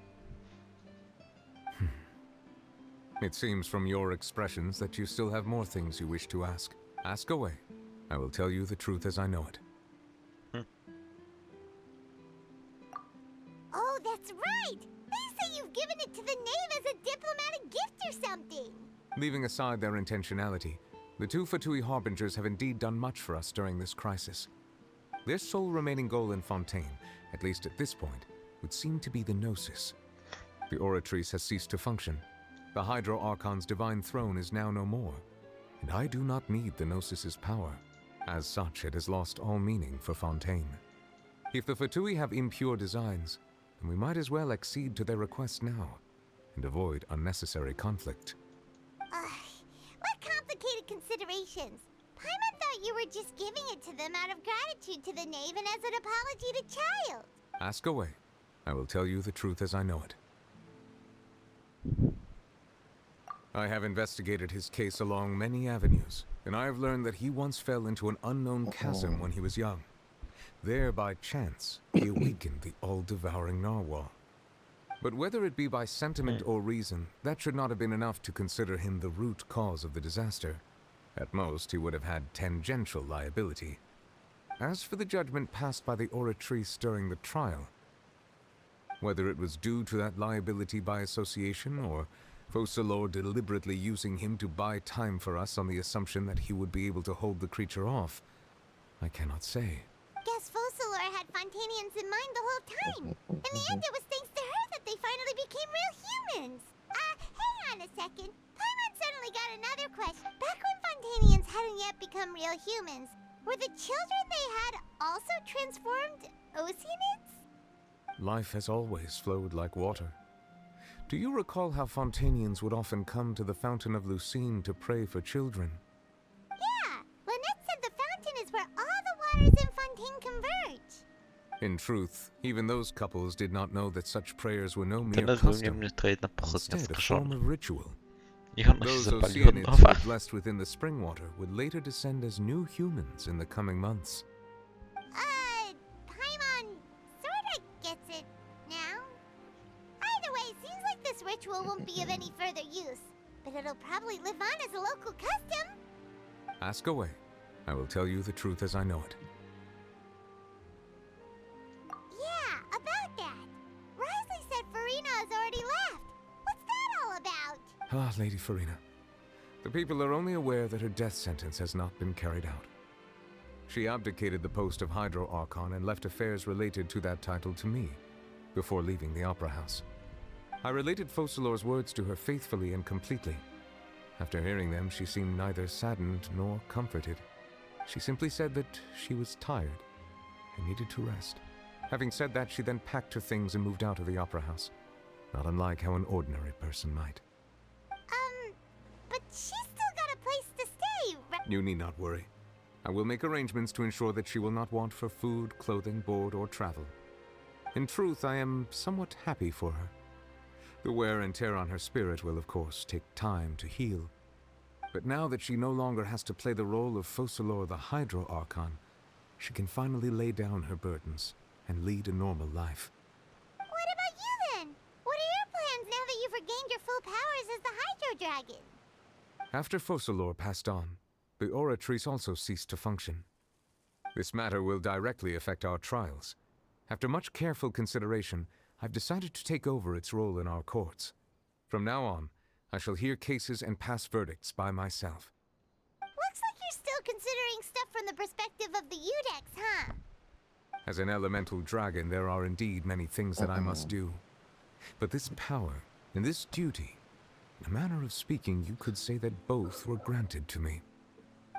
S8: It seems from your expressions that you still have more things you wish to ask. Ask away. I will tell you the truth as I know it.
S5: Oh, that's right! They say you've given it to the Knave as a diplomatic gift or something!
S8: Leaving aside their intentionality, the two Fatui Harbingers have indeed done much for us during this crisis. Their sole remaining goal in Fontaine, at least at this point, would seem to be the Gnosis. The Oratrice has ceased to function. The Hydro Archon's divine throne is now no more, and I do not need the Gnosis's power. As such, it has lost all meaning for Fontaine. If the Fatui have impure designs, then we might as well accede to their request now, and avoid unnecessary conflict.
S5: What complicated considerations! Paimon thought you were just giving it to them out of gratitude to the Knave and as an apology to Child.
S8: Ask away. I will tell you the truth as I know it. I have investigated his case along many avenues, and I have learned that he once fell into an unknown chasm when he was young. There, by chance, he awakened the all-devouring narwhal. But whether it be by sentiment or reason, that should not have been enough to consider him the root cause of the disaster. At most, he would have had tangential liability. As for the judgment passed by the Oratrice during the trial, whether it was due to that liability by association, or Focalor deliberately using him to buy time for us on the assumption that he would be able to hold the creature off, I cannot say.
S5: Guess Focalor had Fontainians in mind the whole time. In the end, it was thanks to her that they finally became real humans. Hang on a second. Paimon suddenly got another question. Back when Fontainians hadn't yet become real humans, were the children they had also transformed Oceanids?
S8: Life has always flowed like water. Do you recall how Fontainians would often come to the Fountain of Lucine to pray for children?
S5: Yeah, Lynette said the fountain is where all the waters in Fontaine converge.
S8: In truth, even those couples did not know that such prayers were no mere custom, instead a form of ritual.
S1: I ona się
S8: Those
S1: zapali od
S8: oceanids who
S1: nowa.
S8: are blessed within the spring water would later descend as new humans in the coming months.
S5: Paimon sorta gets it now. Either way, it seems like this ritual won't be of any further use, but it'll probably live on as a local custom.
S8: Ask away. I will tell you the truth as I know it.
S5: Yeah, about that. Risley said Farina has already left. What's that all about?
S8: Ah, Lady Farina. The people are only aware that her death sentence has not been carried out. She abdicated the post of Hydro Archon and left affairs related to that title to me, before leaving the Opera House. I related Focalor's words to her faithfully and completely. After hearing them, she seemed neither saddened nor comforted. She simply said that she was tired and needed to rest. Having said that, she then packed her things and moved out of the Opera House, not unlike how an ordinary person might.
S5: But she's still got a place to stay, right?
S8: You need not worry. I will make arrangements to ensure that she will not want for food, clothing, board, or travel. In truth, I am somewhat happy for her. The wear and tear on her spirit will, of course, take time to heal. But now that she no longer has to play the role of Focalor the Hydro Archon, she can finally lay down her burdens and lead a normal life.
S5: What about you then? What are your plans now that you've regained your full powers as the Hydro Dragon?
S8: After Focalor passed on, the Oratrice also ceased to function. This matter will directly affect our trials. After much careful consideration, I've decided to take over its role in our courts. From now on, I shall hear cases and pass verdicts by myself.
S5: Looks like you're still considering stuff from the perspective of the Udex, huh?
S8: As an elemental dragon, there are indeed many things that I must do. But this power and this duty, in a manner of speaking, you could say that both were granted to me.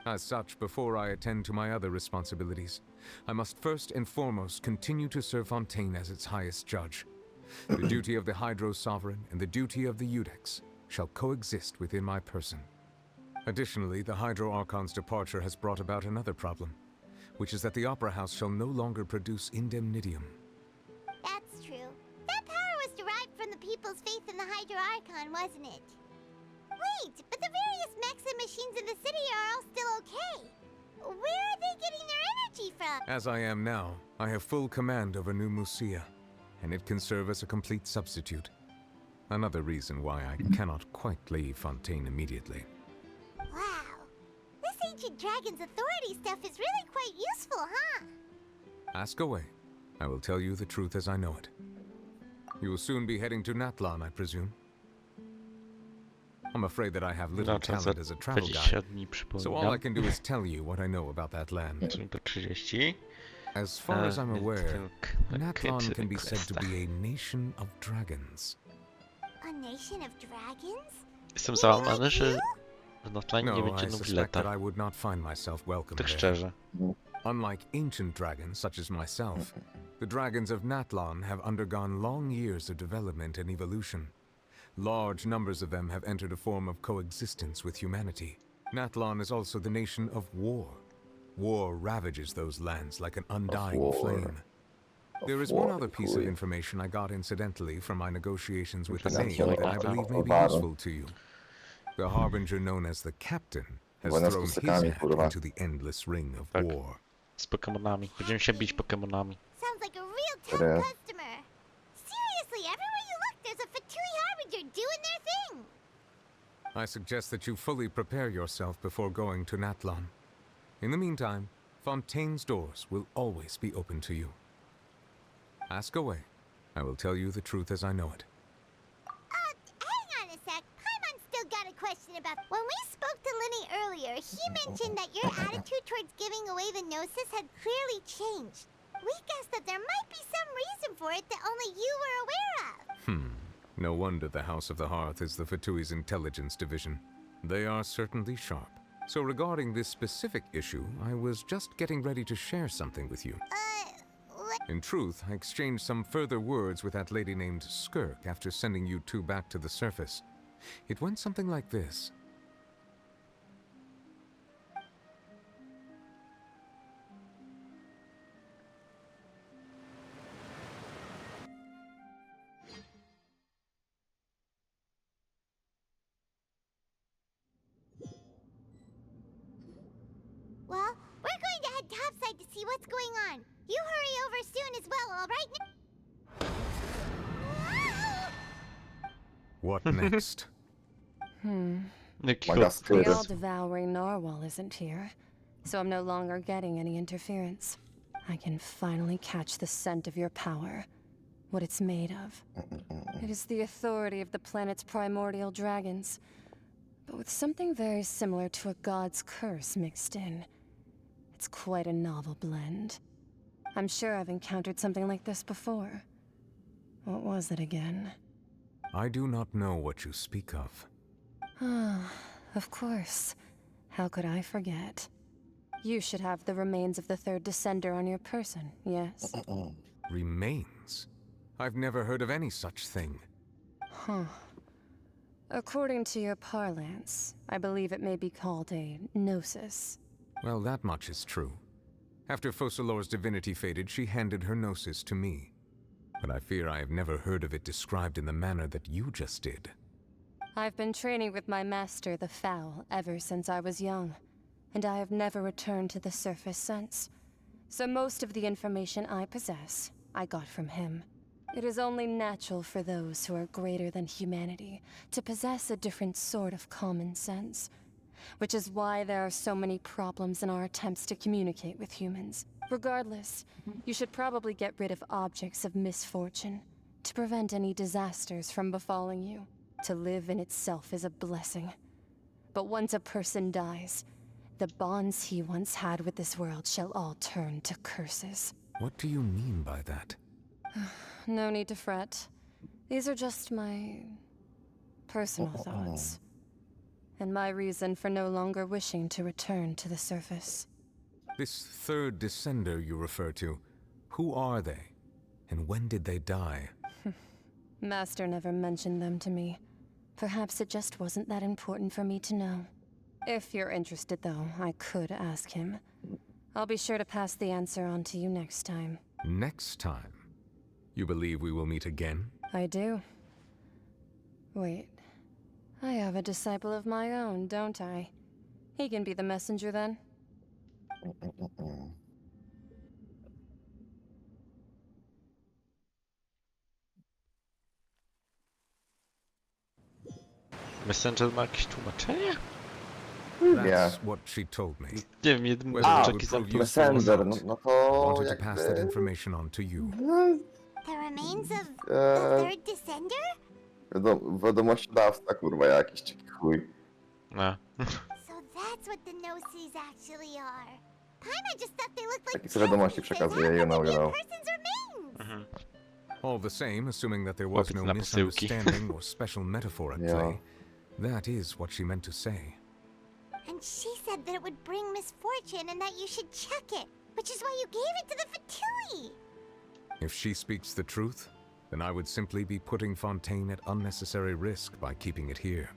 S8: As such, before I attend to my other responsibilities, I must first and foremost continue to serve Fontaine as its highest judge. The duty of the Hydro Sovereign and the duty of the Udex shall coexist within my person. Additionally, the Hydro Archon's departure has brought about another problem, which is that the Opera House shall no longer produce indemnitium.
S5: That's true. That power was derived from the people's faith in the Hydro Archon, wasn't it? Wait, but the various mechs and machines in the city are all still okay. Where are they getting their energy from?
S8: As I am now, I have full command over New Musia, and it can serve as a complete substitute. Another reason why I cannot quite leave Fontaine immediately.
S5: Wow. This ancient dragon's authority stuff is really quite useful, huh?
S8: Ask away. I will tell you the truth as I know it. You will soon be heading to Natlan, I presume. I'm afraid that I have little talent as a travel guide, so all I can do is tell you what I know about that land. As far as I'm aware, Natlan can be said to be a nation of dragons.
S5: A nation of dragons?
S1: Jestem załamany, że w Natlanie nie
S8: No,
S1: będzie
S8: I suspect that
S1: Nobileta.
S8: I would not find myself welcome
S1: Tak
S8: there.
S1: szczerze.
S8: Unlike ancient dragons such as myself, the dragons of Natlan have undergone long years of development and evolution. Large numbers of them have entered a form of coexistence with humanity. Natlan is also the nation of war. War ravages those lands like an undying flame. There is one other piece of information I got incidentally from my negotiations with the name that I believe may be useful to you. The harbinger known as the Captain has thrown his hat into the endless ring of war.
S1: Z Pokemonami. Będziemy się bić Pokemonami.
S5: Sounds like a real tough customer. Seriously, everywhere you look, there's a Fatui Harbinger doing their thing.
S8: I suggest that you fully prepare yourself before going to Natlan. In the meantime, Fontaine's doors will always be open to you. Ask away. I will tell you the truth as I know it.
S5: Hang on a sec. Paimon's still got a question about... When we spoke to Linny earlier, he mentioned that your attitude towards giving away the Gnosis had clearly changed. We guessed that there might be some reason for it that only you were aware of.
S8: No wonder the House of the Hearth is the Fatui's intelligence division. They are certainly sharp. So regarding this specific issue, I was just getting ready to share something with you. In truth, I exchanged some further words with that lady named Skirk after sending you two back to the surface. It went something like this.
S5: what's going on. You hurry over soon as well, all right?
S8: What next?
S3: The all-devouring narwhal isn't here, so I'm no longer getting any interference. I can finally catch the scent of your power, what it's made of. It is the authority of the planet's primordial dragons, but with something very similar to a god's curse mixed in. It's quite a novel blend. I'm sure I've encountered something like this before. What was it again?
S8: I do not know what you speak of.
S3: Ah, of course. How could I forget? You should have the remains of the third descender on your person, yes?
S8: Remains? I've never heard of any such thing.
S3: Huh. According to your parlance, I believe it may be called a gnosis.
S8: Well, that much is true. After Focalor's divinity faded, she handed her gnosis to me. But I fear I have never heard of it described in the manner that you just did.
S3: I've been training with my master, the Foul, ever since I was young, and I have never returned to the surface since. So most of the information I possess, I got from him. It is only natural for those who are greater than humanity to possess a different sort of common sense, which is why there are so many problems in our attempts to communicate with humans. Regardless, you should probably get rid of objects of misfortune to prevent any disasters from befalling you. To live in itself is a blessing. But once a person dies, the bonds he once had with this world shall all turn to curses.
S8: What do you mean by that?
S3: No need to fret. These are just my personal thoughts. And my reason for no longer wishing to return to the surface.
S8: This third descender you refer to, who are they? And when did they die?
S3: Master never mentioned them to me. Perhaps it just wasn't that important for me to know. If you're interested, though, I could ask him. I'll be sure to pass the answer on to you next time.
S8: Next time? You believe we will meet again?
S3: I do. Wait. I have a disciple of my own, don't I? He can be the messenger then.
S1: Messenger ma jakieś tłumaczenie?
S8: That's what she told me.
S1: Nie wiem, jeden
S2: Messenger, no to
S8: wanted to pass that information on to you.
S5: The remains of the third descender?
S2: Wiadomostawca, kurwa, jakiś taki chuj.
S1: No.
S5: So that's what the gnosis actually are. Paimon just thought they looked like
S2: Takie co wiadomości przekazuje, you know.
S5: person's remains.
S8: All the same, assuming that there was no misunderstanding or special metaphor at play, that is what she meant to say.
S5: And she said that it would bring misfortune and that you should check it, which is why you gave it to the Fatui.
S8: If she speaks the truth, then I would simply be putting Fontaine at unnecessary risk by keeping it here.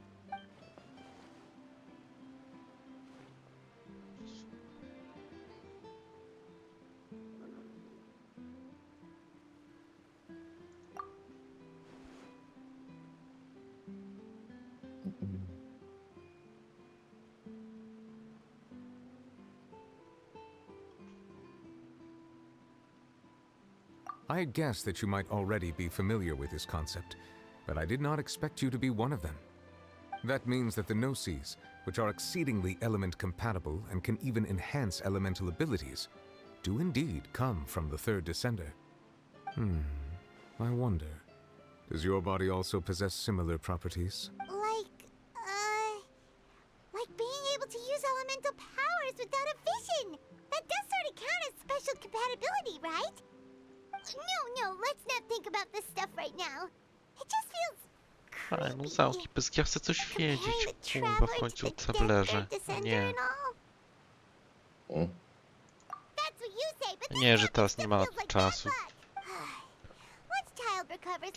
S8: I guessed that you might already be familiar with this concept, but I did not expect you to be one of them. That means that the Gnosis, which are exceedingly element-compatible and can even enhance elemental abilities, do indeed come from the third descender. I wonder, does your body also possess similar properties?
S5: Like being able to use elemental powers without a vision. That does sort of count as special compatibility, right? No, let's not think about this stuff right now. It just feels
S1: Ale no zamknij pysk, ja chcę coś wiedzieć, kurwa, w końcu o tablerze. Nie. Nie, że teraz nie ma czasu.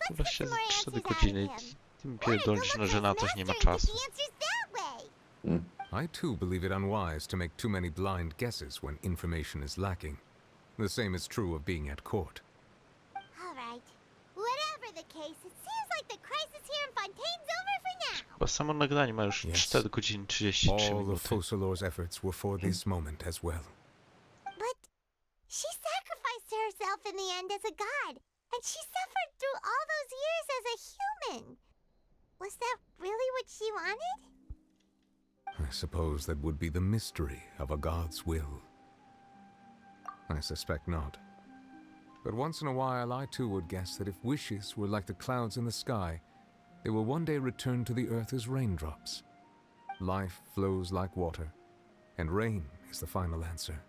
S1: Kurwa, siedzę 4 godziny i mi pierdolisz, no, że na coś nie ma czasu.
S8: I too believe it unwise to make too many blind guesses when information is lacking. The same is true of being at court.
S5: Whatever the case, it seems like the crisis here in Fontaine's over for now.
S1: Chyba samo nagranie ma już 4 godziny 33
S8: All
S1: minuty.
S8: of Focalor's efforts were for this moment as well.
S5: But She sacrificed herself in the end as a god, and she suffered through all those years as a human. Was that really what she wanted?
S8: I suppose that would be the mystery of a god's will. I suspect not. But once in a while, I too would guess that if wishes were like the clouds in the sky, they will one day return to the earth as raindrops. Life flows like water, and rain is the final answer.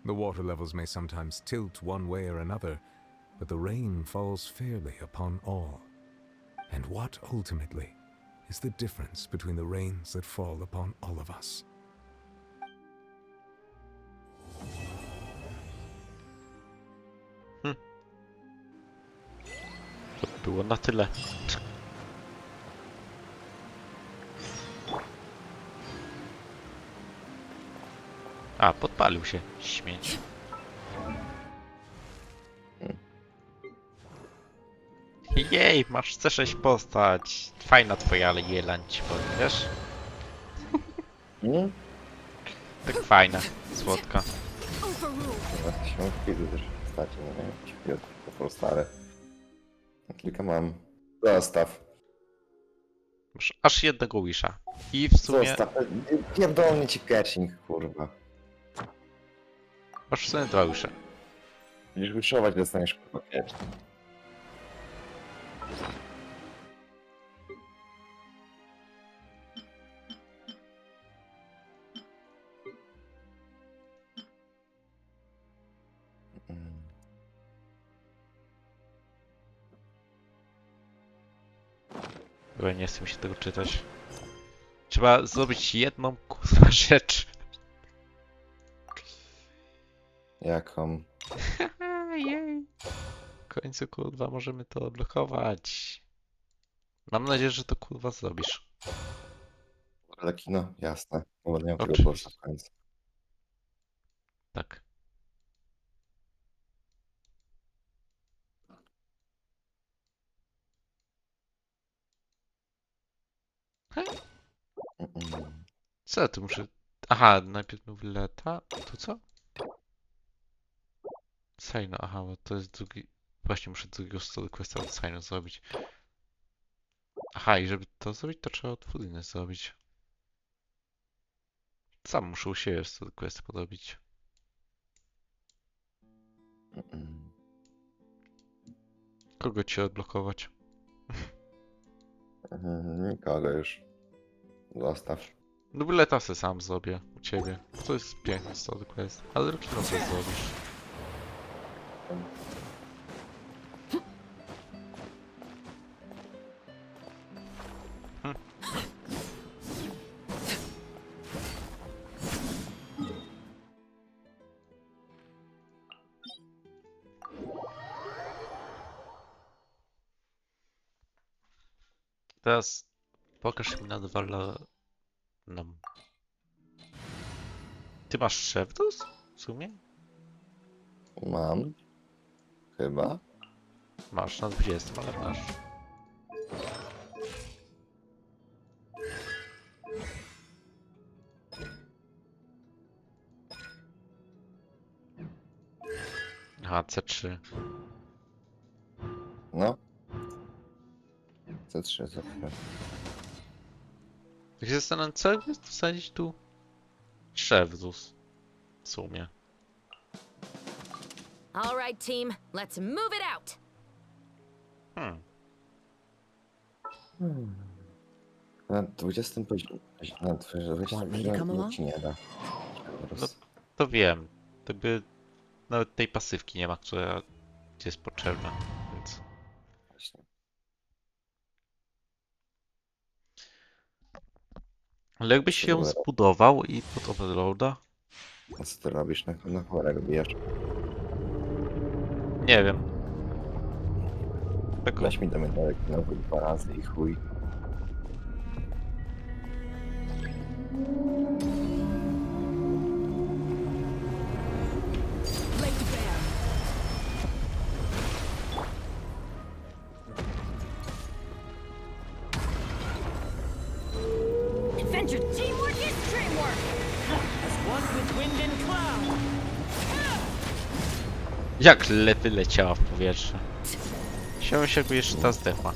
S8: The water levels may sometimes tilt one way or another, but the rain falls fairly upon all. And what, ultimately, is the difference between the rains that fall upon all of us?
S1: To było na tyle. A, podpalił się. Śmieć. Jej, masz C6 postać. Fajna twoja jelań, ci powiem, wiesz? Tak fajna, słodka.
S2: Widzę też w postaci, nie wiem, to stare. Kilka mam. Zostaw.
S1: Masz aż jednego wisha. I w sumie...
S2: Zostaw. Pierdolnie ci catching, kurwa.
S1: Masz w sumie 2 wisha.
S2: Będziesz wishować, dostaniesz kurwa catching.
S1: Bo nie chcę mi się tego czytać. Trzeba zrobić jedną kurwa rzecz.
S2: Jaką?
S1: Jej. W końcu kurwa możemy to odblokować. Mam nadzieję, że to kurwa zrobisz.
S2: Ale kino, jasne. Bo będę miał tego bossa w końcu.
S1: Tak. Co ja tu muszę... Aha, najpierw mówię leta. Tu co? Signo, aha, bo to jest drugi... Właśnie muszę drugiego story questa od Signo zrobić. Aha, i żeby to zrobić, to trzeba odwódny zrobić. Sam muszę u siebie story quest podrobić. Kogo ci odblokować?
S2: Nikogo już. Zostaw.
S1: No byleta se sam zrobię u ciebie. To jest piękny story quest. Ale drugi no co zrobisz? Teraz pokaż mi na nam. Ty masz szewdus? W sumie?
S2: Mam. Chyba.
S1: Masz na 20, ale masz. Aha, C3.
S2: No. C3, C3.
S1: Tak się zastanawiam, co jest wsadzić tu? Szewdus. W sumie.
S15: All right, team, let's move it out.
S2: Na 20 poziomie. Na 20 poziomie ci nie da.
S1: No to wiem. To by nawet tej pasywki nie ma, która jest potrzebna, więc... Ale jakbyś ją zbudował i pod overloada?
S2: A co ty robisz? Na chorego bijesz?
S1: Nie wiem. Tak.
S2: Weź mi do medalek na 2 razy i chuj.
S15: Adventure teamwork is dreamwork.
S14: As one with wind and cloud.
S1: Jak wyleciała w powietrze. Chciałem się, jakby jeszcze ta zdechła.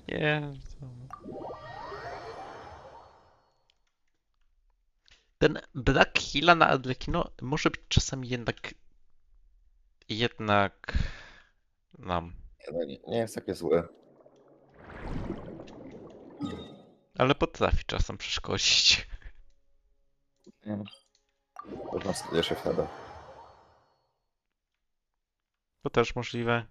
S1: Nie. Ten brak heala na Arlecchino może być czasami jednak nam.
S2: Nie jest takie złe.
S1: Ale potrafi czasem przeszkodzić.
S2: Nie. Można sobie się wtedy.
S1: To też możliwe.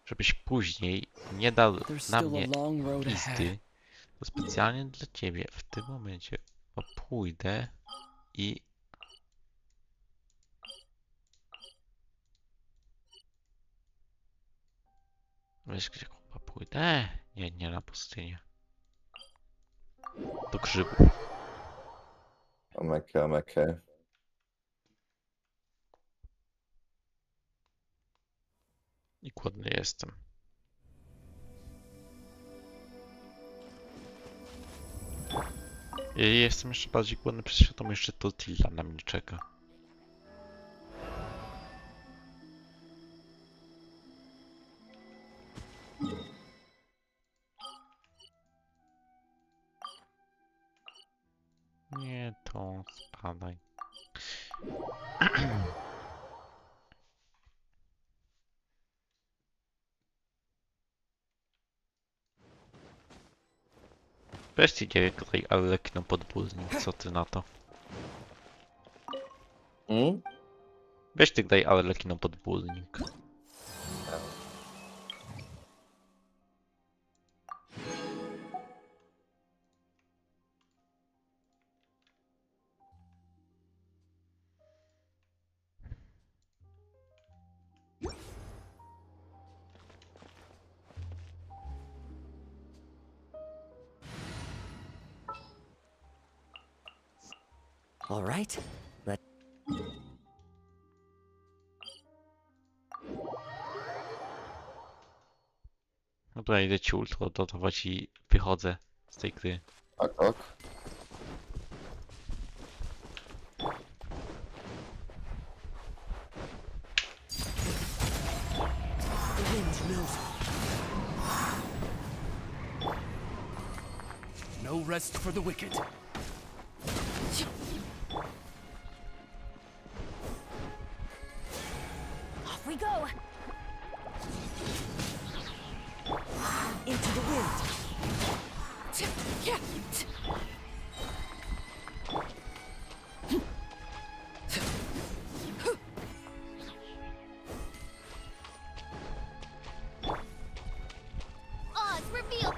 S1: Żebyś później nie dał na mnie pizdy, to specjalnie dla ciebie w tym momencie pójdę i wiesz gdzie chyba pójdę? Nie na pustynię. Do grzybów.
S2: Amekę.
S1: I głodny jestem. I jestem jeszcze bardziej głodny przez światło, jeszcze tortilla na mnie czeka. Nie, to spadaj. Weźcie dzieje tutaj Arlecchino podwórnik, co ty na to? Weź ty daj Arlecchino podwórnik.
S7: All right.
S1: Dobra, idę ci ultra dodawać i wychodzę z tej gry.
S2: Tak.
S9: The wind knows it. No rest for the wicked.
S15: Off we go! Into the wind.
S5: Oz, reveal!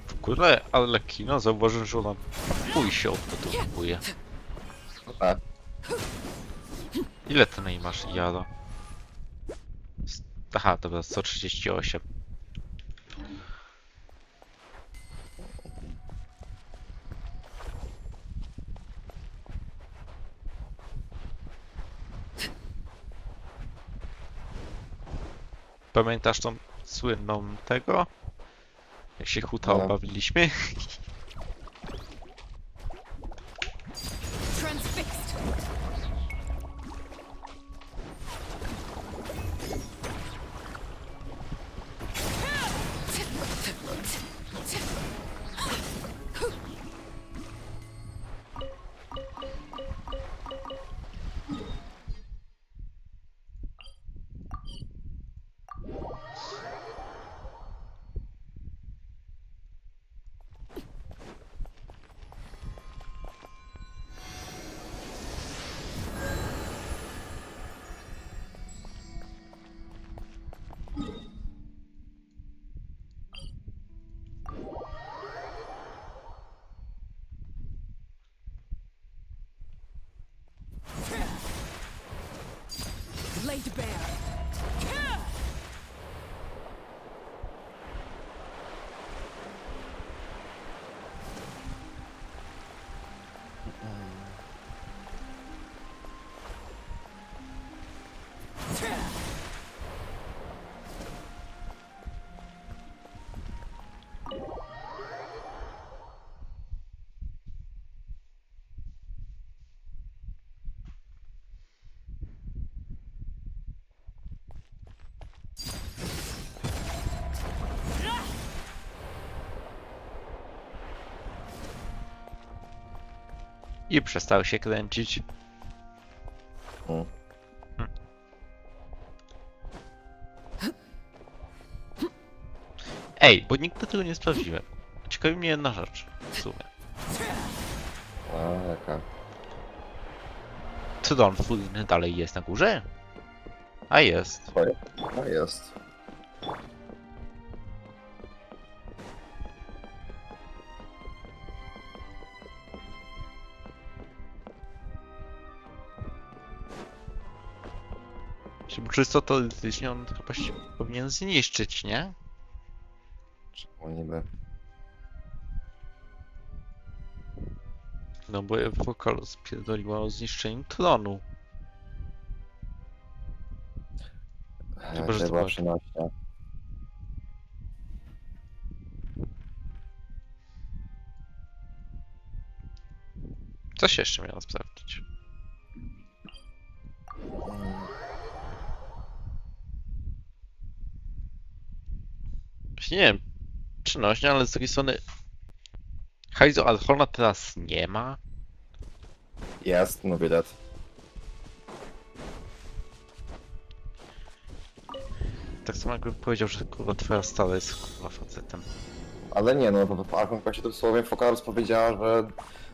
S1: W ogóle Arlecchino zauważył, że ona pój się odbudowuje. Ile ty na niej masz jada? Aha, dobra, 138. Pamiętasz tą słynną tego? Jak się huta bawiliśmy?
S15: Transfixed.
S1: I przestał się kręcić.
S2: Mm.
S1: Ej, bo nigdy tego nie sprawdziłem. Ciekawi mnie jedna rzecz, w sumie.
S2: A, jaka?
S1: Tron Furiny dalej jest na górze? A jest.
S2: A jest.
S1: Czyli czysto teoretycznie on chyba się powinien zniszczyć, nie?
S2: Czemu niby?
S1: No bo Wokal spierdoliła o zniszczeniu tronu. Chyba, że
S2: To
S1: to
S2: była
S1: była...
S2: przenośnia.
S1: Coś jeszcze miałem sprawdzić. Właśnie nie wiem, przenośnia, ale z drugiej strony Hajzo Archona teraz nie ma.
S2: Jest, no widać.
S1: Tak samo jakbym powiedział, że kurwa twoja stara jest kurwa facetem.
S2: Ale nie, no to w Archonquestie dosłownie Fokarus powiedziała, że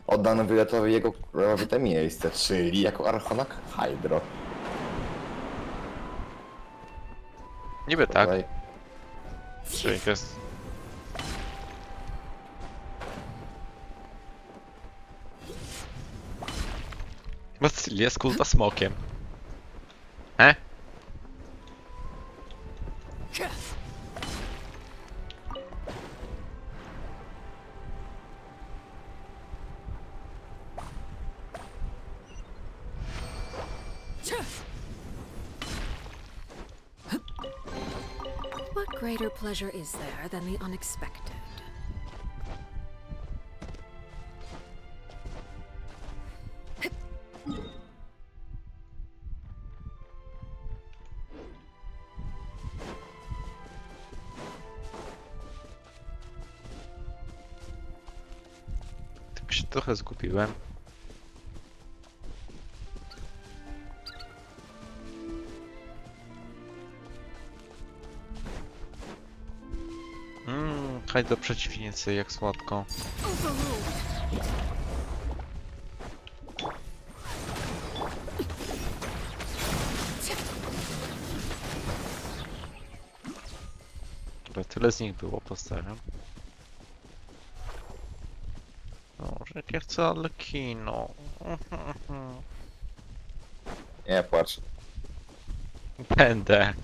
S2: oddano Violetowi jego królowi miejsce, czyli jako Archona Hydro.
S1: Niby tak.
S2: Tutaj.
S1: Czyli to jest... Basyl jest kurwa smokiem.
S6: What greater pleasure is there than the unexpected?
S1: Tak się trochę zgubiłem. Hajdo przeciwnicy, jak słodko. Dobra, tyle z nich było, postaram. No, że ja chcę Arlekino.
S2: Nie płacz.
S1: Będę.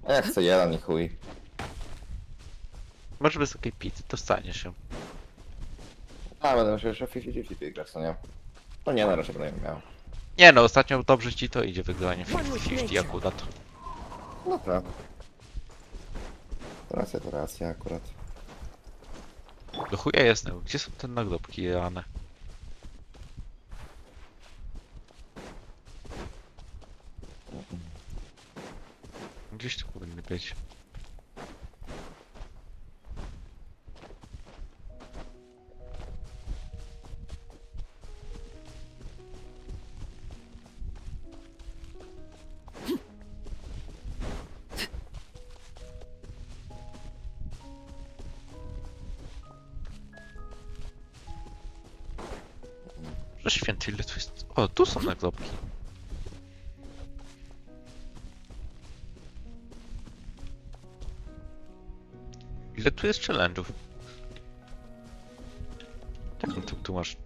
S2: Ja chcę jeden i chuj.
S1: Może bez takiej pizzy, dostanie się.
S2: A, będę musiał jeszcze 50-50 grać, co nie? No nie, na razie będę miał.
S1: Nie no, ostatnio dobrze ci to idzie wygranie 50-50 akurat.
S2: No tak. To racja akurat.
S1: Do chuja jestem, gdzie są te nagrobki rane? Gdzieś tu powinny być. Że święty, ile tu jest... O, tu są nagrobki. Ile tu jest challenge'ów? Jak on tu masz?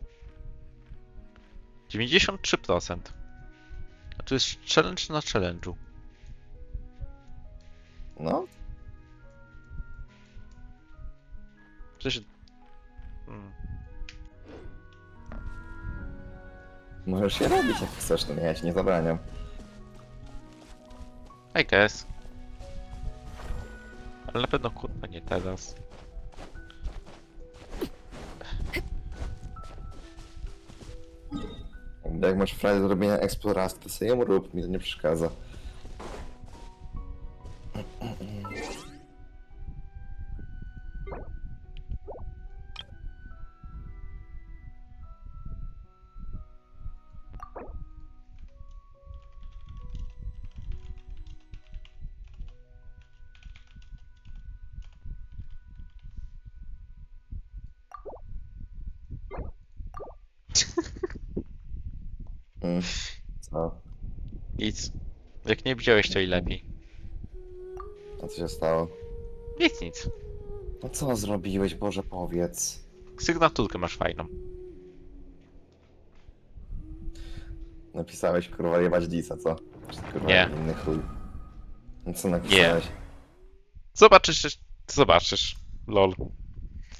S1: 93%. A tu jest challenge na challenge'u.
S2: No.
S1: Przecież...
S2: Możesz się robić jak chcesz, no ja ci nie zabraniam.
S1: I guess. Ale na pewno kurwa nie teraz.
S2: Jak masz frajdę do robienia eksploracji, to sobie ją rób, mi to nie przeszkadza. Co?
S1: Nic. Jak nie widziałeś, to i lepiej.
S2: A co się stało?
S1: Nic.
S2: No co zrobiłeś, Boże, powiedz.
S1: Sygnaturkę masz fajną.
S2: Napisałeś, kurwa, jebać Disa, co? Czy kurwa
S1: Nie.
S2: inny chuj? No co napisałeś?
S1: Zobaczysz. Lol.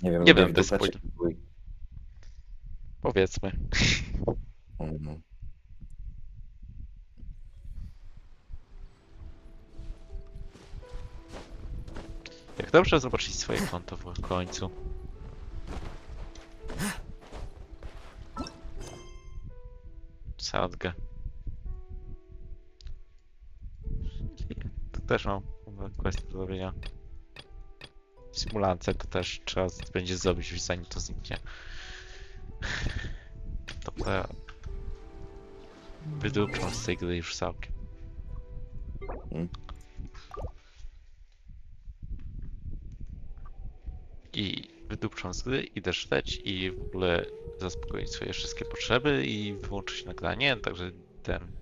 S2: Nie wiem,
S1: Nie
S2: lubię
S1: będę
S2: w dupę,
S1: spoil.
S2: czy chuj?
S1: Powiedzmy.
S2: Mhm.
S1: Jak dobrze zobaczyć swoje konto w końcu. Sadgę. To też mam quest do zrobienia. Symulację to też trzeba będzie zrobić, zanim to zniknie. To ja wydupczą z tej gry już całkiem. I wydupczą z gry, idę szleć i w ogóle zaspokoić swoje wszystkie potrzeby i wyłączyć nagranie, także ten...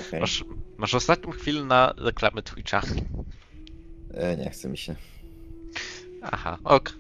S2: Okay.
S1: Masz ostatnią chwilę na reklamę Twitcha.
S2: Nie chce mi się.
S1: Aha, ok.